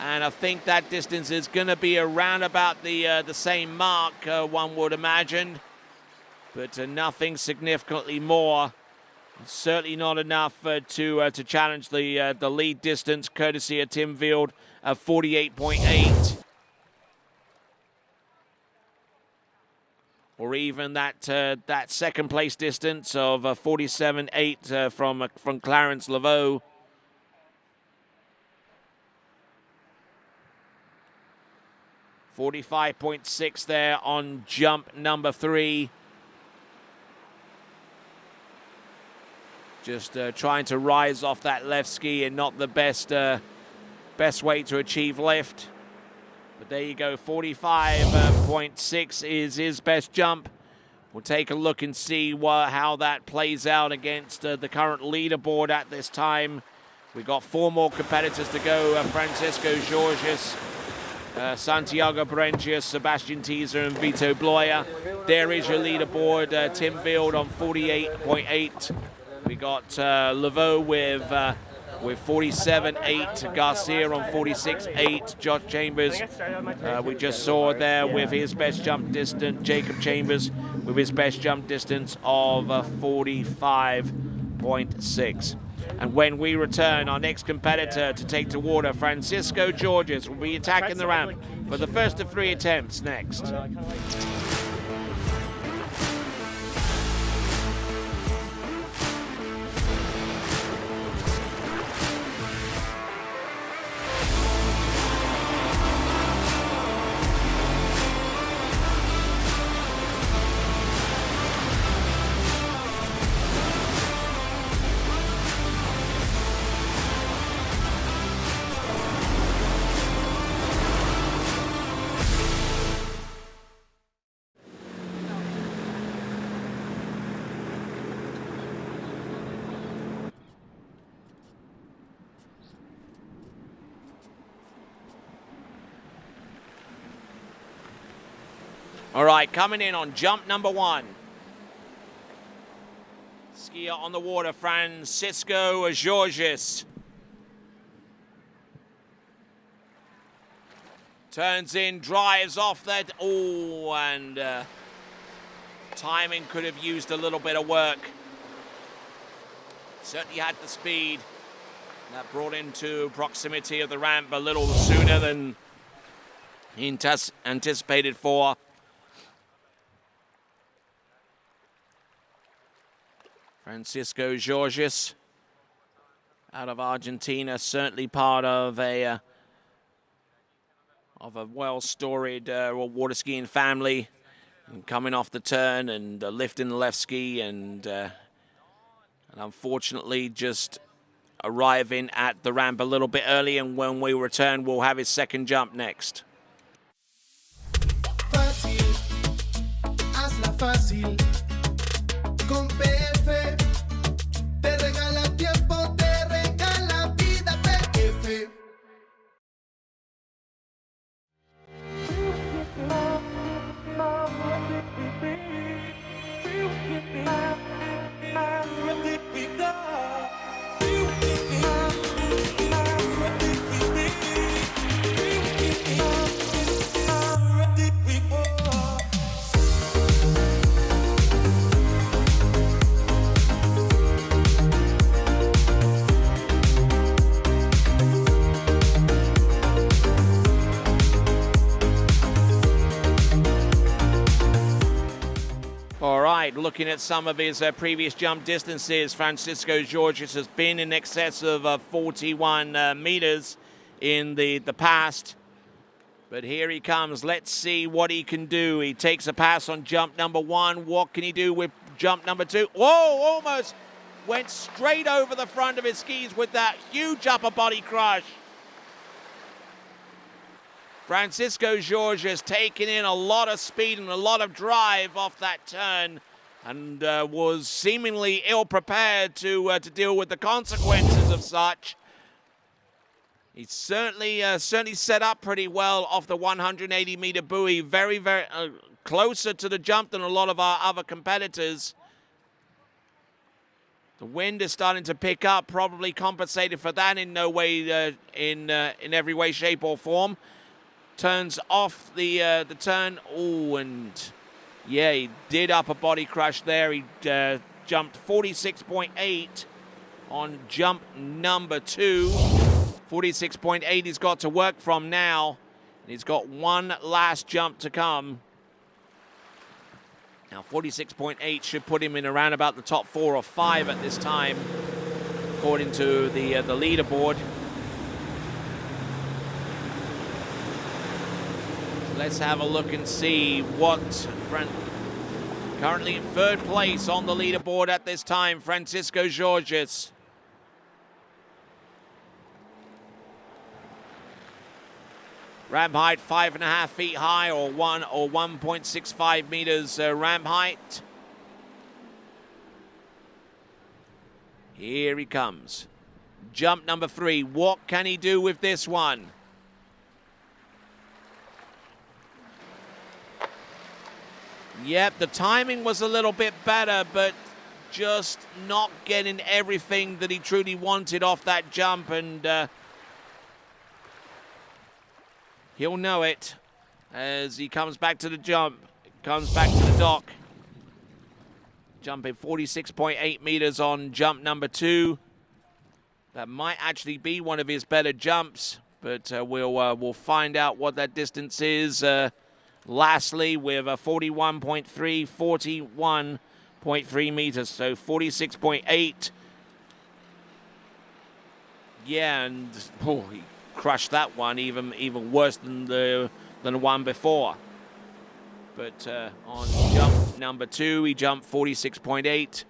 And I think that distance is going to be around about the same mark, one would imagine. But nothing significantly more. Certainly not enough to challenge the lead distance, courtesy of Tim Field of 48.8. Or even that second place distance of 47.8 from Clarence Laveau. .46 there on jump number 3. Just trying to rise off that left ski, and not the best way to achieve lift. But there you go, 45.6 is his best jump. We'll take a look and see how that plays out against the current leaderboard at this time. We've got 4 more competitors to go. Francisco Georges, Santiago Berentius, Sebastian Teaser, and Vito Bloya. There is your leaderboard. Tim Field on 48.8. We got Laveau with 47.8, Garcia on 46.8, Josh Chambers we just saw there with his best jump distance, Jacob Chambers with his best jump distance of 45.6. And when we return, our next competitor to take to water, Francisco Georges, will be attacking the ramp for the first of 3 attempts next. All right, coming in on jump number 1. Skier on the water, Francisco Georges. Turns in, drives off that. Oh, and timing could have used a little bit of work. Certainly had the speed. That brought into proximity of the ramp a little sooner than he anticipated for. Francisco Georges out of Argentina, certainly part of a well-storied water skiing family. And coming off the turn and lifting the left ski and unfortunately just arriving at the ramp a little bit early, and when we return we'll have his second jump next. Fácil, hazla fácil. Con PF te regala tiempo, te regala vida, PF. All right, looking at some of his previous jump distances, Francisco Georges has been in excess of 41 meters in the past. But here he comes. Let's see what he can do. He takes a pass on jump number 1. What can he do with jump number 2? Whoa, almost went straight over the front of his skis with that huge upper body crush. Francisco Georges taking in a lot of speed and a lot of drive off that turn, and was seemingly ill-prepared to deal with the consequences of such. He certainly set up pretty well off the 180-meter buoy, very, very closer to the jump than a lot of our other competitors. The wind is starting to pick up, probably compensated for that in no way, in every way, shape, or form. Turns off the turn. Oh, and yeah, he did upper body crush there. He jumped 46.8 on jump number 2. 46.8 he's got to work from now. He's got one last jump to come. Now 46.8 should put him in around about the top 4 or 5 at this time, according to the leaderboard. Let's have a look and see what currently in 3rd place on the leaderboard at this time, Francisco Georges. Ramp height 5.5 feet high, or 1.65 meters ramp height. Here he comes. Jump number 3. What can he do with this one? Yep, the timing was a little bit better, but just not getting everything that he truly wanted off that jump, and he'll know it as he comes back to the jump, comes back to the dock. Jumping 46.8 meters on jump number 2. That might actually be one of his better jumps, but we'll find out what that distance is. Lastly, with a 41.3 meters, so 46.8. Yeah, and he crushed that one even worse than the one before. But on jump number 2, he jumped 46.8,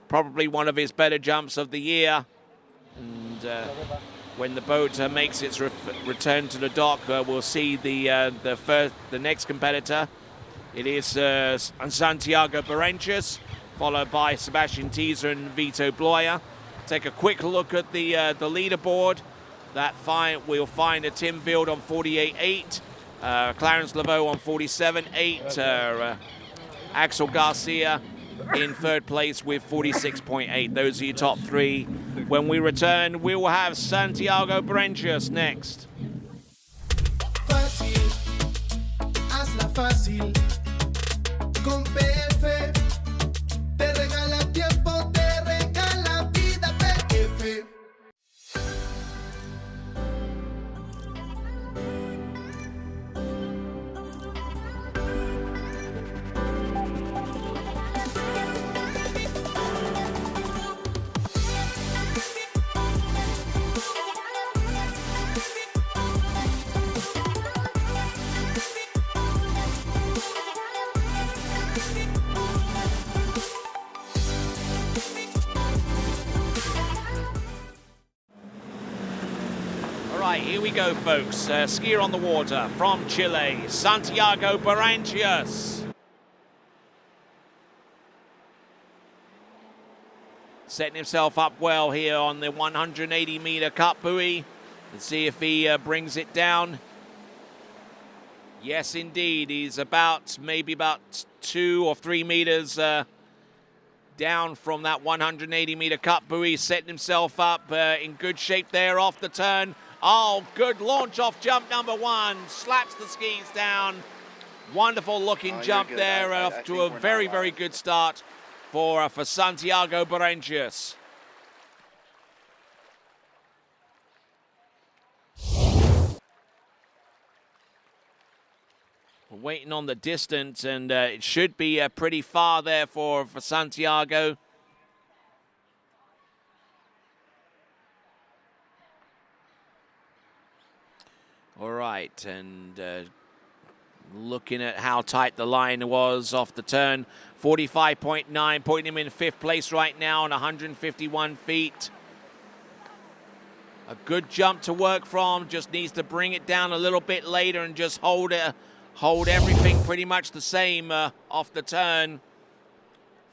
probably one of his better jumps of the year. And when the boat makes its return to the dock, we'll see the next competitor. It is Santiago Berenches, followed by Sebastian Teaser and Vito Bloyer. Take a quick look at the leaderboard. We'll find a Tim Field on 48.8, Clarence Laveau on 47.8. Axel Garcia in third place with 46.8. Those are your top three. When we return, we will have Santiago Berentius next. Fácil, hazla fácil. Con PF te regala tiempo, te regala vida. PF. All right, here we go, folks. Skier on the water from Chile, Santiago Berentius. Setting himself up well here on the 180-meter cut buoy. Let's see if he brings it down. Yes, indeed. He's maybe about 2 or 3 meters down from that 180-meter cut buoy, setting himself up in good shape there off the turn. Oh, good launch off jump number 1. Slaps the skis down. Wonderful looking jump there off to a very, very good start for Santiago Berentius. We're waiting on the distance, and it should be pretty far there for Santiago. All right, and looking at how tight the line was off the turn, 45.9, putting him in 5th place right now on 151 feet. A good jump to work from, just needs to bring it down a little bit later and just hold everything pretty much the same off the turn.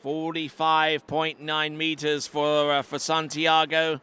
45.9 meters for Santiago.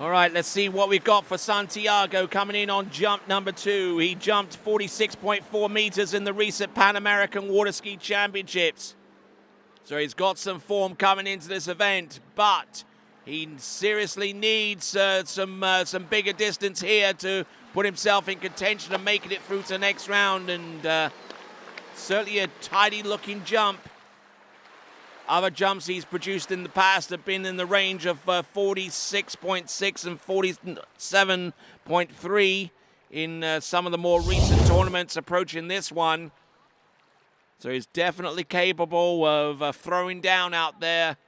All right, let's see what we've got for Santiago coming in on jump number 2. He jumped 46.4 meters in the recent Pan American Water Ski Championships. So he's got some form coming into this event, but he seriously needs some bigger distance here to put himself in contention of making it through to the next round, and certainly a tidy looking jump. Other jumps he's produced in the past have been in the range of 46.6 and 47.3 in some of the more recent tournaments approaching this one. So he's definitely capable of throwing down out there.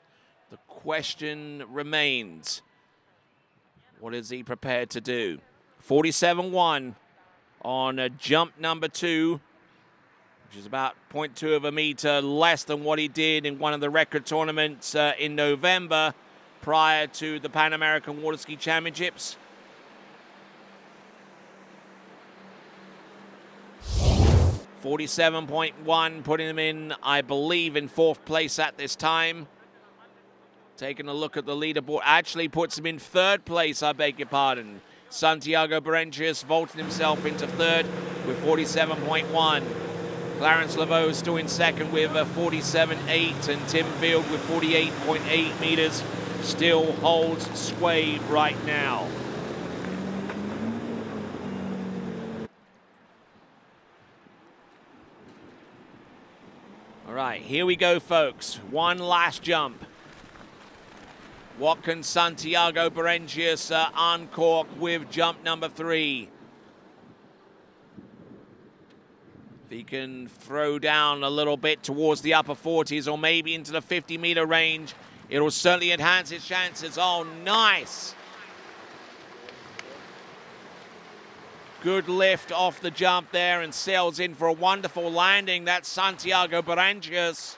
The question remains, what is he prepared to do? 47.1 on jump number 2. Which is about 0.2 of a meter less than what he did in one of the record tournaments in November prior to the Pan American Water Ski Championships. .47.1, putting him in, I believe, in 4th place at this time. Taking a look at the leaderboard, actually puts him in 3rd place, I beg your pardon. Santiago Berentius vaulting himself into 3rd with 47.1. Clarence Laveau still in 2nd with 47.8, and Tim Field with 48.8 meters still holds sway right now. All right, here we go, folks. One last jump. What can Santiago Berentius uncork with jump number 3? If he can throw down a little bit towards the upper 40s or maybe into the 50-meter range, it'll certainly enhance his chances. Oh, nice. Good lift off the jump there and sails in for a wonderful landing. That's Santiago Berentius.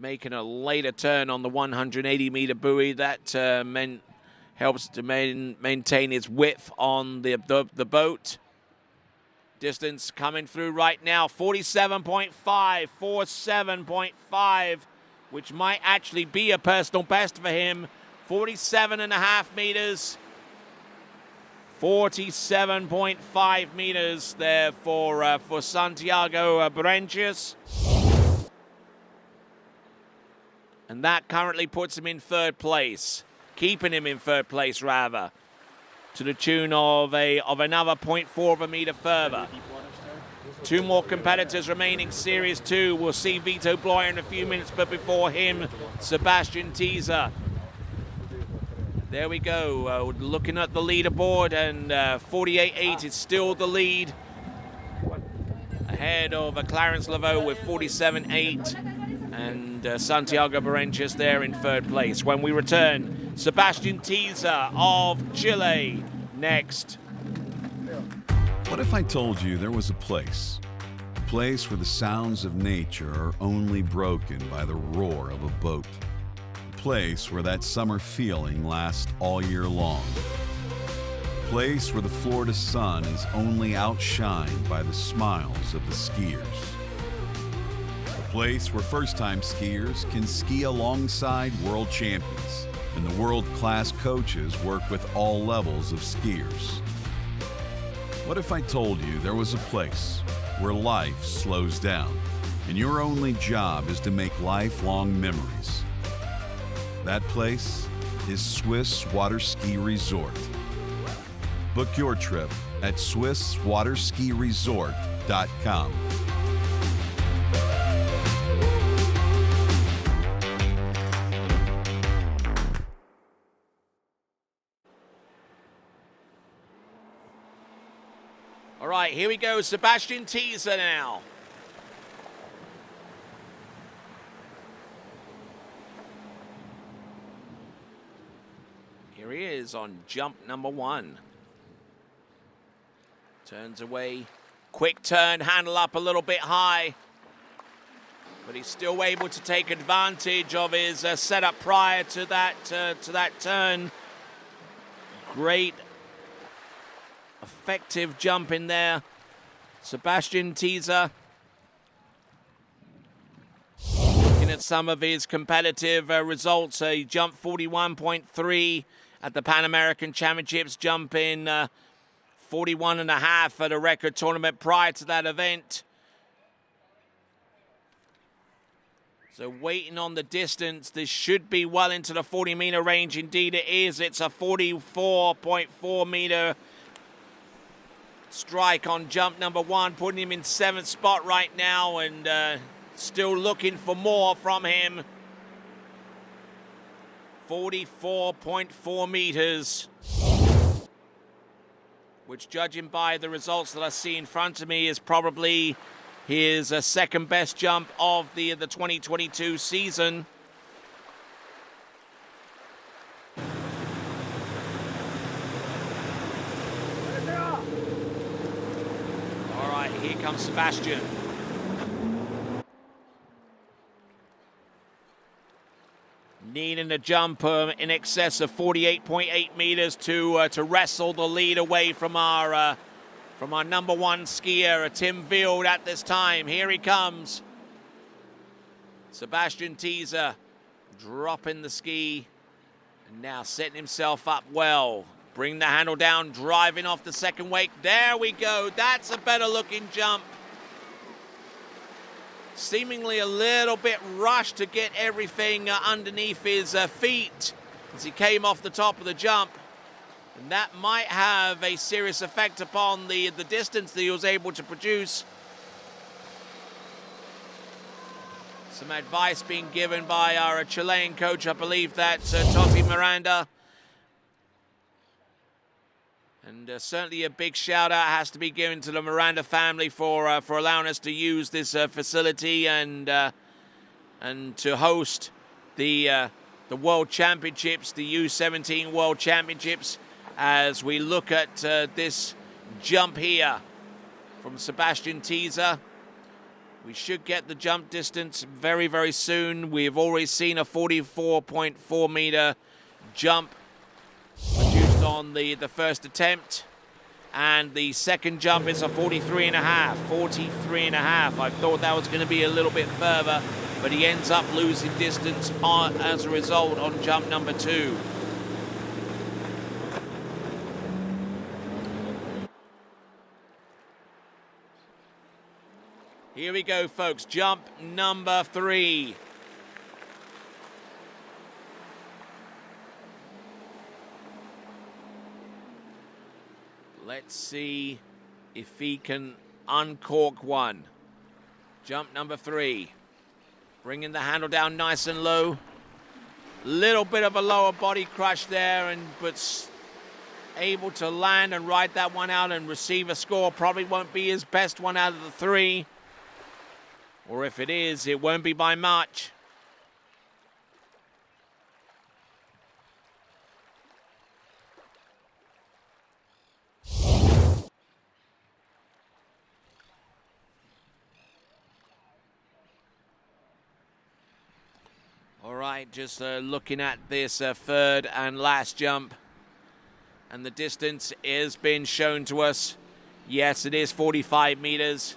making a later turn on the 180-meter buoy. That helps to maintain its width on the boat. Distance coming through right now, 47.5, 47.5, which might actually be a personal best for him. 47.5 meters. 47.5 meters there for Santiago Berentius. And that currently puts him in third place, keeping him in third place rather, to the tune of another 0.4 of a meter further. Two more competitors remaining, Series 2. We'll see Vito Bloyer in a few minutes, but before him, Sebastian Teaser. There we go, looking at the leaderboard, and 48.8 is still the lead, ahead of Clarence Laveau with 47.8, and Santiago Berentius there in third place. When we return, Sebastian Teaser of Chile next. What if I told you there was a place where the sounds of nature are only broken by the roar of a boat? Place where that summer feeling lasts all year long. Place where the Florida sun is only outshined by the smiles of the skiers. A place where first-time skiers can ski alongside world champions, and the world-class coaches work with all levels of skiers. What if I told you there was a place where life slows down, and your only job is to make lifelong memories? That place is Swiss Water Ski Resort. Book your trip at SwissWaterSkiResort.com. All right, here we go, Sebastian Teaser now. Here he is on jump number 1. Turns away, quick turn, handle up a little bit high, but he's still able to take advantage of his setup prior to that turn. Great, effective jump in there. Sebastian Teaser. Looking at some of his competitive results, he jumped 41.3 at the Pan American Championships, jumping 41.5 at a record tournament prior to that event. So waiting on the distance, this should be well into the 40-meter range. Indeed it is. It's a 44.4 meter strike on jump number 1, putting him in 7th spot right now, and still looking for more from him. 44.4 meters, which, judging by the results that I see in front of me, is probably his second best jump of the 2022 season. All right, here comes Sebastian. Needing a jump in excess of 48.8 meters to wrestle the lead away from our number 1 skier, Tim Wild, at this time. Here he comes. Sebastian Teaser dropping the ski and now setting himself up well. Bring the handle down, driving off the second wake. There we go. That's a better looking jump. Seemingly a little bit rushed to get everything underneath his feet as he came off the top of the jump. And that might have a serious effect upon the distance that he was able to produce. Some advice being given by our Chilean coach, I believe that's Toti Miranda. And certainly a big shout out has to be given to the Miranda family for allowing us to use this facility and to host the World Championships, the U17 World Championships, as we look at this jump here from Sebastian Teaser. We should get the jump distance very, very soon. We've already seen a 44.4 meter jump produced on the first attempt. And the second jump is a 43 and a half. I thought that was going to be a little bit further, but he ends up losing distance as a result on jump number 2. Here we go, folks. Jump number 3. Let's see if he can uncork one. Jump number 3. Bringing the handle down nice and low. Little bit of a lower body crush there, but able to land and ride that one out and receive a score. Probably won't be his best one out of the 3. Or if it is, it won't be by much. All right, just looking at this third and last jump. And the distance has been shown to us. Yes, it is 45 meters.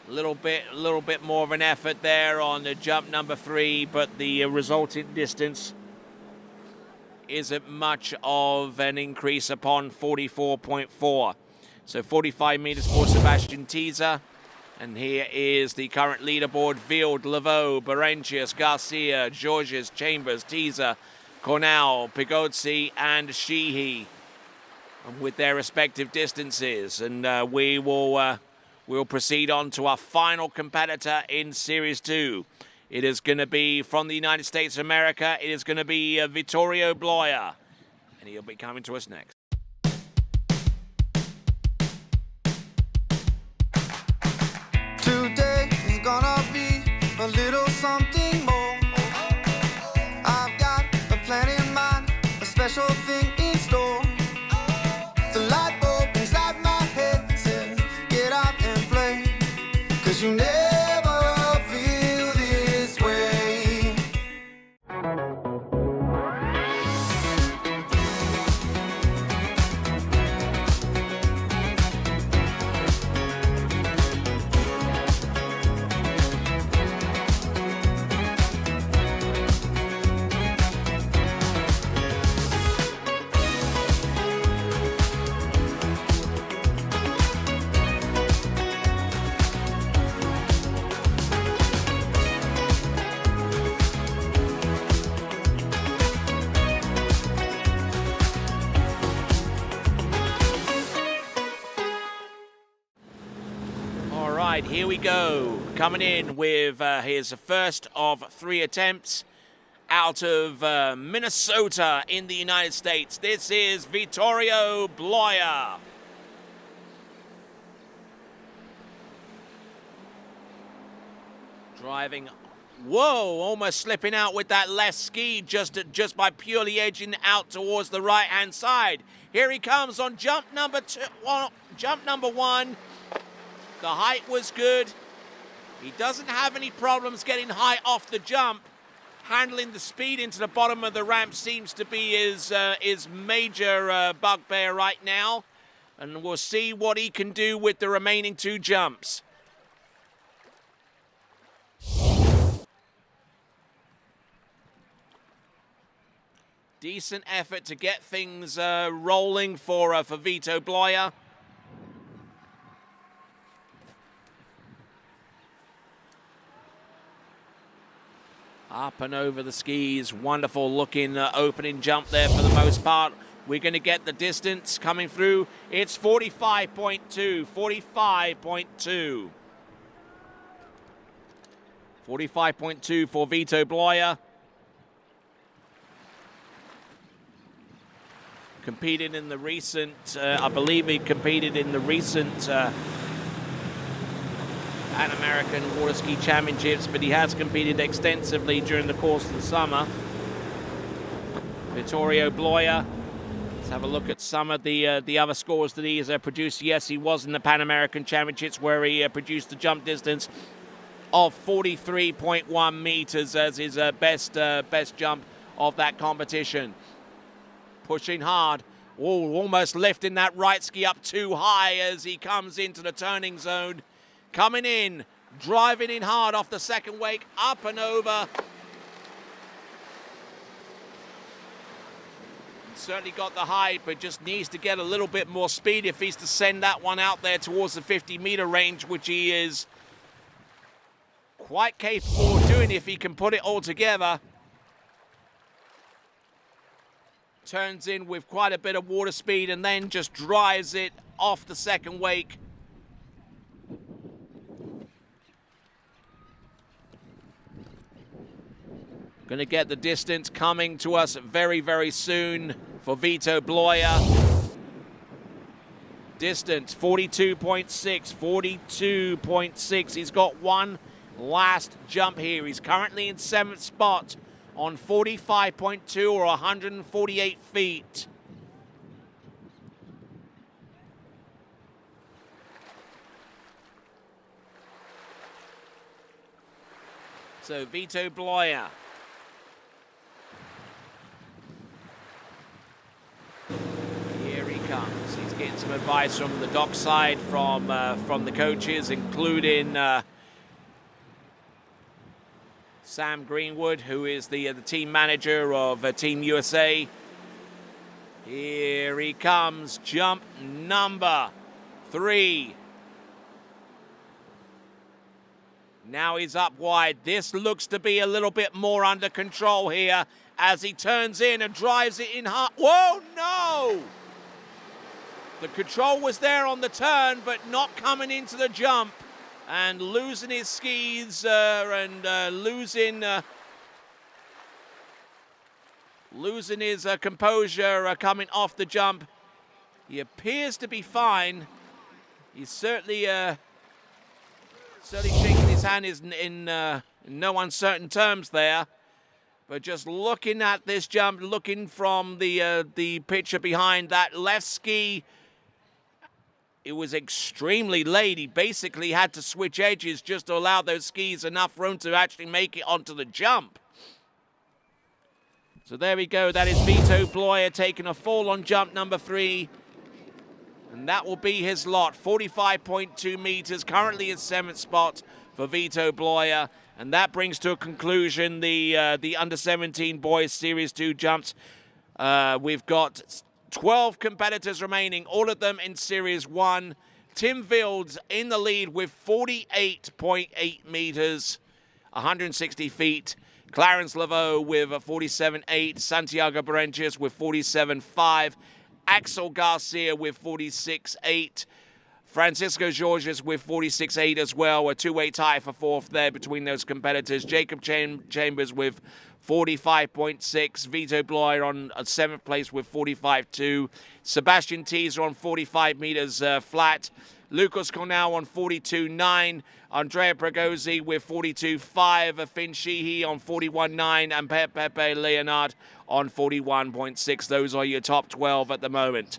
A little bit more of an effort there on the jump number 3, but the resulting distance isn't much of an increase upon 44.4. So 45 meters for Sebastian Teaser. And here is the current leaderboard: Field, Laveau, Berentius, Garcia, Georges, Chambers, Teaser, Cornell, Pigozzi, and Sheehy, with their respective distances. And we'll proceed on to our final competitor in Series 2. It is going to be from the United States of America. It is going to be Vittorio Bloia, and he'll be coming to us next. Today is gonna be a little something more. I've got a plan in mind, a special thing in store. The light bulb inside my head says, get out and play, 'cause you never feel this way. Here we go. Coming in with his first of 3 attempts out of Minnesota in the United States. This is Vittorio Bloia. Driving, whoa, almost slipping out with that left ski just by purely edging out towards the right-hand side. Here he comes on jump number 1. The height was good. He doesn't have any problems getting high off the jump. Handling the speed into the bottom of the ramp seems to be his major bugbear right now. And we'll see what he can do with the remaining 2 jumps. Decent effort to get things rolling for Vito Bloia. Up and over the skis. Wonderful looking opening jump there for the most part. We're going to get the distance coming through. It's 45.2. 45.2. 45.2 for Vito Bloia. Competed in the recent, I believe he competed in the recent Pan American Water Ski Championships, but he has competed extensively during the course of the summer. Vittorio Bloia Let's have a look at some of the other scores that he has produced. Yes, he was in the Pan American Championships where he produced a jump distance of 43.1 meters as his best jump of that competition. Pushing hard. Oh, almost lifting that right ski up too high as he comes into the turning zone. Coming in, driving in hard off the second wake, up and over. Certainly got the height, but just needs to get a little bit more speed if he's to send that one out there towards the 50-meter range, which he is quite capable of doing if he can put it all together. Turns in with quite a bit of water speed and then just drives it off the second wake. Going to get the distance coming to us very, very soon for Vito Bloya. Distance 42.6, 42.6. He's got one last jump here. He's currently in 7th spot on 45.2 or 148 feet. So Vito Bloya. Here he comes. He's getting some advice from the dockside, from the coaches, including Sam Greenwood, who is the team manager of Team USA. Here he comes, jump number 3. Now he's up wide. This looks to be a little bit more under control here as he turns in and drives it in hard. Whoa, no! The control was there on the turn, but not coming into the jump. And losing his skis and losing his composure coming off the jump. He appears to be fine. He's certainly shaking his hand in no uncertain terms there. But just looking at this jump, looking from the picture behind, that left ski, it was extremely late. He basically had to switch edges just to allow those skis enough room to actually make it onto the jump. So there we go. That is Vito Bloya taking a fall on jump number 3. And that will be his lot. 45.2 meters, currently in 7th spot for Vito Bloya. And that brings to a conclusion the Under-17 Boys Series 2 jumps. We've got 12 competitors remaining, all of them in Series 1. Tim Vilds in the lead with 48.8 meters, 160 feet. Clarence Laveau with 47.8. Santiago Berenches with 47.5. Axel Garcia with 46.8. Francisco Georges with 46.8 as well. A two-way tie for 4th there between those competitors. Jacob Chambers with 45.6. Vito Bloya on 7th place with 45.2. Sebastian Teaser on 45 meters flat. Lucas Cornell on 42.9. Andrea Pregozzi with 42.5. Finn Sheehy on 41.9. And Pepe Leonard on 41.6. Those are your top 12 at the moment.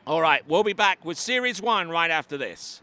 All right, we'll be back with Series 1 right after this.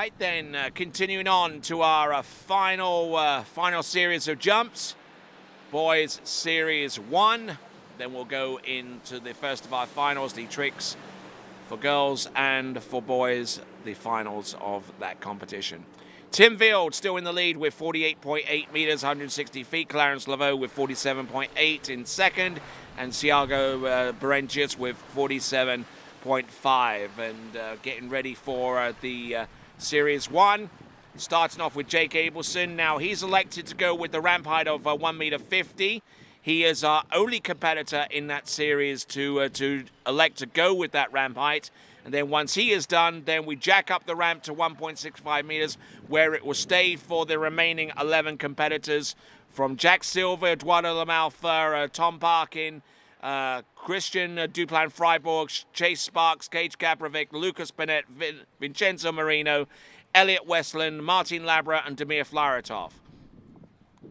right then, continuing on to our final series of jumps. Boys Series 1. Then we'll go into the first of our finals, the tricks for girls and for boys, the finals of that competition. Tim Field still in the lead with 48.8 meters, 160 feet. Clarence Laveau with 47.8 in second. And Thiago Berentius with 47.5. And getting ready for the Series 1. Starting off with Jake Abelson. Now he's elected to go with the ramp height of 1 meter 50. He is our only competitor in that series to elect to go with that ramp height. And then once he is done, then we jack up the ramp to 1.65 meters, where it will stay for the remaining 11 competitors from Jack Silva, Eduardo Lamalfa, Tom Parkin, Christian Duplan Freiburg, Chase Sparks, Cage Kaprovic, Lucas Bennett, Vincenzo Marino, Elliot Westland, Martin Labra, and Damir Flaratov.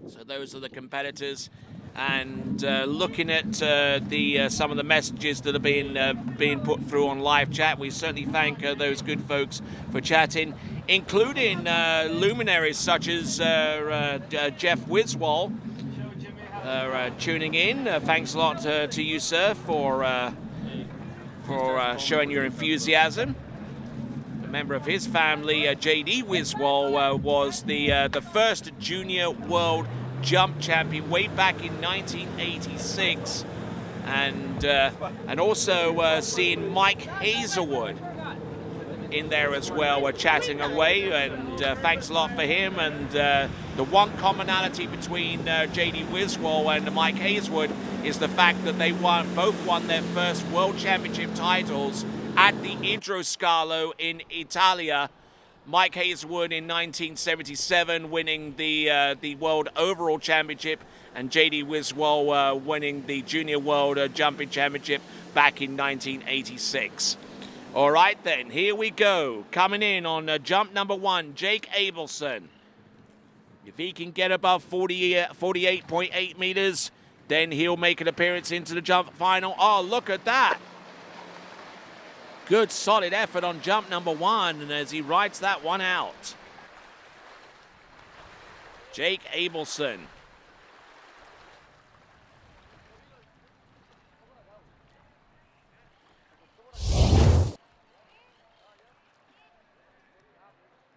So those are the competitors. And looking at some of the messages that have been put through on live chat, we certainly thank those good folks for chatting, including luminaries such as Jeff Wiswall tuning in. Thanks a lot to you, sir, for showing your enthusiasm. A member of his family, J.D. Wiswall, was the first junior world jump champion way back in 1986, and also seeing Mike Hazelwood in there as well. We're chatting away, and thanks a lot for him. And the one commonality between J.D. Wiswall and Mike Hazelwood is the fact that they both won their first world championship titles at the Idroscalo in Italia. Mike Hazelwood in 1977 winning the World Overall Championship, and J.D. Wiswall winning the Junior World Jumping Championship back in 1986. All right then, here we go. Coming in on jump number 1, Jake Abelson. If he can get above 48.8 meters, then he'll make an appearance into the jump final. Oh, look at that. Good solid effort on jump number 1, and as he rides that one out. Jake Abelson.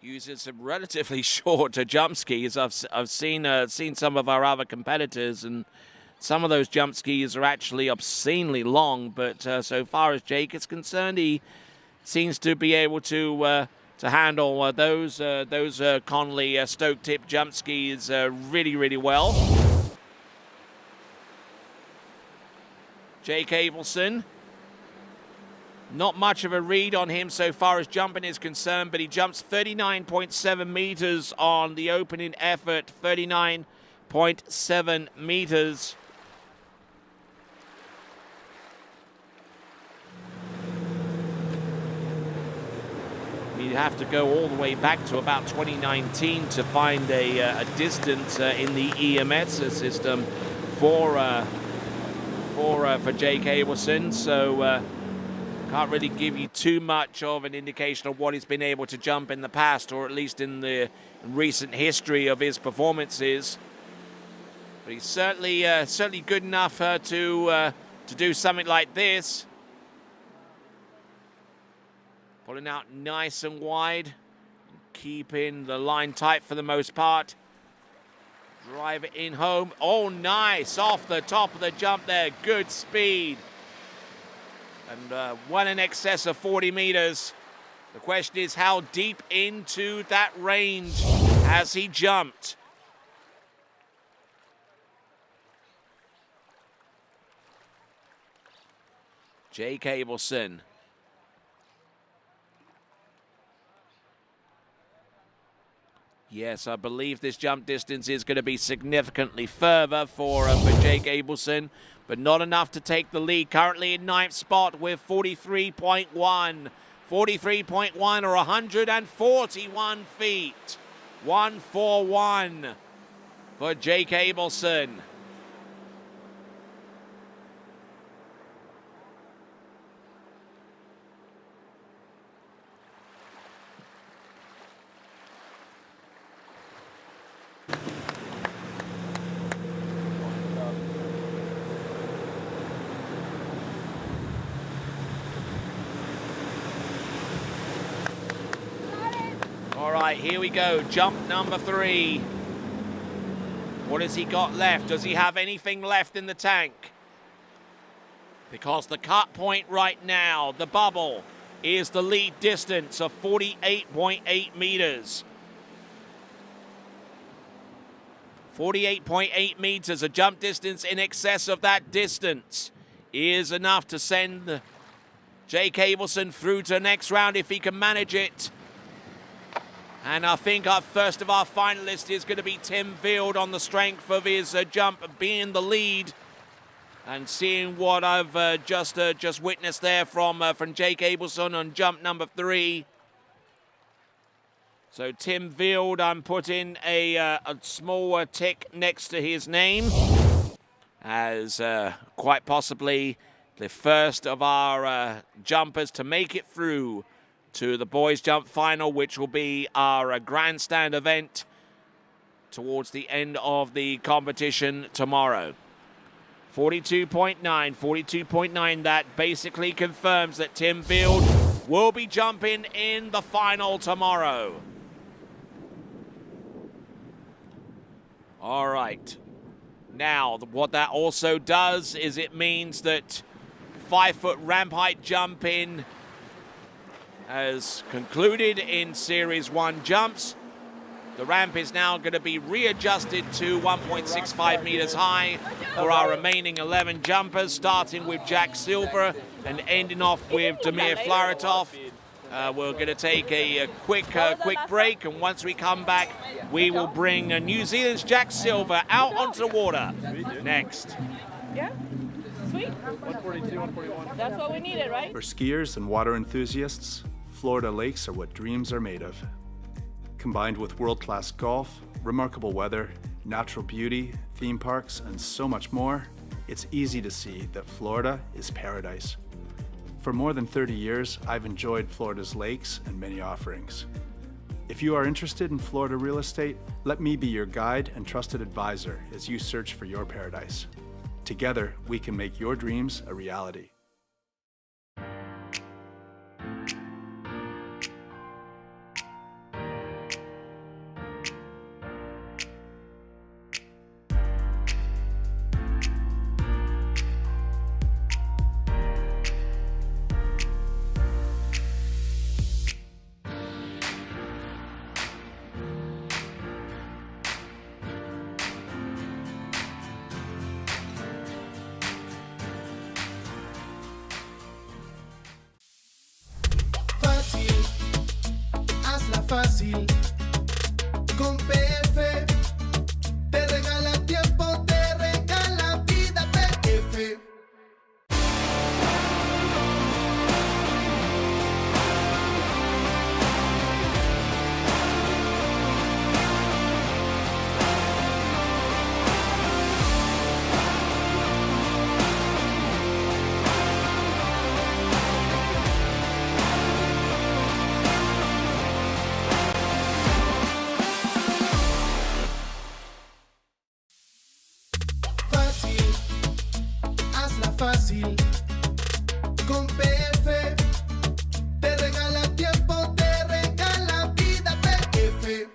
Uses some relatively short jump skis. I've seen some of our other competitors, and some of those jump skis are actually obscenely long, but so far as Jake is concerned, he seems to be able to handle those Conley Stoke tip jump skis really, really well. Jake Abelson. Not much of a read on him so far as jumping is concerned, but he jumps 39.7 meters on the opening effort. 39.7 meters. You'd have to go all the way back to about 2019 to find a distance in the EMS system for Jake Abelson. So can't really give you too much of an indication of what he's been able to jump in the past, or at least in the recent history of his performances. But he's certainly good enough to do something like this. Pulling out nice and wide, keeping the line tight for the most part. Drive it in home. Oh, nice, off the top of the jump there, good speed. And one in excess of 40 meters. The question is, how deep into that range has he jumped? Jake Abelson. Yes, I believe this jump distance is going to be significantly further for Jake Abelson, but not enough to take the lead. Currently in 9th spot with 43.1. 43.1 or 141 feet. 141 for Jake Abelson. right, here we go. Jump number 3. What has he got left? Does he have anything left in the tank? Because the cut point right now, the bubble, is the lead distance of 48.8 meters. 48.8 meters, a jump distance in excess of that distance, is enough to send Jake Abelson through to the next round if he can manage it. And I think our first of our finalists is going to be Tim Field on the strength of his jump being the lead. And seeing what I've just witnessed there from Jake Abelson on jump number 3. So Tim Field, I'm putting a small tick next to his name as quite possibly the first of our jumpers to make it through to the boys jump final, which will be our grandstand event towards the end of the competition tomorrow. 42.9, that basically confirms that Tim Field will be jumping in the final tomorrow. All right. Now, what that also does is it means that 5-foot ramp height jumping has concluded in Series 1 jumps. The ramp is now going to be readjusted to 1.65 meters high for our remaining 11 jumpers, starting with Jack Silver and ending off with Damir Flaratov. We're going to take a quick break, and once we come back, we will bring New Zealand's Jack Silver out onto the water next. Yeah? Sweet. 142, 141. That's what we needed, right? For skiers and water enthusiasts, Florida lakes are what dreams are made of. Combined with world-class golf, remarkable weather, natural beauty, theme parks, and so much more, it's easy to see that Florida is paradise. For more than 30 years, I've enjoyed Florida's lakes and many offerings. If you are interested in Florida real estate, let me be your guide and trusted advisor as you search for your paradise. Together, we can make your dreams a reality. Fácil, con PF te regala tiempo, te regala vida, PF. Fácil, con PF te regala tiempo, te regala vida, PF.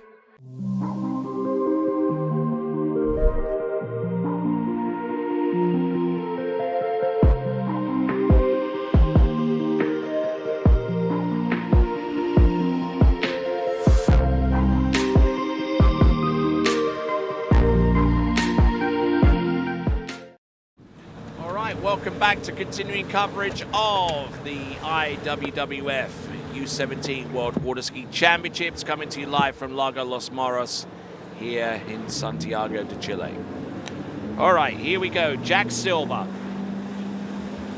Welcome back to continuing coverage of the IWWF U17 World Water Ski Championships, coming to you live from Lago Los Moros here in Santiago de Chile. All right, here we go. Jack Silver.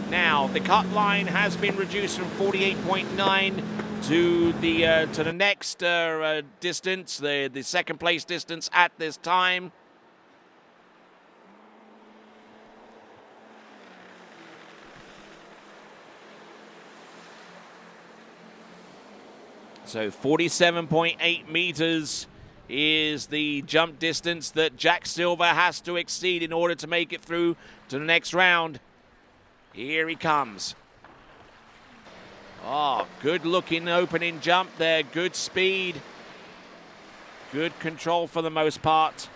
Now, the cut line has been reduced from 48.9 to the next distance, the second place distance at this time. So 47.8 meters is the jump distance that Jack Silver has to exceed in order to make it through to the next round. Here he comes. Oh, good looking opening jump there, good speed. Good control for the most part.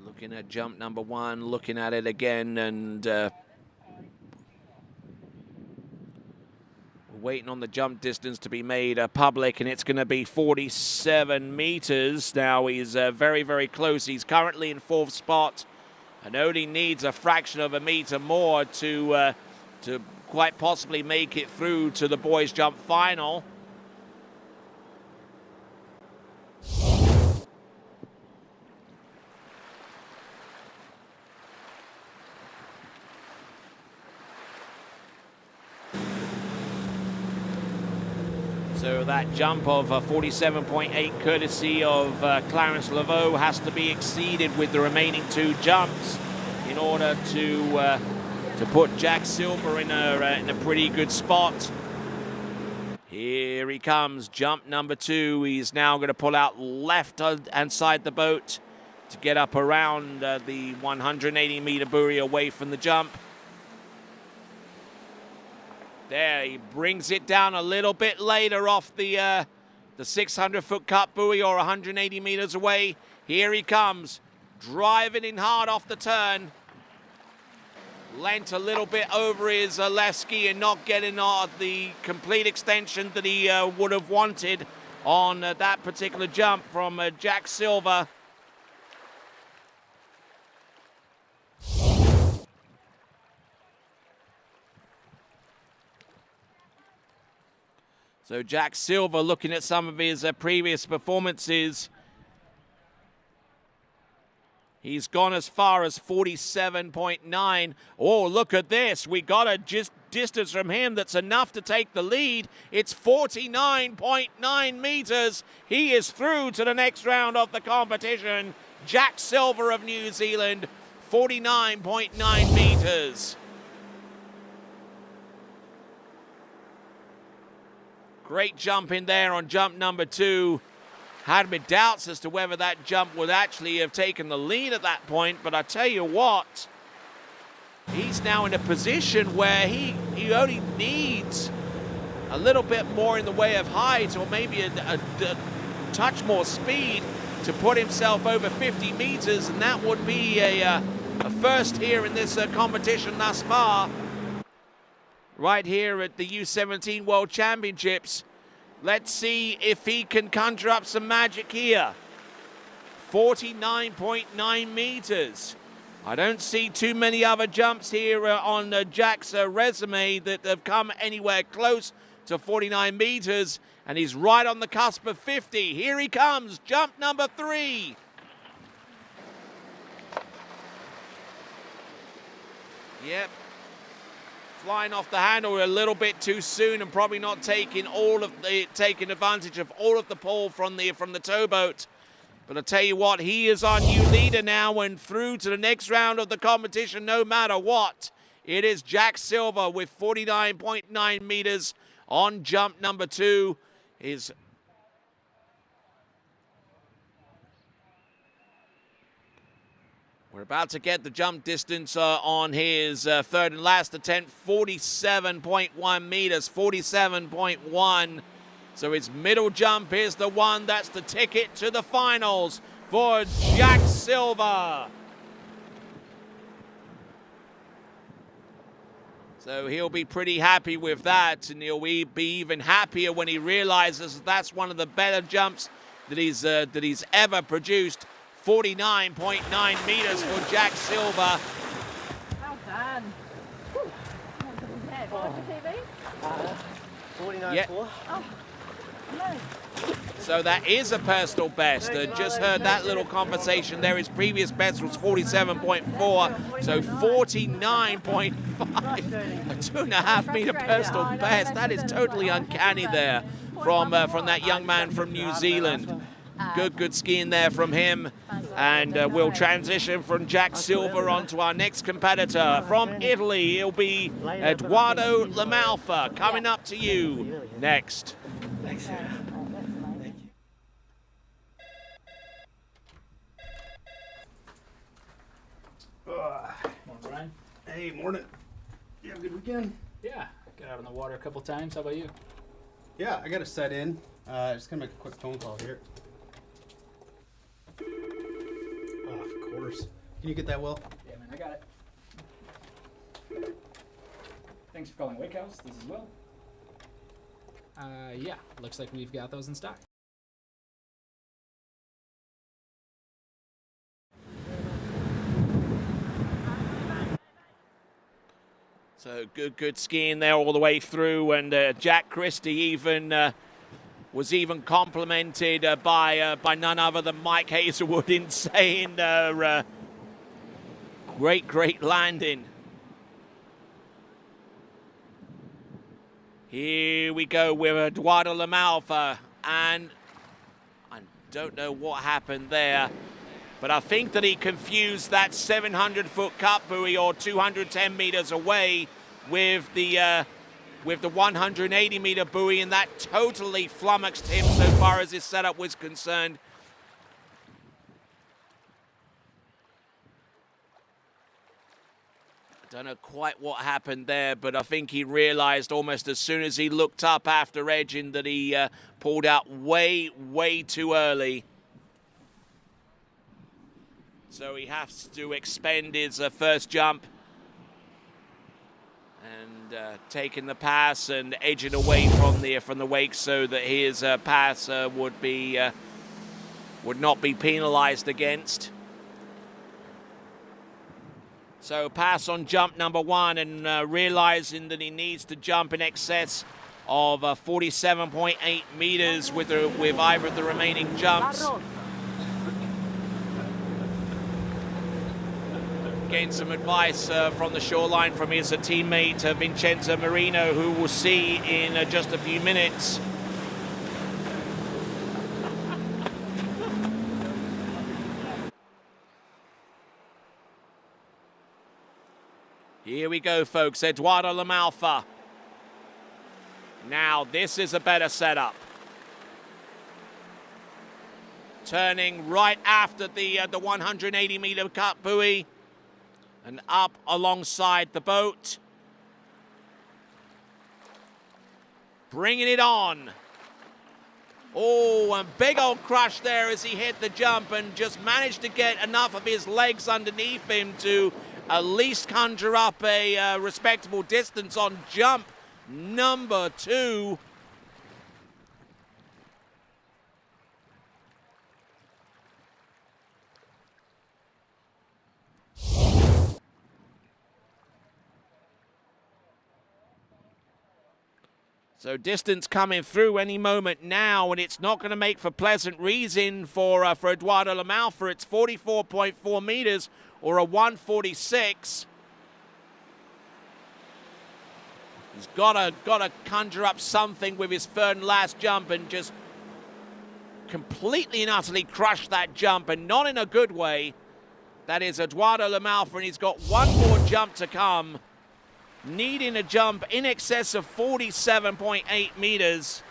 Looking at jump number one, looking at it again, and waiting on the jump distance to be made public, and it's going to be 47 meters. Now he's very, very close. He's currently in 4th spot and only needs a fraction of a meter more to quite possibly make it through to the boys' jump final. So that jump of 47.8 courtesy of Clarence Laveau has to be exceeded with the remaining 2 jumps in order to put Jack Silver in a pretty good spot. Here he comes, jump number 2. He's now going to pull out left hand side the boat to get up around the 180-meter buoy away from the jump. There, he brings it down a little bit later off the 600-foot cut buoy, or 180 meters away. Here he comes, driving in hard off the turn. Lent a little bit over his left ski and not getting the complete extension that he would have wanted on that particular jump from Jack Silver. So Jack Silver, looking at some of his previous performances, he's gone as far as 47.9. Oh, look at this. We got a distance from him that's enough to take the lead. It's 49.9 meters. He is through to the next round of the competition. Jack Silver of New Zealand, 49.9 meters. Great jump in there on jump number 2. Had me doubts as to whether that jump would actually have taken the lead at that point, but I tell you what, he's now in a position where he only needs a little bit more in the way of height, or maybe a touch more speed to put himself over 50 meters, and that would be a first here in this competition thus far. Right here at the U17 World Championships. Let's see if he can conjure up some magic here. 49.9 meters. I don't see too many other jumps here on Jack's resume that have come anywhere close to 49 meters, and he's right on the cusp of 50. Here he comes, jump number 3. Yep. Flying off the handle a little bit too soon, and probably not taking advantage of all of the pull from the towboat. But I tell you what, he is our new leader now and through to the next round of the competition no matter what. It is Jack Silver with 49.9 meters on jump number 2. We're about to get the jump distance on his third and last attempt, 47.1 meters, 47.1. So his middle jump is the one that's the ticket to the finals for Jack Silver. So he'll be pretty happy with that, and he'll be even happier when he realizes that's one of the better jumps that he's ever produced. 49.9 meters for Jack Silver. Well done. What did you say, 49.4. Oh, no. So that is a personal best. Just heard that little conversation there. His previous best was 47.4, so 49.5. A 2.5 meter personal best. That is totally uncanny there from that young man from New Zealand. Good skiing there from him. And we'll transition from Jack Silver onto our next competitor. From Italy, it'll be Eduardo Lamalfa coming up to you next. Thanks, Sarah. Hey, morning. You have a good weekend? Yeah, got out on the water a couple times. How about you? Yeah, I got to set in. Just gonna make a quick phone call here. Oh, of course. Can you get that, Will? Yeah, man, I got it. Thanks for calling Wake House. This is Will. Yeah, looks like we've got those in stock. So good skiing there all the way through, and Jack Christie even was even complimented by none other than Mike Hazelwood in saying great landing. Here we go with Eduardo Lamalfa, and I don't know what happened there, but I think that he confused that 700-foot cut buoy, or 210 meters away, with the 180-meter buoy, and that totally flummoxed him so far as his setup was concerned. Don't know quite what happened there, but I think he realized almost as soon as he looked up after edging that he pulled out way too early. So he has to expend his first jump and taking the pass and edging away from the wake so that his pass would not be penalized against. So pass on jump number one, and realizing that he needs to jump in excess of 47.8 meters with either of the remaining jumps. Getting some advice from the shoreline from his teammate Vincenzo Marino, who we'll see in just a few minutes. Here we go, folks. Eduardo Lamalfa. Now, this is a better setup. Turning right after the 180-meter cut buoy and up alongside the boat. Bringing it on. Oh, and big old crush there as he hit the jump and just managed to get enough of his legs underneath him to at least conjure up a respectable distance on jump number two. So distance coming through any moment now, and it's not going to make for pleasant reason for Eduardo Lamalfa. It's 44.4 meters, or a 146. He's got to conjure up something with his third and last jump and just completely and utterly crush that jump, and not in a good way. That is Eduardo Lamalfa, and he's got one more jump to come, needing a jump in excess of 47.8 meters.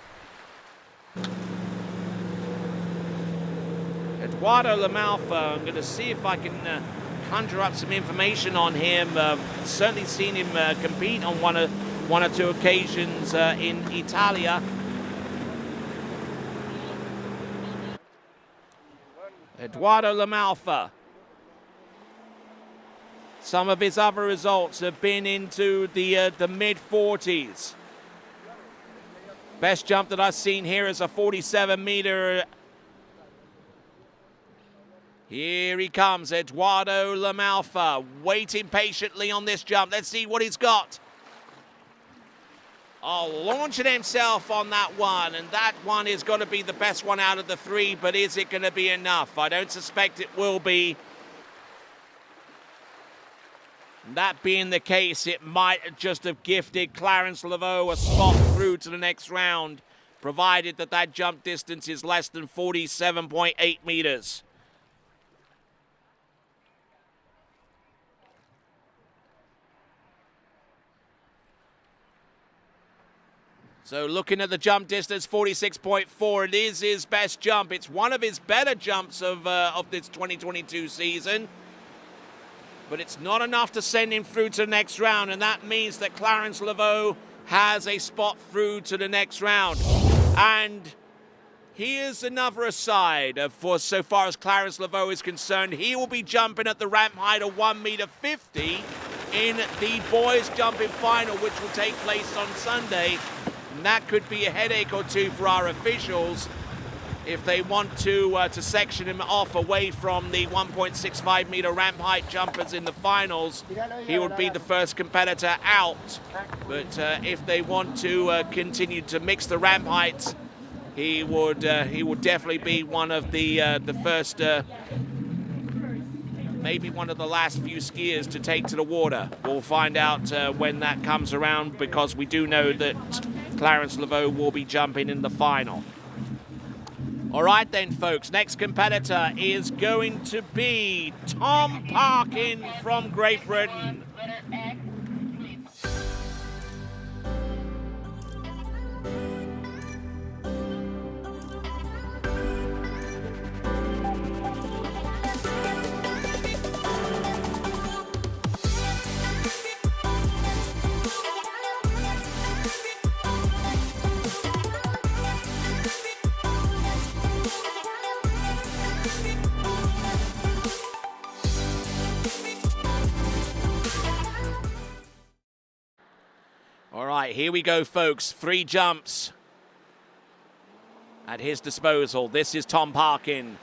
Eduardo Lamalfa, I'm going to see if I can conjure up some information on him. Certainly seen him compete on one or two occasions in Italia. Eduardo Lamalfa. Some of his other results have been into the mid-40s. Best jump that I've seen here is a 47-meter. Here he comes, Eduardo Lamalfa, waiting patiently on this jump. Let's see what he's got. Oh, launching himself on that one, and that one is going to be the best one out of the three, but is it going to be enough? I don't suspect it will be. That being the case, it might just have gifted Clarence Laveau a spot through to the next round, provided that that jump distance is less than 47.8 meters. So looking at the jump distance, 46.4, it is his best jump. It's one of his better jumps of this 2022 season. but it's not enough to send him through to the next round, and that means that Clarence Laveau has a spot through to the next round. And here's another aside for so far as Clarence Laveau is concerned. He will be jumping at the ramp height of 1.50 meters in the boys jumping final, which will take place on Sunday. And that could be a headache or two for our officials if they want to section him off away from the 1.65 meter ramp height jumpers in the finals. He would be the first competitor out. But if they want to continue to mix the ramp heights, he would definitely be one of the first, maybe one of the last few skiers to take to the water. We'll find out when that comes around, because we do know that Clarence Laveau will be jumping in the final. All right then, folks, next competitor is going to be Tom Parkin from Great Britain. All right, here we go, folks. 3 jumps at his disposal. This is Tom Parkin,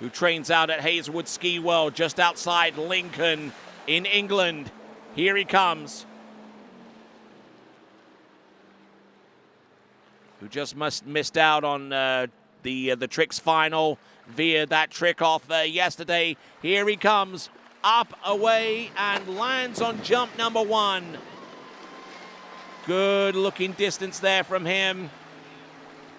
who trains out at Hazelwood Ski World just outside Lincoln in England. Here he comes. Who just missed out on the tricks final via that trick off yesterday. Here he comes, up, away, and lands on jump number 1. Good looking distance there from him.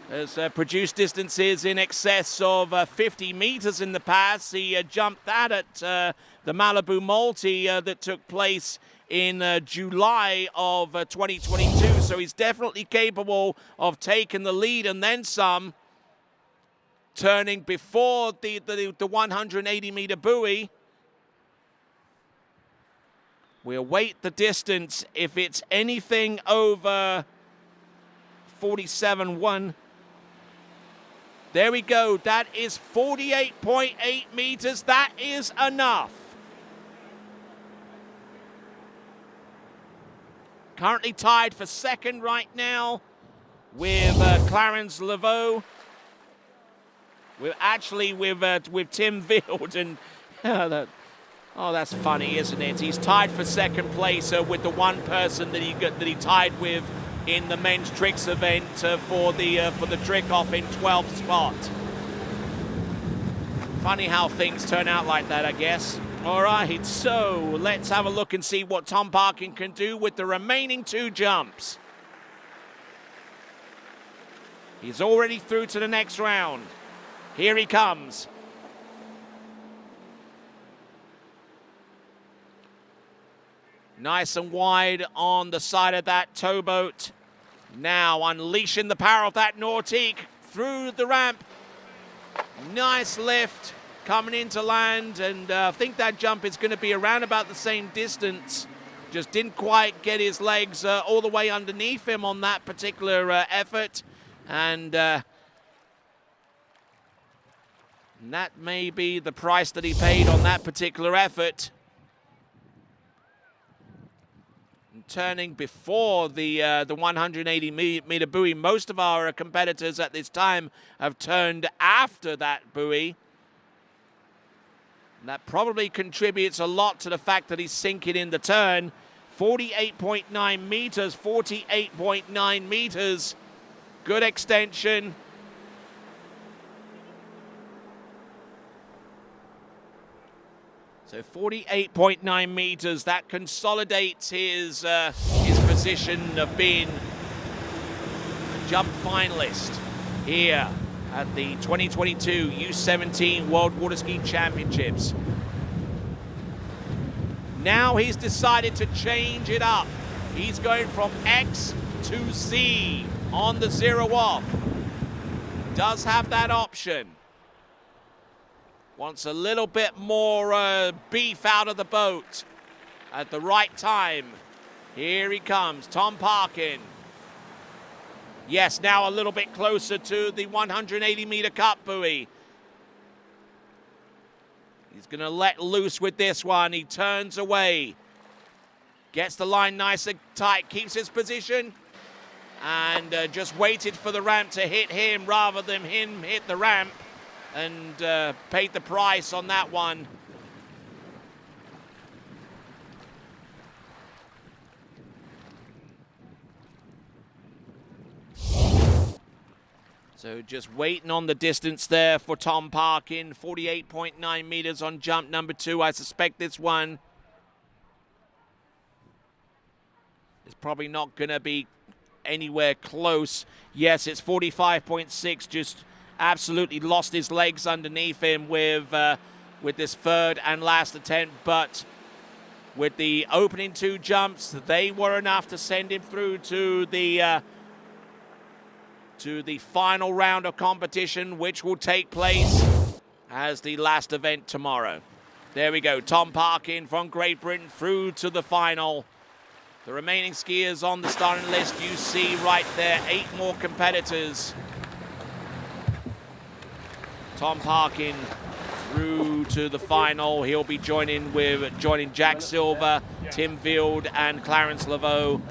Has produced distances in excess of 50 meters in the past. He jumped that at the Malibu Multi that took place in July of 2022. So he's definitely capable of taking the lead and then some, turning before the 180 meter buoy. We'll wait the distance. If it's anything over 47.1, there we go. That is 48.8 meters. That is enough. Currently tied for second right now with Clarence Laveau. With Tim Vild and oh, that's funny, isn't it? He's tied for second place with the one person that he tied with in the men's tricks event for the trick off in 12th spot. Funny how things turn out like that, I guess. All right, so let's have a look and see what Tom Parkin can do with the remaining 2 jumps. He's already through to the next round. Here he comes. Nice and wide on the side of that towboat. Now unleashing the power of that Nautique through the ramp. Nice lift coming into land, and I think that jump is going to be around about the same distance. Just didn't quite get his legs all the way underneath him on that particular effort. And that may be the price that he paid on that particular effort. Turning before the 180 meter buoy. Most of our competitors at this time have turned after that buoy. And that probably contributes a lot to the fact that he's sinking in the turn. 48.9 meters, 48.9 meters. Good extension. So 48.9 meters, that consolidates his position of being a jump finalist here at the 2022 U17 World Water Ski Championships. Now he's decided to change it up. He's going from X to Z on the 0 off. Does have that option. Wants a little bit more beef out of the boat at the right time. Here he comes, Tom Parkin. Yes, now a little bit closer to the 180-meter cut buoy. He's going to let loose with this one. He turns away. Gets the line nice and tight, keeps his position, and just waited for the ramp to hit him rather than him hit the ramp, and paid the price on that one. So just waiting on the distance there for Tom Parkin. 48.9 meters on jump number 2. I suspect this one is probably not going to be anywhere close. Yes, it's 45.6. Just absolutely lost his legs underneath him with this third and last attempt. But with the opening 2 jumps, they were enough to send him through to the final round of competition, which will take place as the last event tomorrow. There we go, Tom Parkin from Great Britain through to the final. The remaining skiers on the starting list, you see right there, 8 more competitors. Tom Parkin through to the final. He'll be joining Jack Silver, Tim Field, and Clarence Laveau.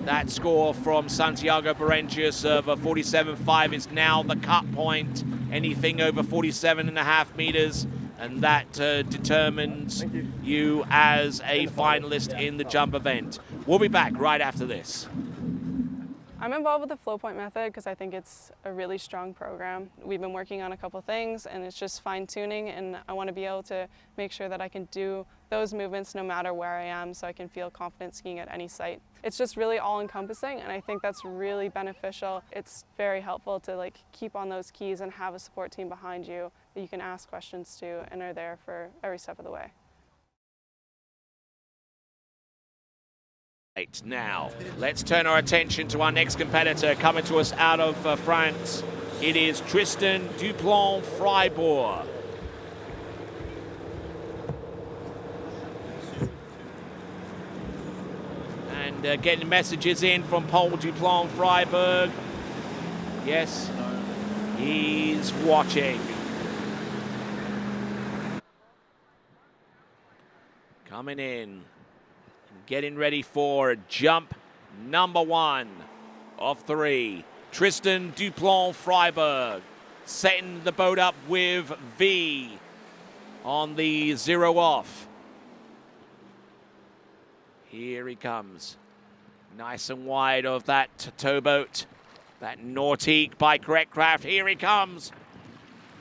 That score from Santiago Berentius of 47.5 is now the cut point. Anything over 47.5 meters, and that determines you as a finalist in the jump event. We'll be back right after this. I'm involved with the flow point method because I think it's a really strong program. We've been working on a couple things, and it's just fine tuning, and I want to be able to make sure that I can do those movements no matter where I am, so I can feel confident skiing at any site. It's just really all-encompassing, and I think that's really beneficial. It's very helpful to keep on those keys and have a support team behind you that you can ask questions to and are there for every step of the way. Right, now, let's turn our attention to our next competitor coming to us out of France. It is Tristan Duplan-Freibourg. And getting messages in from Paul Duplan-Freibourg. Yes, he's watching. Coming in. Getting ready for jump number 1 of 3. Tristan Duplan-Freibourg setting the boat up with V on the 0 off. Here he comes. Nice and wide of that towboat. That Nautique by Correctcraft. Here he comes.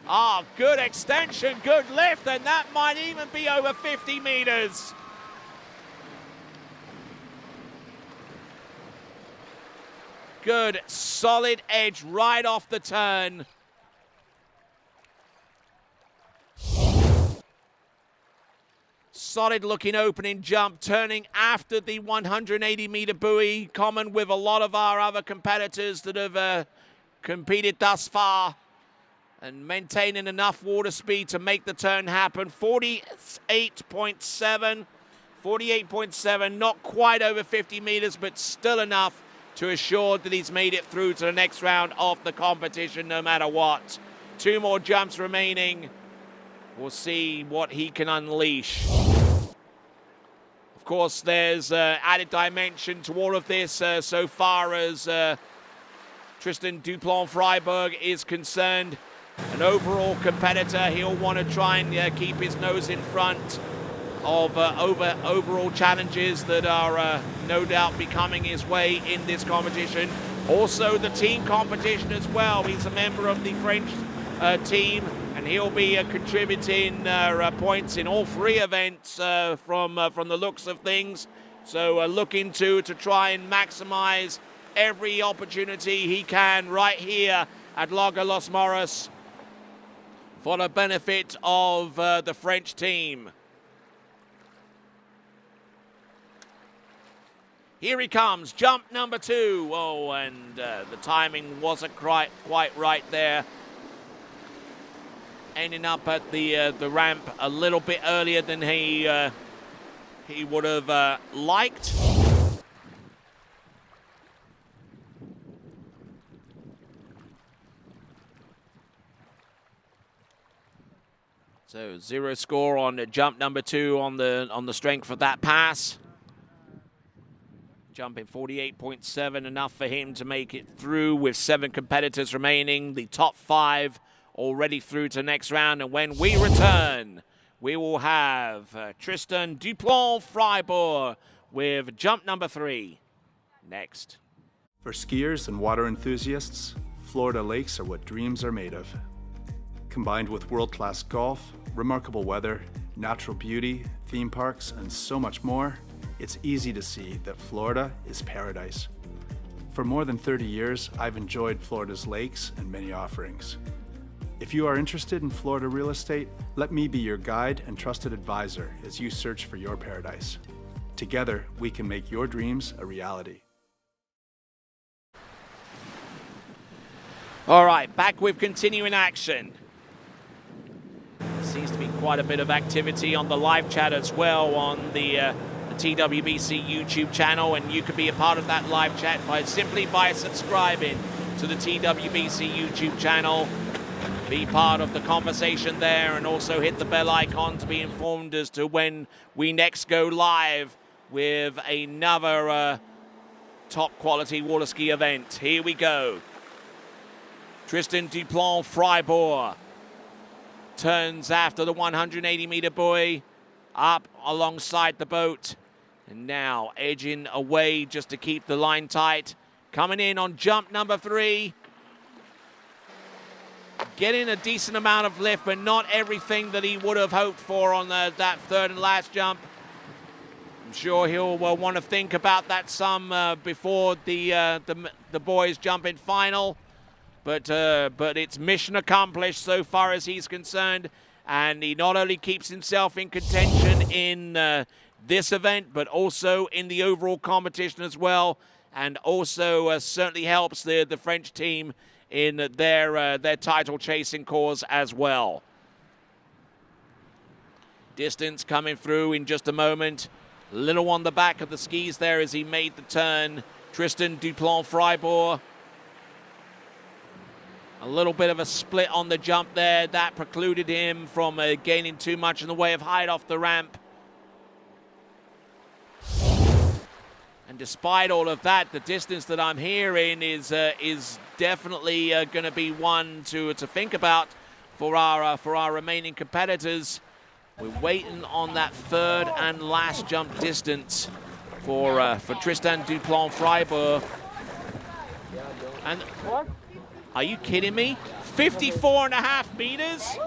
Ah, good extension, good lift, and that might even be over 50 meters. Good, solid edge right off the turn. Solid looking opening jump, turning after the 180-meter buoy, common with a lot of our other competitors that have competed thus far, and maintaining enough water speed to make the turn happen. 48.7, not quite over 50 meters, but still enough to assure that he's made it through to the next round of the competition no matter what. 2 more jumps remaining. We'll see what he can unleash. Of course, there's added dimension to all of this so far as Tristan Duplan-Freibourg is concerned. An overall competitor, he'll want to try and keep his nose in front of overall challenges that are no doubt be coming his way in this competition. Also the team competition as well. He's a member of the French team, and he'll be contributing points in all 3 events from the looks of things. So looking to try and maximize every opportunity he can right here at Lago Los Moros for the benefit of the French team. Here he comes, jump number 2. Oh, and the timing wasn't quite right there. ending up at the ramp a little bit earlier than he would have liked. So 0 score on jump number 2 on the strength of that pass. Jumping 48.7, enough for him to make it through with 7 competitors remaining. The top 5 already through to next round. And when we return, we will have Tristan Dupont-Freiburg with jump number 3 next. For skiers and water enthusiasts, Florida lakes are what dreams are made of. Combined with world-class golf, remarkable weather, natural beauty, theme parks, and so much more, it's easy to see that Florida is paradise. For more than 30 years, I've enjoyed Florida's lakes and many offerings. If you are interested in Florida real estate, let me be your guide and trusted advisor as you search for your paradise. Together, we can make your dreams a reality. All right, back with continuing action. Seems to be quite a bit of activity on the live chat as well on the TWBC YouTube channel, and you can be a part of that live chat simply by subscribing to the TWBC YouTube channel. Be part of the conversation there, and also hit the bell icon to be informed as to when we next go live with another top quality water ski event. Here we go. Tristan Dupont-Freiburg turns after the 180-meter buoy up alongside the boat, and now edging away just to keep the line tight. Coming in on jump number 3. Getting a decent amount of lift, but not everything that he would have hoped for on that 3rd and last jump. I'm sure he'll want to think about that some before the boys jump in final. But it's mission accomplished so far as he's concerned, and he not only keeps himself in contention in this event, but also in the overall competition as well, and also certainly helps the French team in their title chasing cause as well. Distance coming through in just a moment. Little on the back of the skis there as he made the turn. Tristan Dupont-Freiburg. A little bit of a split on the jump there. That precluded him from gaining too much in the way of height off the ramp. And despite all of that, the distance that I'm hearing is definitely going to be one to think about for our remaining competitors. We're waiting on that 3rd and last jump distance for Tristan Dupont-Freiburg. And are you kidding me? 54.5 meters?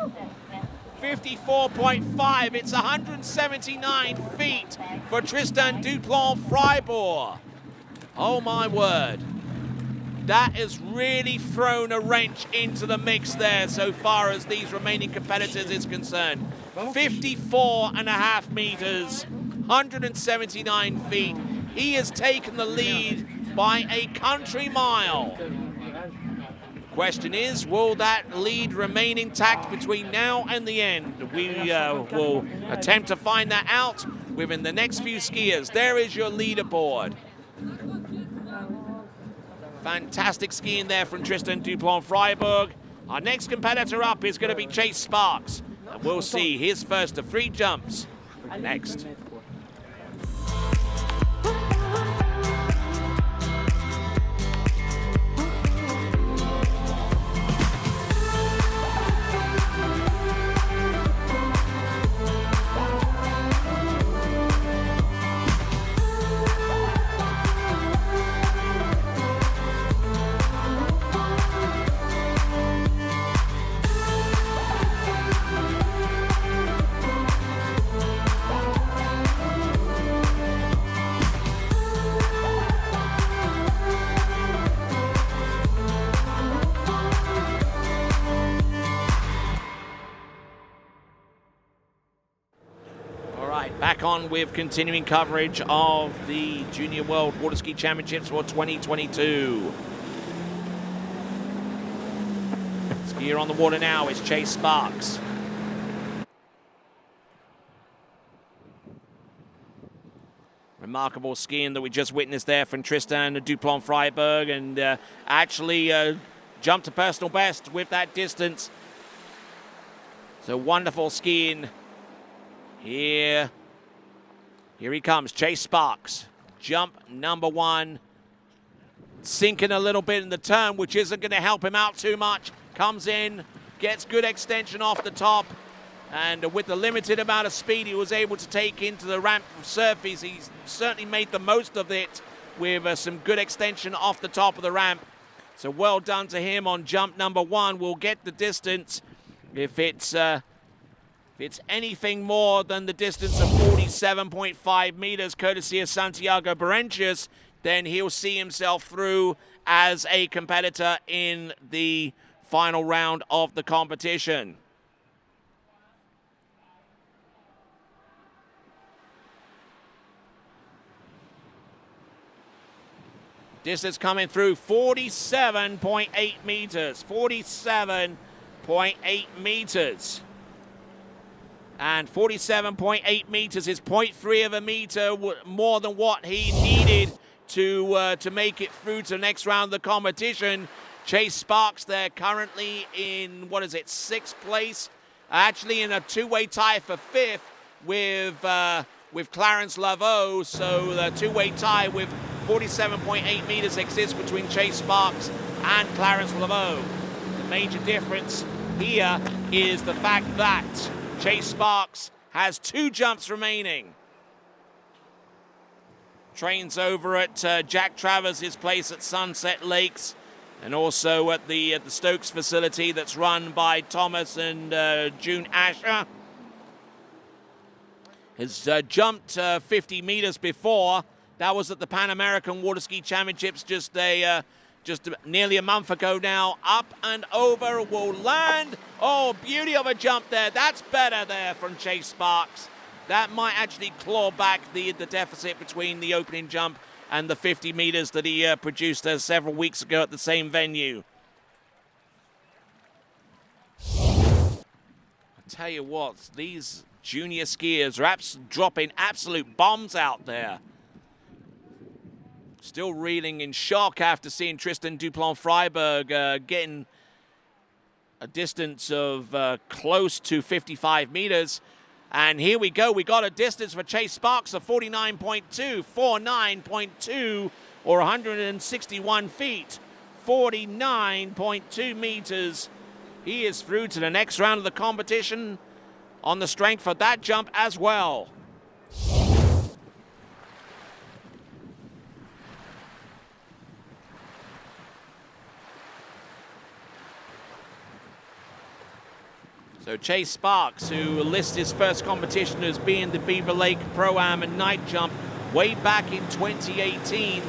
54.5. It's 179 feet for Tristan Dupont-Freiburg. Oh my word. That has really thrown a wrench into the mix there so far as these remaining competitors is concerned. 54.5 meters, 179 feet. He has taken the lead by a country mile. Question is, will that lead remain intact between now and the end? We will attempt to find that out within the next few skiers. There is your leaderboard. Fantastic skiing there from Tristan Dupont-Freiburg. Our next competitor up is going to be Chase Sparks, and we'll see his first of 3 jumps next. Back on with continuing coverage of the Junior World Water Ski Championships for 2022. Ski Here on the water now is Chase Sparks. Remarkable skiing that we just witnessed there from Tristan Duplon-Freiberg, and actually jumped to personal best with that distance. So wonderful skiing. Here he comes, Chase Sparks. Jump number 1. Sinking a little bit in the turn, which isn't going to help him out too much. Comes in, gets good extension off the top. And with the limited amount of speed he was able to take into the ramp surface, he's certainly made the most of it with some good extension off the top of the ramp. So well done to him on jump number 1. We'll get the distance. If it's anything more than the distance of 47.5 meters, courtesy of Santiago Berenches, then he'll see himself through as a competitor in the final round of the competition. Distance coming through 47.8 meters. 47.8 meters. And 47.8 meters is 0.3 of a meter more than what he needed to make it through to the next round of the competition. Chase Sparks there currently in, 6th place. Actually in a two-way tie for 5th with Clarence Laveau. So the two-way tie with 47.8 meters exists between Chase Sparks and Clarence Laveau. The major difference here is the fact that Chase Sparks has 2 jumps remaining. Trains over at Jack Travers' place at Sunset Lakes, and also at the Stokes facility that's run by Thomas and June Asher. Has jumped 50 meters before. That was at the Pan American Water Ski Championships just nearly a month ago now. Up and over, will land. Oh, beauty of a jump there. That's better there from Chase Sparks. That might actually claw back the deficit between the opening jump and the 50 meters that he produced several weeks ago at the same venue. I tell you what, these junior skiers are dropping absolute bombs out there. Still reeling in shock after seeing Tristan Duplon-Freiberg getting a distance of close to 55 meters. And here we go. We got a distance for Chase Sparks of 49.2, or 161 feet. 49.2 meters. He is through to the next round of the competition on the strength of that jump as well. So Chase Sparks, who lists his first competition as being the Beaver Lake Pro-Am and Night Jump way back in 2018.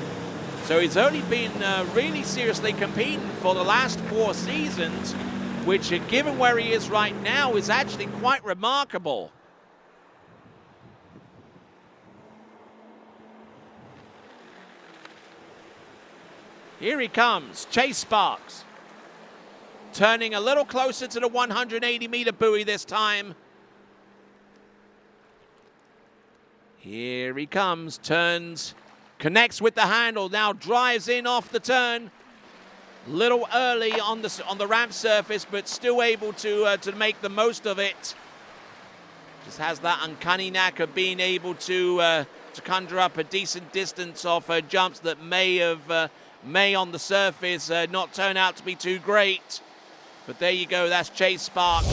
So he's only been really seriously competing for the last 4 seasons, which, given where he is right now, is actually quite remarkable. Here he comes, Chase Sparks. Turning a little closer to the 180-meter buoy this time. Here he comes, turns, connects with the handle, now drives in off the turn. Little early on the ramp surface, but still able to make the most of it. Just has that uncanny knack of being able to conjure up a decent distance off jumps that may on the surface not turn out to be too great. But there you go, that's Chase Sparks.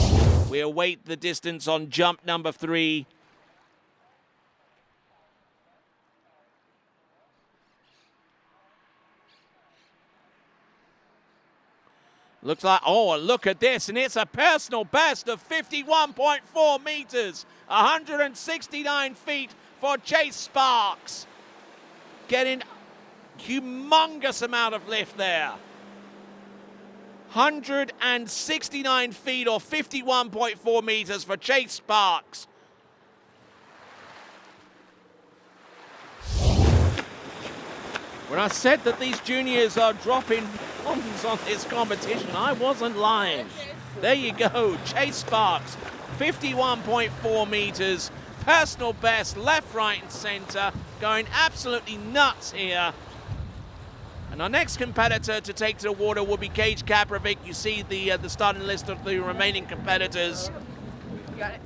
We await the distance on jump number 3. Looks like, oh, look at this, and it's a personal best of 51.4 meters, 169 feet for Chase Sparks. Getting humongous amount of lift there. 169 feet or 51.4 meters for Chase Sparks. When I said that these juniors are dropping bombs on this competition. I wasn't lying. There you go. Chase Sparks, 51.4 meters. Personal best, left, right, and center. Going absolutely nuts here. And our next competitor to take to the water will be Gage Kaprovic. You see the starting list of the remaining competitors. Got it.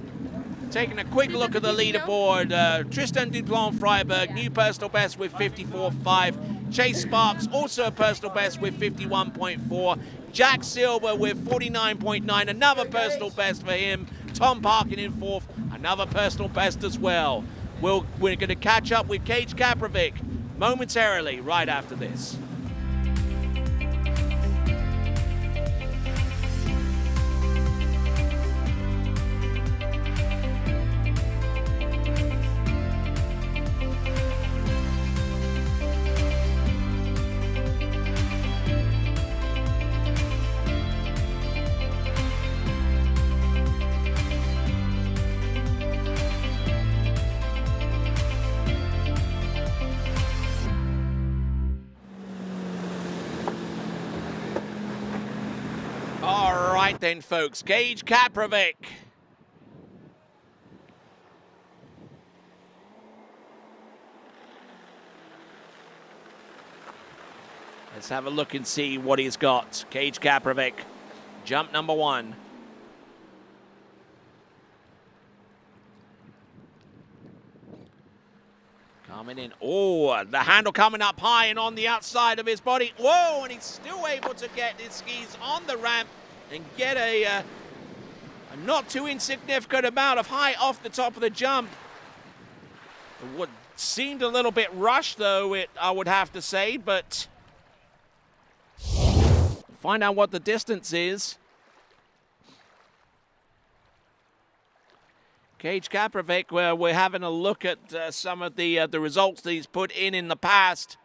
Taking a quick look at the leaderboard, Tristan Duplan-Freiberg, new personal best with 54.5. Chase Sparks, also a personal best with 51.4. Jack Silver with 49.9, another personal best for him. Tom Parkin in fourth, another personal best as well. We're going to catch up with Gage Kaprovic momentarily right after this. All right then, folks, Gage Kaprovic. Let's have a look and see what he's got. Gage Kaprovic, jump number 1. Coming in. Oh, the handle coming up high and on the outside of his body. Whoa, and he's still able to get his skis on the ramp and get a not too insignificant amount of height off the top of the jump. What seemed a little bit rushed, though, I would have to say, but find out what the distance is. Gage Kaprovic, where we're having a look at some of the results that he's put in the past.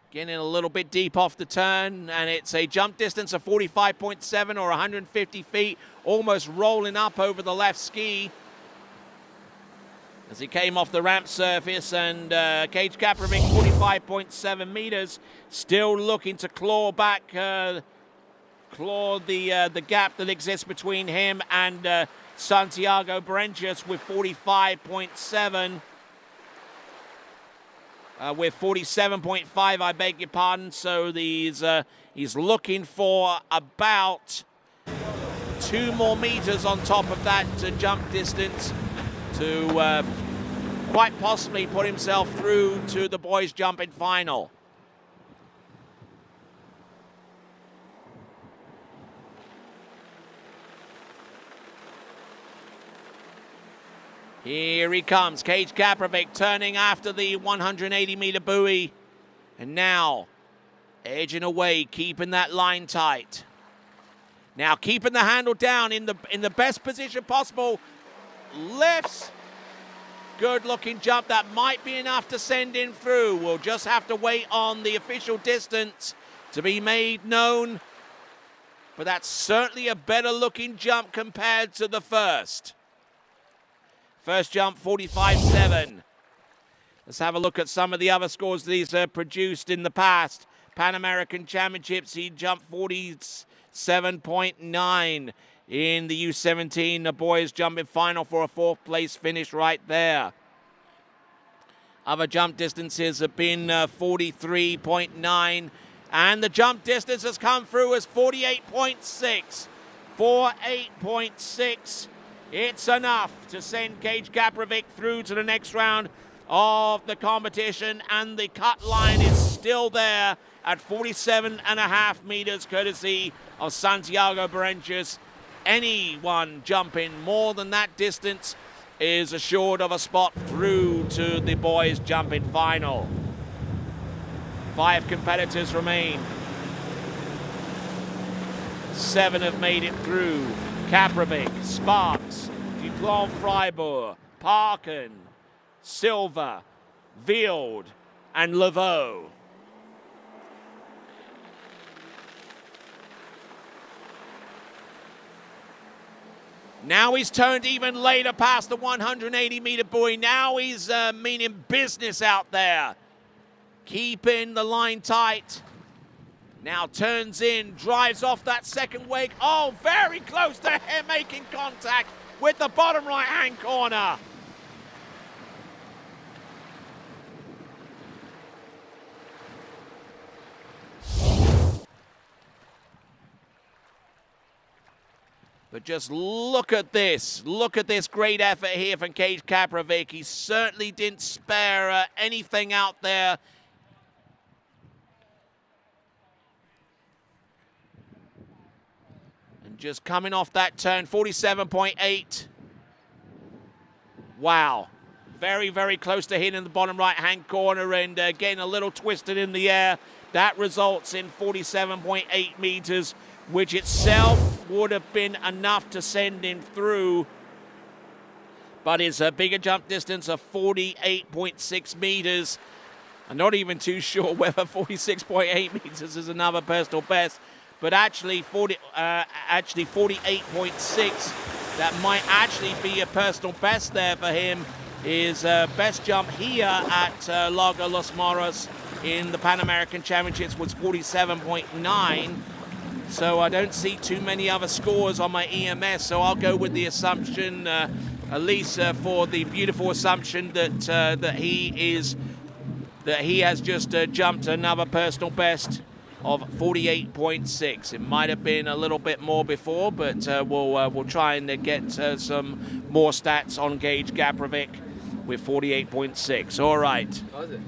Getting a little bit deep off the turn, and it's a jump distance of 45.7 or 150 feet, almost rolling up over the left ski as he came off the ramp surface. And Gage Kaprovic, 45.7 meters, still looking to claw back, claw the gap that exists between him and Santiago Berentius with 45.7. With 47.5, I beg your pardon. So he's looking for about 2 more meters on top of that jump distance to quite possibly put himself through to the boys jumping final. Here he comes, Gage Kaprovic turning after the 180-meter buoy. And now, edging away, keeping that line tight. Now keeping the handle down in the best position possible. Lifts. Good looking jump. That might be enough to send him through. We'll just have to wait on the official distance to be made known. But that's certainly a better looking jump compared to the first. First jump, 45.7. Let's have a look at some of the other scores that he's produced in the past. Pan American Championships, he jumped 47.9 in the U17. The boys jumping final for a 4th place finish right there. Other jump distances have been 43.9. And the jump distance has come through as 48.6. 48.6. It's enough to send Gage Kaprovic through to the next round of the competition, and the cut line is still there at 47.5 meters, courtesy of Santiago Berentius. Anyone jumping more than that distance is assured of a spot through to the boys jumping final. 5 competitors remain. 7 have made it through. Kaprovic, Sparks, Duplan-Freiberg, Parkin, Silva, Vield, and Laveau. Now he's turned even later past the 180-meter buoy. Now he's meaning business out there. Keeping the line tight. Now turns in, drives off that second wake. Oh, very close to him making contact with the bottom right-hand corner. But just look at this. Look at this great effort here from Gage Kaprovic. He certainly didn't spare anything out there. And just coming off that turn, 47.8. Wow. Very, very close to hitting the bottom right-hand corner and getting a little twisted in the air. That results in 47.8 meters, which itself would have been enough to send him through. But it's a bigger jump distance of 48.6 meters. I'm not even too sure whether 46.8 meters is another personal best, but actually 48.6, that might actually be a personal best there for him. His best jump here at Lago Los Moros in the Pan American Championships was 47.9. So I don't see too many other scores on my EMS, so I'll go with the assumption, at least for the beautiful assumption that he has just jumped another personal best of 48.6. It might have been a little bit more before, but we'll try and get some more stats on Gage Kaprovic with 48.6. All right. How was it?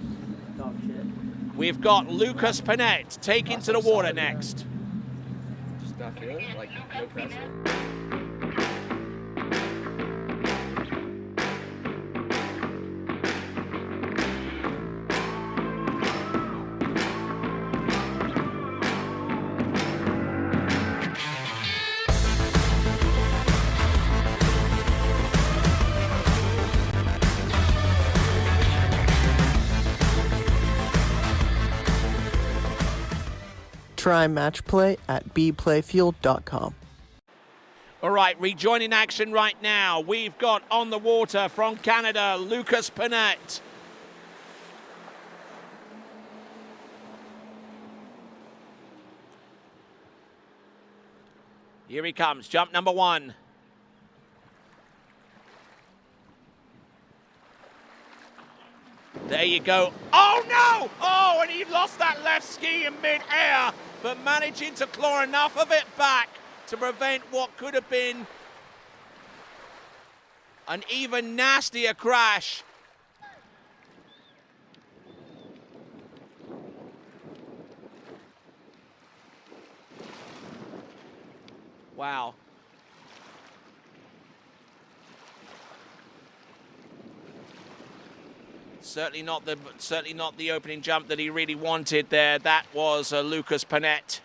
We've got Lucas Panett taking to the water next. Not feeling it? Like, no pressure? Try match play at bplayfield.com. All right, rejoining action right now. We've got on the water from Canada, Lucas Panett. Here he comes, jump number one. There you go. Oh, no! Oh, and he lost that left ski in mid-air, but managing to claw enough of it back to prevent what could have been an even nastier crash. Wow. Certainly not the opening jump that he really wanted there. That was Lucas Panett.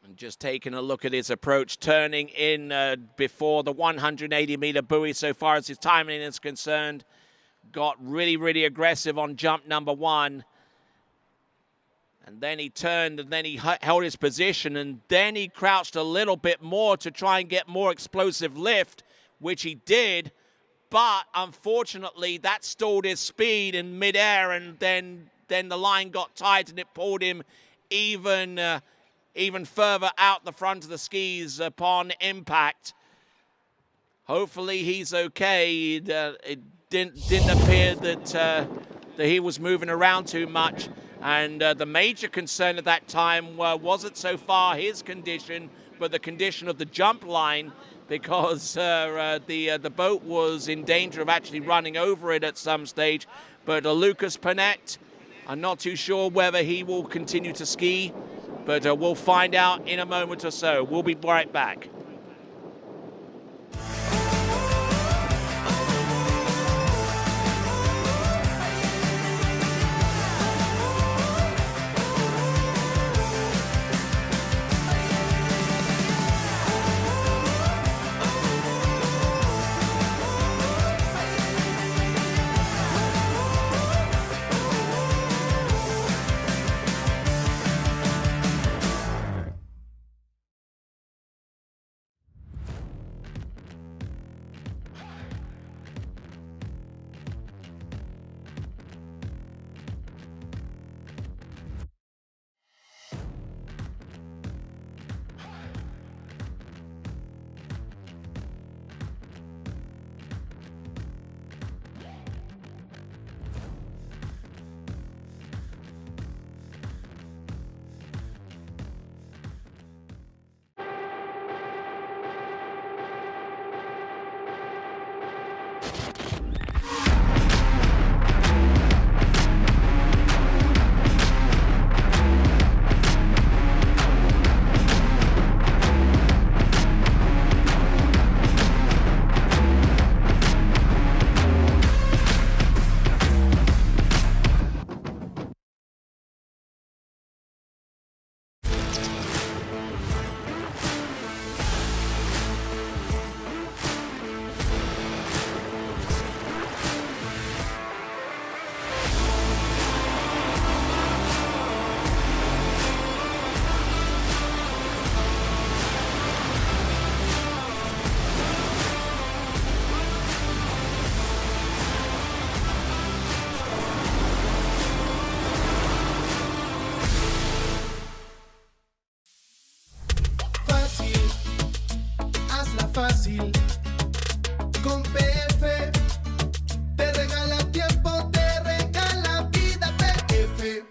And just taking a look at his approach, turning in before the 180-meter buoy so far as his timing is concerned. Got really, really aggressive on jump number one. And then he turned and then he held his position and then he crouched a little bit more to try and get more explosive lift, which he did. But unfortunately, that stalled his speed in midair and then the line got tight and it pulled him even further out the front of the skis upon impact. Hopefully he's okay. It didn't appear that he was moving around too much. And the major concern at that time wasn't so far his condition, but the condition of the jump line, because the boat was in danger of actually running over it at some stage. But Lucas Panett, I'm not too sure whether he will continue to ski, but we'll find out in a moment or so. We'll be right back. fácil. Con PF te regala tiempo, te regala vida. PF.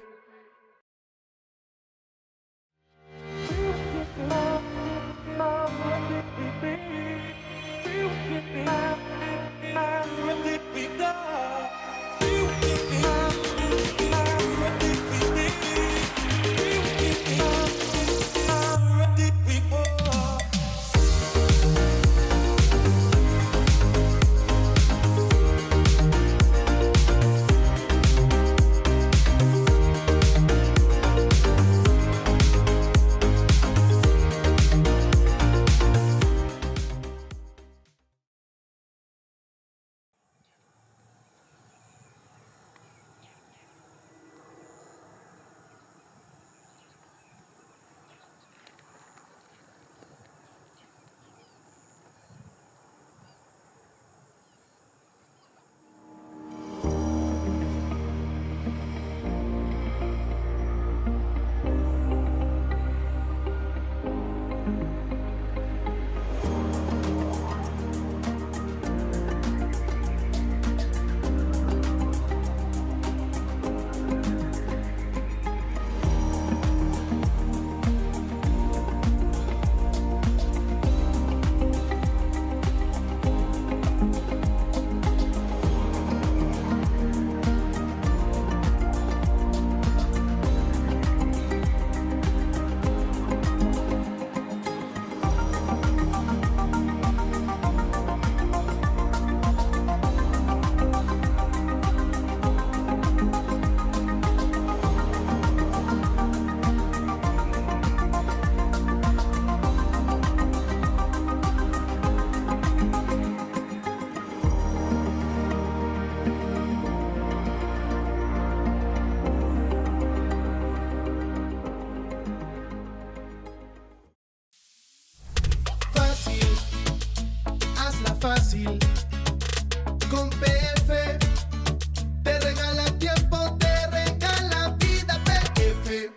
Fácil. Con PF te regala tiempo, te regala vida. PF.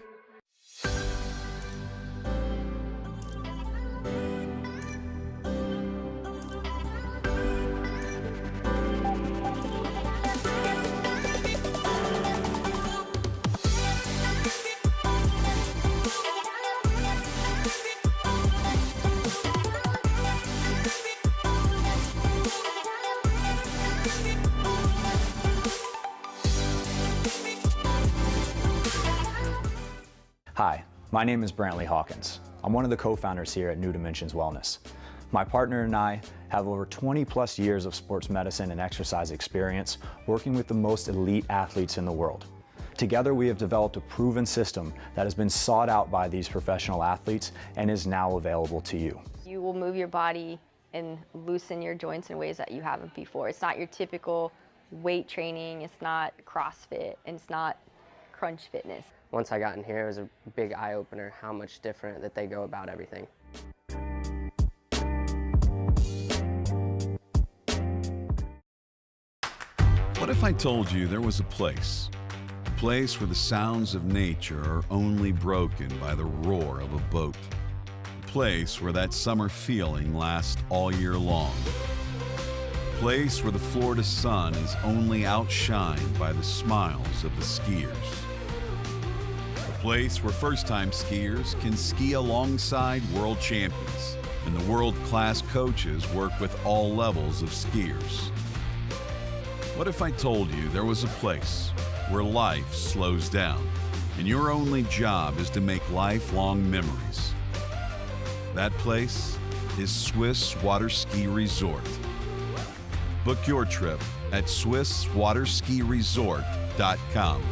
Hi, my name is Brantley Hawkins. I'm one of the co-founders here at New Dimensions Wellness. My partner and I have over 20 plus years of sports medicine and exercise experience working with the most elite athletes in the world. Together we have developed a proven system that has been sought out by these professional athletes and is now available to you. You will move your body and loosen your joints in ways that you haven't before. It's not your typical weight training, it's not CrossFit, and it's not crunch fitness. Once I got in here, it was a big eye-opener how much different that they go about everything. What if I told you there was a place where the sounds of nature are only broken by the roar of a boat? A place where that summer feeling lasts all year long. A place where the Florida sun is only outshined by the smiles of the skiers. A place where first-time skiers can ski alongside world champions, and the world-class coaches work with all levels of skiers. What if I told you there was a place where life slows down, and your only job is to make lifelong memories? That place is Swiss Water Ski Resort. Book your trip at SwissWaterSkiResort.com.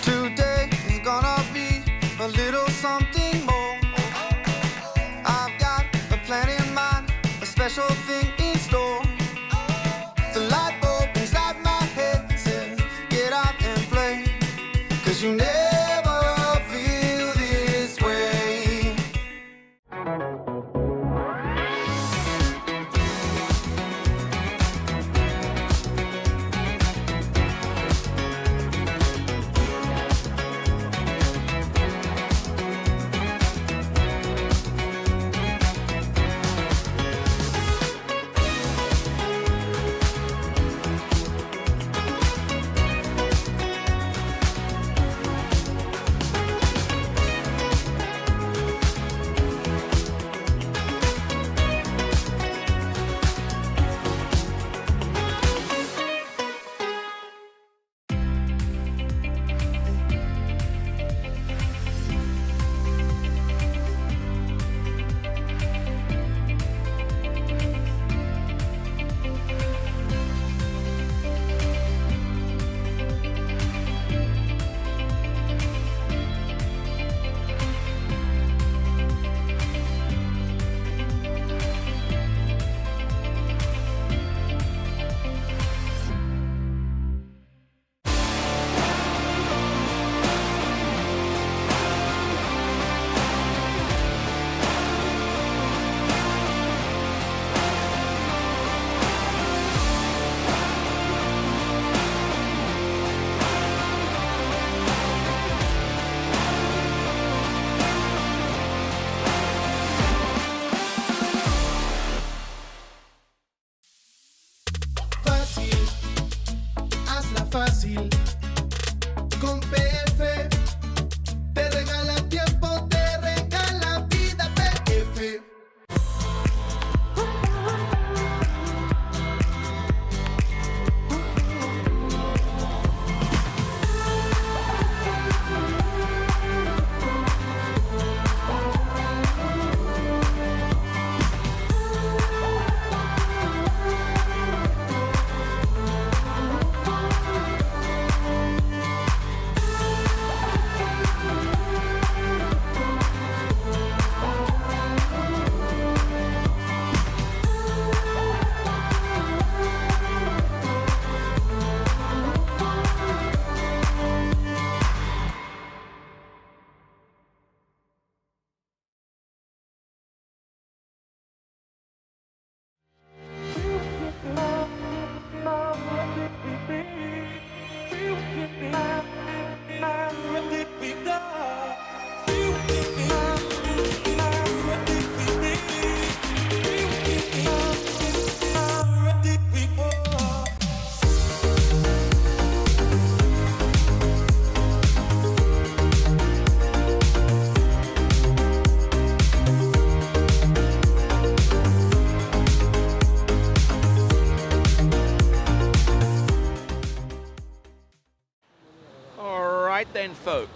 Today is gonna be a little something more. I've got a plan in mind, a special thing in store. The light bulb inside my head says, get out and play. 'Cause you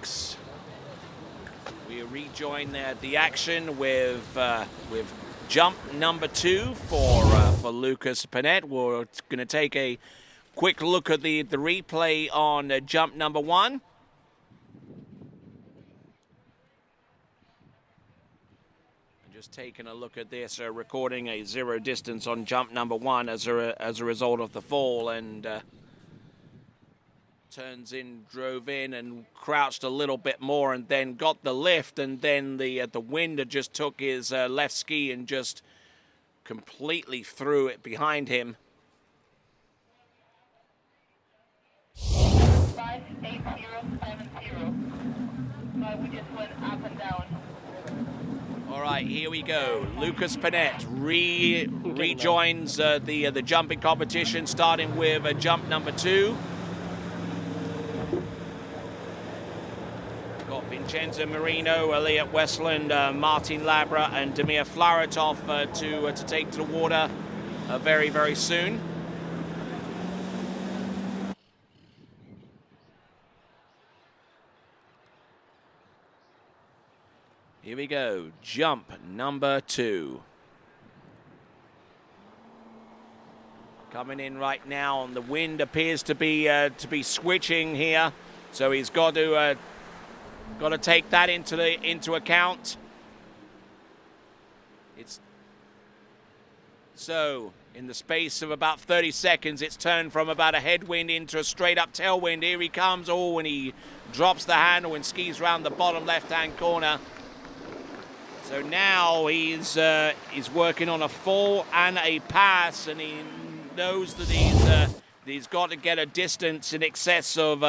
Lakes. We rejoin the action with jump number 2 for Lucas Panett. We're going to take a quick look at the replay on jump number 1. Just taking a look at this, recording a 0 distance on jump number 1 as a result of the fall, and turns in, drove in, and crouched a little bit more, and then got the lift, and then the wind just took his left ski and just completely threw it behind him. 58070. We just went up and down. All right, here we go. Lucas Panett rejoins the jumping competition, starting with jump number 2. Got Vincenzo Marino, Elliot Westland, Martin Labra, and Damir Flaratov to take to the water very, very soon. Here we go, jump number 2. Coming in right now, and the wind appears to be switching here, so he's got to take that into account. So in the space of about 30 seconds, it's turned from about a headwind into a straight up tailwind. Here he comes. Oh, and he drops the handle and skis around the bottom left-hand corner. So now he's working on a fall and a pass, and he knows that he's got to get a distance in excess of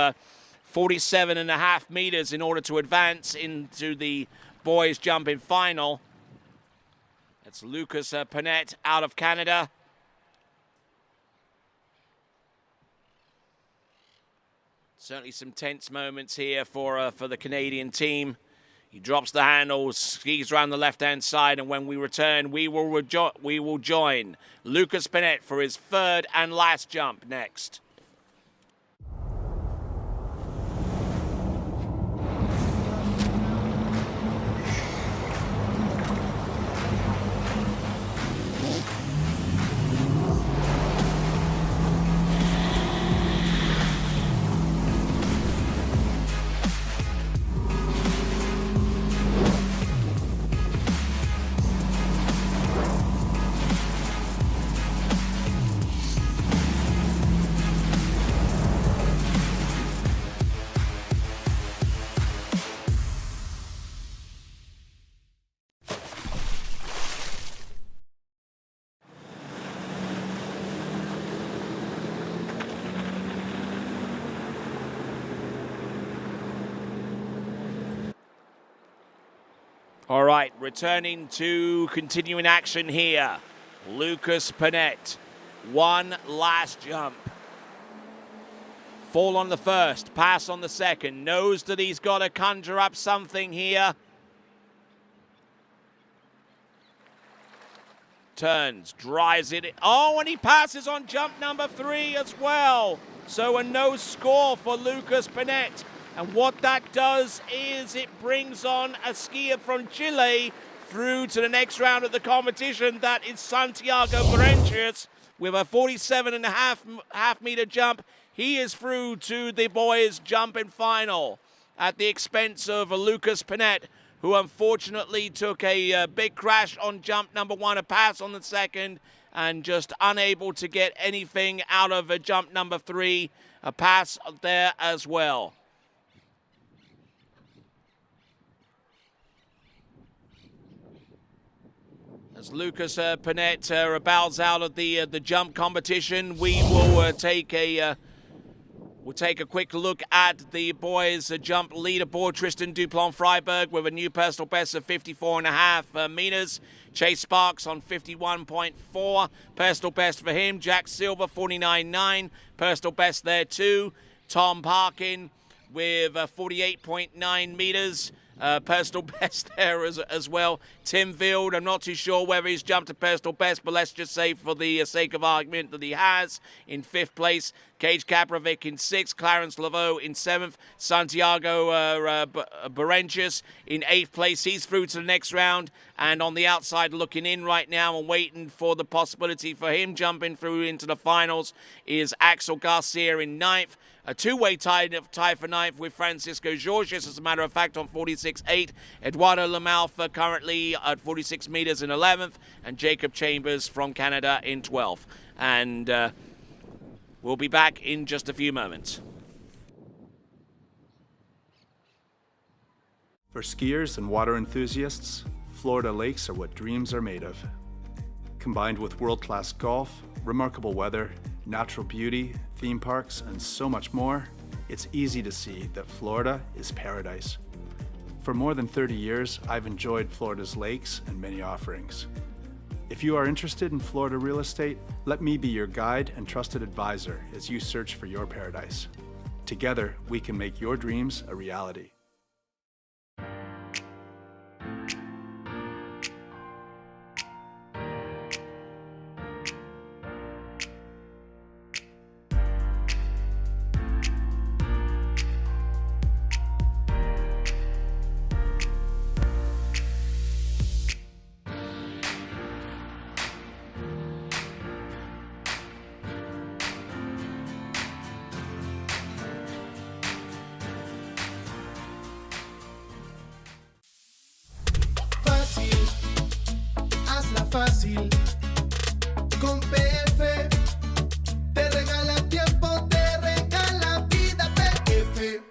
47.5 meters in order to advance into the boys jumping final. That's Lucas Panett out of Canada. Certainly some tense moments here for the Canadian team. He drops the handle, skis around the left-hand side, and when we return, we will join Lucas Panett for his 3rd and last jump next. All right, returning to continuing action here. Lucas Panett, 1 last jump. Fall on the first, pass on the second. Knows that he's got to conjure up something here. Turns, drives it. Oh, and he passes on jump number 3 as well. So a no score for Lucas Panett. And what that does is it brings on a skier from Chile through to the next round of the competition. That is Santiago Berentius with a 47.5 meter jump. He is through to the boys jumping final at the expense of Lucas Panett, who unfortunately took a big crash on jump number 1, a pass on the second, and just unable to get anything out of jump number 3, a pass there as well. As Lucas Panett bows out of the jump competition, we will take a quick look at the boys' jump leaderboard. Tristan Duplon-Freiberg with a new personal best of 54.5 meters. Chase Sparks on 51.4, personal best for him. Jack Silver 49.9, personal best there too. Tom Parkin with 48.9 meters. personal best there as well. Tim Field, I'm not too sure whether he's jumped a personal best, but let's just say for the sake of argument that he has. In 5th place, Cage Kaprovic in 6th, Clarence Laveau in 7th, Santiago Berenches in 8th place. He's through to the next round, and on the outside looking in right now and waiting for the possibility for him jumping through into the finals is Axel Garcia in 9th. A two-way tie for 9th with Francisco Georges, as a matter of fact, on 46.8. Eduardo Lamalfa currently at 46 meters in 11th, and Jacob Chambers from Canada in 12th. And we'll be back in just a few moments. For skiers and water enthusiasts, Florida lakes are what dreams are made of. Combined with world-class golf, remarkable weather, natural beauty, theme parks, and so much more, it's easy to see that Florida is paradise. For more than 30 years, I've enjoyed Florida's lakes and many offerings. If you are interested in Florida real estate, let me be your guide and trusted advisor as you search for your paradise. Together, we can make your dreams a reality. Fácil, con PF te regala tiempo, te regala vida, PF.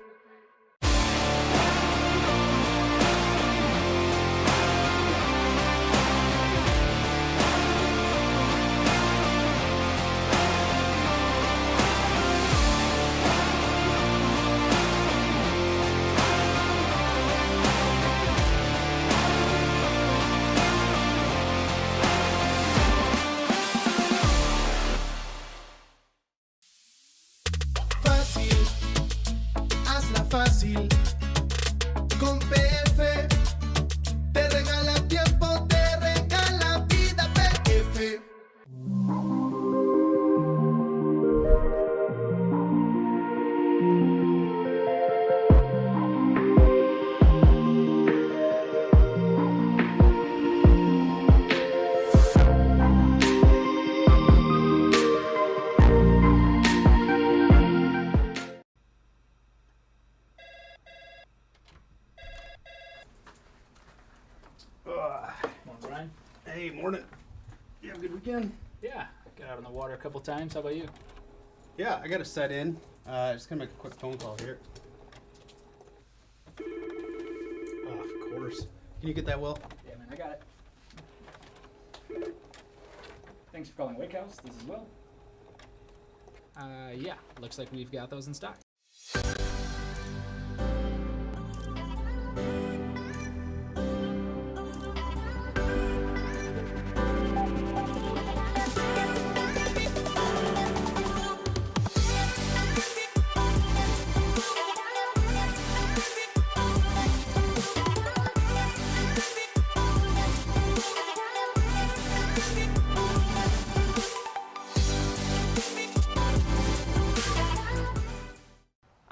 Fácil, con PF te regala tiempo, te regala vida, PF. Hey, morning. You have a good weekend? Yeah, got out on the water a couple times. How about you? Yeah, I got to set in. Just gonna make a quick phone call here. Oh, of course. Can you get that, Will? Yeah, man, I got it. Thanks for calling Wake House. This is Will. Yeah, looks like we've got those in stock.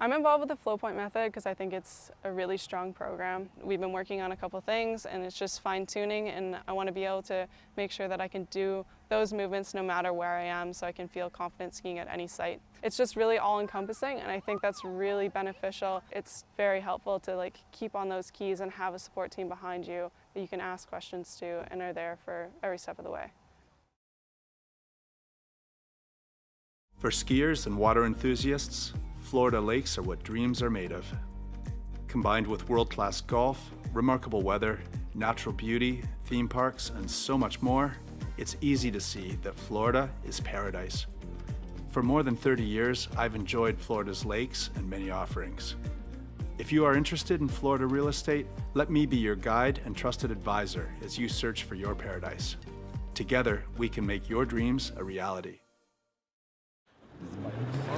I'm involved with the Flow Point method because I think it's a really strong program. We've been working on a couple things and it's just fine tuning, and I want to be able to make sure that I can do those movements no matter where I am, so I can feel confident skiing at any site. It's just really all encompassing, and I think that's really beneficial. It's very helpful to keep on those keys and have a support team behind you that you can ask questions to and are there for every step of the way. For skiers and water enthusiasts, Florida lakes are what dreams are made of. Combined with world-class golf, remarkable weather, natural beauty, theme parks, and so much more, it's easy to see that Florida is paradise. For more than 30 years, I've enjoyed Florida's lakes and many offerings. If you are interested in Florida real estate, let me be your guide and trusted advisor as you search for your paradise. Together, we can make your dreams a reality.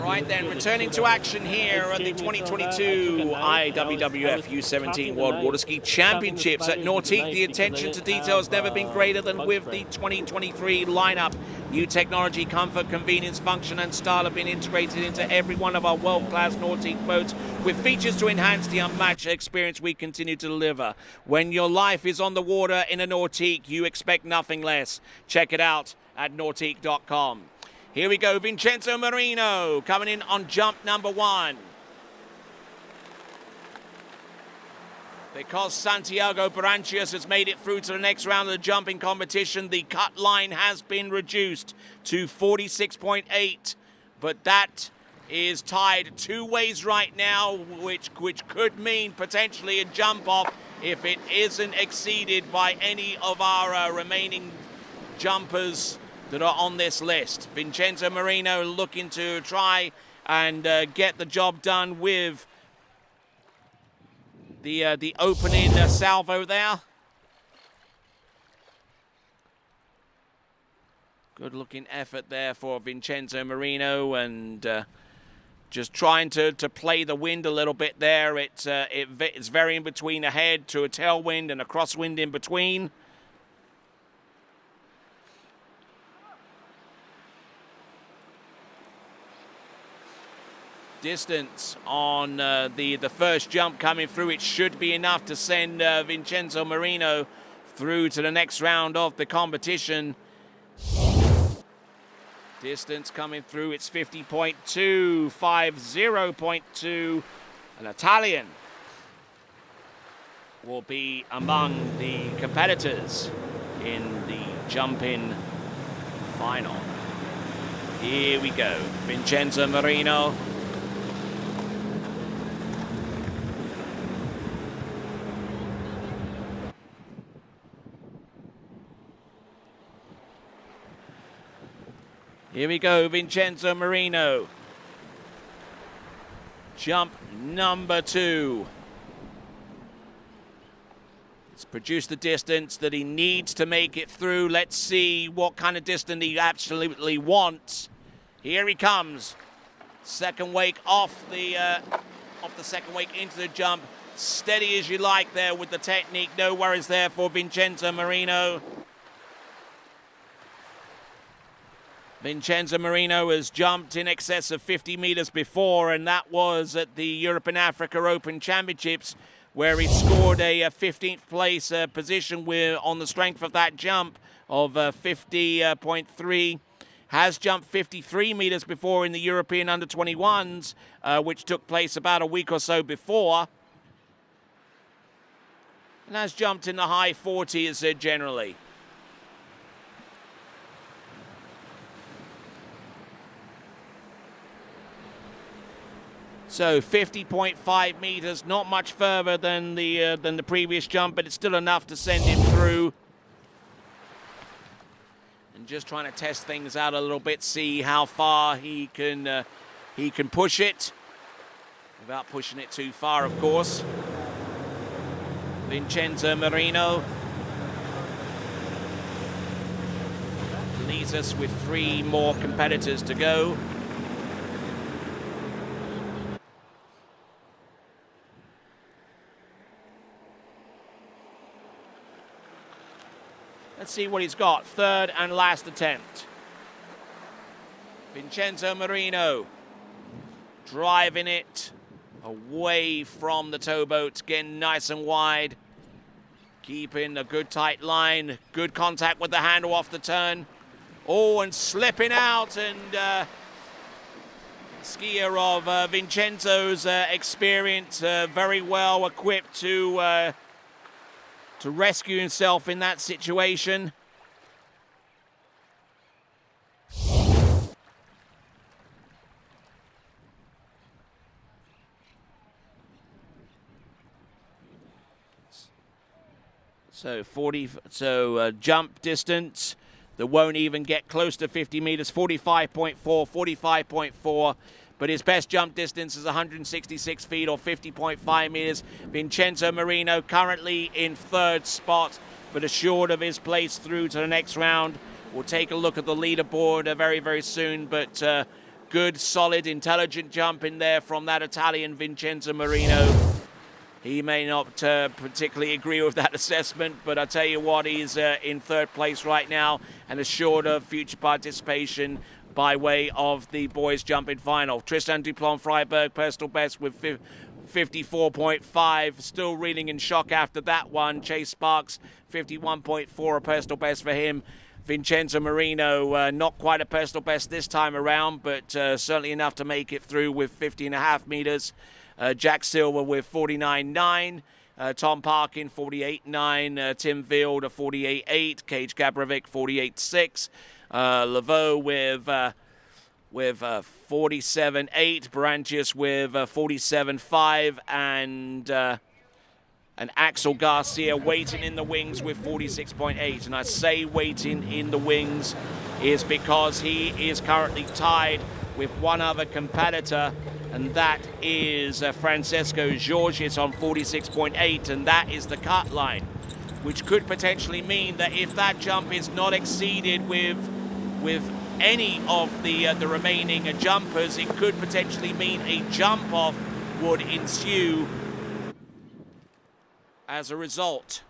Right then, returning to action here at the 2022 IWWF U17 World Water Ski Championships at Nautique. The attention to detail has never been greater than with the 2023 lineup. New technology, comfort, convenience, function and style have been integrated into every one of our world-class Nautique boats with features to enhance the unmatched experience we continue to deliver. When your life is on the water in a Nautique, you expect nothing less. Check it out at nautique.com. Here we go, Vincenzo Marino coming in on jump number 1. Because Santiago Branchius has made it through to the next round of the jumping competition, the cut line has been reduced to 46.8, but that is tied 2 ways right now, which could mean potentially a jump off if it isn't exceeded by any of our remaining jumpers that are on this list. Vincenzo Marino looking to try and get the job done with the opening salvo there. Good looking effort there for Vincenzo Marino, and just trying to play the wind a little bit there. It's varying between a head to a tailwind and a crosswind in between. Distance on the first jump coming through, it should be enough to send Vincenzo Marino through to the next round of the competition. Distance coming through, it's 50.2, 50.2. An Italian will be among the competitors in the jump-in final. Here we go, Vincenzo Marino. Here we go, Vincenzo Marino. Jump number 2. It's produced the distance that he needs to make it through. Let's see what kind of distance he absolutely wants. Here he comes. Second wake off the second wake into the jump. Steady as you like there with the technique. No worries there for Vincenzo Marino. Vincenzo Marino has jumped in excess of 50 meters before, and that was at the Europe and Africa Open Championships, where he scored a 15th place position on the strength of that jump of 50.3. Has jumped 53 meters before in the European Under-21s, which took place about a week or so before. And has jumped in the high 40s generally. So 50.5 meters, not much further than the previous jump, but it's still enough to send him through. And just trying to test things out a little bit, see how far he can push it, without pushing it too far, of course. Vincenzo Marino leaves us with 3 more competitors to go. Let's see what he's got. Third and last attempt. Vincenzo Marino driving it away from the towboat, getting nice and wide. Keeping a good tight line. Good contact with the handle off the turn. Oh, and slipping out. And skier of Vincenzo's experience, very well equipped to rescue himself in that situation. So jump distance that won't even get close to 50 meters, 45.4, 45.4. But his best jump distance is 166 feet or 50.5 meters. Vincenzo Marino currently in 3rd spot, but assured of his place through to the next round. We'll take a look at the leaderboard very, very soon, but good, solid, intelligent jump in there from that Italian Vincenzo Marino. He may not particularly agree with that assessment, but I tell you what, he's in third place right now and assured of future participation by way of the boys jumping final. Tristan Duplon-Freiberg, personal best with 54.5, still reeling in shock after that one. Chase Sparks, 51.4, a personal best for him. Vincenzo Marino, not quite a personal best this time around, but certainly enough to make it through with 50.5 meters. Jack Silver with 49.9, Tom Parkin 48.9, Tim Field 48.8, Cage Gabrovic 48.6, Laveau with 47.8, Barantius with 47.5, and Axel Garcia waiting in the wings with 46.8. And I say waiting in the wings is because he is currently tied with one other competitor, and that is Francesco Georges on 46.8, and that is the cut line, which could potentially mean that if that jump is not exceeded with any of the remaining jumpers, it could potentially mean a jump off would ensue as a result.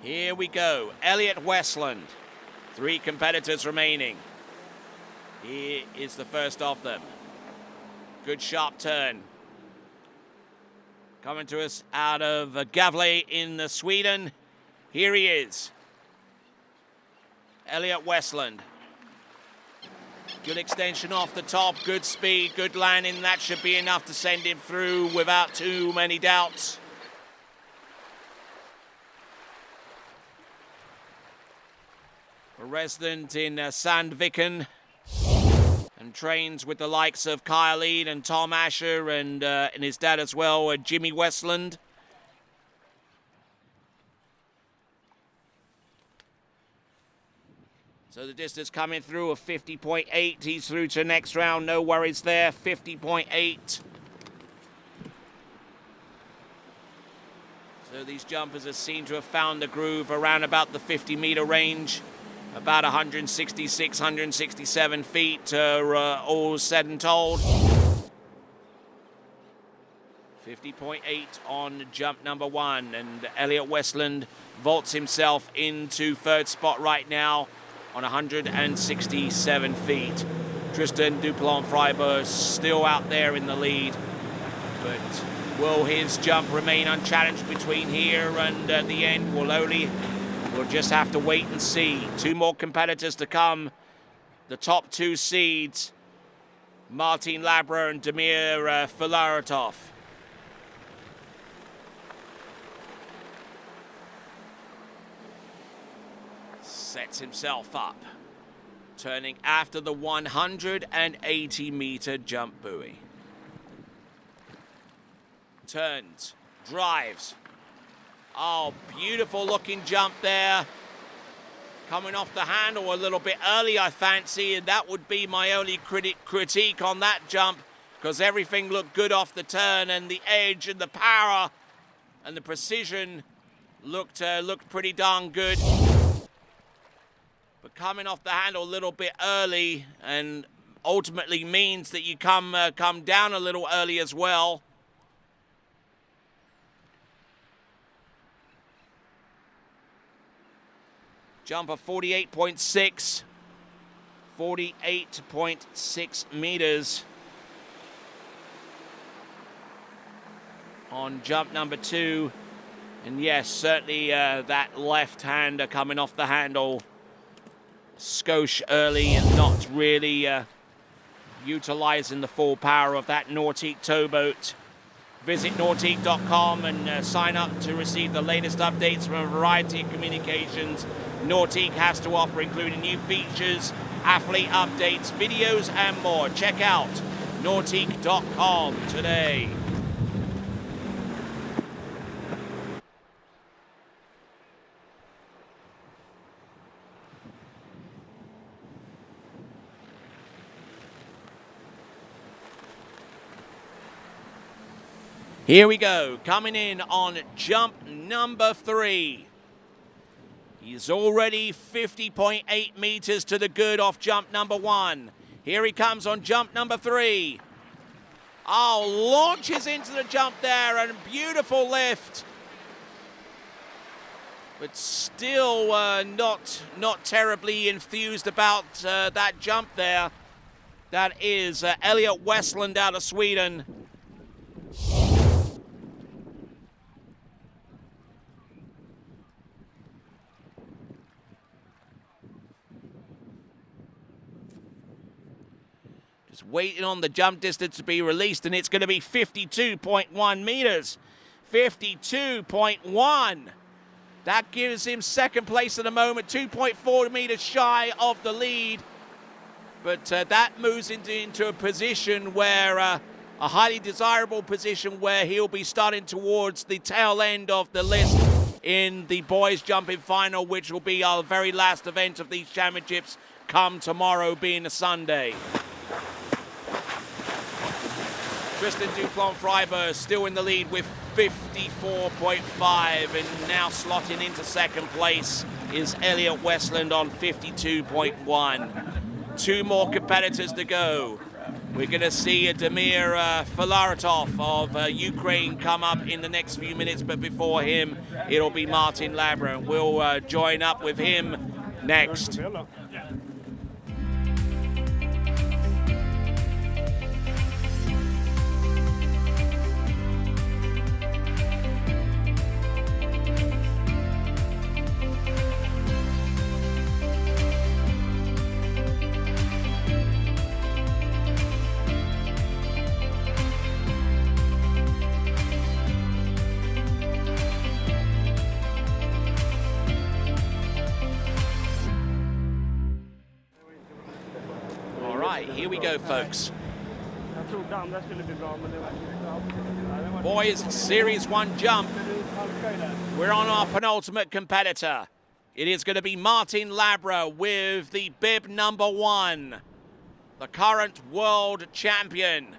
Here we go. Elliot Westland. 3 competitors remaining. Here is the first of them. Good sharp turn. Coming to us out of Gavle in Sweden. Here he is. Elliot Westland. Good extension off the top, good speed, good landing. That should be enough to send him through without too many doubts. A resident in Sandviken and trains with the likes of Kyle Ead and Tom Asher and his dad as well, Jimmy Westland. So the distance coming through of 50.8. He's through to next round. No worries there. 50.8. So these jumpers seem to have found the groove around about the 50-meter range. About 166, 167 feet, all said and told. 50.8 on jump number 1. And Elliot Westland vaults himself into third spot right now on 167 feet. Tristan Duplon-Freiberg still out there in the lead. But will his jump remain unchallenged between here and the end? We'll just have to wait and see. 2 more competitors to come. The top 2 seeds, Martin Labra and Damir Filaretov. Sets himself up, turning after the 180-meter jump buoy. Turns, drives. Oh, beautiful looking jump there. Coming off the handle a little bit early, I fancy, and that would be my only critique on that jump, because everything looked good off the turn, and the edge and the power and the precision looked pretty darn good. But coming off the handle a little bit early, and ultimately means that you come down a little early as well. Jump of 48.6, 48.6 meters on jump number 2. And yes, certainly that left hander coming off the handle, skosh early and not really utilizing the full power of that Nautique towboat. Visit nautique.com and sign up to receive the latest updates from a variety of communications Nautique has to offer, including new features, athlete updates, videos, and more. Check out nautique.com today. Here we go, coming in on jump number 3. He's already 50.8 meters to the good off jump number 1. Here he comes on jump number 3. Oh, launches into the jump there, and beautiful lift. But still not terribly enthused about that jump there. That is Elliot Westland out of Sweden. Just waiting on the jump distance to be released, and it's going to be 52.1 meters. 52.1. That gives him second place at the moment, 2.4 meters shy of the lead. But that moves into a position where, a highly desirable position where he'll be starting towards the tail end of the list in the boys jumping final, which will be our very last event of these championships come tomorrow, being a Sunday. Tristan Duplon-Freiberg still in the lead with 54.5, and now slotting into second place is Elliot Westland on 52.1. 2 more competitors to go. We're going to see Damir Filaretov of Ukraine come up in the next few minutes, but before him, it'll be Martin Labra, and we'll join up with him next. Here we go, folks. Boys, Series 1 jump. We're on our penultimate competitor. It is going to be Martin Labra with the bib number 1, the current world champion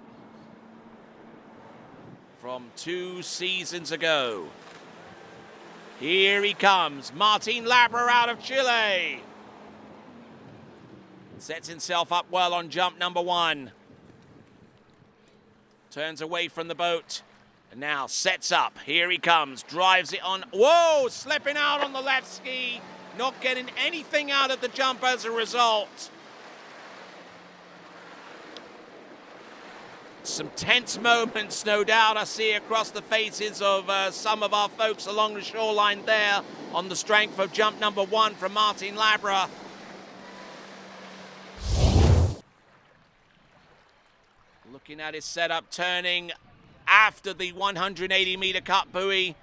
from 2 seasons ago. Here he comes, Martin Labra out of Chile. Sets himself up well on jump number 1. Turns away from the boat. And now sets up. Here he comes. Drives it on. Whoa! Slipping out on the left ski. Not getting anything out of the jump as a result. Some tense moments, no doubt, I see across the faces of some of our folks along the shoreline there on the strength of jump number 1 from Martin Labra. Looking at his setup, turning after the 180-meter cut buoy.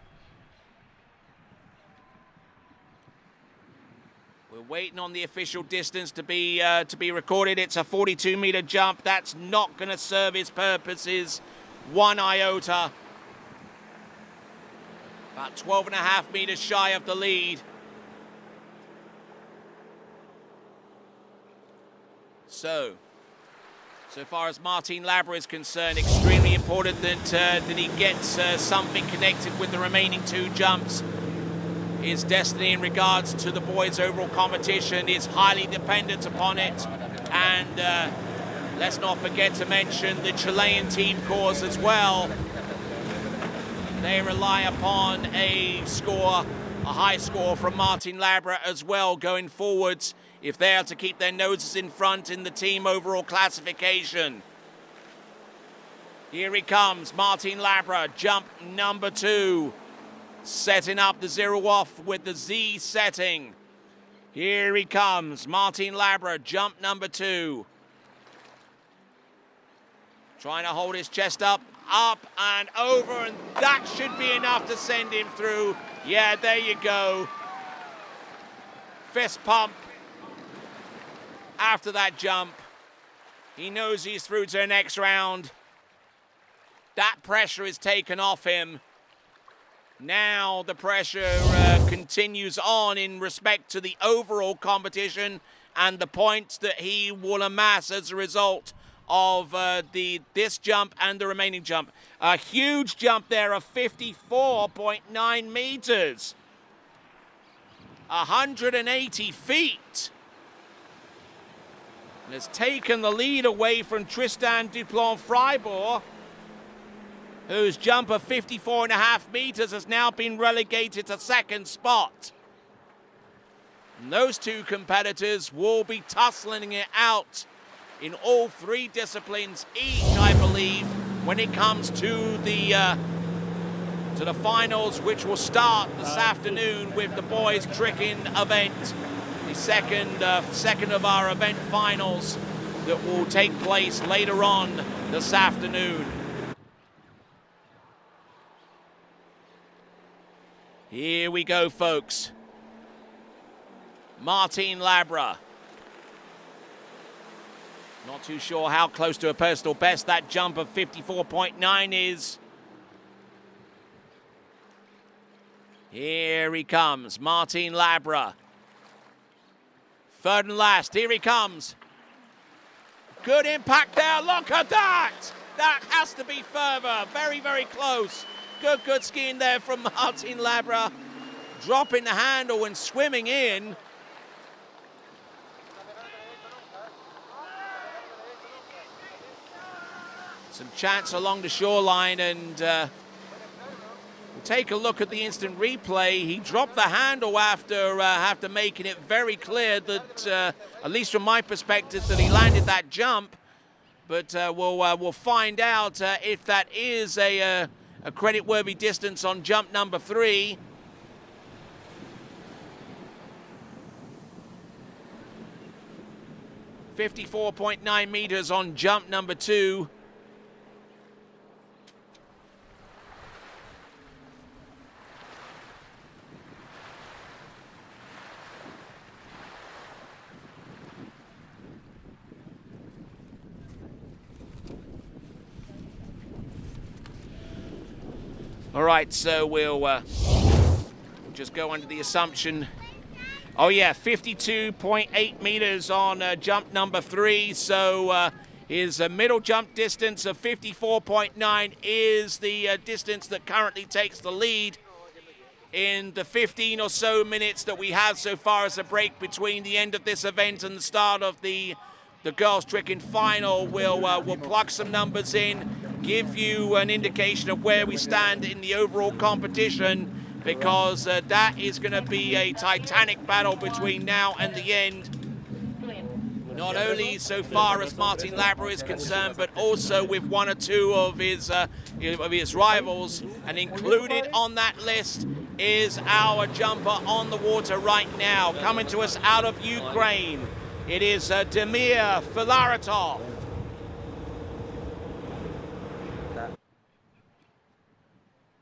We're waiting on the official distance to be recorded. It's a 42-meter jump. That's not going to serve his purposes 1 iota. About 12.5 meters shy of the lead. So far as Martin Labra is concerned, extremely important that he gets something connected with the remaining 2 jumps. His destiny in regards to the boys' overall competition is highly dependent upon it. And let's not forget to mention the Chilean team cause as well. They rely upon a high score from Martin Labra as well going forwards, if they are to keep their noses in front in the team overall classification. Here he comes, Martin Labra, jump number 2. Setting up the 0 off with the Z setting. Here he comes, Martin Labra, jump number 2. Trying to hold his chest up and over, and that should be enough to send him through. Yeah, there you go. Fist pump. After that jump, he knows he's through to the next round. That pressure is taken off him. Now the pressure continues on in respect to the overall competition and the points that he will amass as a result of this jump and the remaining jump. A huge jump there of 54.9 meters. 180 feet. And has taken the lead away from Tristan Dupont-Freibourg, whose jump of 54.5 meters has now been relegated to second spot. And those two competitors will be tussling it out in all three disciplines each, I believe, when it comes to the finals, which will start this afternoon with the boys tricking event, the second of our event finals that will take place later on this afternoon. Here we go, folks. Martin Labra. Not too sure how close to a personal best that jump of 54.9 is. Here he comes, Martin Labra. Third and last, here he comes. Good impact there, look at that! That has to be further, very, very close. Good skiing there from Martin Labra. Dropping the handle and swimming in. Some chance along the shoreline, and we'll take a look at the instant replay. He dropped the handle after making it very clear that, at least from my perspective, that he landed that jump. But we'll find out if that is a credit-worthy distance on jump number 3. .9 meters on jump number 2. All right, so we'll just go under the assumption. Oh yeah, 52.8 meters on jump number 3. So his middle jump distance of 54.9 is the distance that currently takes the lead in the 15 or so minutes that we have so far as a break between the end of this event and the start of the girls tricking final. We'll plug some numbers in, give you an indication of where we stand in the overall competition, because that is going to be a titanic battle between now and the end. Not only so far as Martin Labra is concerned, but also with one or two of his rivals. And included on that list is our jumper on the water right now, coming to us out of Ukraine. It is Damir Filaretov.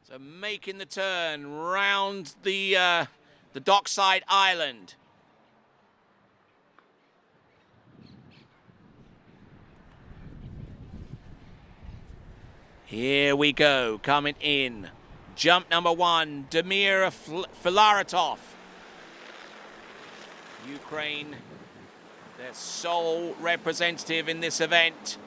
So making the turn round the dockside island. Here we go, coming in. Jump number 1, Damir Filaretov. Ukraine, their sole representative in this event.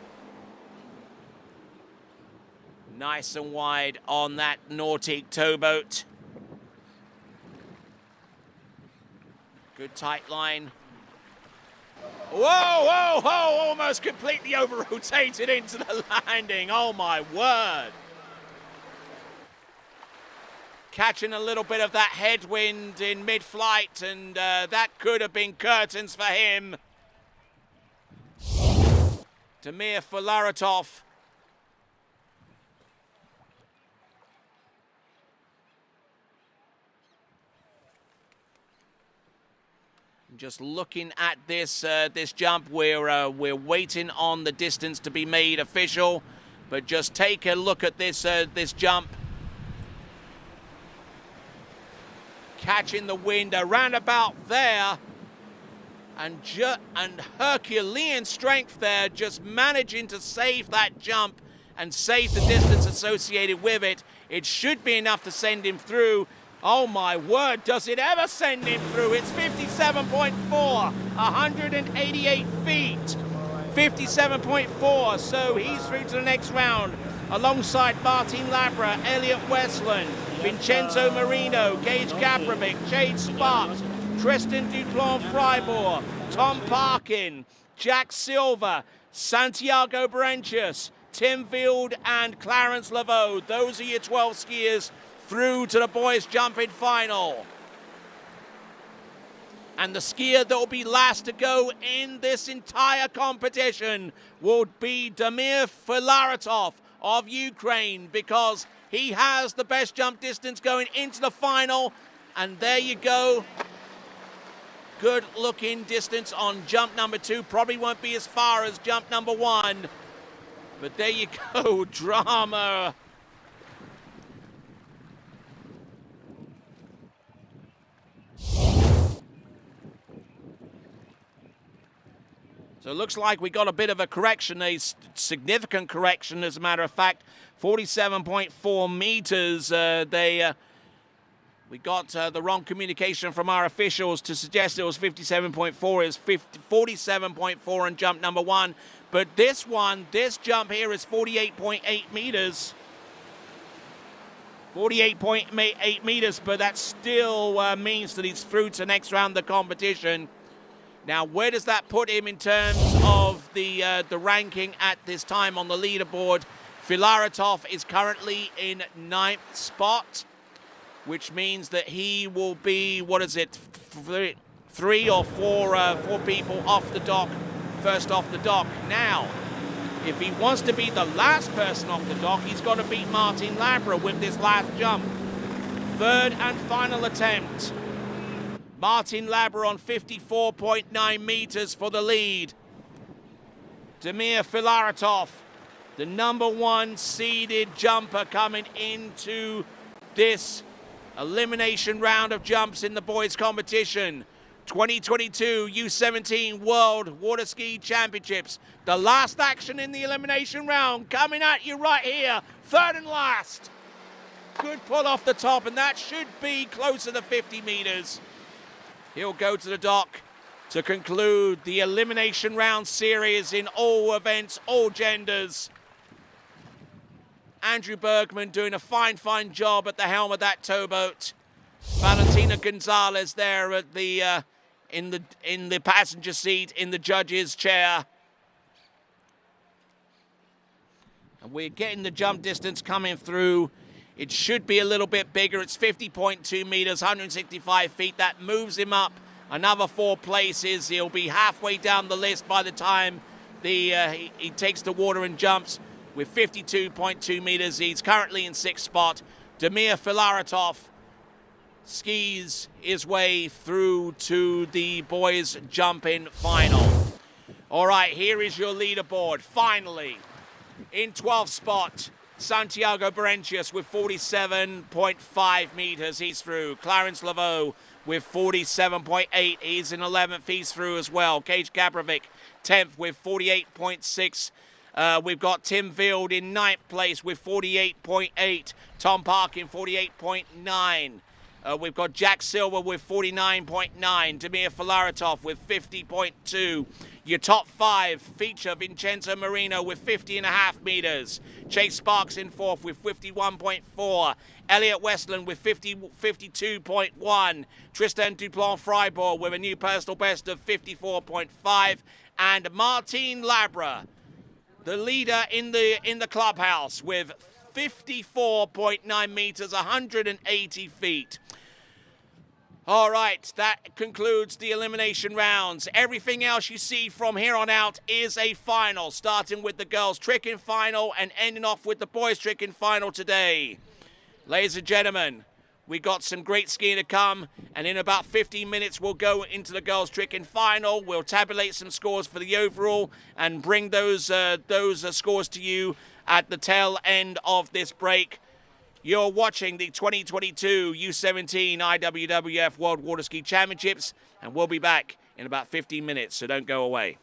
Nice and wide on that Nautic towboat. Good tight line. Whoa, whoa, whoa, almost completely over-rotated into the landing. Oh my word. Catching a little bit of that headwind in mid-flight, and that could have been curtains for him. Damir Filaretov. Just looking at this this jump, we're waiting on the distance to be made official, but just take a look at this this jump. Catching the wind around about there, and Herculean strength there, just managing to save that jump and save the distance associated with it. It should be enough to send him through. Oh my word, does it ever send him through? It's 57.4, 188 feet, 57.4, so he's through to the next round, alongside Martin Labra, Elliot Westland, Vincenzo Marino, Gage Gaprovic, Jade Sparks, Tristan Duplan-Fribourg, Tom Parkin, Jack Silver, Santiago Berentius, Tim Field and Clarence Laveau. Those are your 12 skiers through to the boys jumping final. And the skier that will be last to go in this entire competition will be Damir Filaretov of Ukraine, because he has the best jump distance going into the final. And there you go. Good looking distance on jump number 2. Probably won't be as far as jump number 1. But there you go, drama. So it looks like we got a bit of a correction, a significant correction, as a matter of fact. 47.4 meters. We got the wrong communication from our officials to suggest it was 57.4. It's 47.4 on jump number 1. But this jump here is 48.8 meters. 48.8 meters, but that still means that he's through to next round of the competition. Now, where does that put him in terms of the ranking at this time on the leaderboard? Filaretov is currently in 9th spot, which means that he will be, what is it, 3 or 4 people off the dock, first off the dock. Now, if he wants to be the last person off the dock, he's got to beat Martin Labra with this last jump. 3rd and final attempt. Martin Labra on 54.9 meters for the lead. Damir Filaretov, the number 1 seeded jumper, coming into this elimination round of jumps in the boys competition. 2022 U17 World Water Ski Championships. The last action in the elimination round coming at you right here. 3rd and last. Good pull off the top, and that should be closer to 50 meters. He'll go to the dock to conclude the elimination round series in all events, all genders. Andrew Bergman doing a fine job at the helm of that towboat. Valentina Gonzalez there at the in the passenger seat in the judge's chair. And we're getting the jump distance coming through. It should be a little bit bigger. It's 50.2 meters, 165 feet. That moves him up another 4 places. He'll be halfway down the list by the time he takes the water and jumps with 52.2 meters. He's currently in 6th spot. Damir Filaretov skis his way through to the boys jumping final. All right, here is your leaderboard. Finally, in 12th spot, Santiago Berentius with 47.5 meters. He's through. Clarence Laveau with 47.8. He's in 11th. He's through as well. Cage Gabrovic, 10th with 48.6. We've got Tim Field in 9th place with 48.8. Tom Parkin, 48.9. We've got Jack Silver with 49.9. Damir Filaretov with 50.2. Your top 5 feature Vincenzo Marino with 50.5 meters. Chase Sparks in 4th with 51.4. Elliot Westland with 52.1. Tristan Duplan-Fribourg with a new personal best of 54.5. And Martin Labra, the leader in the clubhouse, with 54.9 meters, 180 feet. All right, that concludes the elimination rounds. Everything else you see from here on out is a final, starting with the girls' tricking final and ending off with the boys' tricking final today. Ladies and gentlemen, we got some great skiing to come, and in about 15 minutes we'll go into the girls' tricking final. We'll tabulate some scores for the overall and bring those scores to you at the tail end of this break. You're watching the 2022 U17 IWWF World Water Ski Championships, and we'll be back in about 15 minutes, so don't go away.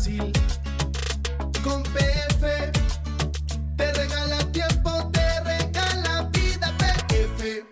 fácil. Con PF te regala tiempo, te regala vida. PF.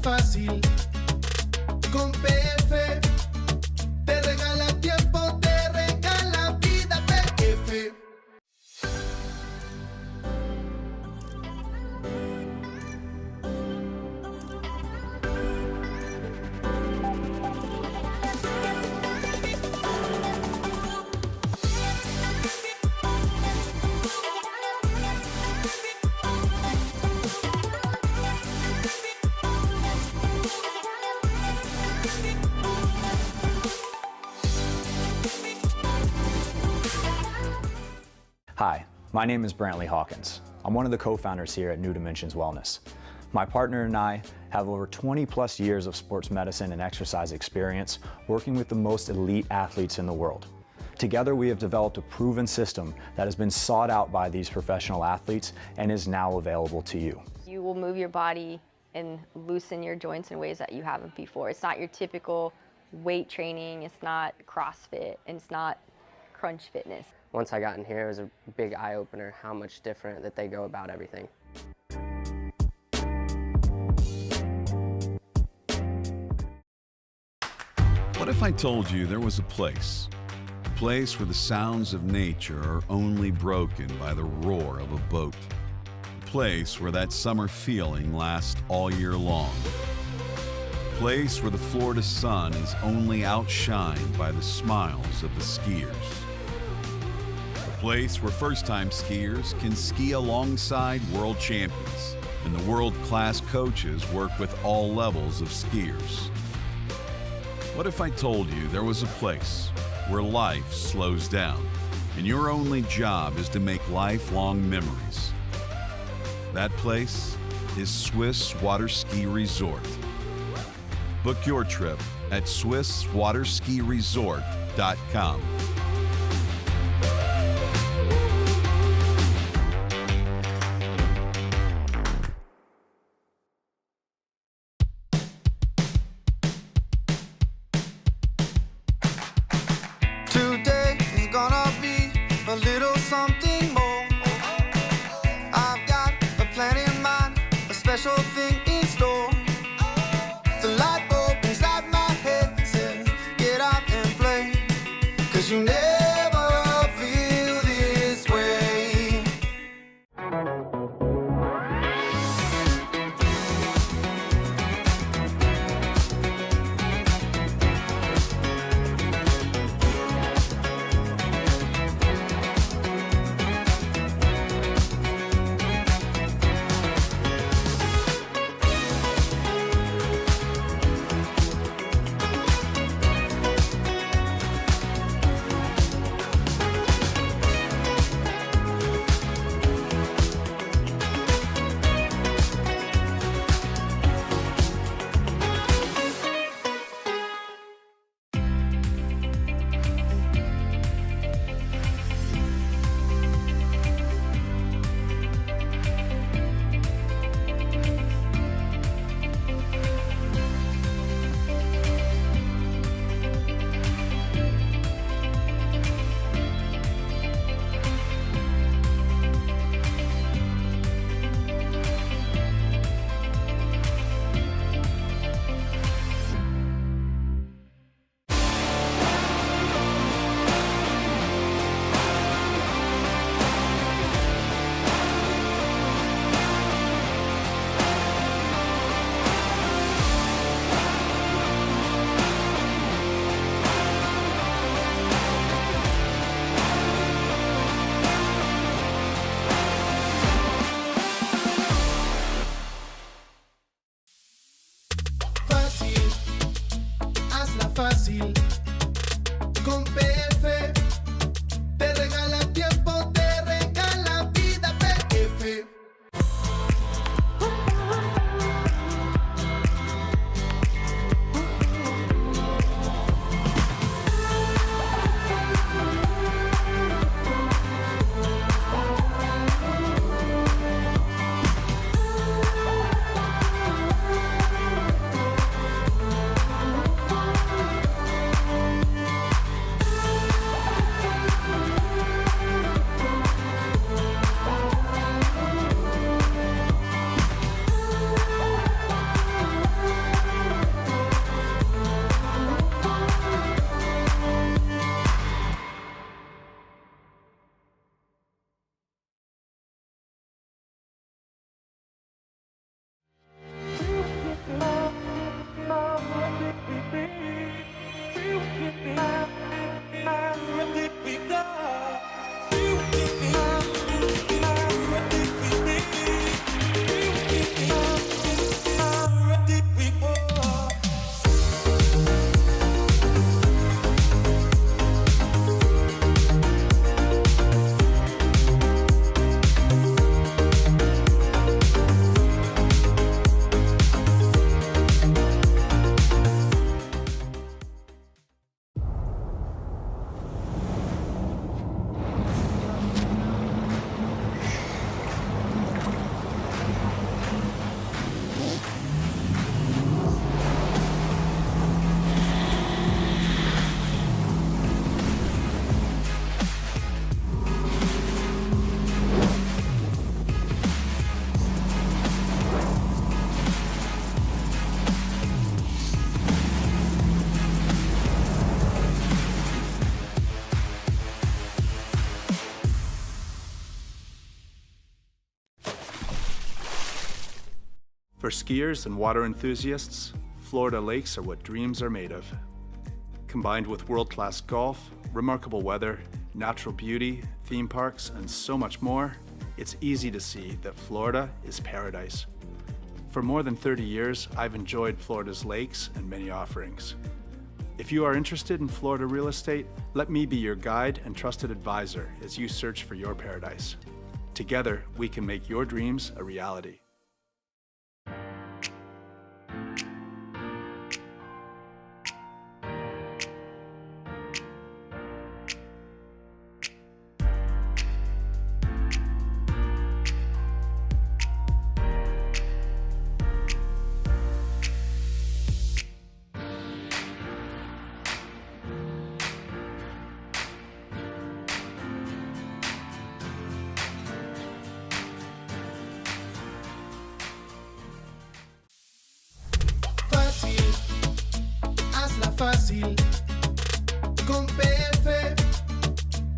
Fácil, con PF te regala tiempo, te regala vida. PF. Hi, my name is Brantley Hawkins. I'm one of the co-founders here at New Dimensions Wellness. My partner and I have over 20 plus years of sports medicine and exercise experience working with the most elite athletes in the world. Together we have developed a proven system that has been sought out by these professional athletes and is now available to you. You will move your body and loosen your joints in ways that you haven't before. It's not your typical weight training, it's not CrossFit, and it's not crunch fitness. Once I got in here, it was a big eye-opener how much different that they go about everything. What if I told you there was a place where the sounds of nature are only broken by the roar of a boat? A place where that summer feeling lasts all year long. A place where the Florida sun is only outshined by the smiles of the skiers. Place where first-time skiers can ski alongside world champions, and the world-class coaches work with all levels of skiers. What if I told you there was a place where life slows down, and your only job is to make lifelong memories? That place is Swiss Water Ski Resort. Book your trip at SwissWaterSkiResort.com. Today is gonna be a little something more. I've got a plan in mind, a special thing in store. The light bulb inside my head says, get out and play, 'cause you never feel this way. For skiers and water enthusiasts, Florida lakes are what dreams are made of. Combined with world-class golf, remarkable weather, natural beauty, theme parks, and so much more, it's easy to see that Florida is paradise. For more than 30 years, I've enjoyed Florida's lakes and many offerings. If you are interested in Florida real estate, let me be your guide and trusted advisor as you search for your paradise. Together, we can make your dreams a reality. Fácil, con PF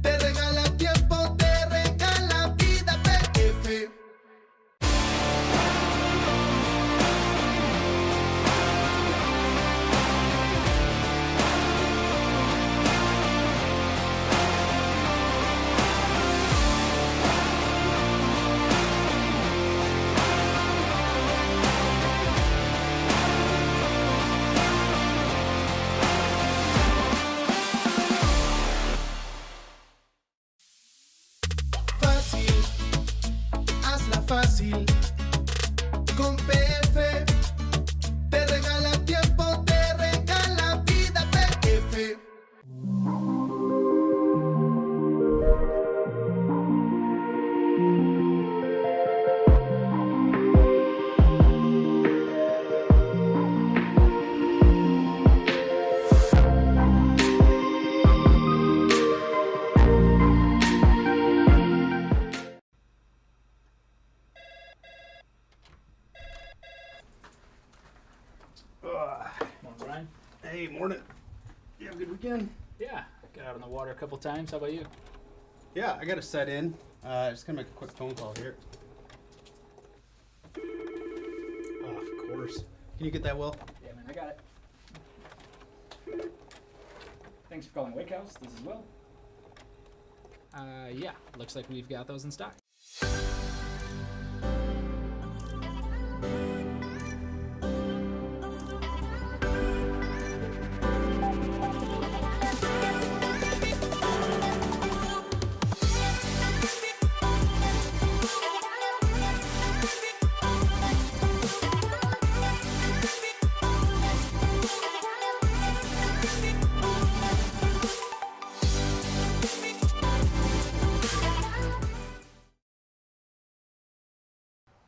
te regala tiempo, te regala vida. PF. Fácil, con PF te regala tiempo, te regala vida. PF. Morning, Brian. Hey, morning. You have a good weekend? Yeah, got out on the water a couple times. How about you? Yeah, I got to set in. Just gonna make a quick phone call here. Oh, of course. Can you get that, Will? Yeah, man, I got it. Thanks for calling Wake House. This is Will. Yeah, looks like we've got those in stock.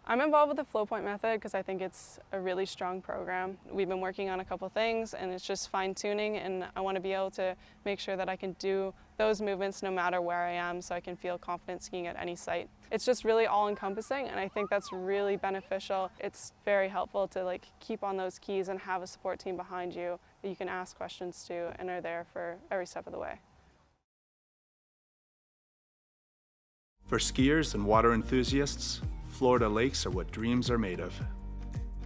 I'm involved with the Flow Point method because I think it's a really strong program. We've been working on a couple things and it's just fine tuning, and I want to be able to make sure that I can do those movements no matter where I am, so I can feel confident skiing at any site. It's just really all encompassing, and I think that's really beneficial. It's very helpful to keep on those keys and have a support team behind you that you can ask questions to and are there for every step of the way. For skiers and water enthusiasts, Florida lakes are what dreams are made of.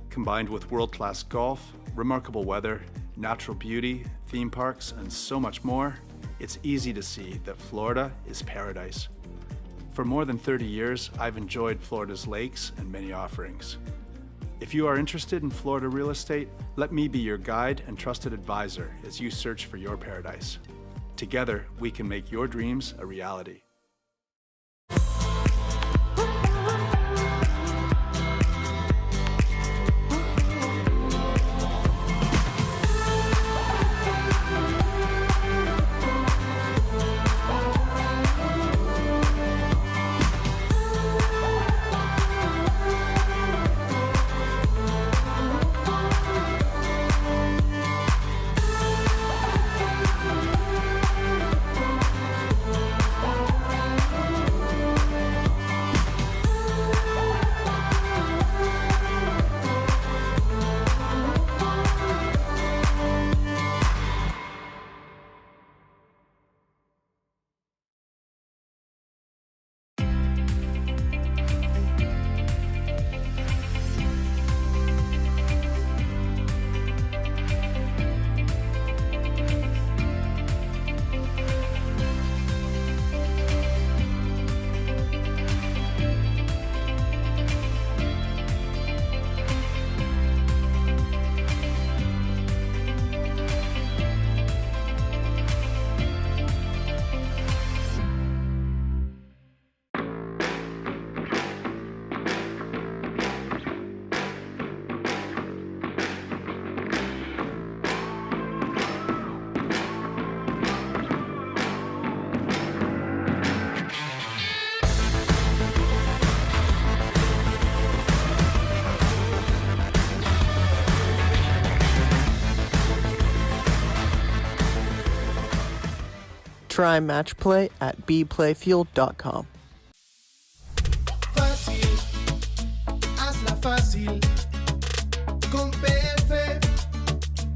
Combined with world-class golf, remarkable weather, natural beauty, theme parks, and so much more, it's easy to see that Florida is paradise. For more than 30 years, I've enjoyed Florida's lakes and many offerings. If you are interested in Florida real estate, let me be your guide and trusted advisor as you search for your paradise. Together, we can make your dreams a reality. Try match play at bplayfield.com. Fácil, hazla fácil. Con PF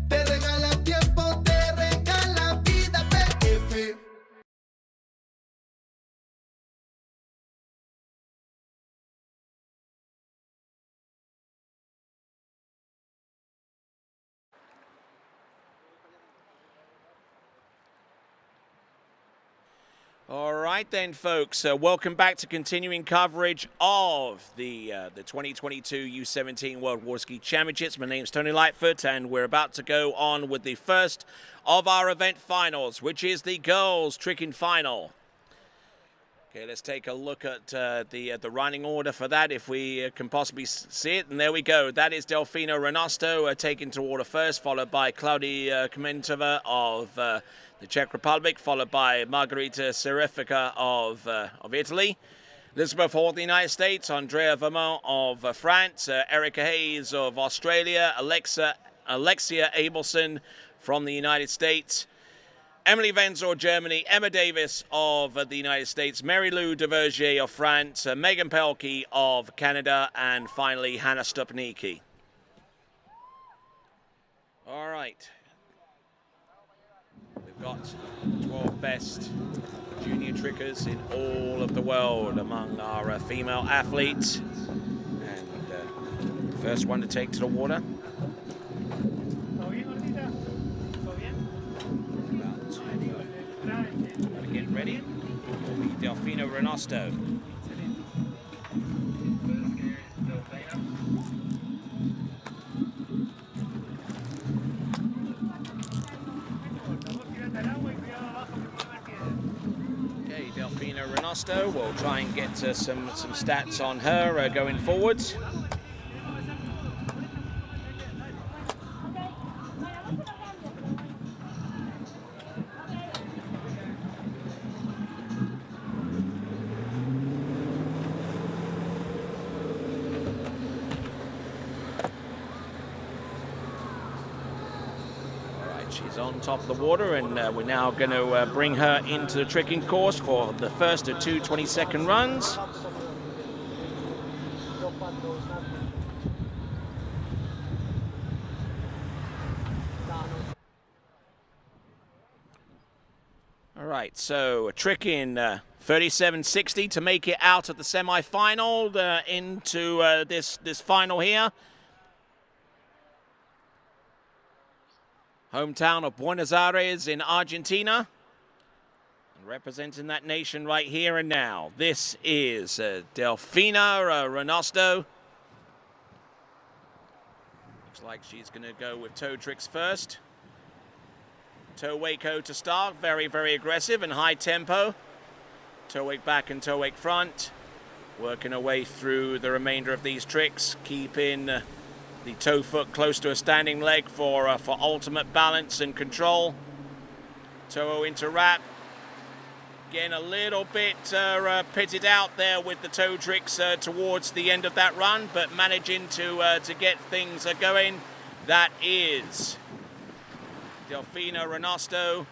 te regala tiempo, te regala vida. PF. All right then, folks. Welcome back to continuing coverage of the 2022 U17 World Water Ski Championships. My name's Tony Lightfoot, and we're about to go on with the first of our event finals, which is the girls' tricking final. Okay, let's take a look at the running order for that, if we can possibly see it. And there we go. That is Delfina Renosto taking to water first, followed by Claudia Kmentova of the Czech Republic, followed by Margarita Serifica of Italy. Elizabeth Hall of the United States, Andrea Vermont of France, Erica Hayes of Australia, Alexia Abelson from the United States, Emily Wenzel, Germany, Emma Davis of the United States, Mary Lou Devergier of France, Megan Pelkey of Canada, and finally Hannah Stupnicki. All right. We've got 12 best junior trickers in all of the world among our female athletes. And first one to take to the water. Get ready. Will be Delfina Renosto. Okay, Delfina Renosto. We'll try and get some stats on her going forwards. She's on top of the water, and we're now going to bring her into the tricking course for the first of 2 20-second runs. All right, so a trick in 37.60 to make it out of the semi-final into this final here. Hometown of Buenos Aires in Argentina. And representing that nation right here and now. This is Delfina Renosto. Looks like she's going to go with toe tricks first. Toe wake-o to start. Very, very aggressive and high tempo. Toe wake back and toe wake front. Working her way through the remainder of these tricks. Keeping the toe foot close to a standing leg for ultimate balance and control. Toe into wrap. Getting a little bit pitted out there with the toe tricks towards the end of that run, but managing to get things going. That is Delfina Renosto.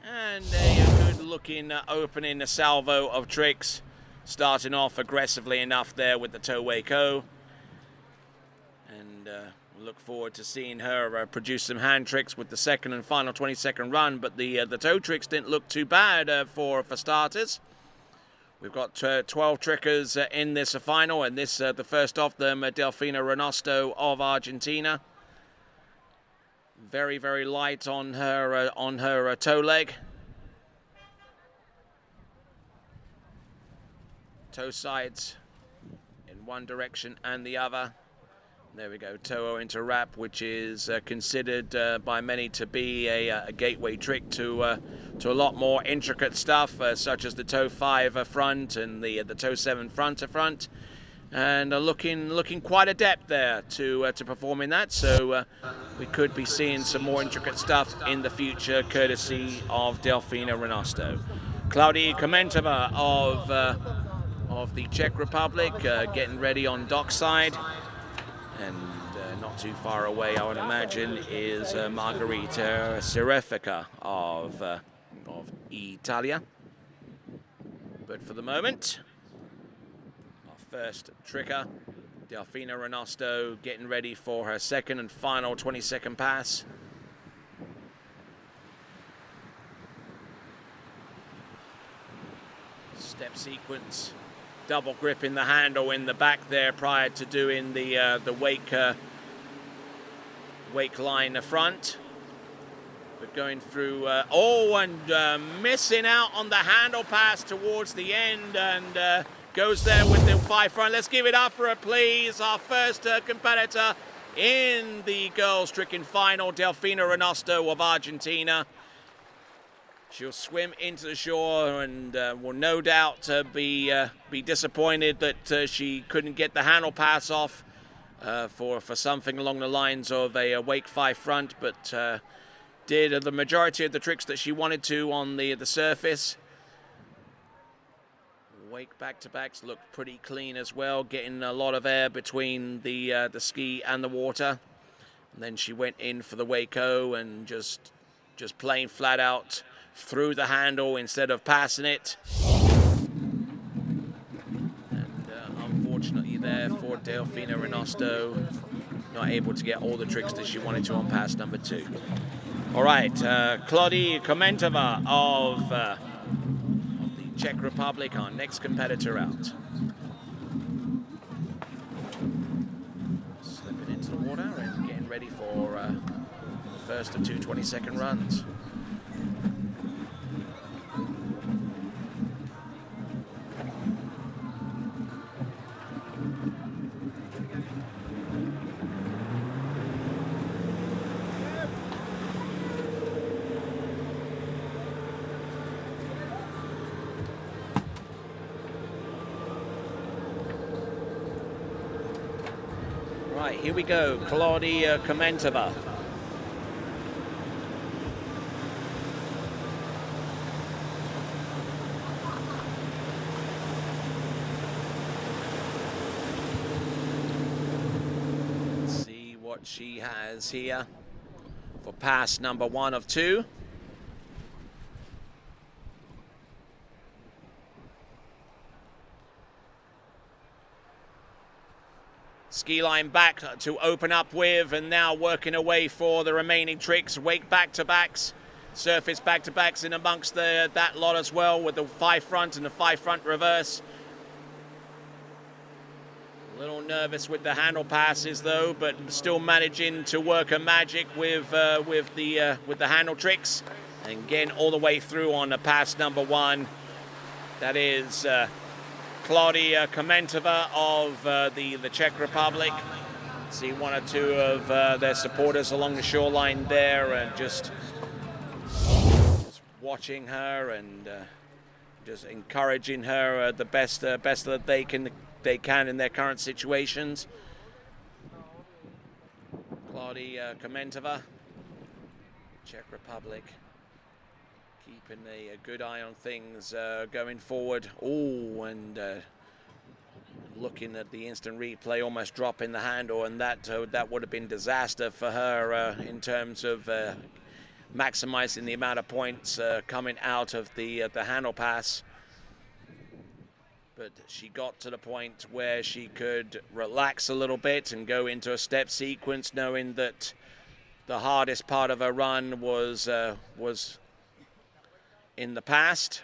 And a good looking opening salvo of tricks. Starting off aggressively enough there with the toe wake-o. And we'll look forward to seeing her produce some hand tricks with the second and final 20-second run. But the toe tricks didn't look too bad for starters. We've got 12 trickers in this final, and this the first of them, Delfina Renosto of Argentina. Very, very light on her toe leg. Toe sides in one direction and the other. There we go, toe into wrap, which is considered by many to be a gateway trick to a lot more intricate stuff, such as the toe 5 front and the toe 7 front to front, and looking quite adept there to performing that. So we could be seeing some more intricate stuff in the future, courtesy of Delfina Renosto. Claudia Kmentova of the Czech Republic, getting ready on dockside, and not not too far away, I would imagine, is Margherita Cirefica of Italia. But for the moment, our first tricker, Delfina Renosto, getting ready for her second and final 20-second pass. Step sequence, double grip in the handle in the back there prior to doing the wake line front. But going through, missing out on the handle pass towards the end, and goes there with the 5 front. Let's give it up for her, please. Our first competitor in the girls' tricking final, Delfina Renosto of Argentina. She'll swim into the shore and will no doubt be disappointed that she couldn't get the handle pass off for something along the lines of a wake 5 front, but did the majority of the tricks that she wanted to on the surface. Wake back-to-backs look pretty clean as well, getting a lot of air between the ski and the water. And then she went in for the wake-o and just plain flat out through the handle instead of passing it. And unfortunately there for Delfina Renosto, not able to get all the tricks that she wanted to on pass number 2. All right, Klody Komentova of the Czech Republic, our next competitor out. Slipping into the water and getting ready for the first of 2 20-second runs. Right, here we go, Klody Komentova. Let's see what she has here for pass number 1 of 2. Ski line back to open up with, and now working away for the remaining tricks. Wake back-to-backs, surface back-to-backs in amongst that lot as well, with the 5 front and the 5 front reverse. A little nervous with the handle passes though, but still managing to work a magic with the handle tricks, and getting all the way through on the pass number 1. That is Klody Komentova of the Czech Republic. See 1 or 2 of their supporters along the shoreline there, and just watching her and just encouraging her the best that they can in their current situations. Klody Komentova, Czech Republic, keeping a good eye on things going forward. Oh, and looking at the instant replay, almost dropping the handle, and that would have been disaster for her in terms of maximizing the amount of points coming out of the handle pass. But she got to the point where she could relax a little bit and go into a step sequence, knowing that the hardest part of her run was in the past.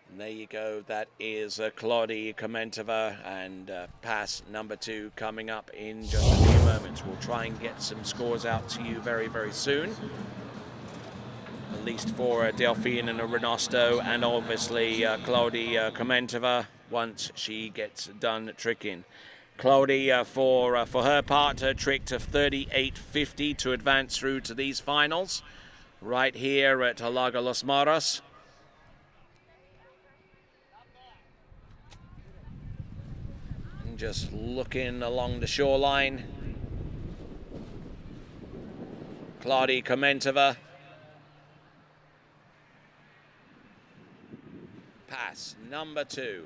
And there you go, that is Klody Komentova, and pass number 2 coming up in just a few moments. We'll try and get some scores out to you very, very soon. At least for Delfina Renosto, and obviously Klody Komentova once she gets done tricking. Klody, for her part, tricked a 38.50 to advance through to these finals, right here at Lago Los Moros. And just looking along the shoreline, Klody Komentova. Pass number 2.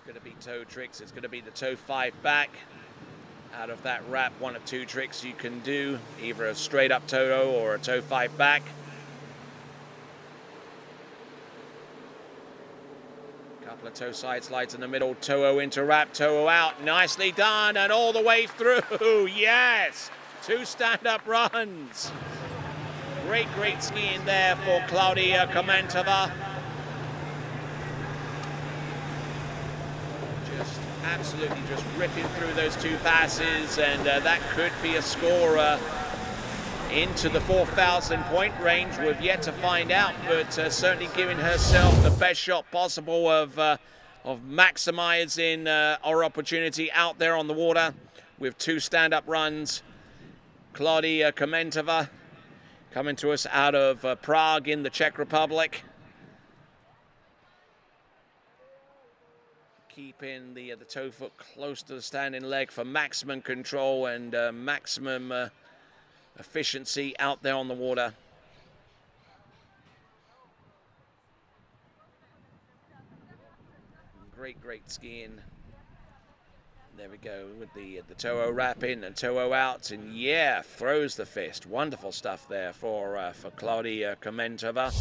It's going to be toe tricks. It's going to be the toe 5 back. Out of that wrap, one of two tricks you can do, either a straight up toe or a toe 5 back. Couple of toe side slides in the middle, toe into wrap, toe out, nicely done, and all the way through, yes! 2 stand-up runs. Great skiing there for Claudia Komantova. Absolutely just ripping through those 2 passes, and that could be a score into the 4,000 point range. We've yet to find out, but certainly giving herself the best shot possible of maximizing our opportunity out there on the water with 2 stand-up runs. Claudia Komantova coming to us out of Prague in the Czech Republic. Keeping the toe foot close to the standing leg for maximum control and maximum efficiency out there on the water. Great skiing. There we go with the toe wrap in and toe out, and yeah, throws the fist. Wonderful stuff there for Claudia Komantova.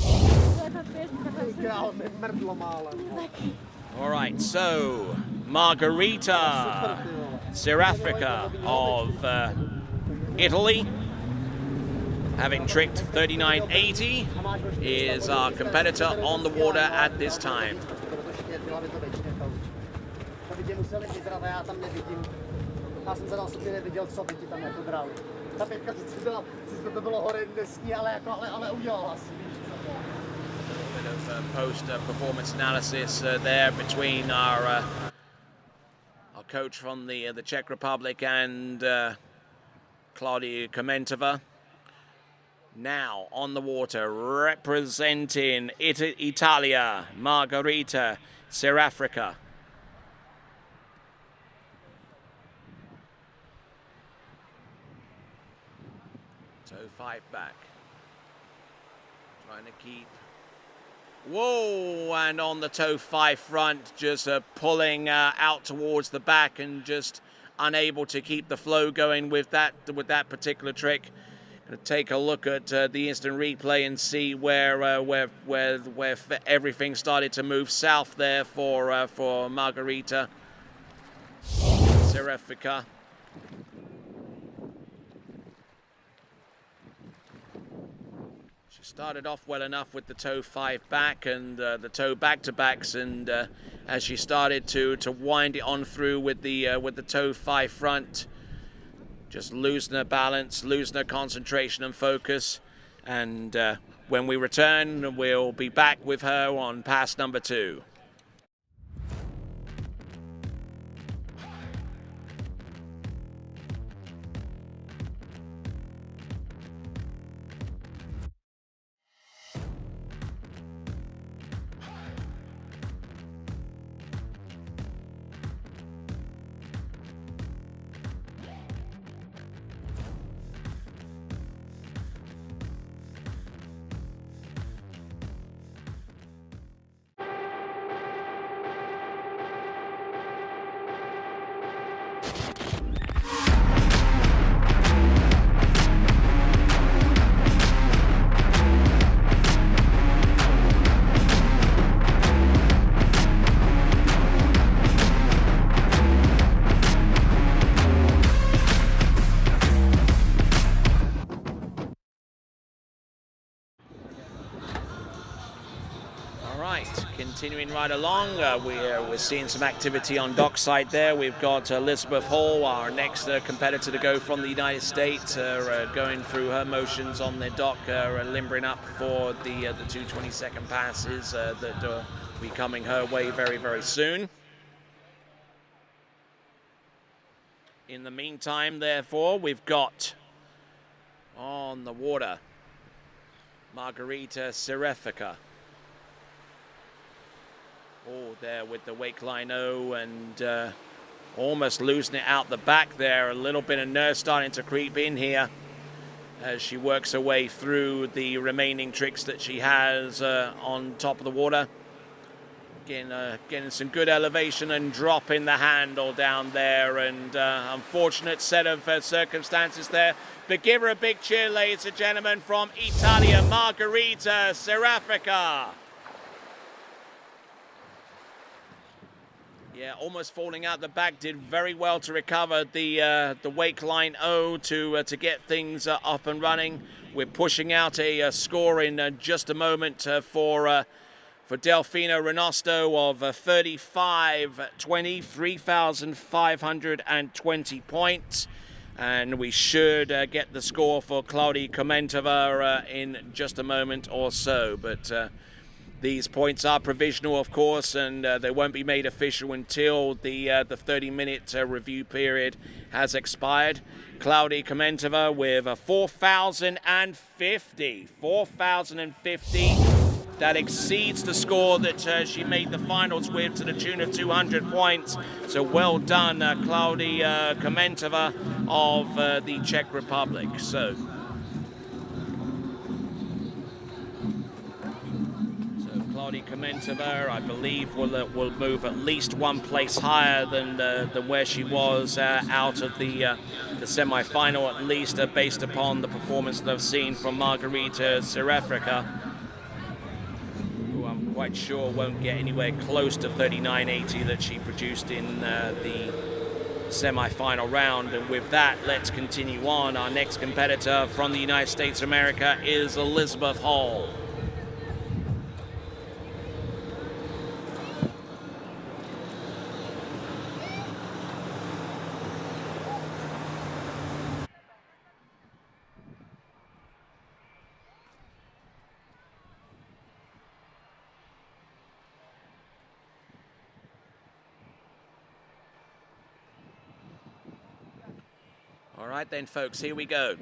All right, so Margherita Serafrica of Italy, having tricked 39.80, is our competitor on the water at this time. Of post-performance analysis there between our coach from the Czech Republic and Claudia Komantova. Now on the water, representing Italia, Margherita Serafrica. Toe 5 back, trying to keep. Whoa, and on the toe 5 front, just pulling out towards the back and just unable to keep the flow going with that particular trick. Going to take a look at the instant replay and see where everything started to move south there for Margherita Serafrica. Started off well enough with the toe 5 back and the toe back-to-backs, and as she started to wind it on through with the toe 5 front, just losing her balance, losing her concentration and focus. And when we return, we'll be back with her on pass number 2. Continuing right along, we're seeing some activity on dockside there. We've got Elizabeth Hall, our next competitor to go from the United States, going through her motions on the dock, limbering up for the 2:22 passes that will be coming her way very, very soon. In the meantime, therefore, we've got on the water Margherita Serafrica. Oh, there with the wake line O, and almost losing it out the back there. A little bit of nerve starting to creep in here as she works her way through the remaining tricks that she has on top of the water. Getting some good elevation and dropping the handle down there, and unfortunate set of circumstances there. But give her a big cheer, ladies and gentlemen, from Italia, Margherita Serafrica. Yeah, almost falling out the back. Did very well to recover the wake line O to get things up and running. We're pushing out a score in just a moment for Delfino Renosto of 35.20, 3,520 points. And we should get the score for Claudia Komentova in just a moment or so. But these points are provisional, of course, and they won't be made official until the 30-minute review period has expired. Claudia Komentova with 4,050. 4,050. That exceeds the score that she made the finals with, to the tune of 200 points. So well done, Claudia Komentova of the Czech Republic. So Claudia Komentova, I believe, will move at least one place higher than where she was out of the semi-final, at least based upon the performance that I've seen from Margherita Serafrica, who I'm quite sure won't get anywhere close to 39.80 that she produced in the semi-final round. And with that, let's continue on. Our next competitor from the United States of America is Elizabeth Hall. All right then, folks, here we go.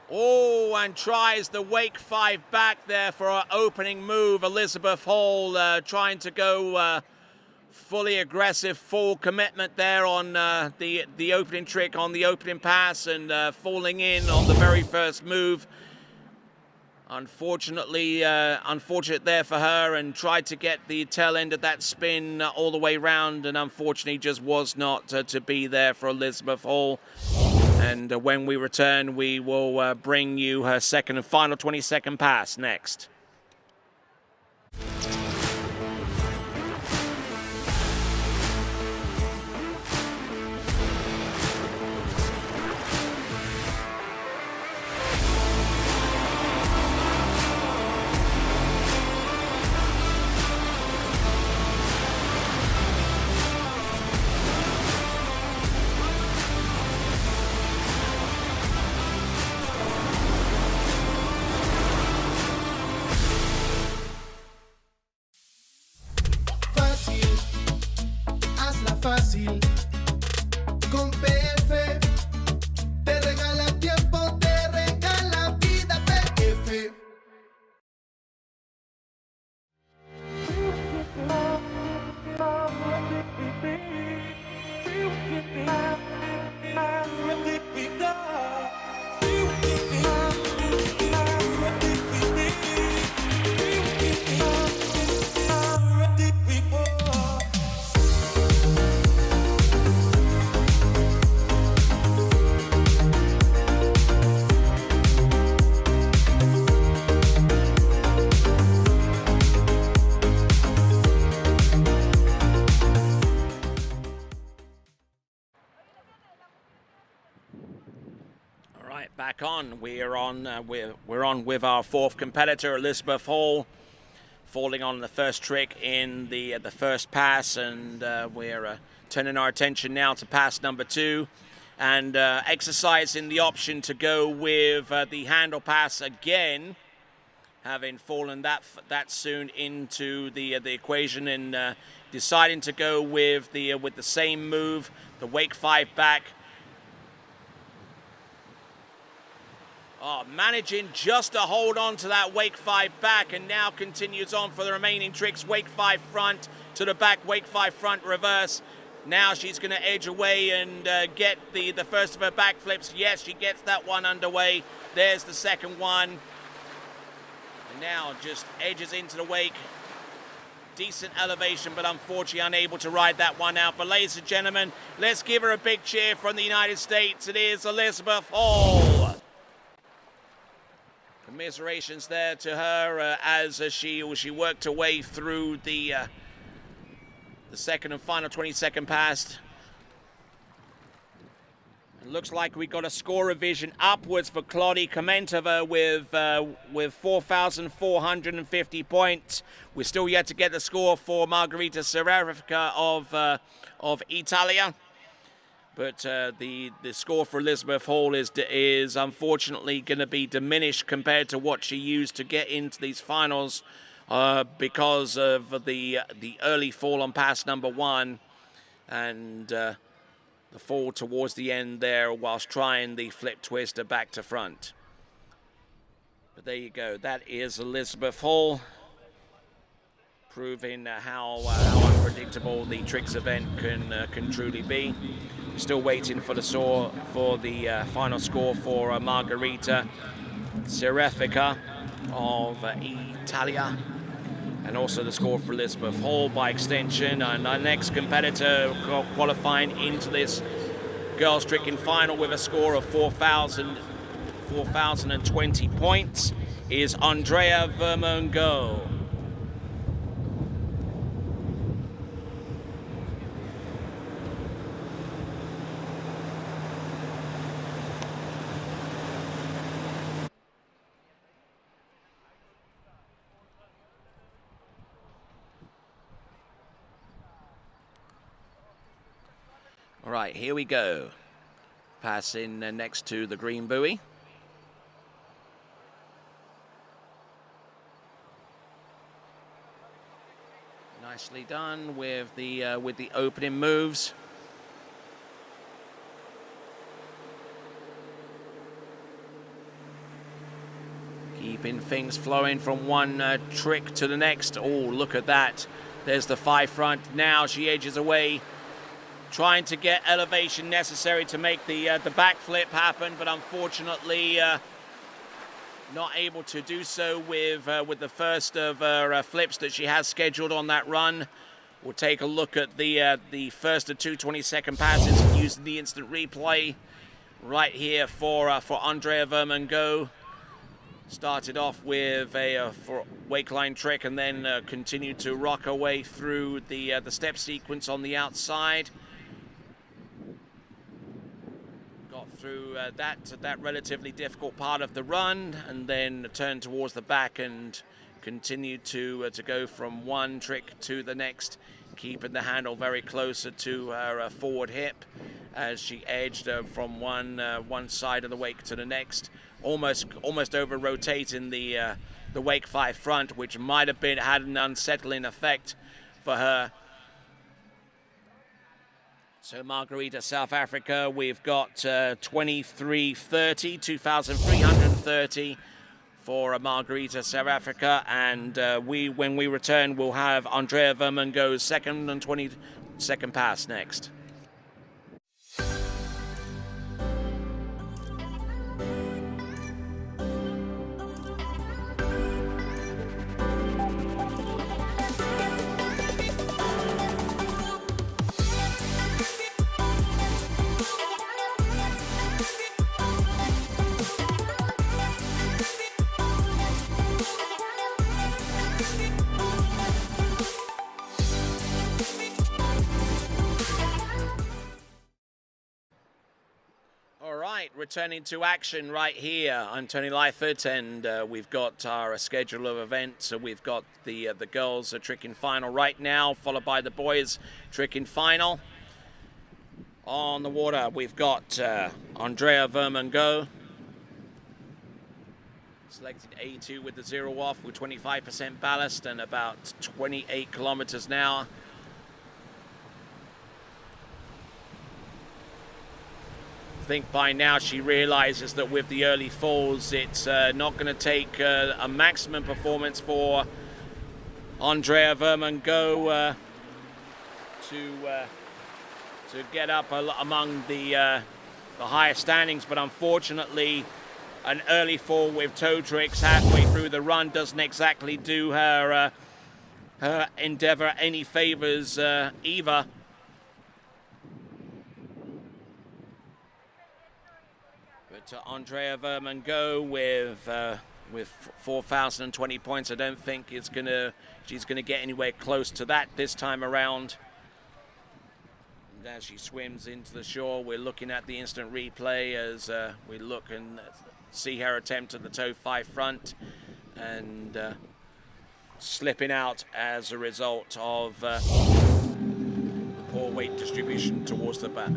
Oh, and tries the wake 5 back there for our opening move. Elizabeth Hall trying to go fully aggressive, full commitment there on the opening trick, on the opening pass, and falling in on the very first move. Unfortunately, unfortunate there for her, and tried to get the tail end of that spin all the way round, and unfortunately just was not to be there for Elizabeth Hall. And when we return, we will bring you her second and final 20-second pass next. Fácil, con PF te regala tiempo, te regala vida, PF. Back on. We're on with our fourth competitor, Elizabeth Hall, falling on the first trick in the first pass, and we're turning our attention now to pass number 2, and exercising the option to go with the handle pass again, having fallen that soon into the equation, and deciding to go with the same move, the wake 5 back. Oh, managing just to hold on to that wake 5 back, and now continues on for the remaining tricks. Wake 5 front to the back, wake 5 front reverse. Now she's going to edge away and get the first of her backflips. Yes, she gets that one underway. There's the second one. Now just edges into the wake. Decent elevation, but unfortunately unable to ride that one out. But ladies and gentlemen, let's give her a big cheer from the United States. It is Elizabeth Hall. Commiserations there to her as she worked her way through the second and final 20-second pass. It looks like we got a score revision upwards for Claudia Komentova with 4,450 points. We're still yet to get the score for Margarita Serafrica of Italia. But the score for Elizabeth Hall is unfortunately going to be diminished compared to what she used to get into these finals because of the early fall on pass number 1 and the fall towards the end there whilst trying the flip twister back to front. But there you go. That is Elizabeth Hall, proving how unpredictable the tricks event can truly be. We're still waiting for the final score for Margarita Serafrica of Italia, and also the score for Elizabeth Hall by extension. And our next competitor qualifying into this girls tricking final with a score of 4,020 points is Andrea Vermongo. All right, here we go. Passing next to the green buoy. Nicely done with the opening moves. Keeping things flowing from one trick to the next. Oh, look at that. There's the 5 front. Now she edges away, trying to get elevation necessary to make the backflip happen, but unfortunately not able to do so with the first of her flips that she has scheduled on that run. We'll take a look at the first of 2 20-second passes using the instant replay right here for Andrea Vermongo. Started off with a wake line trick and then continued to rock her way through the step sequence on the outside. Got through that relatively difficult part of the run and then turned towards the back and continued to go from one trick to the next, keeping the handle very closer to her forward hip as she edged from one side of the wake to the next, almost over rotating the wake 5 front, which might have had an unsettling effect for her. So Margarita, South Africa, we've got 2330, 2,330 for Margarita, South Africa, and when we return, we'll have Andrea Vermongo's second and 20-second pass next. Returning to action right here. I'm Tony Lyford, and we've got our schedule of events. So we've got the girls tricking final right now, followed by the boys tricking final. On the water, we've got Andrea Vermongo, selected A2 with the 0 off with 25% ballast and about 28 kilometers an hour. I think by now she realizes that with the early falls, it's not going to take a maximum performance for Andrea Vermongo to get up among the higher standings. But unfortunately, an early fall with toe tricks halfway through the run doesn't exactly do her her endeavor any favors either. But Andrea Vermango with 4,020 points, I don't think she's gonna get anywhere close to that this time around. And as she swims into the shore, we're looking at the instant replay as we look and see her attempt at the toe 5 front and slipping out as a result of the poor weight distribution towards the back.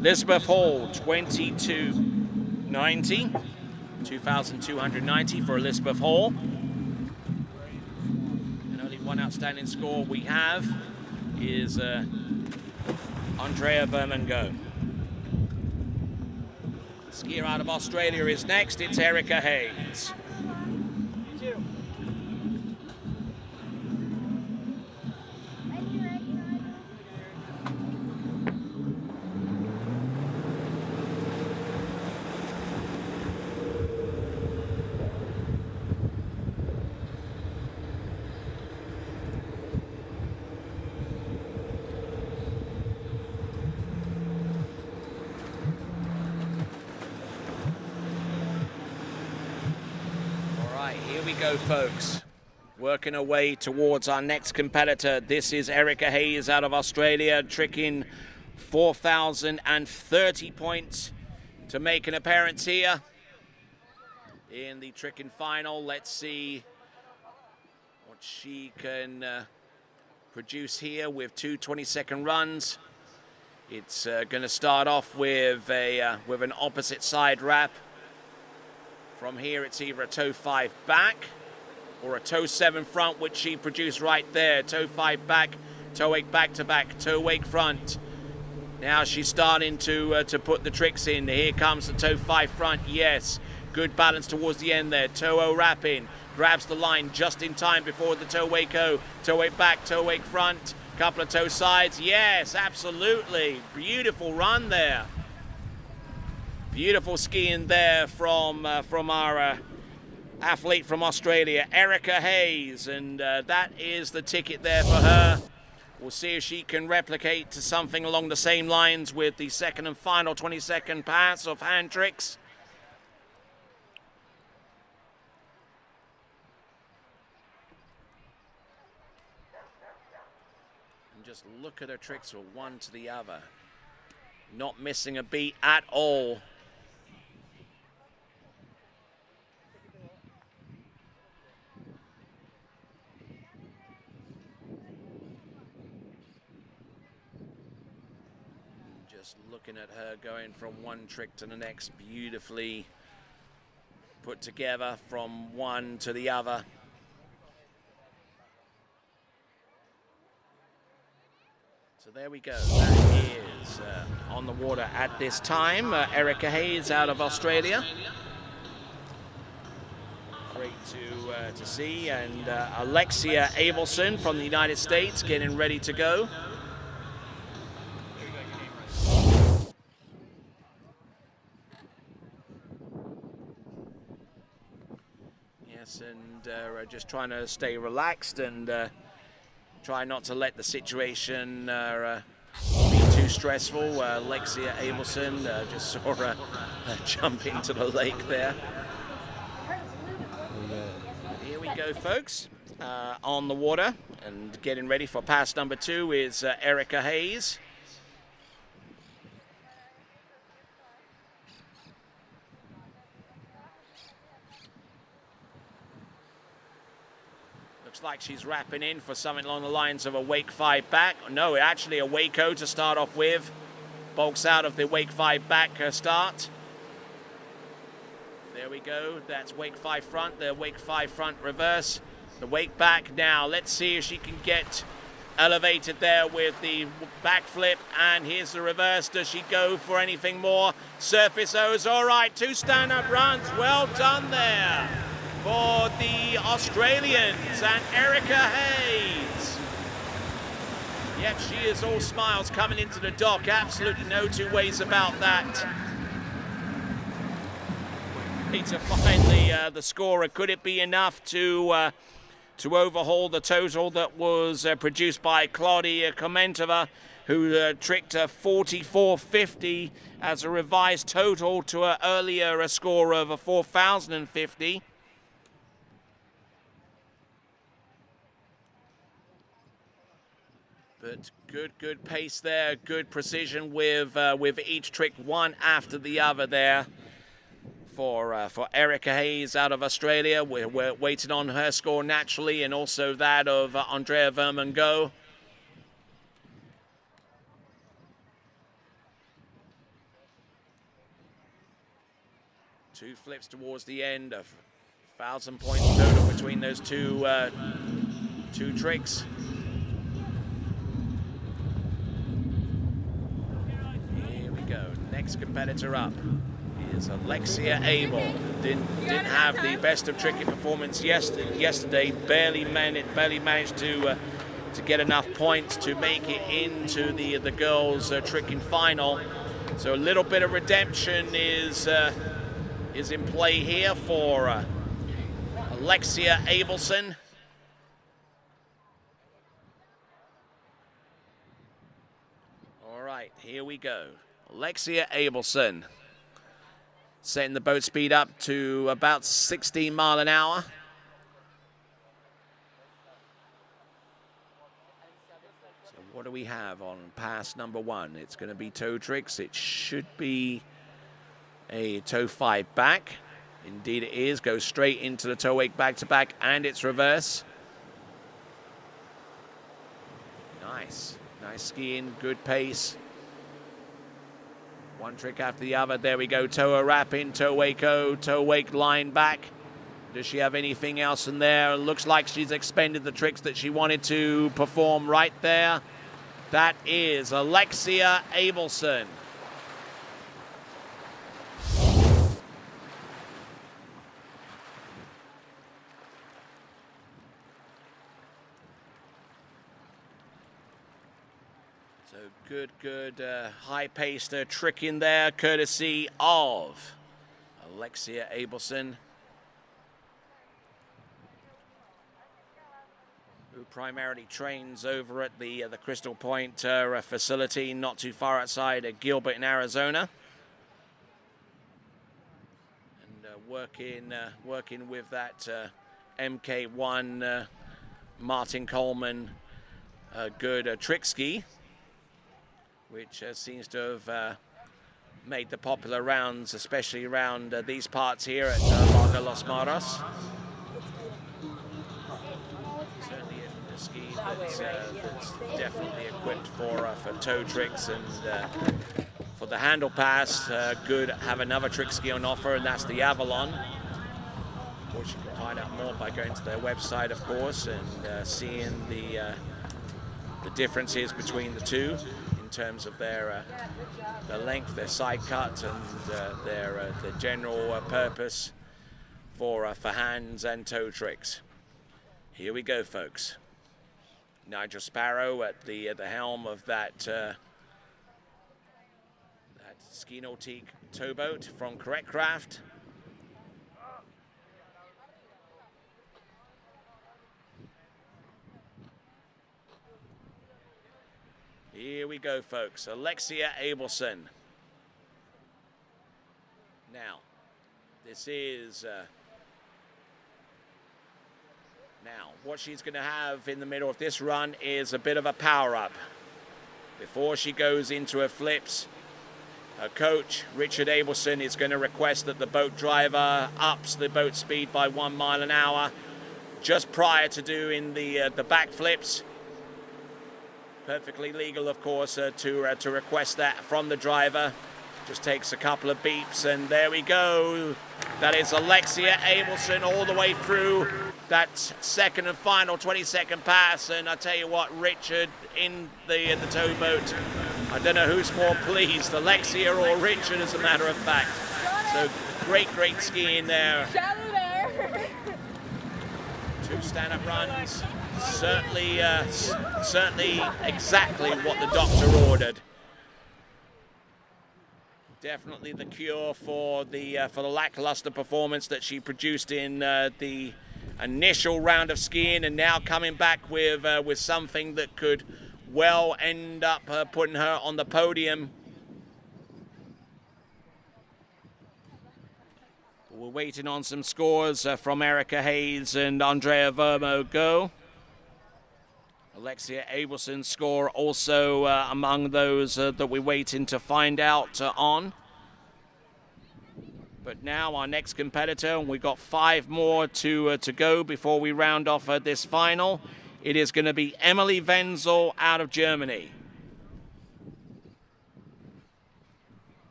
Elizabeth Hall, 2290, 2,290 for Elizabeth Hall. And only one outstanding score we have is Andrea Vermango. The skier out of Australia is next. It's Erica Hayes. Go, folks. Working our way towards our next competitor. This is Erica Hayes out of Australia, tricking 4,030 points to make an appearance here in the tricking final. Let's see what she can produce here with 2 20-second runs. It's going to start off with an opposite side wrap. From here, it's either a toe 5 back or a toe 7 front, which she produced right there. Toe 5 back, toe 8 back to back, toe 8 front. Now she's starting to put the tricks in. Here comes the toe 5 front. Yes, good balance towards the end there. Toe 0 wrapping, grabs the line just in time before the toe 8 go. Toe 8 back, toe 8 front, couple of toe sides. Yes, absolutely. Beautiful run there. Beautiful skiing there from our athlete from Australia, Erica Hayes, and that is the ticket there for her. We'll see if she can replicate to something along the same lines with the second and final 20-second pass of hand tricks. And just look at her tricks from one to the other. Not missing a beat at all. Just looking at her going from one trick to the next, beautifully put together from one to the other. So there we go. That is on the water at this time. Erica Hayes out of Australia. Great to see. And Alexia Abelson from the United States getting ready to go. Yes, and just trying to stay relaxed and try not to let the situation be too stressful. Alexia Abelson just saw her jump into the lake there. Here we go, folks, on the water, and getting ready for pass number 2 is Erica Hayes. Looks like she's wrapping in for something along the lines of a wake 5 back. No, actually a wake-o to start off with. Bulks out of the wake 5 back start. There we go. That's wake 5 front, the wake 5 front reverse. The wake back now. Let's see if she can get elevated there with the backflip. And here's the reverse. Does she go for anything more? Surface O's. All right, 2 stand-up runs. Well done there for the Australians and Erica Hayes. Yep, she is all smiles coming into the dock. Absolutely no two ways about that. To find the scorer. Could it be enough to overhaul the total that was produced by Claudia Komentova, who tricked a 44.50 as a revised total to an earlier score of a 4,050. But good pace there, good precision with each trick one after the other there. For Erica Hayes out of Australia. We're waiting on her score naturally, and also that of Andrea Vermongo. Two flips towards the end, 1,000 points total between those two tricks. Here we go, next competitor up is Alexia Abel. Didn't have the best of tricky performance yesterday. Barely managed to get enough points to make it into the girls' tricking final. So a little bit of redemption is in play here for Alexia Abelson. All right, here we go. Alexia Abelson. Setting the boat speed up to about 16 miles an hour. So what do we have on pass number one? It's going to be toe tricks. It should be a toe 5 back. Indeed it is. Goes straight into the toe 8 back to back, and it's reverse. Nice skiing, good pace. One trick after the other. There we go. Toe wrap in, toe wake-o, toe wake line back. Does she have anything else in there? Looks like she's expended the tricks that she wanted to perform right there. That is Alexia Abelson. Good high-paced trick in there, courtesy of Alexia Abelson, who primarily trains over at the Crystal Point facility, not too far outside Gilbert in Arizona, and working with that MK1 Martin Coleman good trick ski, which seems to have made the popular rounds, especially around these parts here at Lago Los Maros. Certainly a ski that's definitely equipped for toe tricks, and for the handle pass, good have another trick ski on offer, and that's the Avalon. Of course, you can find out more by going to their website, of course, and seeing the differences between the two, in terms of their length, their side cut, and their general purpose for hands and toe tricks. Here we go, folks. Nigel Sparrow at the helm of that Ski Nautique towboat from Correct Craft. Here we go, folks. Alexia Abelson. Now, this is... now, what she's going to have in the middle of this run is a bit of a power-up. Before she goes into her flips, her coach, Richard Abelson, is going to request that the boat driver ups the boat speed by 1 mile an hour just prior to doing the back flips. Perfectly legal, of course, to request that from the driver. Just takes a couple of beeps, and there we go. That is Alexia Abelson all the way through that second and final 20-second pass. And I tell you what, Richard in the towboat, I don't know who's more pleased, Alexia or Richard, as a matter of fact. So great skiing there. Shallow there. 2 stand-up runs. Certainly exactly what the doctor ordered. Definitely the cure for the lackluster performance that she produced in the initial round of skiing, and now coming back with something that could well end up putting her on the podium. We're waiting on some scores from Erica Hayes and Andrea Vermo go. Alexia Abelson's score also among those that we're waiting to find out on. But now our next competitor, and we've got 5 more to go before we round off this final. It is going to be Emily Wenzel out of Germany.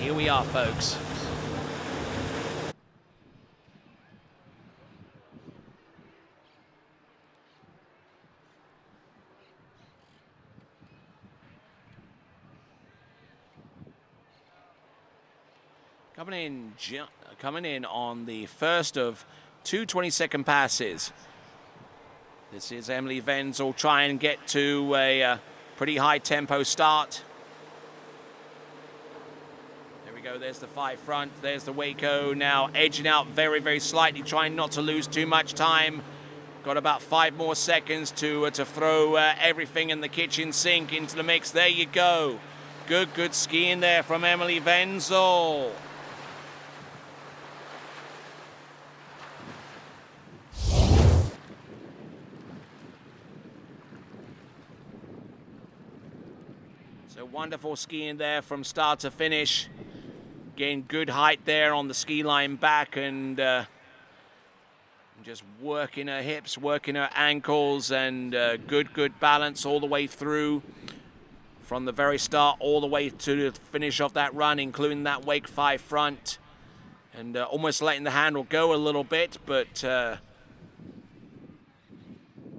Here we are, folks. Coming in on the first of 2 20-second passes. This is Emily Wenzel trying to get to a pretty high tempo start. There's the 5 front, there's the Waco now edging out very, very slightly, trying not to lose too much time. Got about 5 more seconds to throw everything in the kitchen sink into the mix. There you go. Good skiing there from Emily Wenzel. So wonderful skiing there from start to finish. Again, good height there on the ski line back, and just working her hips, working her ankles, and good balance all the way through from the very start all the way to finish off that run, including that Wake 5 front, and almost letting the handle go a little bit, but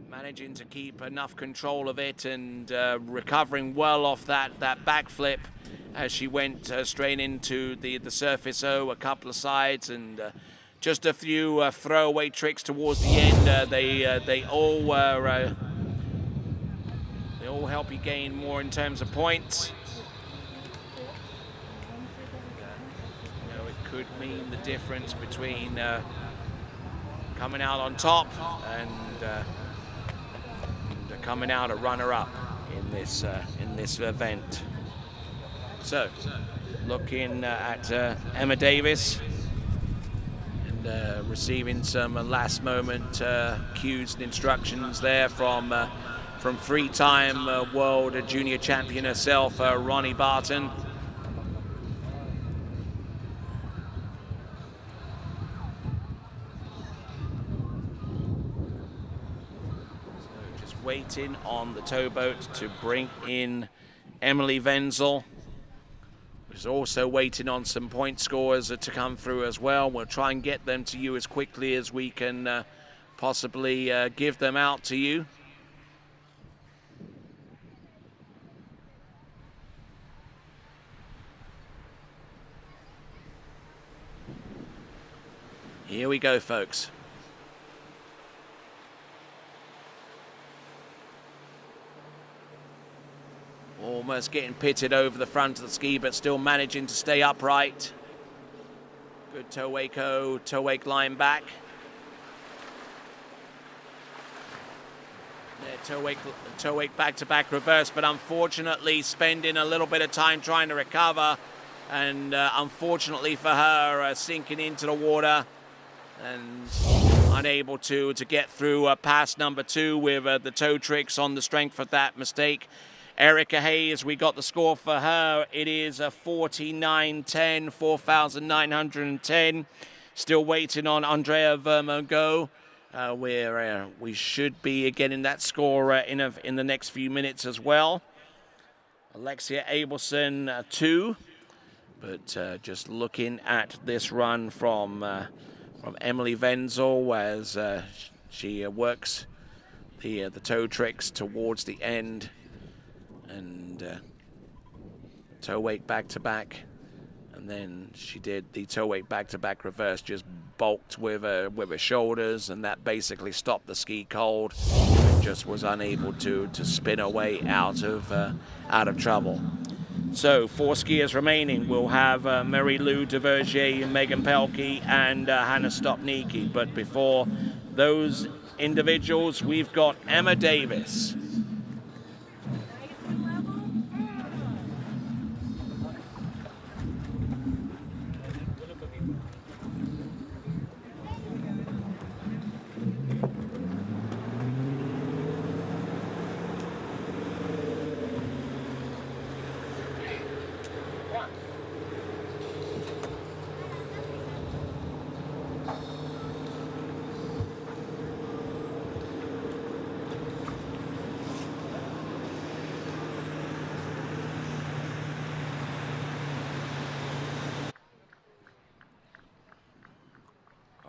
managing to keep enough control of it and recovering well off that backflip as she went straight into the surface a couple of sides, and just a few throwaway tricks towards the end. They all help you gain more in terms of points. It could mean the difference between coming out on top and coming out a runner-up in this event. So, looking at Emma Davis and receiving some last-moment cues and instructions there from 3-time world junior champion herself, Ronnie Barton. So just waiting on the towboat to bring in Emily Wenzel. Is also waiting on some point scores to come through as well. We'll try and get them to you as quickly as we can possibly give them out to you. Here we go, folks. Almost getting pitted over the front of the ski, but still managing to stay upright. Good toe wake line back. Yeah, toe wake back-to-back reverse, but unfortunately spending a little bit of time trying to recover, and unfortunately for her, sinking into the water and unable to get through pass number 2 with the toe tricks on the strength of that mistake. Erica Hayes, we got the score for her. It is a 49.10, 4,910. Still waiting on Andrea Vermo where we should be getting that score in the next few minutes as well. Alexia Abelson, 2. But just looking at this run from Emily Wenzel as she works the toe tricks towards the end, and toe wake back to back, and then she did the toe wake back to back reverse, just bulked with her shoulders, and that basically stopped the ski cold. Just was unable to spin her way out of trouble. So 4 skiers remaining. We'll have Mary Lou Duvergier, Megan Pelkey, and Hannah Stopnicki. But before those individuals, we've got Emma Davis.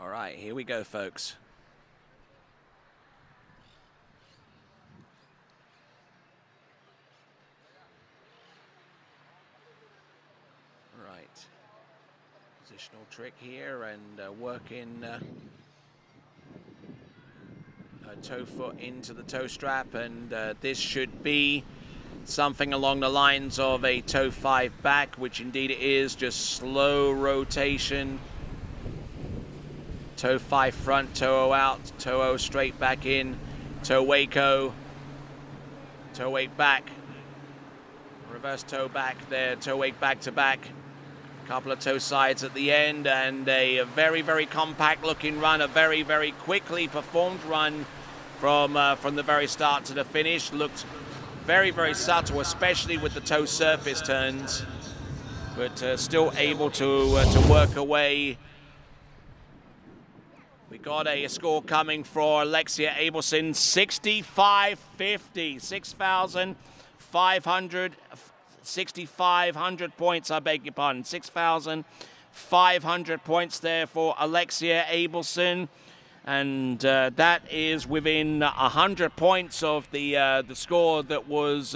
All right, here we go, folks. All right, positional trick here, and working her toe foot into the toe strap, and this should be something along the lines of a toe 5 back, which indeed it is, just slow rotation. Toe 5 front, toe O out, toe O straight back in, toe wake-o, toe wake back, reverse toe back there, toe wake back to back, couple of toe sides at the end, and a very, very compact looking run, a very, very quickly performed run from the very start to the finish. Looked very, very subtle, especially with the toe surface turns, but still able to work away. We got a score coming for Alexia Abelson, 65.50, 6,500 points, I beg your pardon, 6,500 points there for Alexia Abelson, and that is within 100 points of the score that was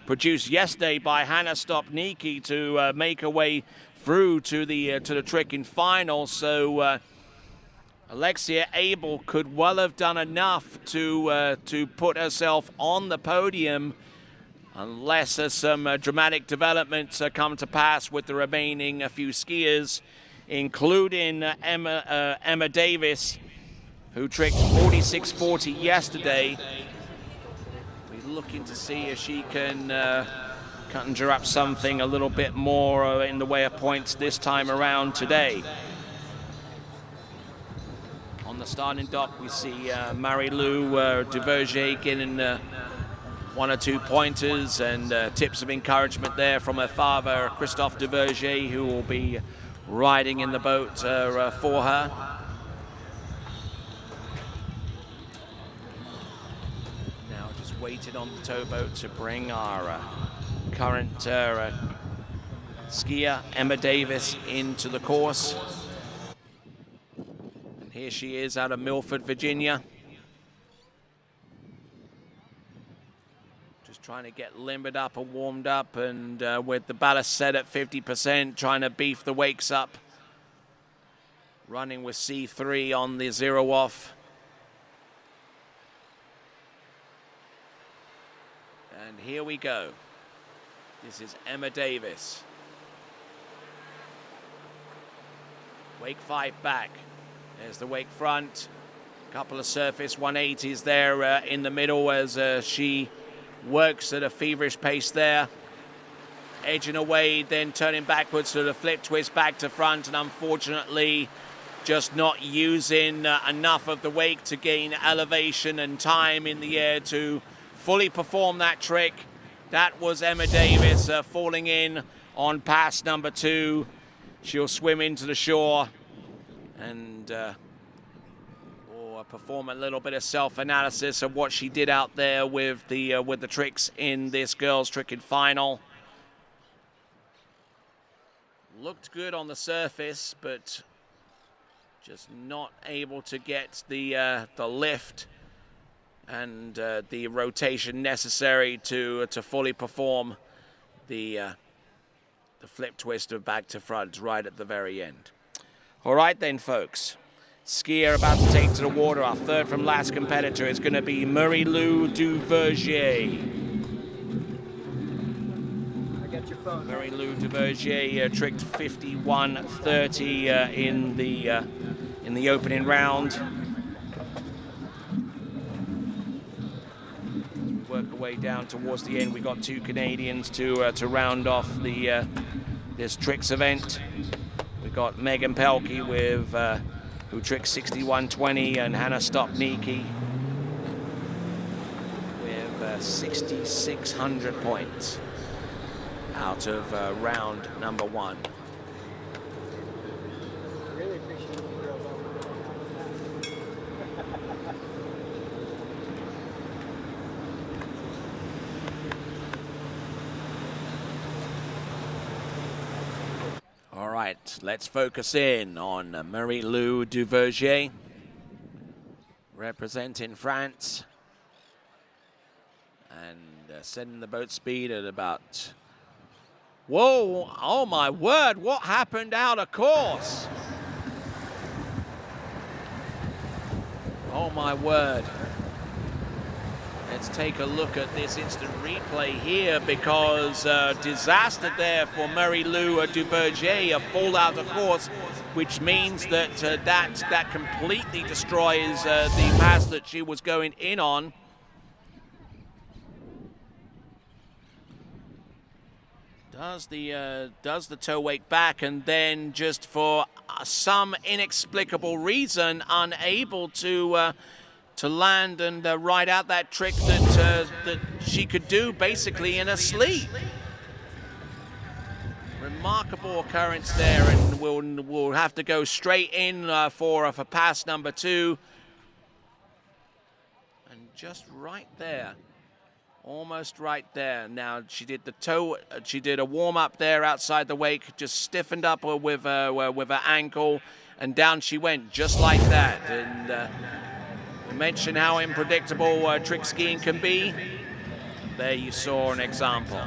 produced yesterday by Hannah Stopnicki to make her way through to the tricking final. So Alexia Abel could well have done enough to put herself on the podium, unless some dramatic developments come to pass with the remaining few skiers, including Emma Davis, who tricked 46.40 yesterday. We're looking to see if she can conjure up something a little bit more in the way of points this time around today. On the starting dock, we see Marie-Lou Duvergier getting 1 or 2 pointers and tips of encouragement there from her father, Christophe Duvergier, who will be riding in the boat for her. Now just waiting on the towboat to bring our current skier, Emma Davis, into the course. Here she is out of Milford, Virginia. Just trying to get limbered up and warmed up, and with the ballast set at 50%, trying to beef the wakes up. Running with C3 on the 0 off. And here we go. This is Emma Davis. Wake 5 back. There's the wake front, a couple of surface 180s there in the middle as she works at a feverish pace there. Edging away, then turning backwards to the flip twist back to front, and unfortunately just not using enough of the wake to gain elevation and time in the air to fully perform that trick. That was Emma Davis falling in on pass number 2. She'll swim into the shore and or perform a little bit of self-analysis of what she did out there with the tricks in this girls' tricking final. looked good on the surface, but just not able to get the lift and the rotation necessary to fully perform the flip twister back to front right at the very end. All right then, folks. Skier about to take to the water. Our third from last competitor is going to be Marie-Lou Duvergier. Marie-Lou Duvergier tricked 51.30 in the opening round. As we work our way down towards the end, we got two Canadians to round off this tricks event. We got Megan Pelkey with who tricked 61.20, and Hannah Stopnicki with 6,600 points out of round number 1. Really appreciate you girls All right, let's focus in on Marie-Lou Duvergier, representing France, and setting the boat speed at about... Whoa, oh my word, what happened out of course? Oh my word. Let's take a look at this instant replay here, because disaster there for Marie-Lou Duvergier, a fall out of course, which means that that completely destroys the pass that she was going in on. Does the toe wake back, and then just for some inexplicable reason unable to land and ride out that trick that she could do basically in her sleep. Remarkable occurrence there, and we'll have to go straight in for pass number 2. And just right there. Almost right there. Now she did the toe. She did a warm up there outside the wake. Just stiffened up with her ankle, and down she went just like that. And we mentioned how unpredictable trick skiing can be. There you saw an example.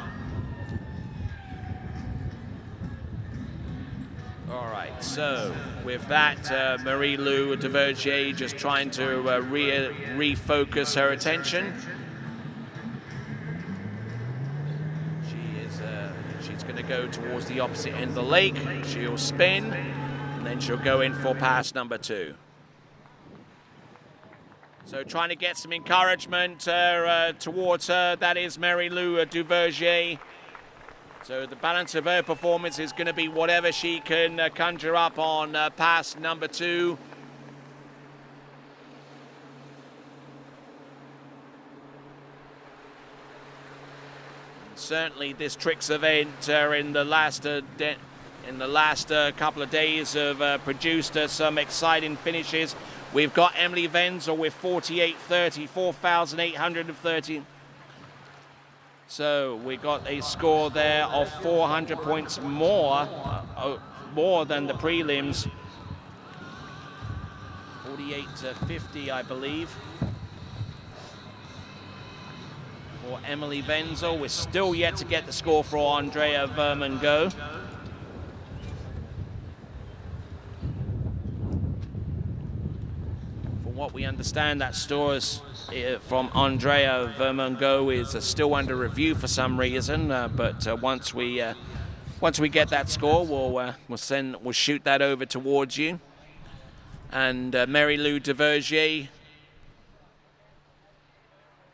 All right. So with that, Marie-Lou Duvergier just trying to refocus her attention. She's going to go towards the opposite end of the lake. She'll spin, and then she'll go in for pass number 2. So trying to get some encouragement towards her. That is Marie-Lou Duvergier. So the balance of her performance is going to be whatever she can conjure up on pass number 2. Certainly, this tricks event in the last couple of days have produced some exciting finishes. We've got Emily Wenzel with 48.30, 4,830. So we got a score there of 400 points more than the prelims. 48.50, I believe. For Emily Wenzel. We're still yet to get the score for Andrea Vermongo. From what we understand, that score from Andrea Vermongo is still under review for some reason. But once we get that score, we'll shoot that over towards you. And Marie-Lou Duvergier.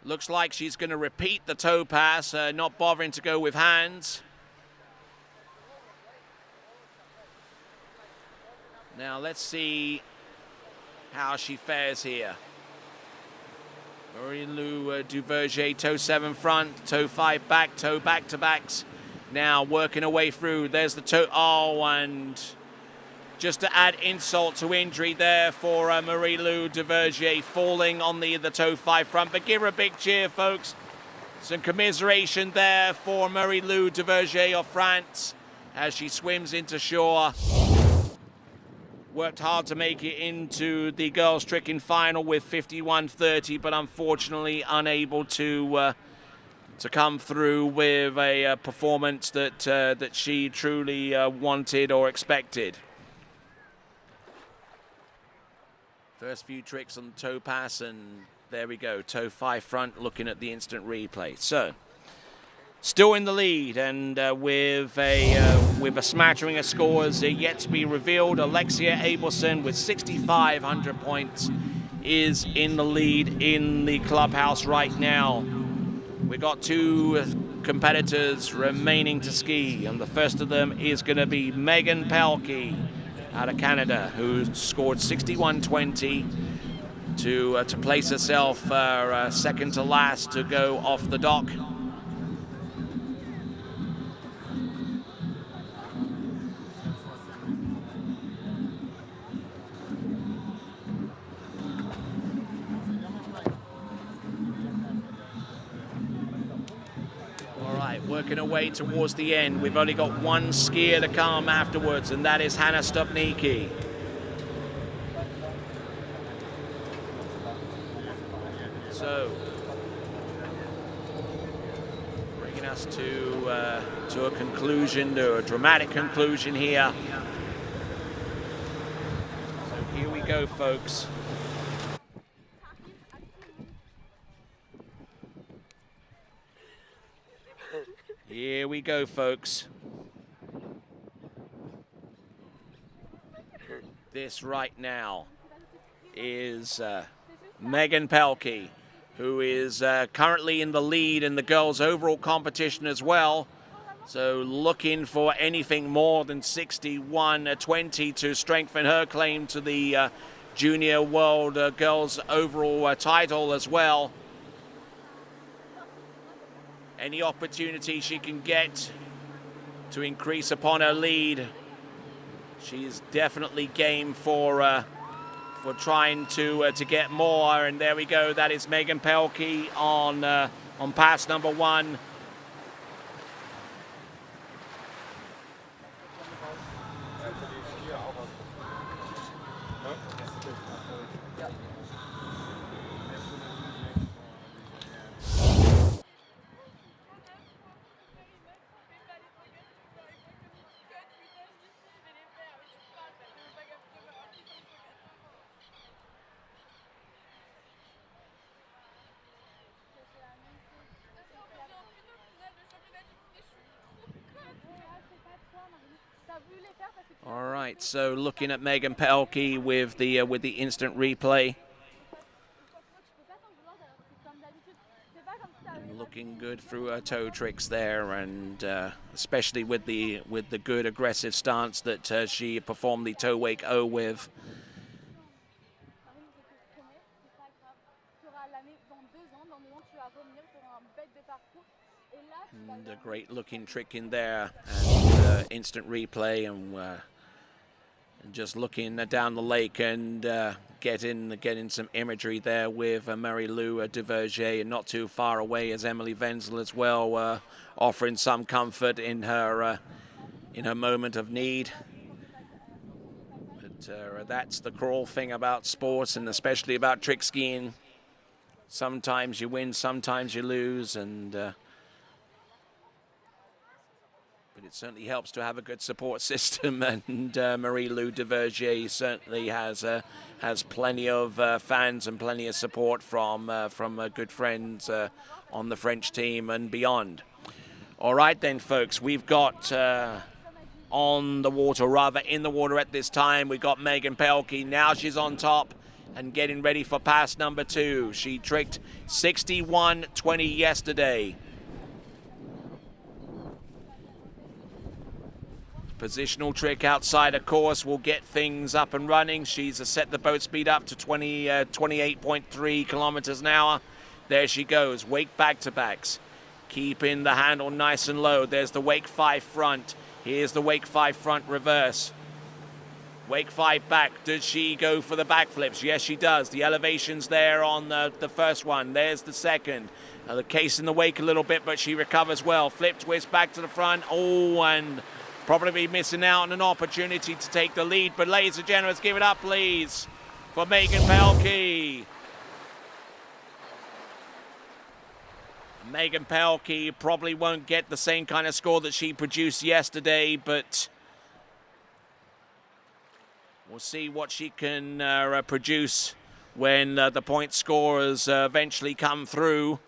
Looks like she's going to repeat the toe pass, not bothering to go with hands. Now let's see how she fares here. Marie-Lou Duvergier, toe 7 front, toe 5 back, toe back to backs. Now working her way through. There's the toe. Oh, and just to add insult to injury there for Marie-Lou Duvergier, falling on the toe 5 front. But give her a big cheer, folks. Some commiseration there for Marie-Lou Duvergier of France. as she swims into shore. Worked hard to make it into the girls' tricking final with 51.30, but unfortunately unable to come through with a performance that she truly wanted or expected. First few tricks on the toe pass, and there we go, toe 5 front, looking at the instant replay. So, still in the lead, and with a smattering of scores yet to be revealed, Alexia Abelson with 6,500 points is in the lead in the clubhouse right now. We've got 2 competitors remaining to ski, and the first of them is going to be Megan Pelkey out of Canada, who scored 61.20 to place herself second to last to go off the dock. Working our way towards the end. We've only got 1 skier to come afterwards, and that is Hannah Stupnicki. So, bringing us to a conclusion, to a dramatic conclusion here. So here we go, folks. Here we go, folks. This right now is Megan Pelkey, who is currently in the lead in the girls' overall competition as well. So looking for anything more than 61.20 to strengthen her claim to the Junior World Girls overall title as well. Any opportunity she can get to increase upon her lead, she's definitely game for trying to get more. And there we go. That is Megan Pelkey on pass number 1. All right, so looking at Megan Pelkey with the instant replay. And looking good through her toe tricks there, and especially with the good aggressive stance that she performed the toe wake O with. And a great looking trick in there, and instant replay, and just looking down the lake and getting some imagery there with Marie-Lou Duverger, and not too far away as Emily Wenzel as well, offering some comfort in her moment of need. But that's the cruel thing about sports, and especially about trick skiing. Sometimes you win, sometimes you lose, and but it certainly helps to have a good support system, and Marie-Lou Duverger certainly has plenty of fans and plenty of support from good friends on the French team and beyond. All right then, folks, we've got on the water, rather in the water at this time, we've got Megan Pelkey. Now she's on top and getting ready for pass number 2. She tricked 61.20 yesterday. Positional trick outside of course will get things up and running. She's set the boat speed up to 28.3 kilometers an hour. There she goes, wake back-to-backs. Keeping the handle nice and low. There's the wake 5 front. Here's the wake 5 front reverse. Wake 5 back. Does she go for the backflips? Yes, she does. The elevation's there on the first one. There's the second. The case in the wake a little bit, but she recovers well. Flip twist back to the front. Oh, and Probably missing out on an opportunity to take the lead, but ladies and gentlemen, let's give it up, please, for Megan Pelkey. Megan Pelkey probably won't get the same kind of score that she produced yesterday, but we'll see what she can produce when the point scorers eventually come through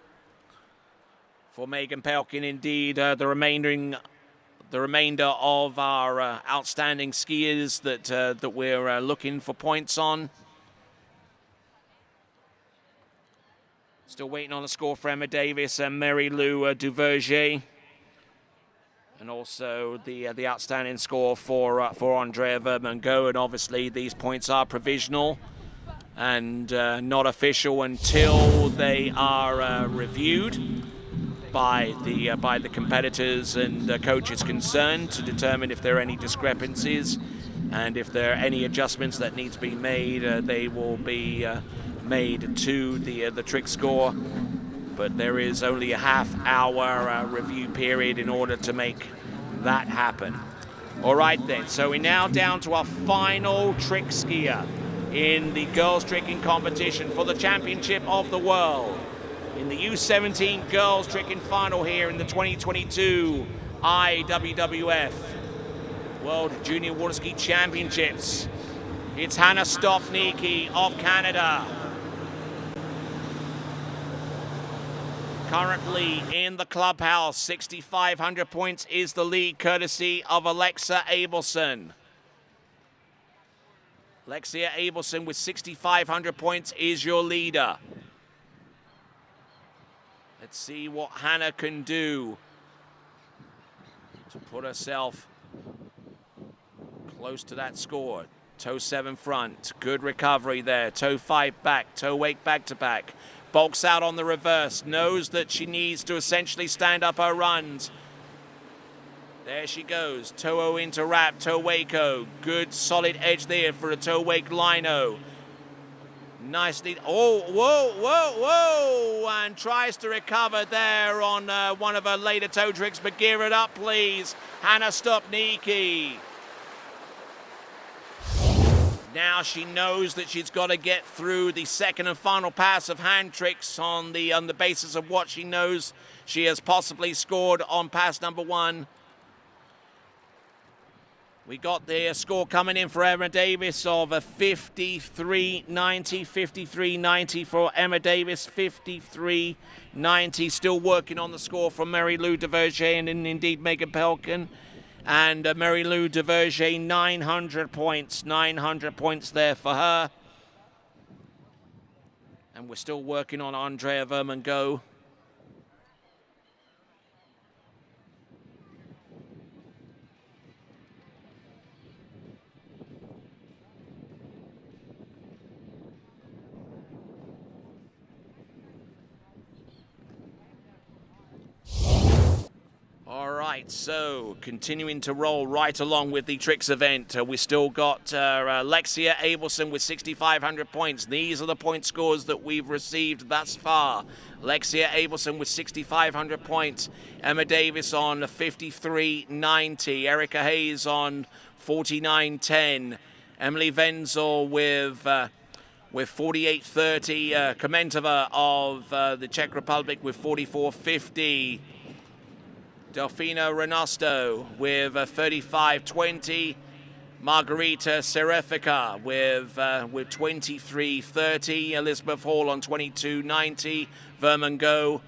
for Megan Pelkey. And indeed, the remainder of our outstanding skiers that we're looking for points on. Still waiting on the score for Emma Davis and Mary Lou Duverger. And also the outstanding score for Andrea Vermango. And obviously these points are provisional and not official until they are reviewed by the competitors and coaches concerned to determine if there are any discrepancies, and if there are any adjustments that need to be made, they will be made to the trick score. But there is only a half-hour review period in order to make that happen. All right then, so we're now down to our final trick skier in the girls tricking competition for the championship of the world in the U17 girls tricking final here in the 2022 IWWF World Junior Water Ski Championships. It's Hannah Stopnicki of Canada. Currently in the clubhouse, 6,500 points is the lead, courtesy of Alexa Abelson. Alexia Abelson with 6,500 points is your leader. Let's see what Hannah can do to put herself close to that score. Toe 7 front, good recovery there. Toe 5 back, toe wake back to back. Bulks out on the reverse, knows that she needs to essentially stand up her runs. There she goes, toe-o into wrap, toe wake-o. Good solid edge there for a toe wake lino. Nicely, oh, whoa, whoa, whoa, and tries to recover there on one of her later toe tricks, but gear it up, please. Hannah Stopnicki. Now she knows that she's got to get through the second and final pass of hand tricks on the basis of what she knows she has possibly scored on pass number 1. We got the score coming in for Emma Davis of a 53.90, 53.90 for Emma Davis, 53.90. Still working on the score from Mary Lou Duverger and indeed Megan Pelkin. And Mary Lou Duverger, 900 points. 900 points there for her. And we're still working on Andrea Vermango. All right, so continuing to roll right along with the tricks event. We still got Alexia Abelson with 6,500 points. These are the point scores that we've received thus far. Alexia Abelson with 6,500 points. Emma Davis on 53.90. Erica Hayes on 49.10. Emily Wenzel with 48.30. Komentova of the Czech Republic with 44.50. Delfina Renosto with 35.20. Margarita Serefica with 23.30. Elizabeth Hall on 22.90. Vermango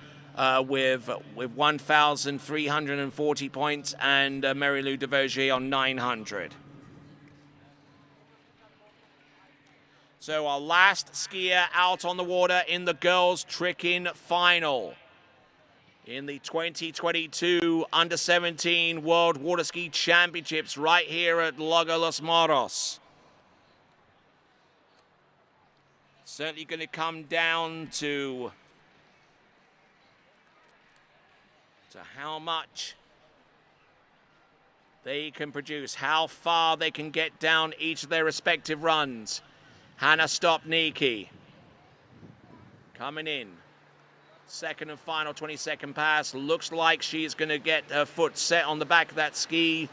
with 1,340 points, and Mary Lou Duverger on 900. So our last skier out on the water in the girls tricking final in the 2022 Under-17 World Water Ski Championships right here at Lago Los Moros. Certainly going to come down to how much they can produce, how far they can get down each of their respective runs. Hannah Stopnicki coming in. Second and final 22nd pass. Looks like she's going to get her foot set on the back of that ski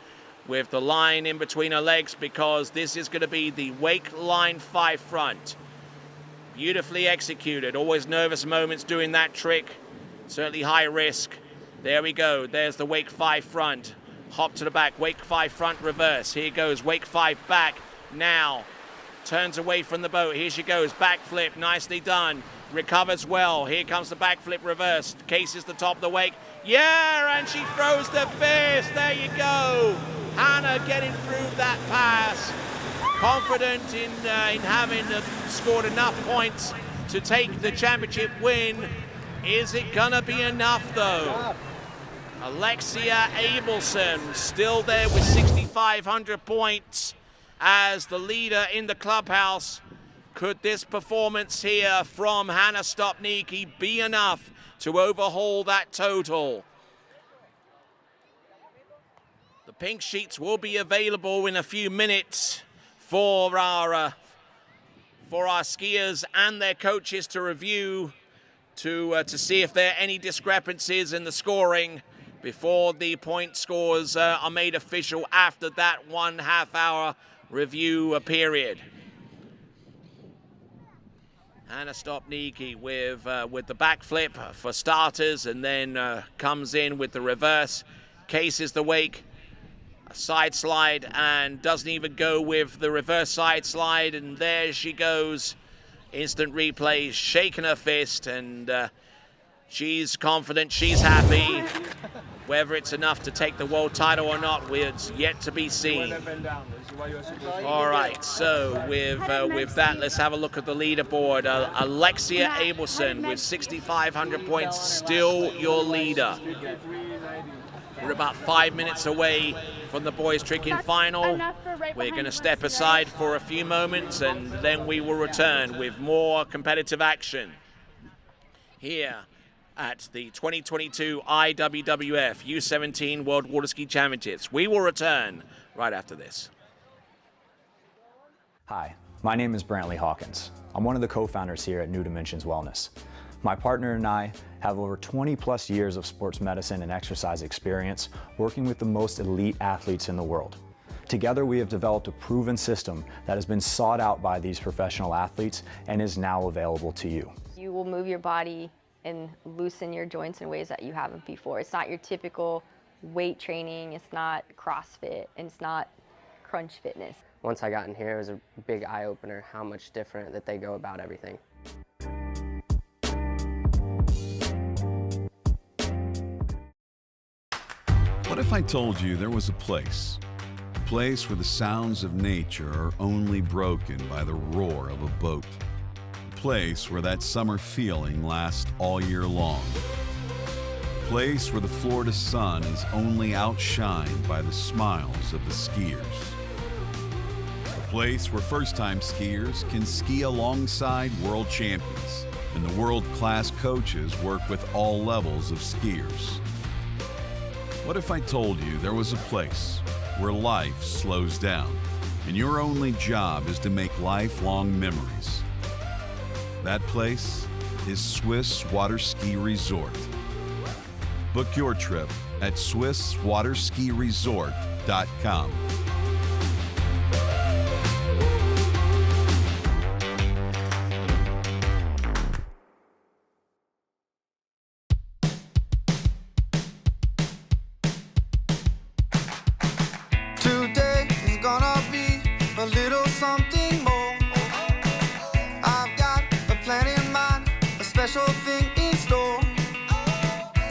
with the line in between her legs, because this is going to be the wake line 5 front. Beautifully executed. Always nervous moments doing that trick. Certainly high risk. There we go. There's the wake 5 front. Hop to the back. Wake 5 front reverse. Here goes. Wake 5 back. Now turns away from the boat. Here she goes. Backflip. Nicely done. Recovers well. Here comes the backflip reverse. Cases the top of the wake. Yeah, and she throws the fist. There you go. Hannah getting through that pass. Confident in having scored enough points to take the championship win. Is it gonna be enough though? Alexia Abelson still there with 6,500 points as the leader in the clubhouse. Could this performance here from Hannah Stopnicki be enough to overhaul that total? The pink sheets will be available in a few minutes for our skiers and their coaches to review, to see if there are any discrepancies in the scoring before the point scores are made official after that 1.5 hour review period. Hannah Stopnicki with the backflip for starters, and then comes in with the reverse, cases the wake, a side slide, and doesn't even go with the reverse side slide, and there she goes. Instant replay, shaking her fist, and she's confident, she's happy. Whether it's enough to take the world title or not, it's yet to be seen. All right, so with that, let's have a look at the leaderboard. Alexia Abelson with 6,500 points, still your leader. We're about 5 minutes away from the boys' tricking final. We're going to step aside for a few moments, and then we will return with more competitive action here at the 2022 IWWF U17 World Water Ski Championships. We will return right after this. Hi, my name is Brantley Hawkins. I'm one of the co-founders here at New Dimensions Wellness. My partner and I have over 20 plus years of sports medicine and exercise experience working with the most elite athletes in the world. Together we have developed a proven system that has been sought out by these professional athletes and is now available to you. You will move your body and loosen your joints in ways that you haven't before. It's not your typical weight training, it's not CrossFit, and it's not crunch fitness. Once I got in here, it was a big eye-opener how much different that they go about everything. What if I told you there was a place where the sounds of nature are only broken by the roar of a boat? A place where that summer feeling lasts all year long. A place where the Florida sun is only outshined by the smiles of the skiers. A place where first-time skiers can ski alongside world champions, and the world-class coaches work with all levels of skiers. What if I told you there was a place where life slows down and your only job is to make lifelong memories? That place is Swiss Water Ski Resort. Book your trip at SwissWaterSkiResort.com. Today is gonna be a little something more. I've got a plan in mind, a special thing in store.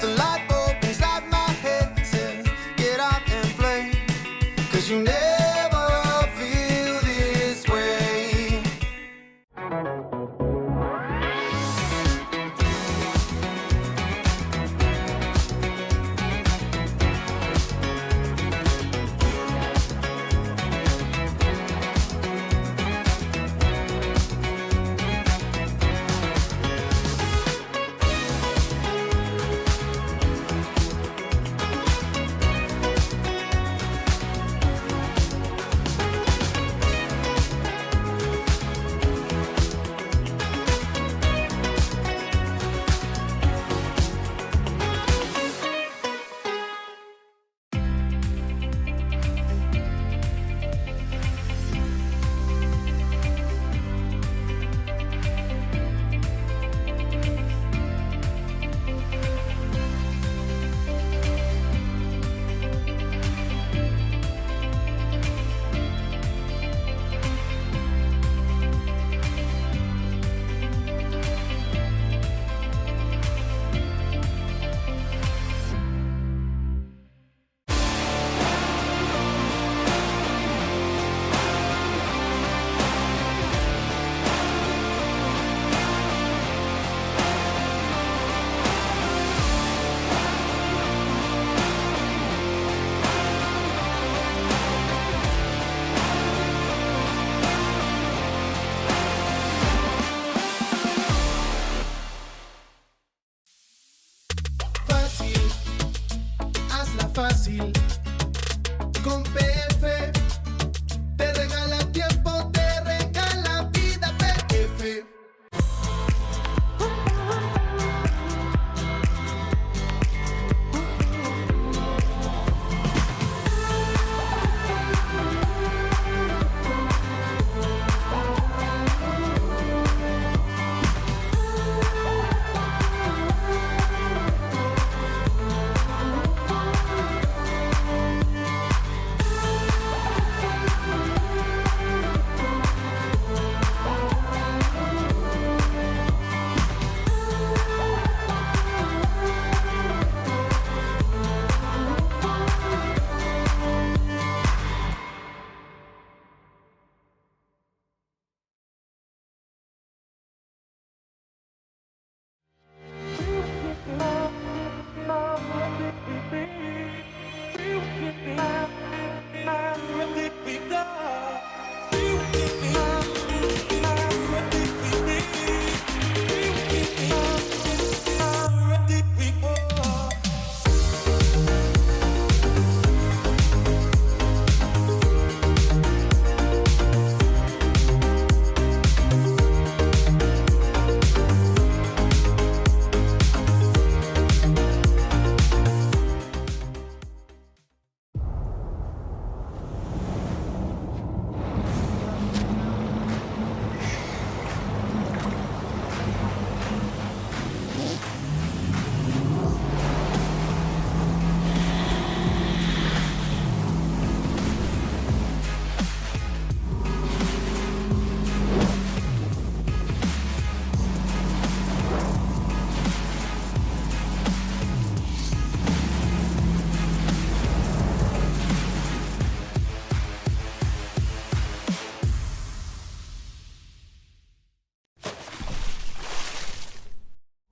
The light bulb inside my head says, get out and play. 'Cause you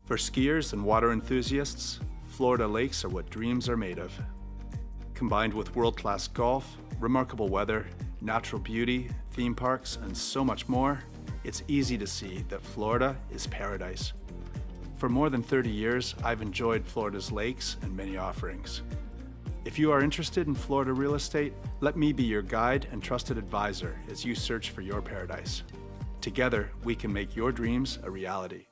For skiers and water enthusiasts, Florida lakes are what dreams are made of. Combined with world-class golf, remarkable weather, natural beauty, theme parks, and so much more, it's easy to see that Florida is paradise. For more than 30 years, I've enjoyed Florida's lakes and many offerings. If you are interested in Florida real estate, let me be your guide and trusted advisor as you search for your paradise. Together, we can make your dreams a reality.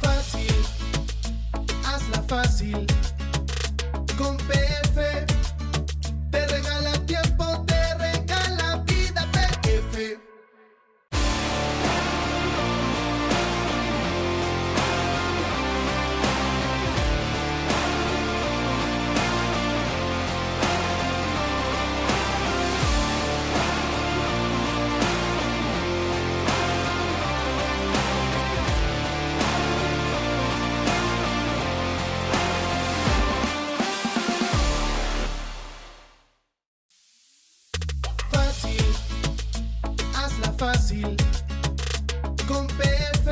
Fácil, hazla fácil. Con PF te regala tiempo, te regala vida. PF. Fácil, hazla fácil. Con PF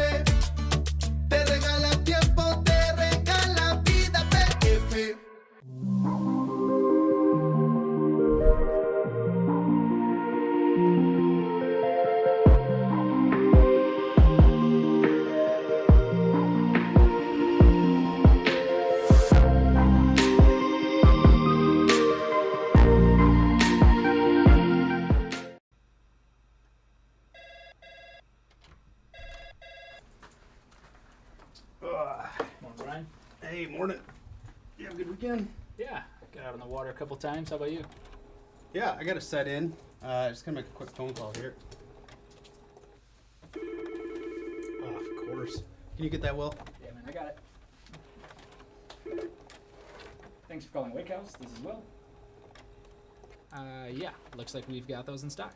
te regala tiempo, te regala vida. PF. Morning, Brian. Hey, morning. You have a good weekend? Yeah, got out on the water a couple times. How about you? Yeah, I got to set in. Just gonna make a quick phone call here. Oh, of course. Can you get that, Will? Yeah, man, I got it. Thanks for calling Wake House. This is Will. Yeah, looks like we've got those in stock.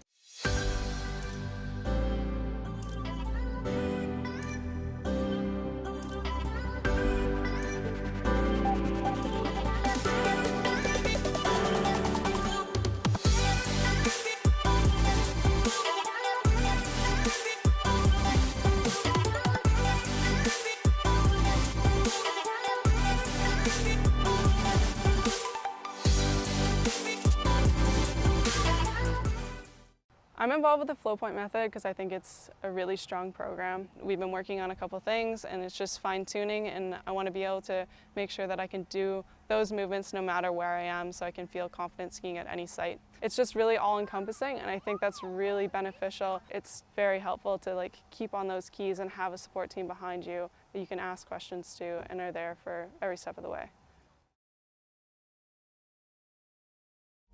I'm involved with the Flow Point method because I think it's a really strong program. We've been working on a couple things and it's just fine tuning, and I want to be able to make sure that I can do those movements no matter where I am, so I can feel confident skiing at any site. It's just really all encompassing, and I think that's really beneficial. It's very helpful to keep on those keys and have a support team behind you that you can ask questions to and are there for every step of the way.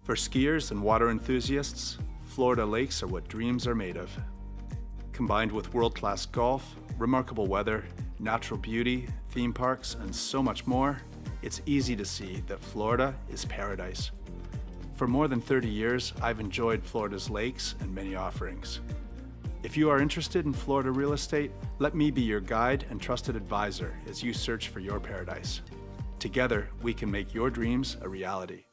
For skiers and water enthusiasts, Florida lakes are what dreams are made of. Combined with world-class golf, remarkable weather, natural beauty, theme parks, and so much more, it's easy to see that Florida is paradise. For more than 30 years, I've enjoyed Florida's lakes and many offerings. If you are interested in Florida real estate, let me be your guide and trusted advisor as you search for your paradise. Together, we can make your dreams a reality.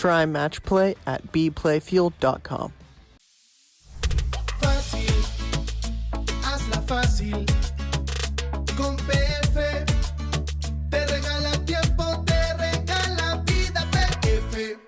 Try match play at bplayfield.com. Fácil, hazla fácil. Con PF te regala tiempo, te regala vida. PF.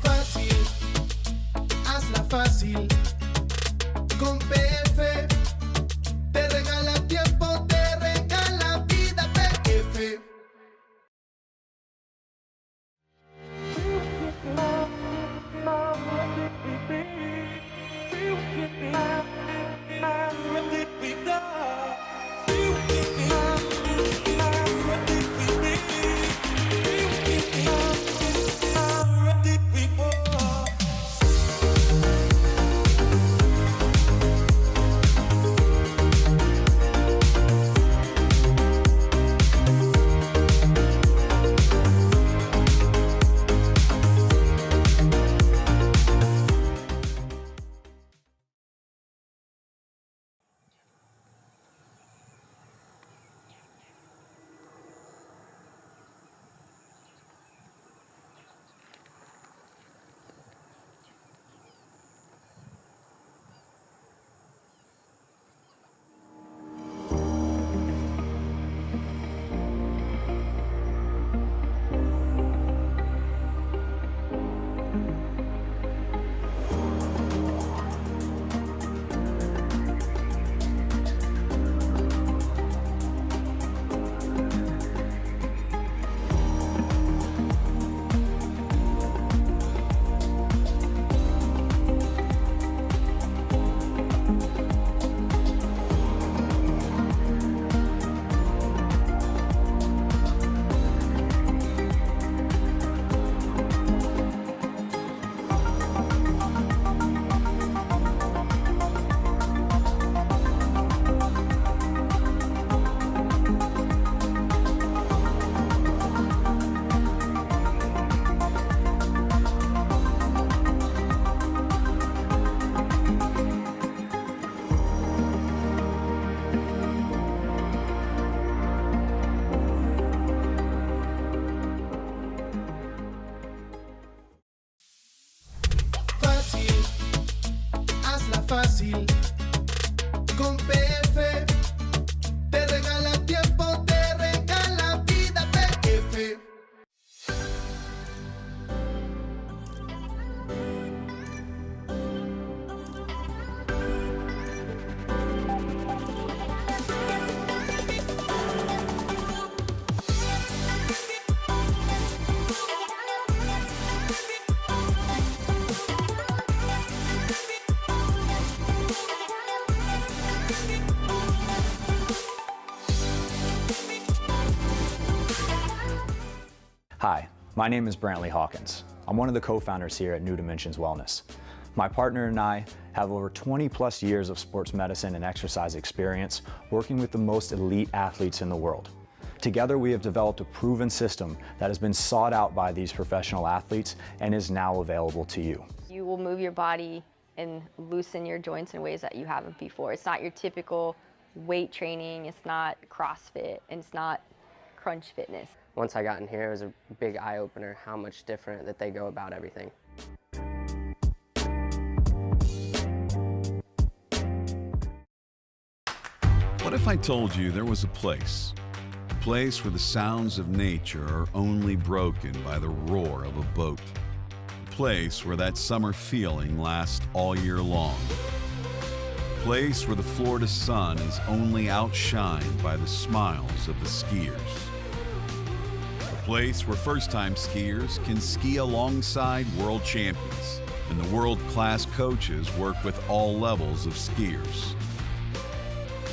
Fácil, hazla fácil. Con PF te regala tiempo, te regala vida. PF. Fácil, con PF te regala tiempo, te regala vida. PF. Hi, my name is Brantley Hawkins. I'm one of the co-founders here at New Dimensions Wellness. My partner and I have over 20 plus years of sports medicine and exercise experience working with the most elite athletes in the world. Together we have developed a proven system that has been sought out by these professional athletes and is now available to you. You will move your body and loosen your joints in ways that you haven't before. It's not your typical weight training, it's not CrossFit, and it's not crunch fitness. Once I got in here, it was a big eye-opener how much different that they go about everything. What if I told you there was a place where the sounds of nature are only broken by the roar of a boat? A place where that summer feeling lasts all year long. A place where the Florida sun is only outshined by the smiles of the skiers. A place where first-time skiers can ski alongside world champions, and the world-class coaches work with all levels of skiers.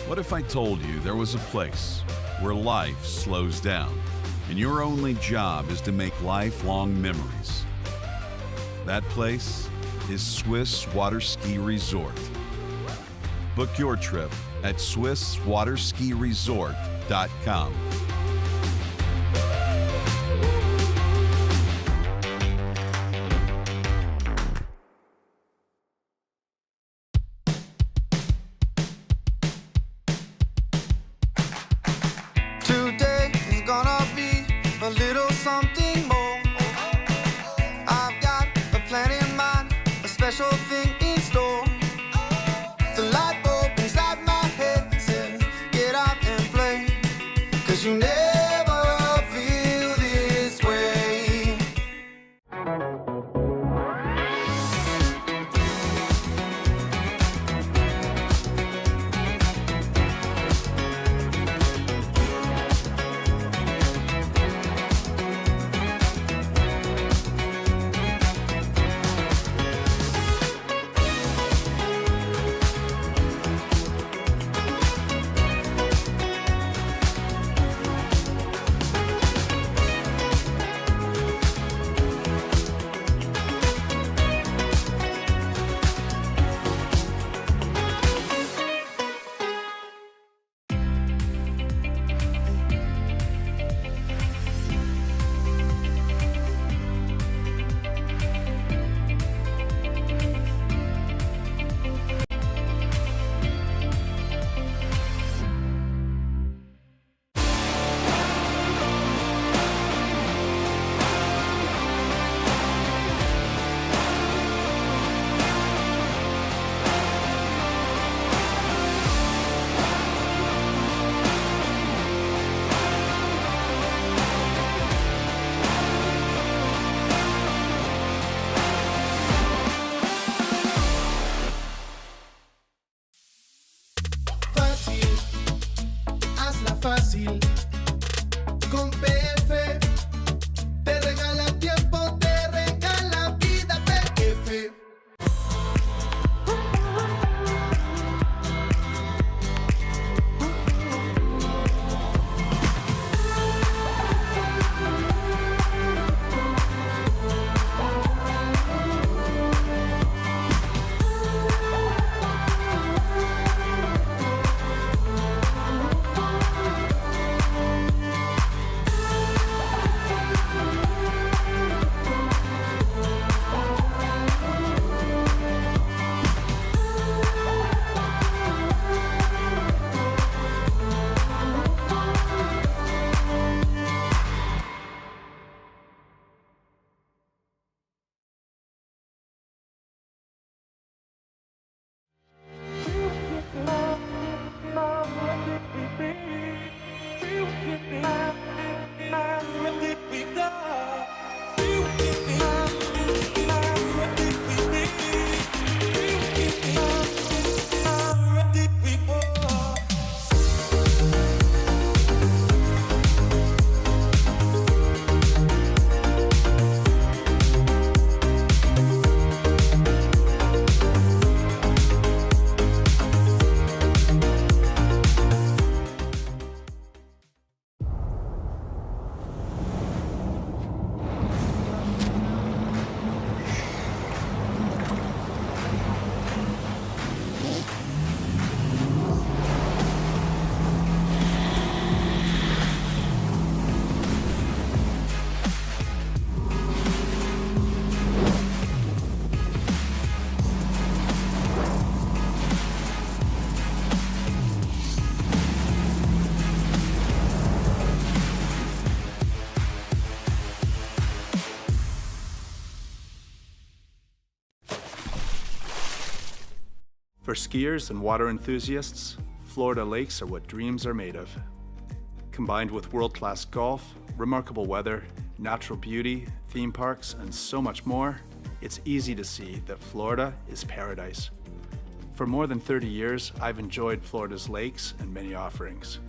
What if I told you there was a place where life slows down and your only job is to make lifelong memories? That place is Swiss Water Ski Resort. Book your trip at SwissWaterSkiResort.com. Today is gonna be a little something more. I've got a plan in mind, a special thing in store. The light bulb inside my head says, get out and play, 'cause you never feel this way. Fácil, hazla fácil. Con PF te regala tiempo, te regala vida. PF. For skiers and water enthusiasts, Florida lakes are what dreams are made of. Combined with world-class golf, remarkable weather, natural beauty, theme parks, and so much more, it's easy to see that Florida is paradise. For more than 30 years, I've enjoyed Florida's lakes and many offerings.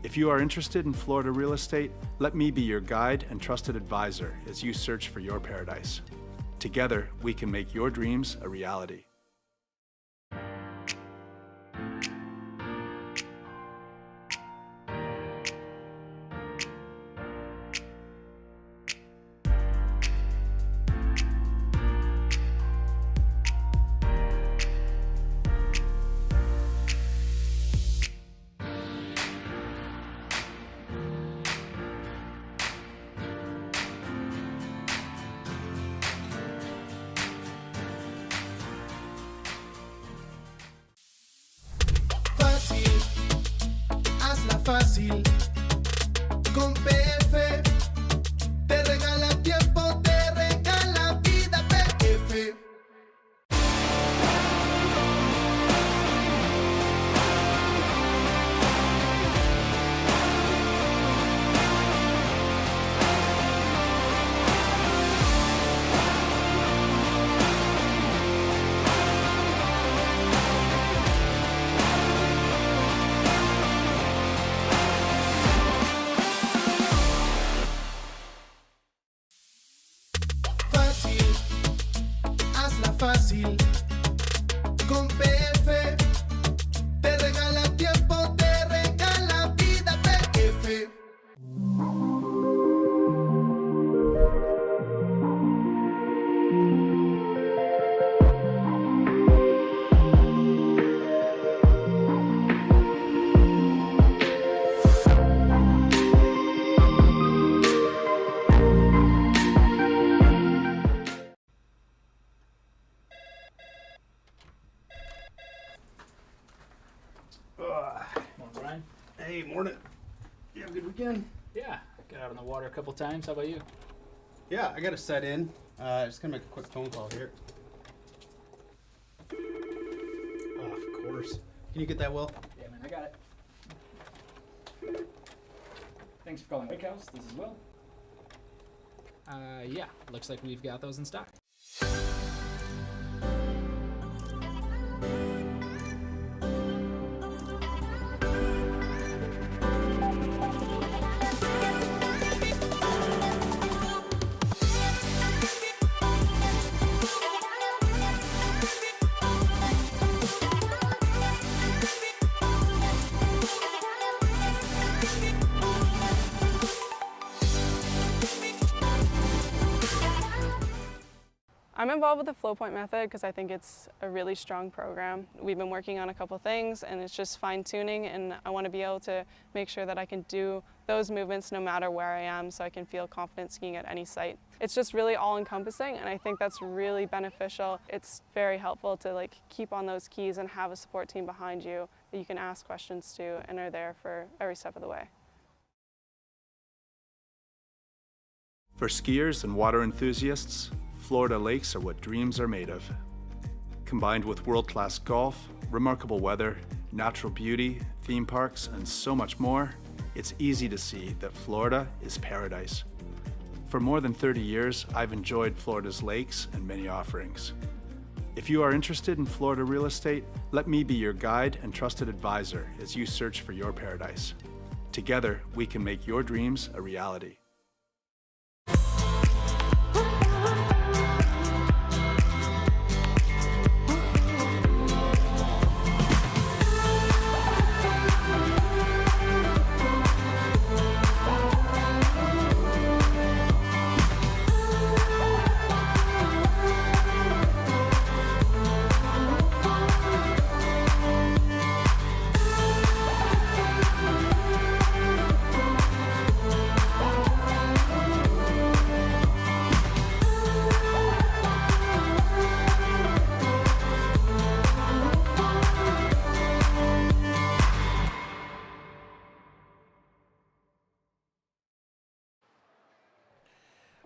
If you are interested in Florida real estate, let me be your guide and trusted advisor as you search for your paradise. Together, we can make your dreams a reality. Fácil, con PF te regala tiempo, te regala vida. PF. Fácil, con PF te regala tiempo, te regala vida. PF. Morning, Brian. Hey, morning. You have a good weekend? Yeah, got out on the water a couple times. How about you? Yeah, I got to set in. Just gonna make a quick phone call here. Oh, of course. Can you get that, Will? Yeah, man, I got it. Thanks for calling Wake House. This is Will. Yeah, looks like we've got those in stock. I'm involved with the Flow Point method because I think it's a really strong program. We've been working on a couple things and it's just fine tuning, and I want to be able to make sure that I can do those movements no matter where I am, so I can feel confident skiing at any site. It's just really all encompassing, and I think that's really beneficial. It's very helpful to keep on those keys and have a support team behind you that you can ask questions to and are there for every step of the way. For skiers and water enthusiasts, Florida lakes are what dreams are made of. Combined with world-class golf, remarkable weather, natural beauty, theme parks, and so much more, it's easy to see that Florida is paradise. For more than 30 years, I've enjoyed Florida's lakes and many offerings. If you are interested in Florida real estate, let me be your guide and trusted advisor as you search for your paradise. Together, we can make your dreams a reality.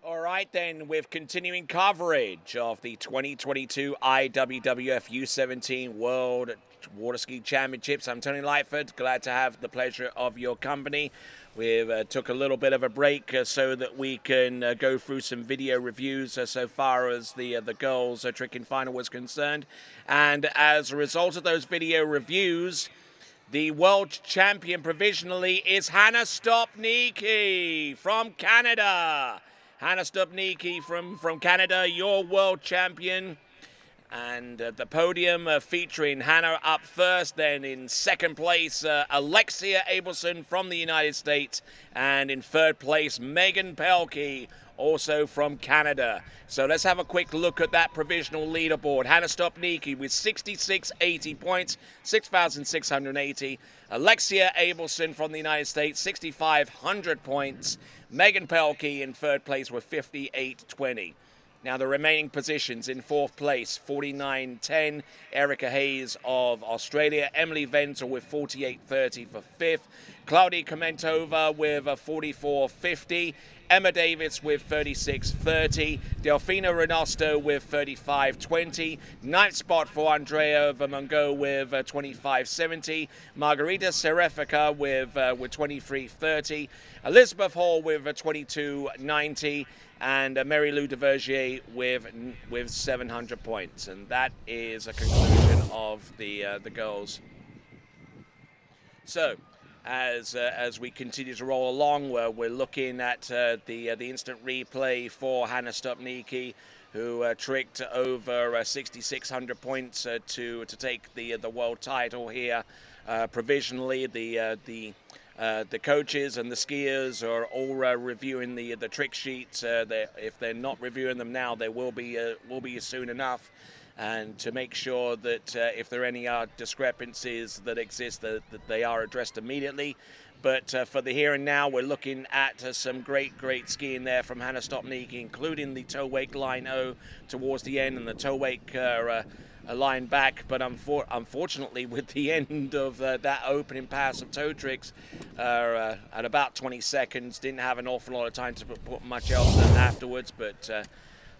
All right, then, with continuing coverage of the 2022 IWWF U17 World Water Ski Championships, I'm Tony Lightfoot. Glad to have the pleasure of your company. We took a little bit of a break so that we can go through some video reviews so far as the girls' trick and final was concerned. And as a result of those video reviews, the world champion provisionally is Hannah Stopnicki from Canada. Hannah Stopnicki from Canada, your world champion. And the podium featuring Hannah up first, then in second place, Alexia Abelson from the United States, and in third place, Megan Pelkey, also from Canada. So let's have a quick look at that provisional leaderboard. Hannah Stopnicki with 6,680 points, 6,680. Alexia Abelson from the United States, 6,500 points. Megan Pelkey in third place with 5,820. Now the remaining positions: in fourth place, 49.10, Erica Hayes of Australia. Emily Venzel with 48.30 for fifth. Claudia Komentova with 44.50. Emma Davis with 36.30. Delfina Renosto with 35.20. Ninth spot for Andrea Vermongo with 25.70. Margarita Serefica with 23.30. Elizabeth Hall with 22.90. And Mary Lou DeVergier with 700 points. And that is a conclusion of the girls. So, as we continue to roll along, we're looking at the instant replay for Hannah Stopnicki, who tricked over 6,600 points to take the world title here. Provisionally, the coaches and the skiers are all reviewing the trick sheets. If they're not reviewing them now, they will be soon enough. And to make sure that if there are any discrepancies that exist, that they are addressed immediately. But for the here and now, we're looking at some great skiing there from Hannah Stopnicki, including the toe wake line O towards the end, and the toe wake a line back. But unfortunately, with the end of that opening pass of toe tricks at about 20 seconds, didn't have an awful lot of time to put much else afterwards, but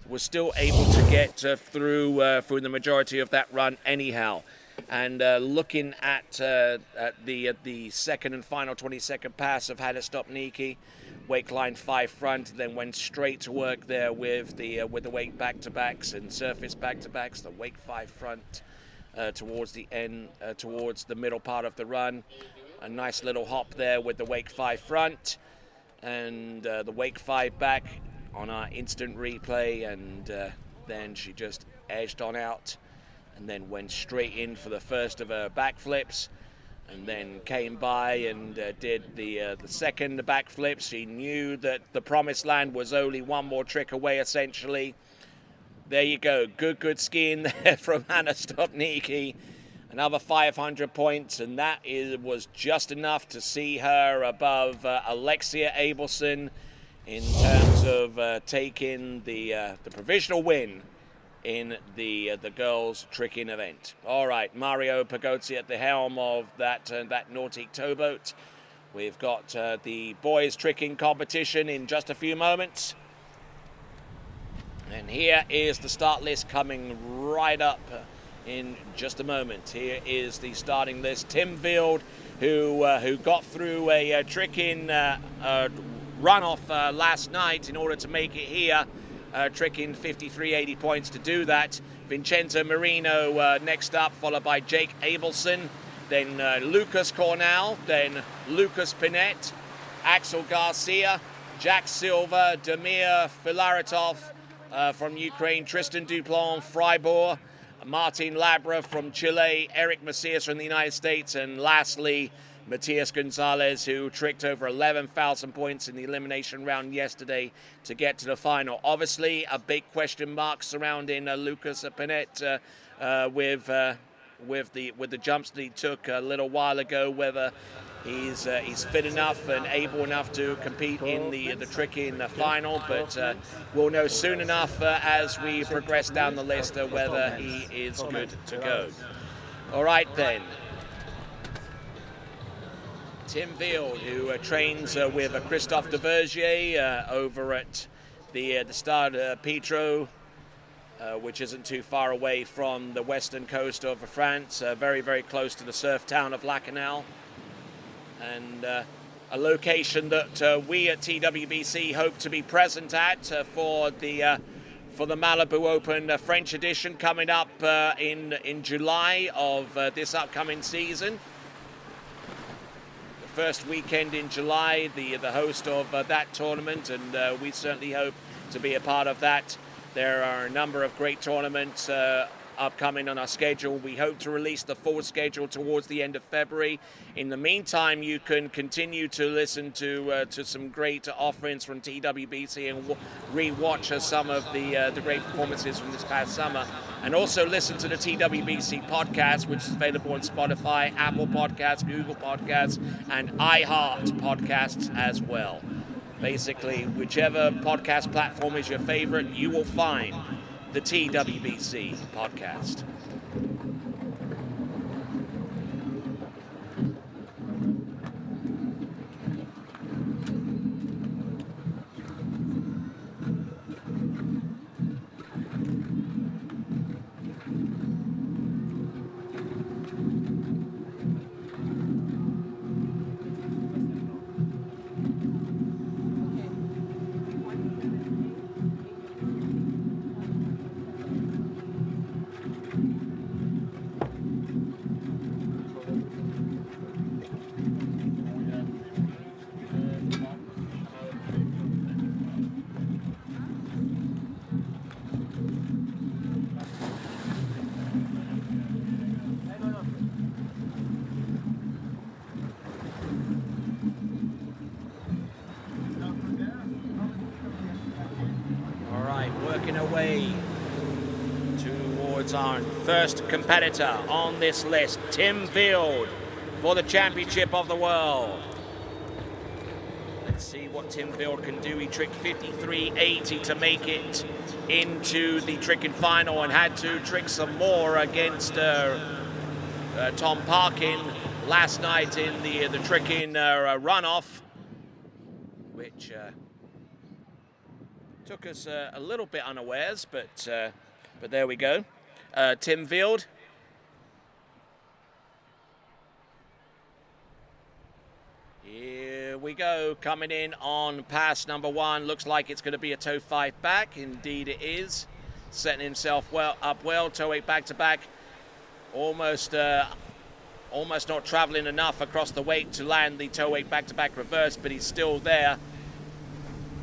was still able to get through the majority of that run anyhow. And looking at the second and final 20-second pass of Hannah Stopnicki, wake line 5 front, then went straight to work there with the wake back-to-backs and surface back-to-backs, the wake 5 front towards the end, towards the middle part of the run. A nice little hop there with the wake 5 front, and the wake 5 back on our instant replay, and then she just edged on out and then went straight in for the first of her backflips, and then came by and did the second backflip. She knew that the promised land was only one more trick away, essentially. There you go, good skiing there from Hannah Stopnicki. Another 500 points, and that was just enough to see her above Alexia Abelson in terms of taking the provisional win in the girls' tricking event. All right, Mario Pagozzi at the helm of that Nautic towboat. We've got the boys' tricking competition in just a few moments. And here is the start list coming right up in just a moment. Here is the starting list. Tim Field, who got through a tricking runoff last night in order to make it here, tricking 53.80 points to do that. Vincenzo Marino next up, followed by Jake Abelson, then Lucas Cornell, then Lucas Pinette, Axel Garcia, Jack Silva, Damir Filaretov from Ukraine, Tristan Duplan, Freiburg, Martin Labra from Chile, Eric Macias from the United States, and lastly, Matias Gonzalez, who tricked over 11,000 points in the elimination round yesterday to get to the final. Obviously, a big question mark surrounding Lucas Pinette with the jumps that he took a little while ago, whether he's fit enough and able enough to compete in the tricky in the final. But we'll know soon enough as we progress down the list whether he is good to go. All right then. Tim Field, who trains with Christophe Devergier over at the Stade Petro, which isn't too far away from the western coast of France, very, very close to the surf town of Lacanau, and a location that we at TWBC hope to be present at for the Malibu Open French edition coming up in July of this upcoming season. The first weekend in July, the host of that tournament, and we certainly hope to be a part of that. There are a number of great tournaments upcoming on our schedule. We hope to release the full schedule towards the end of February. In the meantime, you can continue to listen to some great offerings from TWBC and re-watch some of the great performances from this past summer. And also listen to the TWBC podcast, which is available on Spotify, Apple Podcasts, Google Podcasts, and iHeart Podcasts as well. Basically, whichever podcast platform is your favorite, you will find the TWBC podcast. Working away towards our first competitor on this list, Tim Field, for the Championship of the World. Let's see what Tim Field can do. He tricked 53.80 to make it into the tricking final and had to trick some more against Tom Parkin last night in the tricking runoff, which took us a little bit unawares, but there we go. Tim Field. Here we go, coming in on pass number one. Looks like it's going to be a toe 5 back. Indeed it is. Setting himself up well, toe 8 back to back. Almost not traveling enough across the weight to land the toe 8 back to back reverse, but he's still there.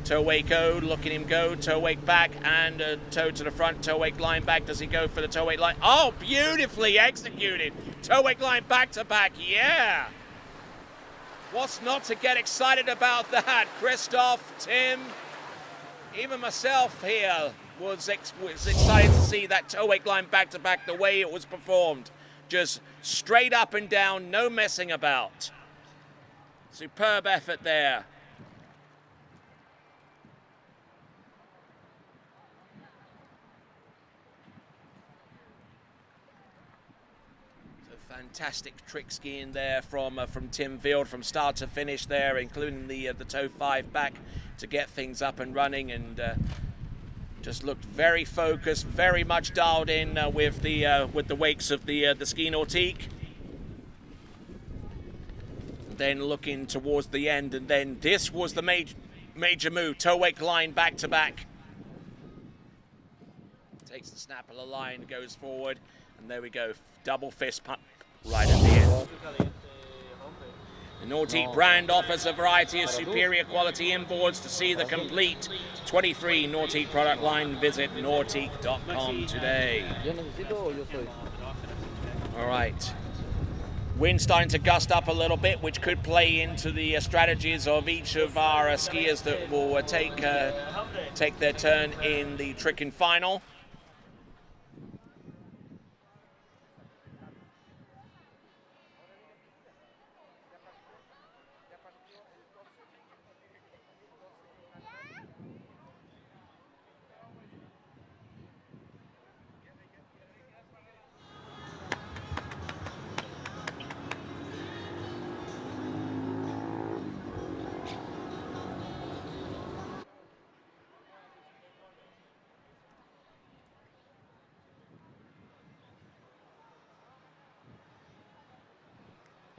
Toe wake go, looking him go, toe wake back and toe to the front, toe wake line back. Does he go for the toe wake line? Oh, beautifully executed. Toe wake line back to back, yeah. What's not to get excited about that? Christoph, Tim, even myself here was excited to see that toe wake line back to back, the way it was performed. Just straight up and down, no messing about. Superb effort there. Fantastic trick skiing there from Tim Field from start to finish there, including the toe 5 back to get things up and running, and just looked very focused, very much dialed in with the wakes of the ski nautique. Then looking towards the end, and then this was the major move, toe wake line back to back. Takes the snap of the line, goes forward, and there we go, double fist pump. Right at the end. The Nautique brand offers a variety of superior quality inboards. To see the complete 23 Nautique product line, visit nautique.com today. All right. Wind starting to gust up a little bit, which could play into the strategies of each of our skiers that will take their turn in the tricking final.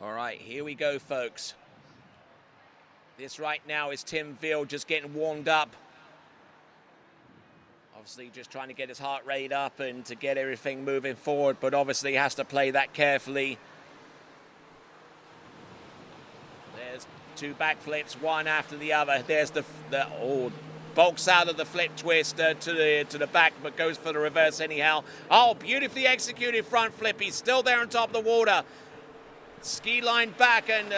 All right, here we go, folks. This right now is Tim Veal just getting warmed up. Obviously just trying to get his heart rate up and to get everything moving forward, but obviously he has to play that carefully. There's two backflips, one after the other. There's the bulks out of the flip twist to the back, but goes for the reverse anyhow. Oh, beautifully executed front flip. He's still there on top of the water. Ski line back and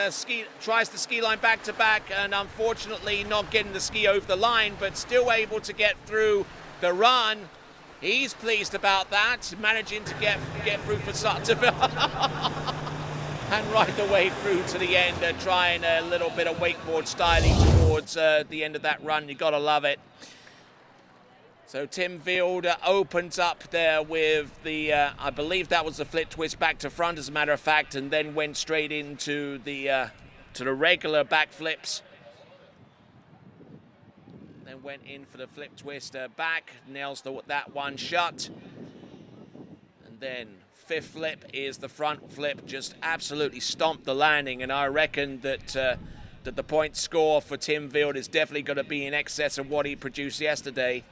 tries the ski line back to back, and unfortunately not getting the ski over the line, but still able to get through the run. He's pleased about that, managing to get through for Sutterville and right the way through to the end, trying a little bit of wakeboard styling towards the end of that run. You gotta love it. So Tim Veal opens up there with the, I believe that was the flip twist back to front, as a matter of fact, and then went straight into the regular backflips. Then went in for the flip twist back, nails that one shut. And then fifth flip is the front flip, just absolutely stomped the landing, and I reckon that the point score for Tim Veal is definitely going to be in excess of what he produced yesterday,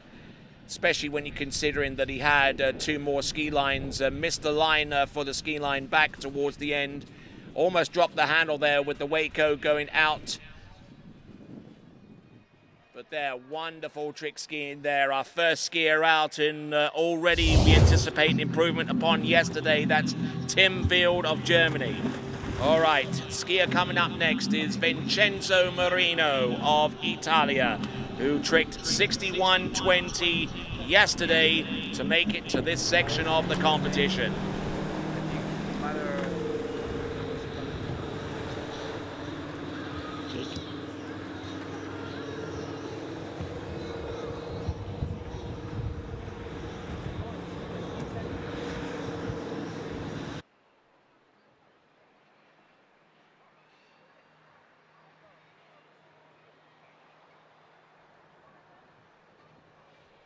especially when you're considering that he had two more ski lines, missed the line for the ski line back towards the end, almost dropped the handle there with the Waco going out. But there, wonderful trick skiing there. Our first skier out, and already we anticipate an improvement upon yesterday. That's Tim Veal of Germany. All right, skier coming up next is Vincenzo Marino of Italia, who tricked 61.20 yesterday to make it to this section of the competition.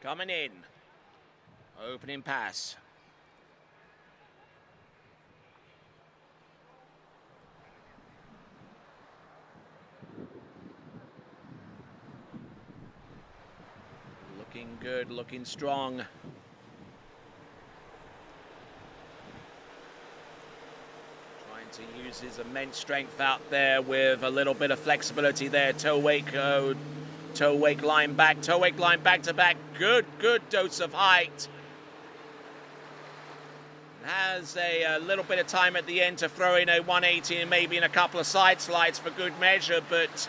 Coming in, opening pass. Looking good, looking strong. Trying to use his immense strength out there with a little bit of flexibility there. Toe wake line back to back. Good dose of height. Has a little bit of time at the end to throw in a 180 and maybe in a couple of side slides for good measure, but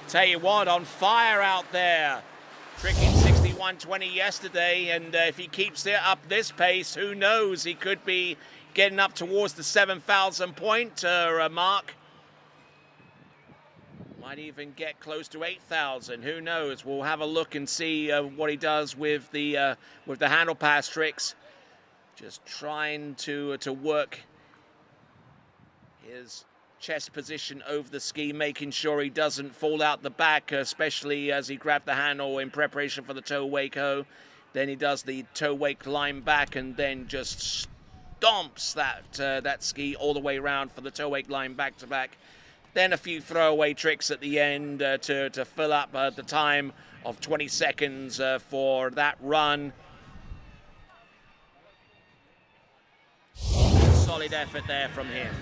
tell you what, on fire out there. Tricking 61.20 yesterday, and if he keeps it up this pace, who knows, he could be getting up towards the 7,000 point mark. Might even get close to 8,000. Who knows? We'll have a look and see what he does with the handle pass tricks. Just trying to work his chest position over the ski, making sure he doesn't fall out the back, especially as he grabbed the handle in preparation for the toe wake ho. Then he does the toe wake line back and then just stomps that ski all the way around for the toe wake line back to back. Then a few throwaway tricks at the end to fill up the time of 20 seconds for that run. Solid effort there from him.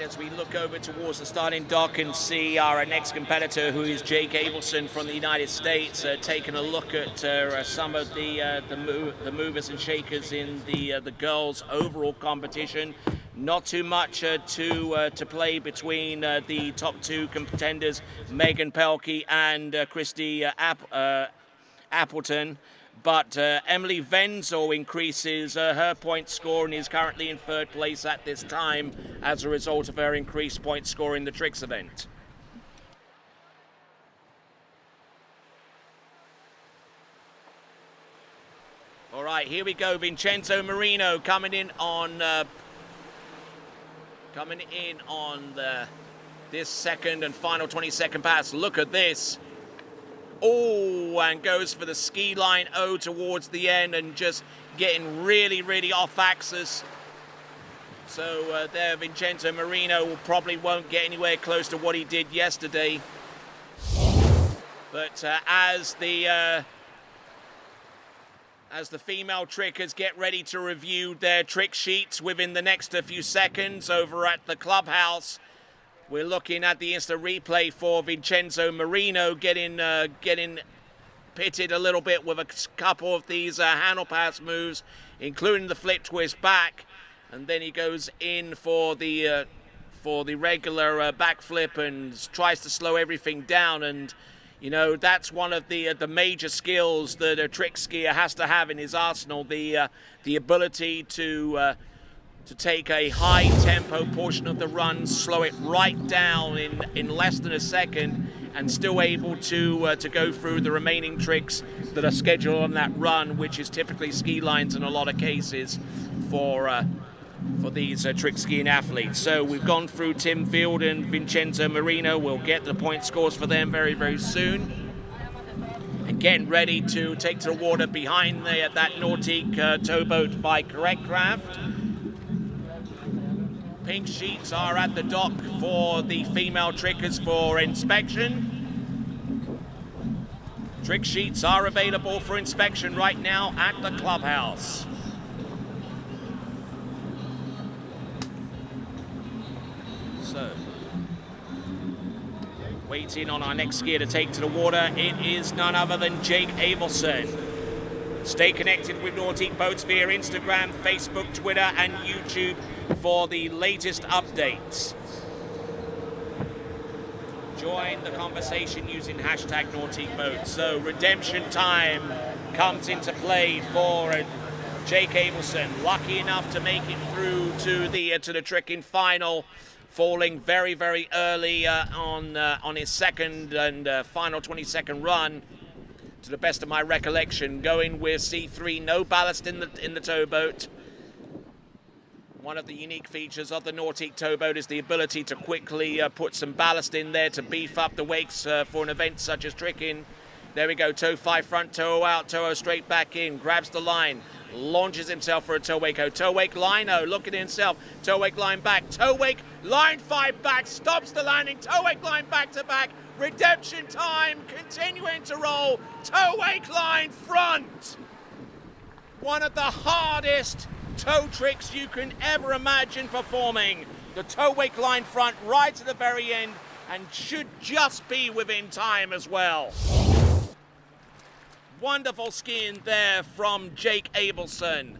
As we look over towards the starting dock and see our next competitor, who is Jake Abelson from the United States, taking a look at some of the movers and shakers in the girls' overall competition. Not too much to play between the top two contenders, Megan Pelkey and Christy Appleton. But Emily Venzel increases her point score and is currently in third place at this time as a result of her increased point score in the tricks event. All right. right, here we go. Vincenzo Marino coming in on this second and final 20-second pass. Look at this. Oh, and goes for the ski line O towards the end and just getting really, really off axis. So there, Vincenzo Marino probably won't get anywhere close to what he did yesterday. But as the female trickers get ready to review their trick sheets within the next few seconds over at the clubhouse, we're looking at the instant replay for Vincenzo Marino getting pitted a little bit with a couple of these handle pass moves, including the flip twist back, and then he goes in for the regular backflip and tries to slow everything down. And you know, that's one of the major skills that a trick skier has to have in his arsenal, the ability to take a high tempo portion of the run, slow it right down in less than a second, and still able to go through the remaining tricks that are scheduled on that run, which is typically ski lines in a lot of cases for these trick skiing athletes. So we've gone through Tim Field and Vincenzo Marino. We'll get the point scores for them very, very soon. And getting ready to take to the water behind that Nautique towboat by Correct Craft. Pink sheets are at the dock for the female trickers for inspection. Trick sheets are available for inspection right now at the clubhouse. So, waiting on our next skier to take to the water, it is none other than Jake Abelson. Stay connected with Nautique Boats via Instagram, Facebook, Twitter, and YouTube for the latest updates. Join the conversation using hashtag Nautique Boats. So redemption time comes into play for Jake Abelson, lucky enough to make it through to the tricking final, falling very, very early on his second and final 20-second run. To the best of my recollection, going with C3, no ballast in the towboat. One of the unique features of the Nautique towboat is the ability to quickly put some ballast in there to beef up the wakes for an event such as tricking. There we go, toe 5 front, toe out, toe straight back in, grabs the line, launches himself for a toe wake O. Toe wake line O, look at himself, toe wake line back, toe wake line 5 back, stops the landing, toe wake line back to back, redemption time, continuing to roll, toe wake line front. One of the hardest toe tricks you can ever imagine performing. The toe wake line front right to the very end, and should just be within time as well. Wonderful skiing there from Jake Abelson.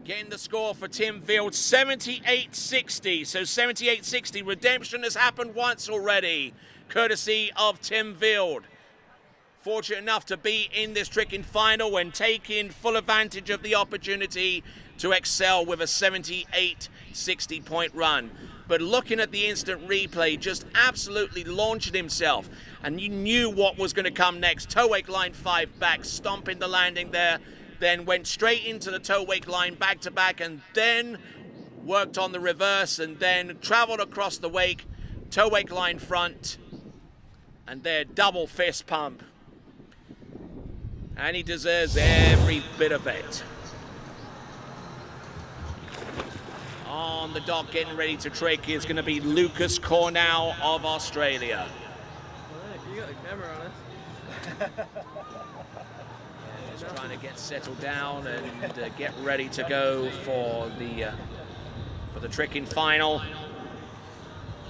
Getting the score for Tim Field, 78.60. So 78.60, redemption has happened once already, courtesy of Tim Field. Fortunate enough to be in this tricking final and taking full advantage of the opportunity to excel with a 78.60 point run. But looking at the instant replay, just absolutely launched himself, and you knew what was going to come next. Toe wake line 5 back, stomping the landing there, then went straight into the toe wake line back to back, and then worked on the reverse, and then traveled across the wake, toe wake line front, and there double fist pump. And he deserves every bit of it. On the dock, getting ready to trick, is going to be Lucas Cornell of Australia. You got the camera on us. Just trying to get settled down and get ready to go for the tricking final.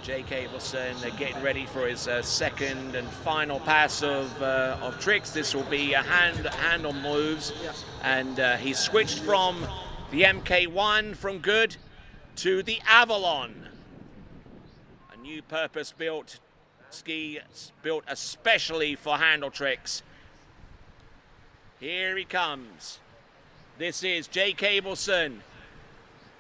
Jake Abelson getting ready for his second and final pass of tricks. This will be a handle moves, and he's switched from the MK1 from Good to the Avalon, a new purpose-built ski built especially for handle tricks. Here he comes. This is Jake Abelson,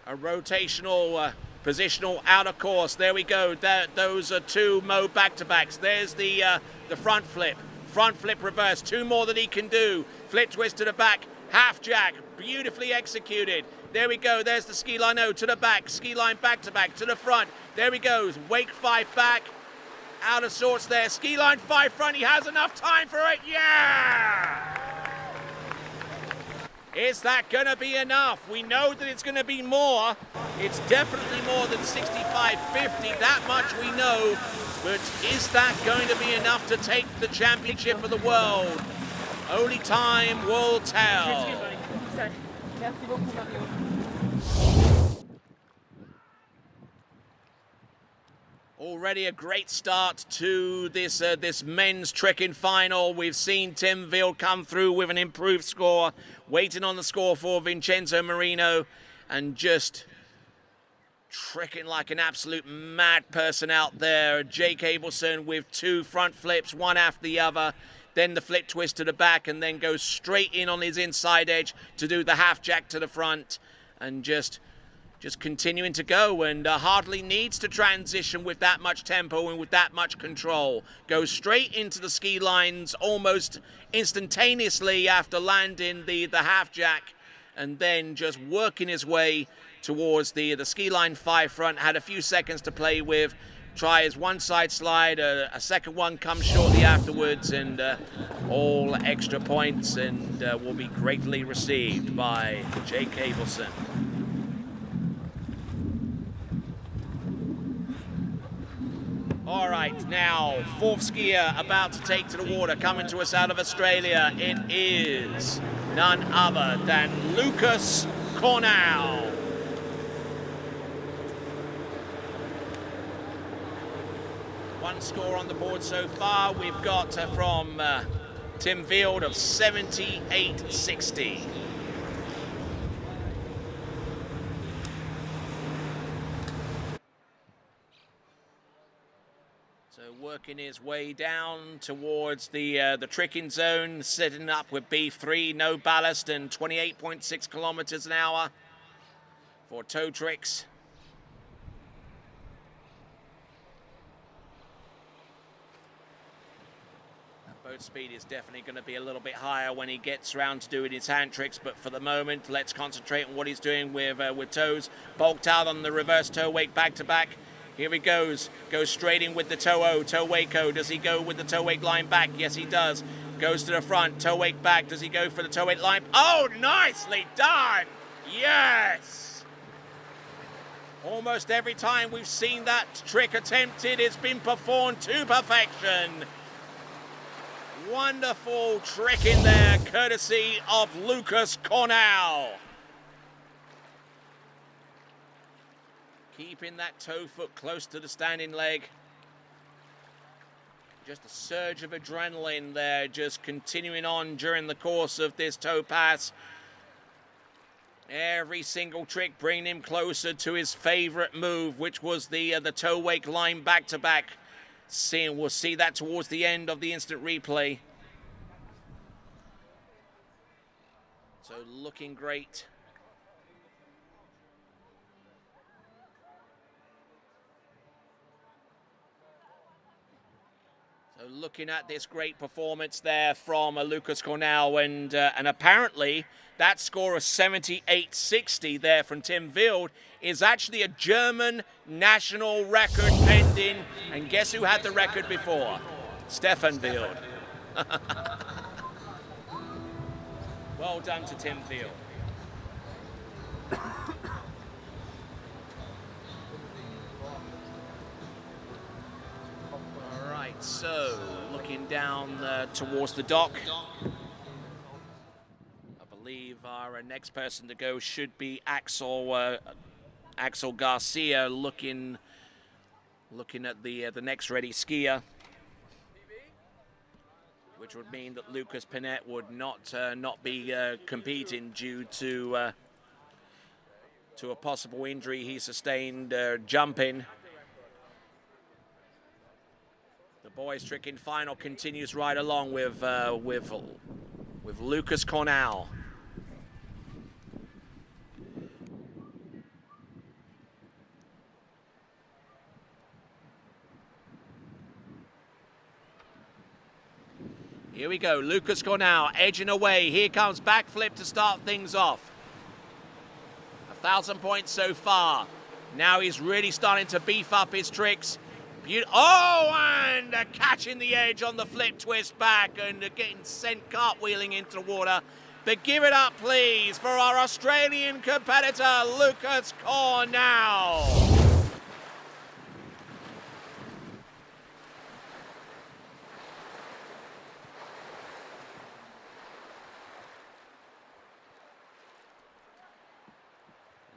a rotational positional outer course. There we go. Those are two Mo back-to-backs. There's the front flip. front flip reverse, 2 more that he can do. Flip twist to the back, half jack, beautifully executed. There we go, there's the ski line O to the back, ski line back to back, to the front. There he goes, wake 5 back, out of sorts there. Ski line 5 front, he has enough time for it, yeah! Is that gonna be enough? We know that it's gonna be more. It's definitely more than 65.50, that much we know. But is that going to be enough to take the championship of the world? Only time will tell. Already a great start to this men's trekking final. We've seen Tim Wild come through with an improved score, waiting on the score for Vincenzo Marino, and just trekking like an absolute mad person out there. Jake Abelson with 2 front flips, one after the other, then the flip twist to the back, and then goes straight in on his inside edge to do the half jack to the front, and just continuing to go, and hardly needs to transition with that much tempo and with that much control. Goes straight into the ski lines almost instantaneously after landing the half jack, and then just working his way towards the ski line 5 front. Had a few seconds to play with, try his one side slide, a second one comes shortly afterwards, and all extra points, and will be greatly received by Jake Abelson. All right, now 4th skier about to take to the water, coming to us out of Australia. It is none other than Lucas Cornell. One score on the board so far. We've got from Tim Wild of 78.60. So working his way down towards the tricking zone, setting up with B3, no ballast, and 28.6 kilometers an hour for toe tricks. Boat speed is definitely going to be a little bit higher when he gets around to doing his hand tricks, but for the moment, let's concentrate on what he's doing with toes. Bulked out on the reverse toe wake back to back. Here he goes straight in with the toe O, toe wake O. Does he go with the toe wake line back? Yes, he does. Goes to the front, toe wake back. Does he go for the toe wake line? Oh, nicely done! Yes! Almost every time we've seen that trick attempted, it's been performed to perfection. Wonderful trick in there, courtesy of Lucas Cornell. Keeping that toe foot close to the standing leg. Just a surge of adrenaline there, just continuing on during the course of this toe pass. Every single trick bringing him closer to his favorite move, which was the toe wake line back to back. We'll see that towards the end of the instant replay. So looking great. So looking at this great performance there from Lucas Cornell, and apparently that score of 78.60 there from Tim Wild is actually a German national record pending. And guess who had the record before? Stefan Wild. Well done to Tim Wild. All right, so looking down towards the dock. I believe our next person to go should be Axel Garcia, looking at the next ready skier, which would mean that Lucas Pinette would not be competing due to a possible injury he sustained jumping. The boys' tricking final continues right along with Lucas Cornell. Here we go, Lucas Cornell edging away. Here comes backflip to start things off. 1,000 points so far. Now he's really starting to beef up his tricks. And catching the edge on the flip twist back and getting sent cartwheeling into the water. But give it up, please, for our Australian competitor, Lucas Cornell.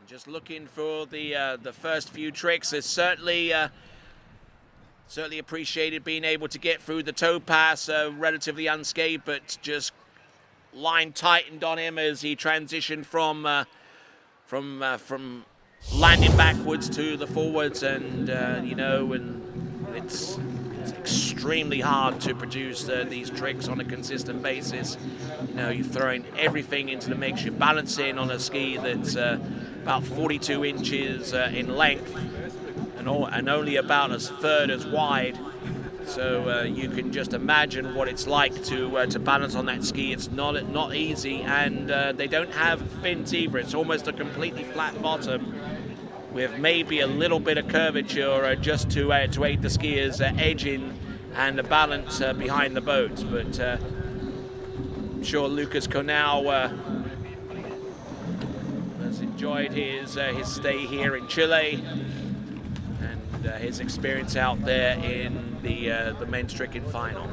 Just looking for the first few tricks. It's certainly appreciated being able to get through the toe pass relatively unscathed, but just line tightened on him as he transitioned from landing backwards to the forwards, and and it's extremely hard to produce these tricks on a consistent basis. You're throwing everything into the mix. You're balancing on a ski that's about 42 inches in length and only about a third as wide. So you can just imagine what it's like to balance on that ski. It's not easy, and they don't have fins either. It's almost a completely flat bottom with maybe a little bit of curvature just to aid the skiers edging and the balance behind the boat. But I'm sure Lucas Cornell has enjoyed his stay here in Chile and his experience out there in the men's tricking final.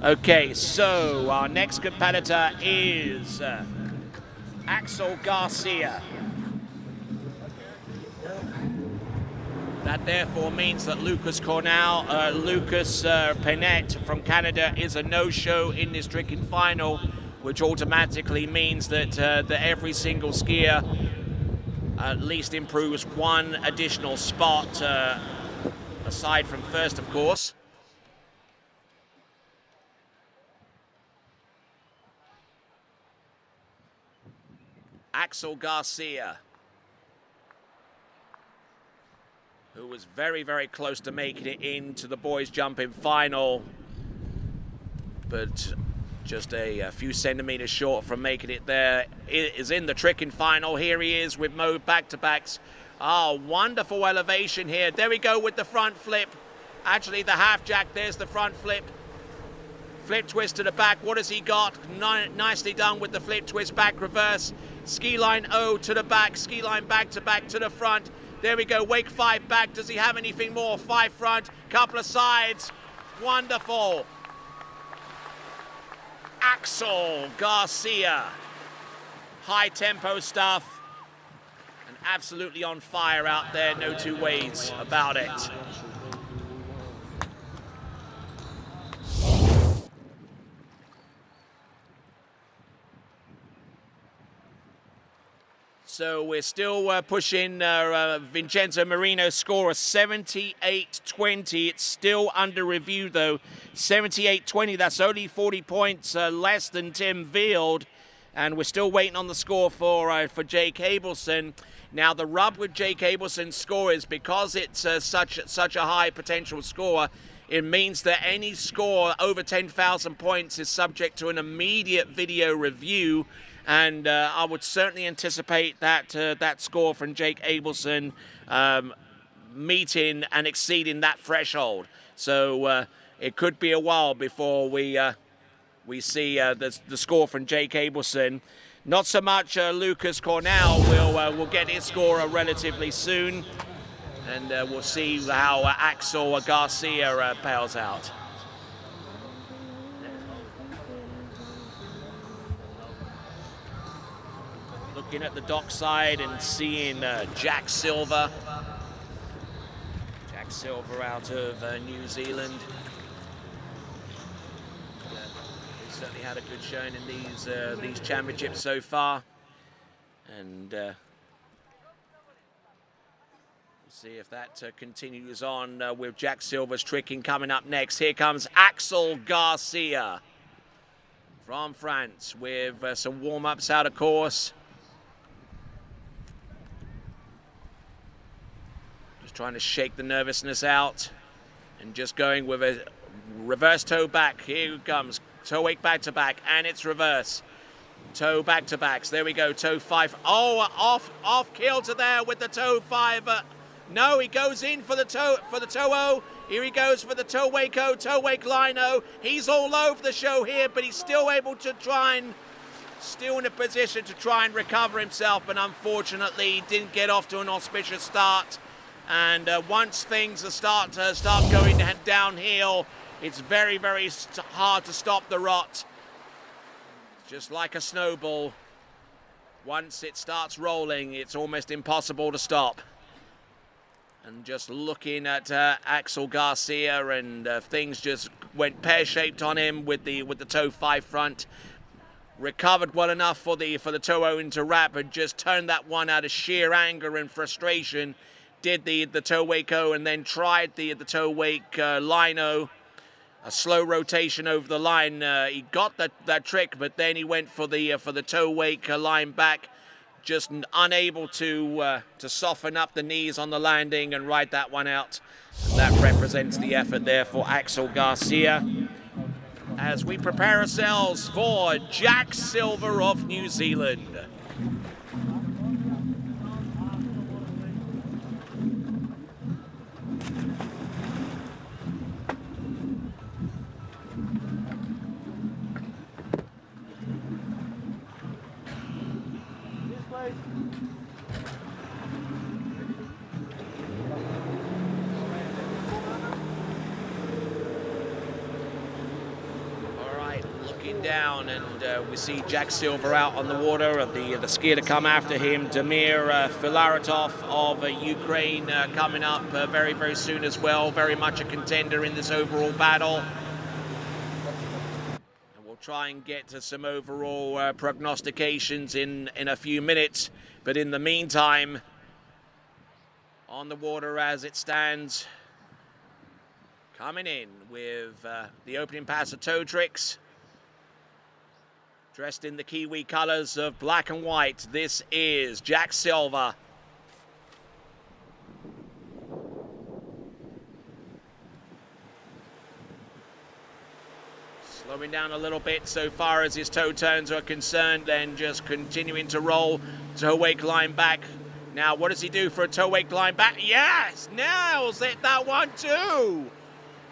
Okay, so our next competitor is Axel Garcia. That therefore means that Lucas Pennette from Canada is a no-show in this tricking final, which automatically means that every single skier at least improves one additional spot, aside from first, of course. Axel Garcia, who was very, very close to making it into the boys' jumping final, but just a few centimeters short from making it there. It is in the tricking final. Here he is with Mo back-to-backs. Wonderful elevation here. There we go with the front flip. Actually, the half jack, there's the front flip. Flip twist to the back. What has he got? Nicely done with the flip twist back reverse. Ski line O to the back. Ski line back to back to the front. There we go. Wake 5 back. Does he have anything more? 5 front. Couple of sides. Wonderful. Axel Garcia. High tempo stuff. And absolutely on fire out there. No two ways about it. So we're still pushing Vincenzo Marino's score of 78-20. It's still under review, though. 78-20, that's only 40 points less than Tim Field. And we're still waiting on the score for Jake Abelson. Now, the rub with Jake Abelson's score is because it's such a high potential score, it means that any score over 10,000 points is subject to an immediate video review. And I would certainly anticipate that score from Jake Abelson meeting and exceeding that threshold. So it could be a while before we see the score from Jake Abelson. Not so much Lucas Cornell will get his score relatively soon, and we'll see how Axel Garcia pales out. Looking at the dockside and seeing Jack Silver. Jack Silver out of New Zealand. He's certainly had a good showing in these championships so far. And we'll see if that continues on with Jack Silver's tricking coming up next. Here comes Axel Garcia from France with some warm-ups out of course. Trying to shake the nervousness out. And just going with a reverse toe back. Here it comes. Toe wake back to back, and it's reverse. Toe back to backs. There we go. Toe 5. Oh, off kilter there with the toe 5. No, he goes in for the toe O. Here he goes for the toe wake O, toe wake line O. He's all over the show here, but he's still able to still in a position to try and recover himself, but unfortunately didn't get off to an auspicious start. And once things start going downhill, it's very, very hard to stop the rot. Just like a snowball, once it starts rolling, it's almost impossible to stop. And just looking at Axel Garcia, and things just went pear-shaped on him with the toe 5 front. Recovered well enough for the toe O into wrap, and just turned that one out of sheer anger and frustration. Did the toe wake O, and then tried the toe wake line O. A slow rotation over the line. He got that trick, but then he went for the toe wake line back. Just unable to soften up the knees on the landing and ride that one out. And that represents the effort there for Axel Garcia. As we prepare ourselves for Jack Silver of New Zealand. Down, and we see Jack Silver out on the water. The skier to come after him, Damir Filaretov of Ukraine, coming up very, very soon as well. Very much a contender in this overall battle. And we'll try and get to some overall prognostications in a few minutes. But in the meantime, on the water as it stands, coming in with the opening pass of toe tricks. Dressed in the Kiwi colors of black and white, this is Jack Silver. Slowing down a little bit so far as his toe turns are concerned, then just continuing to roll. Toe wake line back. Now, what does he do for a toe wake line back? Yes, nails it, that one too.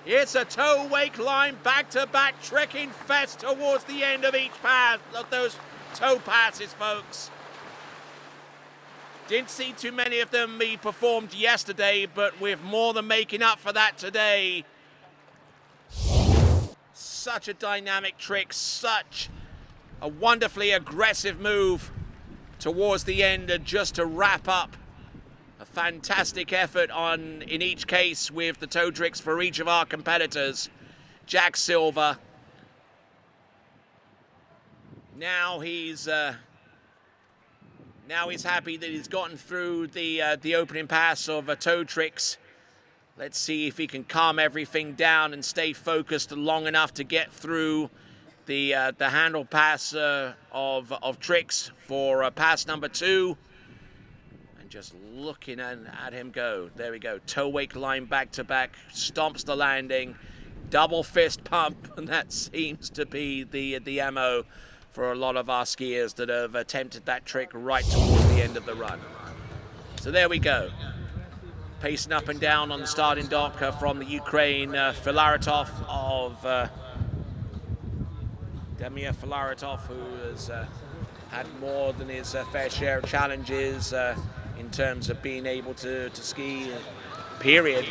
It's a toe wake line back-to-back trekking fest towards the end of each pass, of those toe passes, folks. Didn't see too many of them be performed yesterday, but with more than making up for that today. Such a dynamic trick, such a wonderfully aggressive move towards the end, just to wrap up. A fantastic effort in each case with the toe tricks for each of our competitors. Jack Silver. Now he's happy that he's gotten through the opening pass of toe tricks. Let's see if he can calm everything down and stay focused long enough to get through the handle pass of tricks for pass number 2. Just looking at him go. There we go. Toe wake line back to back. Stomps the landing. Double fist pump. And that seems to be the MO for a lot of our skiers that have attempted that trick right towards the end of the run. So there we go. Pacing up and down on the starting dock from the Ukraine, Filaretov of Damir Filaretov, who has had more than his fair share of challenges in terms of being able to ski, period,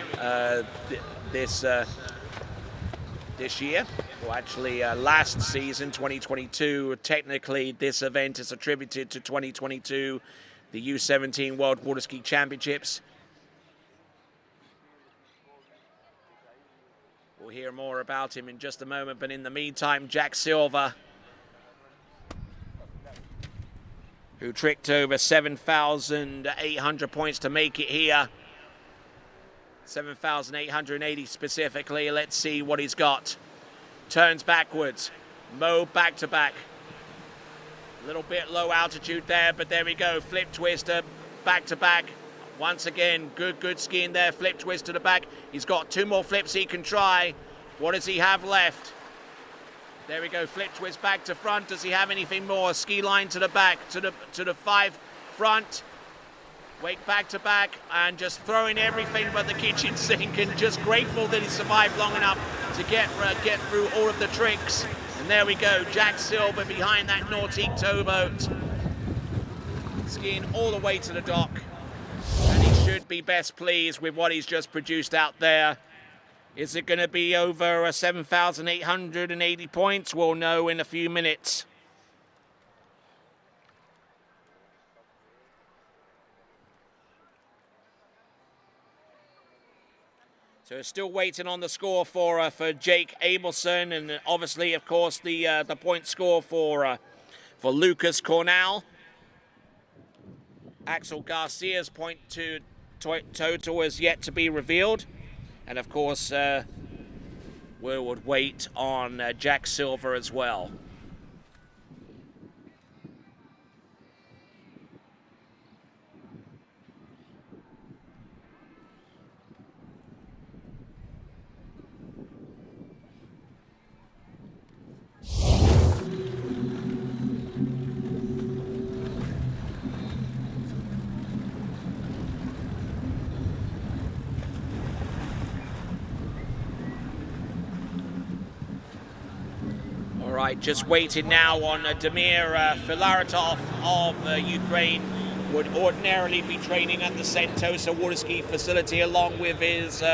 this year. Well, actually, last season, 2022, technically this event is attributed to 2022, the U17 World Water Ski Championships. We'll hear more about him in just a moment, but in the meantime, Jack Silver, who tricked over 7,800 points to make it here. 7,880 specifically. Let's see what he's got. Turns backwards. Mow back to back. A little bit low altitude there, but there we go. Flip twister, back to back. Once again, good skiing there. Flip twist to the back. He's got 2 more flips he can try. What does he have left? There we go. Flip twist back to front. Does he have anything more? Ski line to the back, to the 5 front. Wake back to back, and just throwing everything but the kitchen sink, and just grateful that he survived long enough to get through all of the tricks. And there we go, Jack Silver behind that Nautique towboat, skiing all the way to the dock. And he should be best pleased with what he's just produced out there. Is it going to be over 7,880 points? We'll know in a few minutes. So still waiting on the score for Jake Abelson, and obviously, of course, the point score for Lucas Cornell. Axel Garcia's point total is yet to be revealed, and of course, we would wait on Jack Silver as well. Right, just waiting now on Damir Filaretov of Ukraine. Would ordinarily be training at the Sentosa water ski facility along with his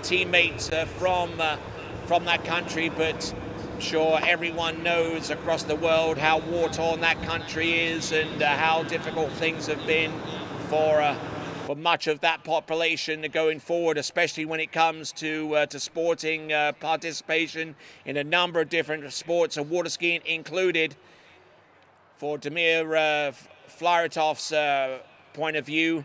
teammates from that country, but I'm sure everyone knows across the world how war-torn that country is, and how difficult things have been for much of that population going forward, especially when it comes to sporting participation in a number of different sports, and water skiing included. For Damir Filaretov's point of view,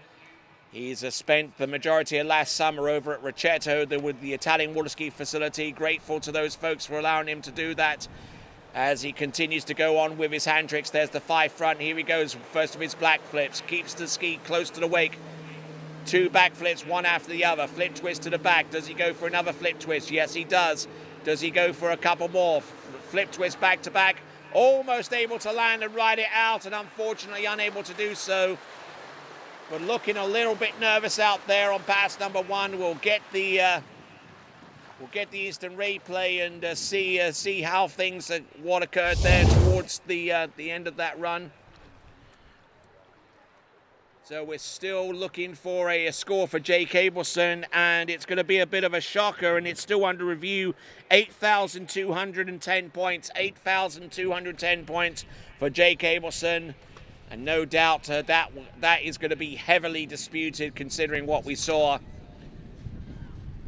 he's spent the majority of last summer over at Rocchetto with the Italian water ski facility. Grateful to those folks for allowing him to do that as he continues to go on with his hand tricks. There's the 5 front. Here he goes, first of his black flips. Keeps the ski close to the wake. 2 back flips, one after the other. Flip twist to the back. Does he go for another flip twist? Yes, he does. Does he go for a couple more? Flip twist back to back. Almost able to land and ride it out, and unfortunately unable to do so. But looking a little bit nervous out there on pass number 1. We'll get the instant replay and see how things what occurred there towards the end of that run. So we're still looking for a score for Jake Abelson, and it's going to be a bit of a shocker, and it's still under review. 8,210 points, 8,210 points for Jake Abelson, and no doubt that is going to be heavily disputed considering what we saw.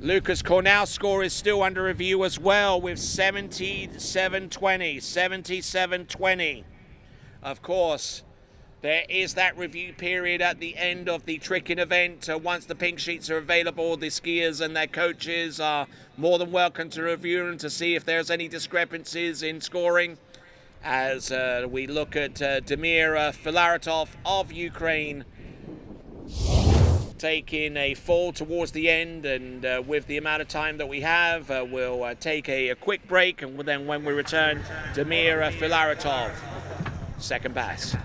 Lucas Cornell's score is still under review as well with 77.20. Of course, there is that review period at the end of the tricking event. Once the pink sheets are available, the skiers and their coaches are more than welcome to review them to see if there's any discrepancies in scoring. As we look at Damir Filaretov of Ukraine taking a fall towards the end, and with the amount of time that we have, we'll take a quick break, and then when we return, Damir Filaretov, second pass.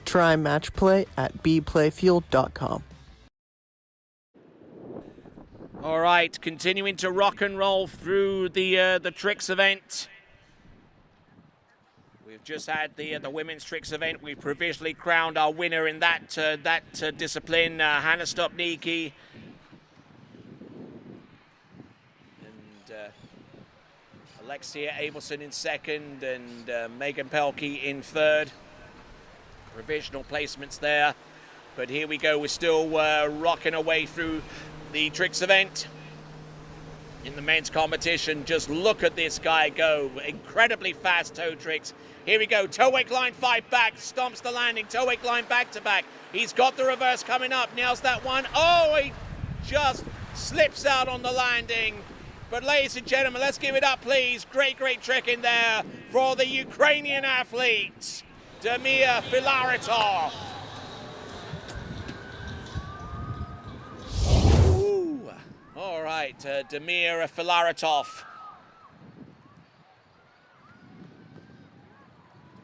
Try match play at bplayfield.com. All right, continuing to rock and roll through the tricks event. We've just had the women's tricks event. We've provisionally crowned our winner in that discipline, Hannah Stopnicki. And Alexia Abelson in second, and Megan Pelkey in third. Provisional placements there, but here we go. We're still rocking our way through the tricks event in the men's competition. Just look at this guy go. Incredibly fast toe tricks. Here we go. Toe wake line 5 back. Stomps the landing. Toe wake line back to back. He's got the reverse coming up. Nails that one. Oh, he just slips out on the landing. But ladies and gentlemen, let's give it up, please. Great trick in there for the Ukrainian athlete, Damir Filaretov. Ooh. All right, Damir Filaretov.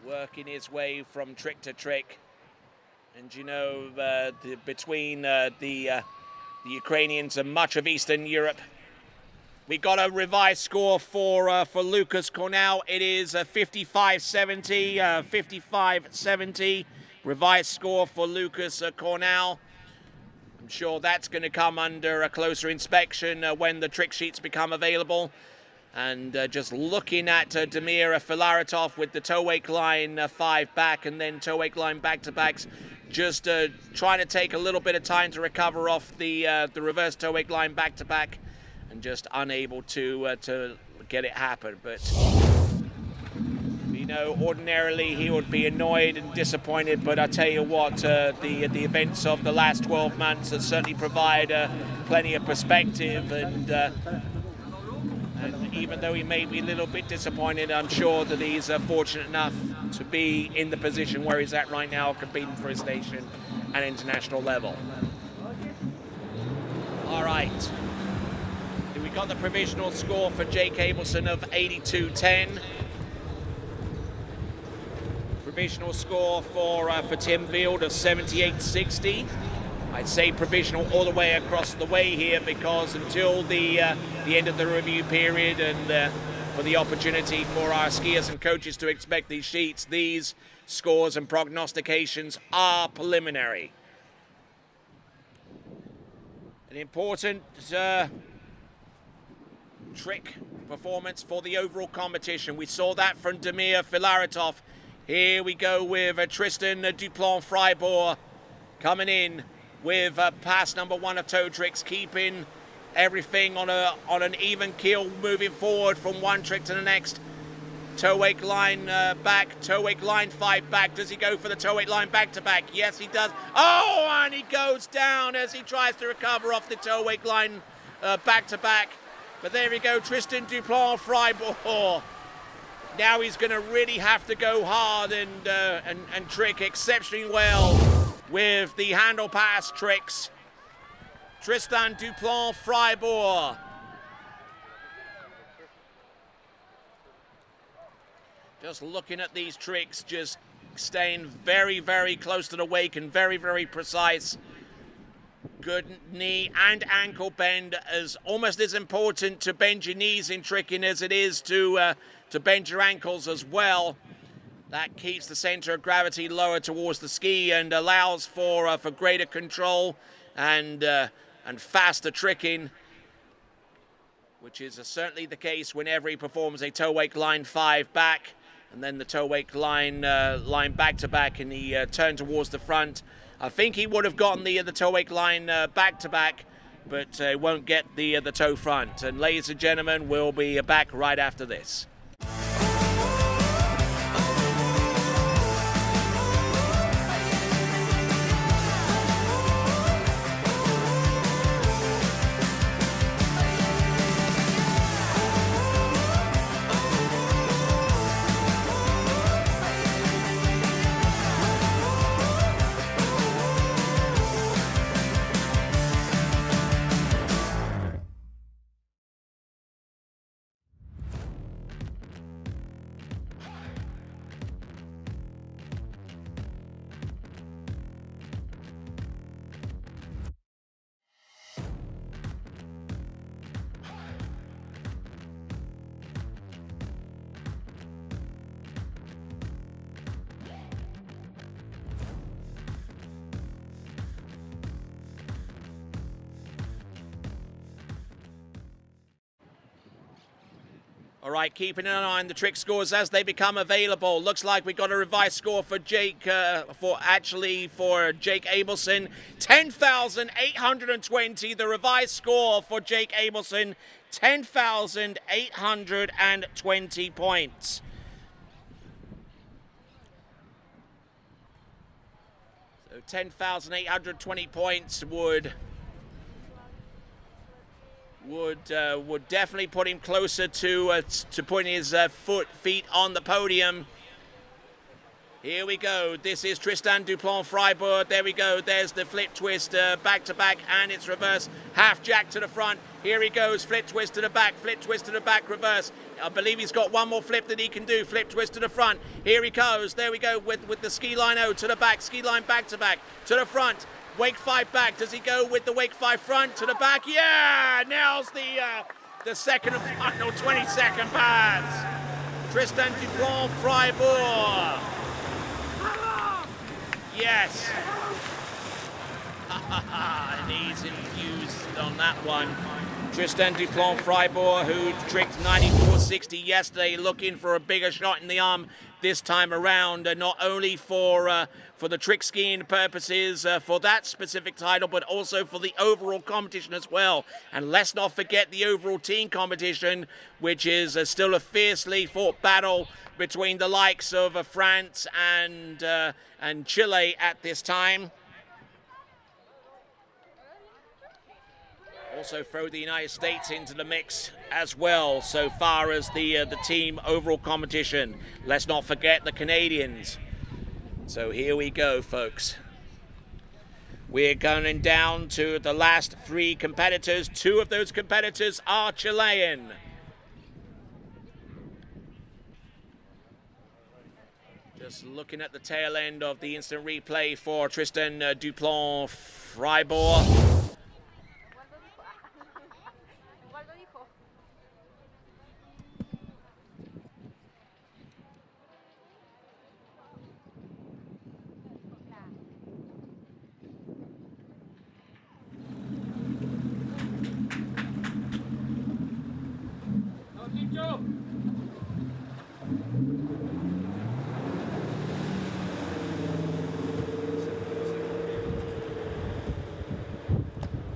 Working his way from trick to trick. And you know, between the Ukrainians and much of Eastern Europe, we got a revised score for Lucas Cornell. It is 55-70, 55-70. Revised score for Lucas Cornell. I'm sure that's going to come under a closer inspection when the trick sheets become available. And just looking at Damir Filaretov with the toe wake line 5 back and then toe wake line back to backs, just trying to take a little bit of time to recover off the reverse toe wake line back to back, and just unable to get it happen. But you know, ordinarily he would be annoyed and disappointed, but I tell you what, the events of the last 12 months certainly provide plenty of perspective, and even though he may be a little bit disappointed, I'm sure that he's fortunate enough to be in the position where he's at right now, competing for his nation at international level. All right. We got the provisional score for Jake Abelson of 82.10. Provisional score for Tim Field of 78.60. I'd say provisional all the way across the way here, because until the end of the review period and for the opportunity for our skiers and coaches to expect these sheets, these scores and prognostications are preliminary. An important trick performance for the overall competition. We saw that from Damir Filaretov. Here we go with Tristan Duplan-Fribourg coming in with pass number 1 of toe tricks, keeping everything on an even keel, moving forward from one trick to the next. Toe wake line back, toe wake line 5 back. Does he go for the toe wake line back to back? Yes, he does. Oh, and he goes down as he tries to recover off the toe wake line back to back. But there we go, Tristan Duplan-Fribourg. Now he's going to really have to go hard and trick exceptionally well with the handle pass tricks. Tristan Duplan-Fribourg. Just looking at these tricks, just staying very close to the wake and very precise. Good knee and ankle bend, is almost as important to bend your knees in tricking as it is to bend your ankles as well. That keeps the center of gravity lower towards the ski and allows for greater control and faster tricking, which is certainly the case whenever he performs a toe wake line 5 back and then the toe wake line back to back, and he turned towards the front. I think he would have gotten the toe wake line back to back, but won't get the toe front. And ladies and gentlemen, we'll be back right after this. All right, keeping an eye on the trick scores as they become available. Looks like we got a revised score for Jake, for Jake Abelson. 10,820, the revised score for Jake Abelson. 10,820 points. So 10,820 points would definitely put him closer to putting his feet on the podium. Here we go. This is Tristan Dupont-Freiburg. There we go. There's the flip twist, back to back, and it's reverse. Half jack to the front. Here he goes. Flip twist to the back. Flip twist to the back. Reverse. I believe he's got one more flip that he can do. Flip twist to the front. Here he goes. There we go with the ski line O to the back. Ski line back to back to the front. Wake 5 back. Does he go with the Wake 5 front to the back? Yeah! Nails the second and final 20-second pass. Tristan Dupont-Freiburg. Yes. And he's infused on that one. Tristan Dupont-Freiburg, who tricked 94.60 yesterday, looking for a bigger shot in the arm this time around, not only for the trick skiing purposes, for that specific title, but also for the overall competition as well. And let's not forget the overall team competition, which is still a fiercely fought battle between the likes of France and Chile at this time. Also throw the United States into the mix as well, so far as the team overall competition. Let's not forget the Canadians. So here we go, folks. We're going down to the last 3 competitors. 2 of those competitors are Chilean. Just looking at the tail end of the instant replay for Tristan Dupont-Freiburg.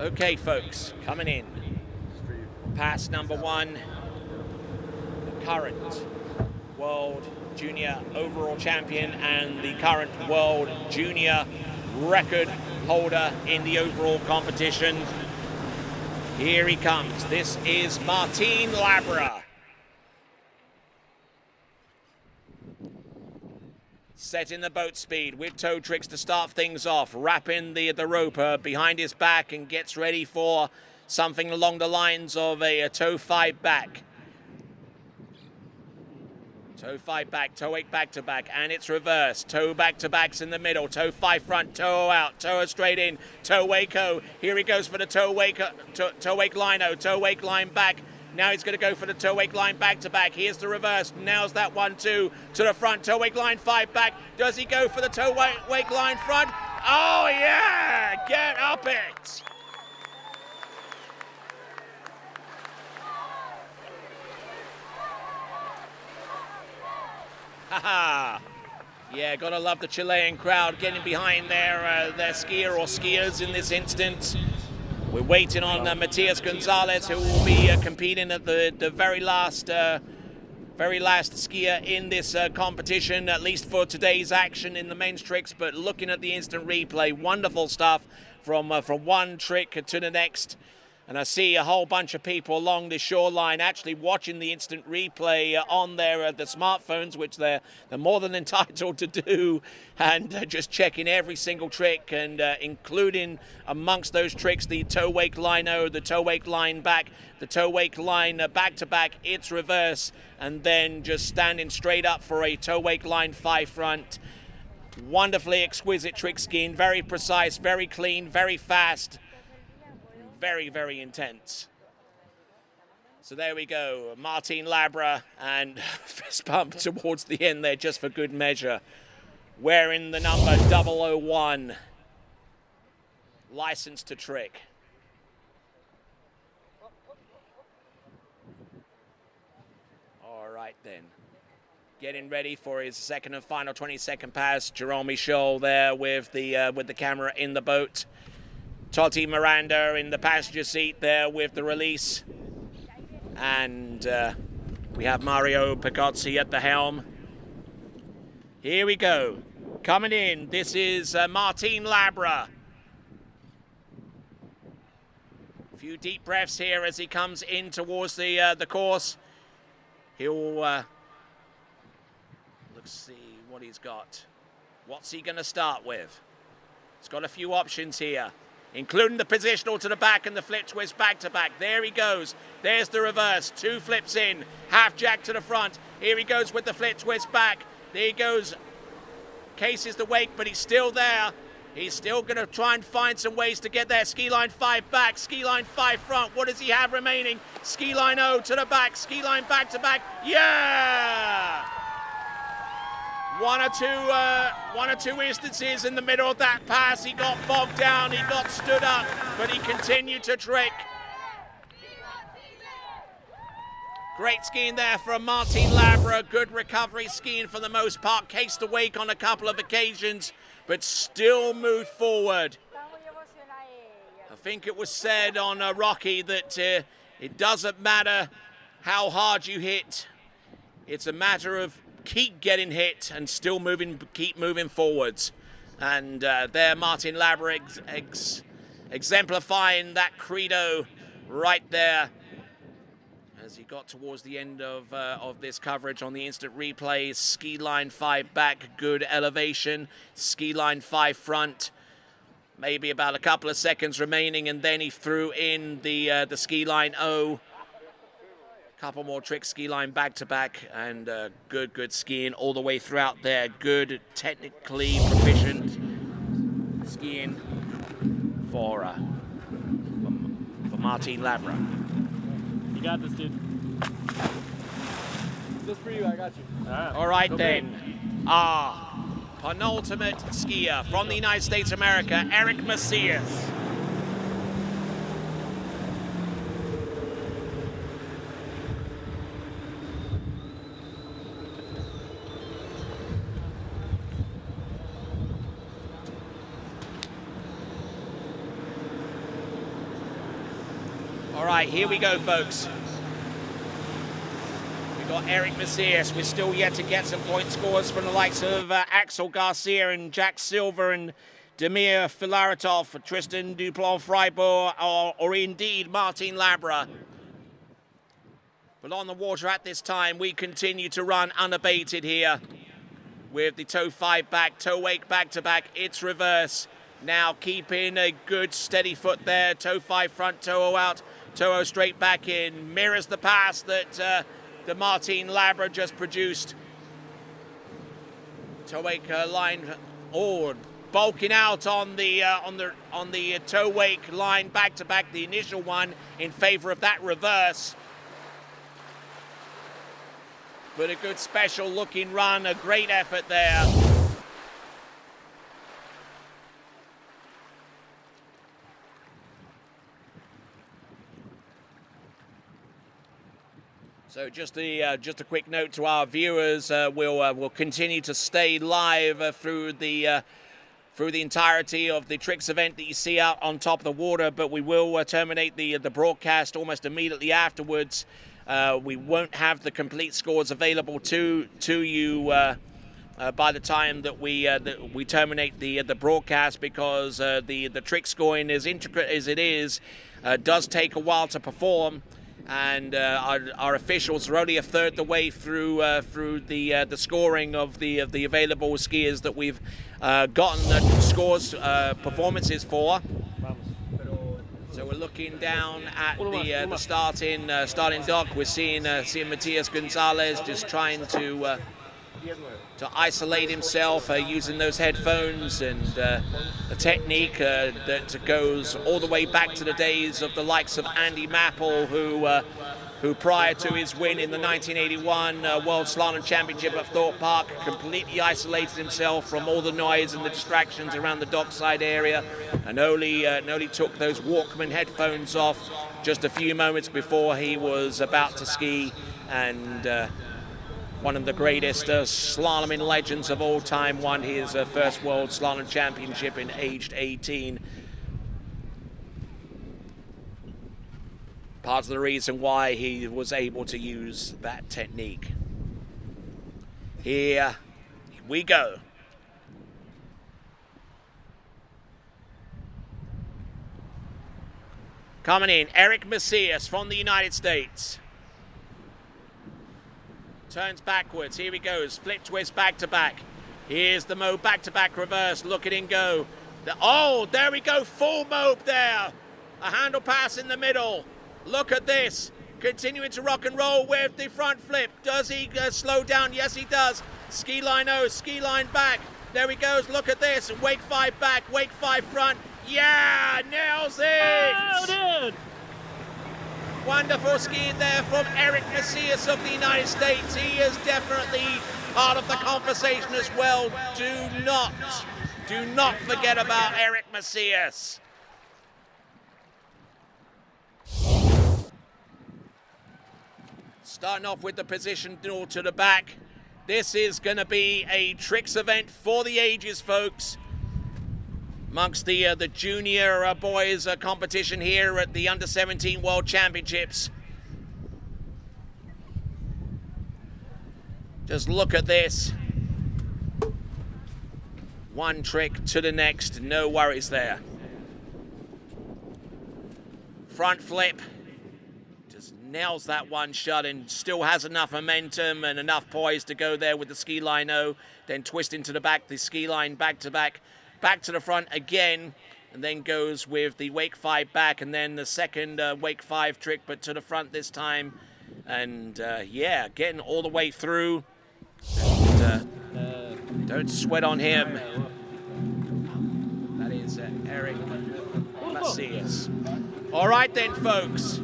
Okay, folks, coming in. Pass number 1, the current world junior overall champion and the current world junior record holder in the overall competition. Here he comes. This is Martin Labra. Setting the boat speed with toe tricks to start things off, wrapping the rope behind his back and gets ready for something along the lines of a toe 5 back. Toe 5 back, toe 8 back to back, and it's reverse. Toe back to backs in the middle, toe 5 front, toe out, toe straight in, toe wake-o. Here he goes for the toe wake line-o, toe wake line back. Now he's going to go for the toe wake line back to back. Here's the reverse. Nails that 1-2 to the front. Toe wake line 5 back. Does he go for the toe wake line front? Oh yeah! Get up it! Haha! Yeah, gotta love the Chilean crowd getting behind their skier or skiers in this instance. We're waiting on Matias Gonzalez, who will be competing at the very last skier in this competition, at least for today's action in the men's tricks. But looking at the instant replay, wonderful stuff from one trick to the next. And I see a whole bunch of people along the shoreline actually watching the instant replay on their the smartphones, which they're more than entitled to do, and just checking every single trick, and including amongst those tricks the toe wake line O, the toe wake line back, the toe wake line back to back, it's reverse, and then just standing straight up for a toe wake line 5 front. Wonderfully exquisite trick skiing, very precise, very clean, very fast. Very, very intense. So there we go, Martin Labra, and fist bump towards the end there just for good measure. Wearing the number 001, license to trick. All right then. Getting ready for his second and final 20-second pass. Jerome Michaud there with the camera in the boat. Totti Miranda in the passenger seat there with the release. And we have Mario Pagozzi at the helm. Here we go. Coming in, this is Martin Labra. A few deep breaths here as he comes in towards the course. He'll let's see what he's got. What's he going to start with? He's got a few options here, including the positional to the back and the flip twist back to back. There he goes. There's the reverse. 2 flips in. Half jack to the front. Here he goes with the flip twist back. There he goes. Cases the wake, but he's still there. He's still going to try and find some ways to get there. Ski line 5 back, ski line 5 front. What does he have remaining? Ski line 0 to the back, ski line back to back. Yeah! One or two instances in the middle of that pass. He got bogged down, he got stood up, but he continued to trick. Great skiing there from Martin Labra. Good recovery skiing for the most part. Cased the wake on a couple of occasions, but still moved forward. I think it was said on Rocky that it doesn't matter how hard you hit. It's a matter of keep getting hit and still keep moving forwards. And there Martin Labra exemplifying that credo right there. As he got towards the end of this coverage on the instant replay, ski line 5 back, good elevation. Ski line 5 front, maybe about a couple of seconds remaining, and then he threw in the ski line 0. Couple more tricks, ski line back to back, and good skiing all the way throughout there. Good, technically proficient skiing for Martin Labra. You got this, dude. This for you, I got you. All right then. Penultimate skier from the United States of America, Eric Macias. All right, here we go, folks. We've got Eric Macias. We're still yet to get some point scores from the likes of Axel Garcia and Jack Silver and Demir Filaretov, Tristan Duplon-Freiburg, or indeed Martin Labra. But on the water at this time, we continue to run unabated here with the toe 5 back, toe wake back to back. It's reverse. Now keeping a good steady foot there. Toe 5 front, toe 0 out. Toho straight back in, mirrors the pass that the Martin Labra just produced. Toe wake line, bulking out on the toe wake line back to back, the initial one in favor of that reverse. But a good special looking run, a great effort there. So just a quick note to our viewers: we'll continue to stay live through the entirety of the tricks event that you see out on top of the water. But we will terminate the broadcast almost immediately afterwards. We won't have the complete scores available to you by the time that we terminate the broadcast, because the trick scoring, as intricate as it is, does take a while to perform. And our officials are only a third the way through the scoring of the available skiers that we've gotten scores performances for. So we're looking down at the starting dock. We're seeing Matias Gonzalez just trying to isolate himself using those headphones, and a technique that goes all the way back to the days of the likes of Andy Mappel, who prior to his win in the 1981 World Slalom Championship at Thorpe Park completely isolated himself from all the noise and the distractions around the dockside area, and only took those Walkman headphones off just a few moments before he was about to ski and one of the greatest slaloming legends of all time, won his first World Slalom Championship in aged 18. Part of the reason why he was able to use that technique. Here we go. Coming in, Eric Macias from the United States. Turns backwards, here he goes, flip twist back to back. Here's the mobe, back to back reverse, look at him go. Oh, there we go, full mobe there. A handle pass in the middle. Look at this, continuing to rock and roll with the front flip. Does he slow down? Yes, he does. Ski line O, ski line back. There he goes, look at this. Wake 5 back, wake 5 front. Yeah, nails it! Oh, dude! Wonderful skiing there from Eric Macias of the United States. He is definitely part of the conversation as well. Do not forget about Eric Macias. Starting off with the position duel to the back. This is going to be a tricks event for the ages, folks. Amongst the junior boys competition here at the Under-17 World Championships. Just look at this. One trick to the next, no worries there. Front flip. Just nails that one shot and still has enough momentum and enough poise to go there with the ski line O. Then twist into the back, the ski line back to back. Back to the front again, and then goes with the wake 5 back, and then the second wake 5 trick, but to the front this time. And yeah, getting all the way through. And, don't sweat on him. That is Eric Macias. All right then, folks.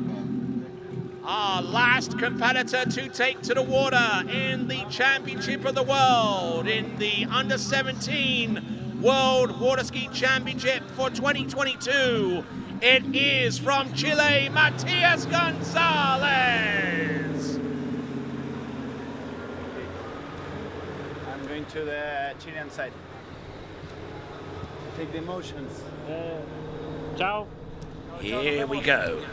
Our last competitor to take to the water in the Championship of the World in the Under-17 World Water Ski Championship for 2022. It is from Chile, Matias Gonzalez. I'm going to the Chilean side. Take the motions. Ciao. Here we go.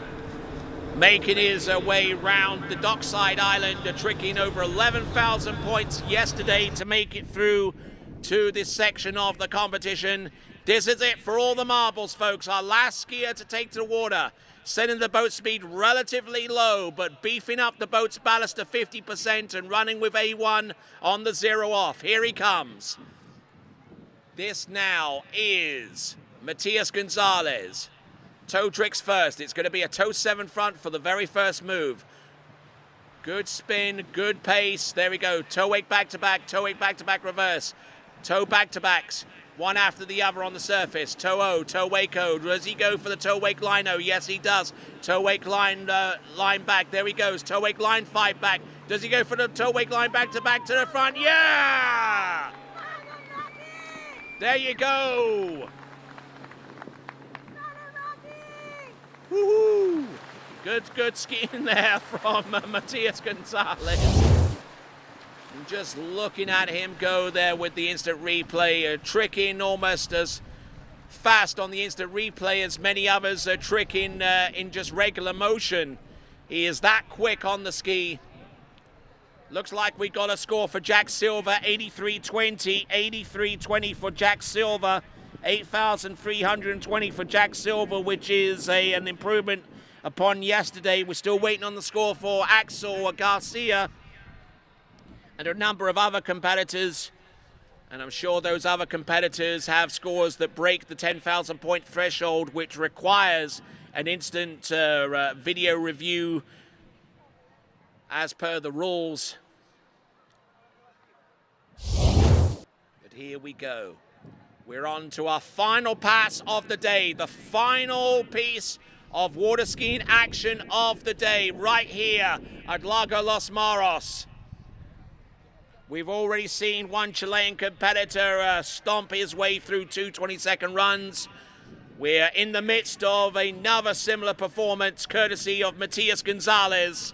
Making his way round the dockside island, tricking over 11,000 points yesterday to make it through to this section of the competition. This is it for all the marbles, folks. Our last skier to take to the water. Setting the boat speed relatively low, but beefing up the boat's ballast to 50% and running with A1 on the 0 off. Here he comes. This now is Matias Gonzalez. Toe tricks first. It's going to be a toe 7 front for the very first move. Good spin, good pace. There we go. Toe wake back to back, toe wake back to back reverse. Toe back to backs, one after the other on the surface. Toe O, toe wake O. Does he go for the toe wake line O? Yes, he does. Toe wake line back. There he goes. Toe wake line 5 back. Does he go for the toe wake line back to the front? Yeah! There you go. Woohoo! Good skiing there from Matias Gonzalez. And just looking at him go there with the instant replay, tricking almost as fast on the instant replay as many others are tricking in just regular motion. He is that quick on the ski. Looks like we got a score for Jack Silva, 83.20, 83.20 for Jack Silva, 8,320 for Jack Silva, which is an improvement upon yesterday. We're still waiting on the score for Axel Garcia and a number of other competitors, and I'm sure those other competitors have scores that break the 10,000 point threshold, which requires an instant video review as per the rules. But here we go. We're on to our final pass of the day, the final piece of water skiing action of the day, right here at Lago Los Maros. We've already seen one Chilean competitor stomp his way through 2 20-second runs. We're in the midst of another similar performance courtesy of Matias Gonzalez.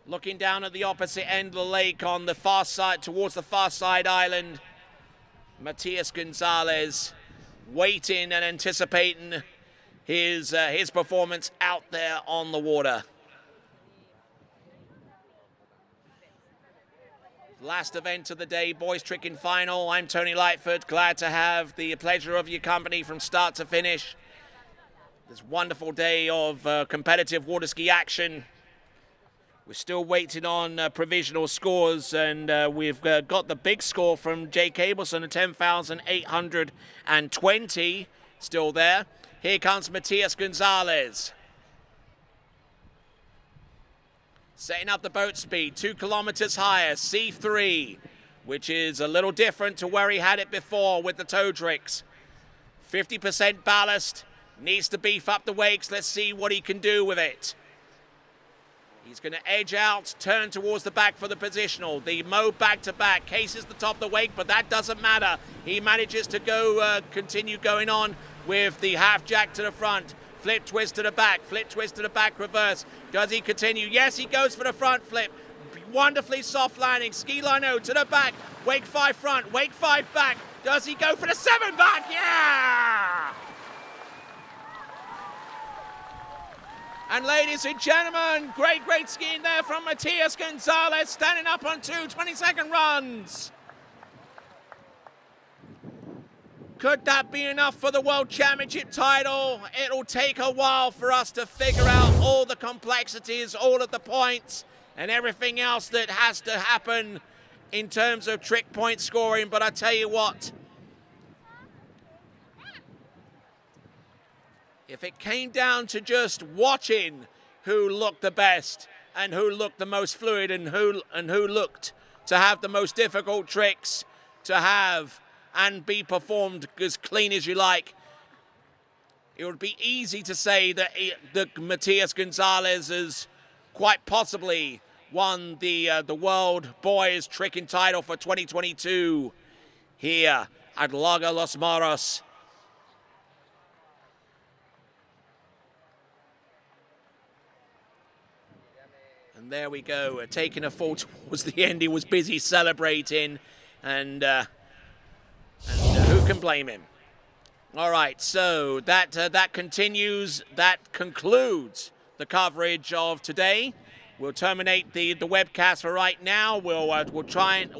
Looking down at the opposite end of the lake on the far side, towards the far side island, Matias Gonzalez waiting and anticipating his performance out there on the water. Last event of the day, boys tricking final. I'm Tony Lightfoot, glad to have the pleasure of your company from start to finish. This wonderful day of competitive water ski action. We're still waiting on provisional scores, and we've got the big score from Jay Cableson at 10,820 still there. Here comes Matias Gonzalez. Setting up the boat speed, 2 kilometers higher, C3, which is a little different to where he had it before with the tow tricks. 50% ballast, needs to beef up the wakes. Let's see what he can do with it. He's going to edge out, turn towards the back for the positional. The Mo back-to-back, cases the top of the wake, but that doesn't matter. He manages to go, continue going on with the half jack to the front. Flip twist to the back, reverse. Does he continue? Yes, he goes for the front flip. Wonderfully soft landing. Ski line O to the back. Wake 5 front, wake 5 back. Does he go for the 7 back? Yeah! And ladies and gentlemen, great skiing there from Matias Gonzalez, standing up on 2 20-second runs. Could that be enough for the World Championship title? It'll take a while for us to figure out all the complexities, all of the points, and everything else that has to happen in terms of trick point scoring. But I tell you what, if it came down to just watching who looked the best and who looked the most fluid and who looked to have the most difficult tricks to have and be performed as clean as you like, it would be easy to say that Matias Gonzalez has quite possibly won the World Boys Tricking title for 2022 here at Lago Los Moros. And there we go, taking a fall towards the end. He was busy celebrating, and who can blame him? All right, so that continues. That concludes the coverage of today. We'll terminate the webcast for right now. We'll try and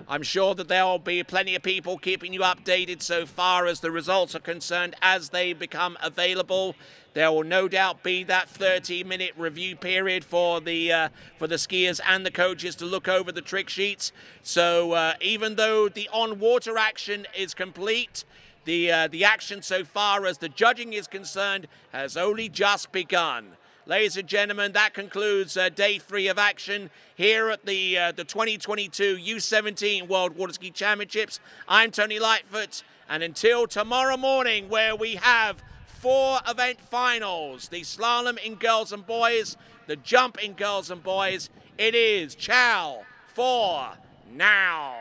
I'm sure that there will be plenty of people keeping you updated so far as the results are concerned as they become available. There will no doubt be that 30-minute review period for the skiers and the coaches to look over the trick sheets. So even though the on-water action is complete, the action so far as the judging is concerned has only just begun. Ladies and gentlemen, that concludes day 3 of action here at the 2022 U17 World Water Ski Championships. I'm Tony Lightfoot, and until tomorrow morning, where we have 4 event finals, the slalom in girls and boys, the jump in girls and boys, it is ciao for now.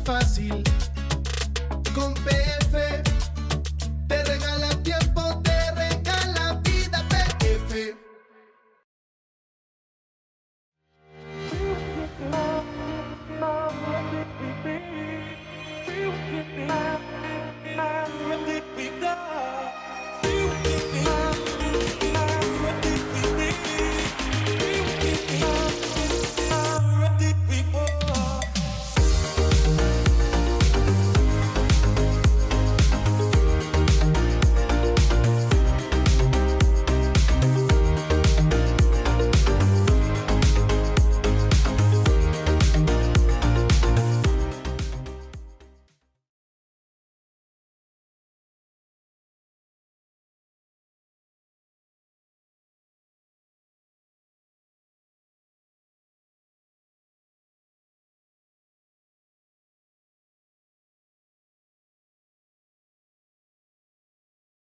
Fácil con P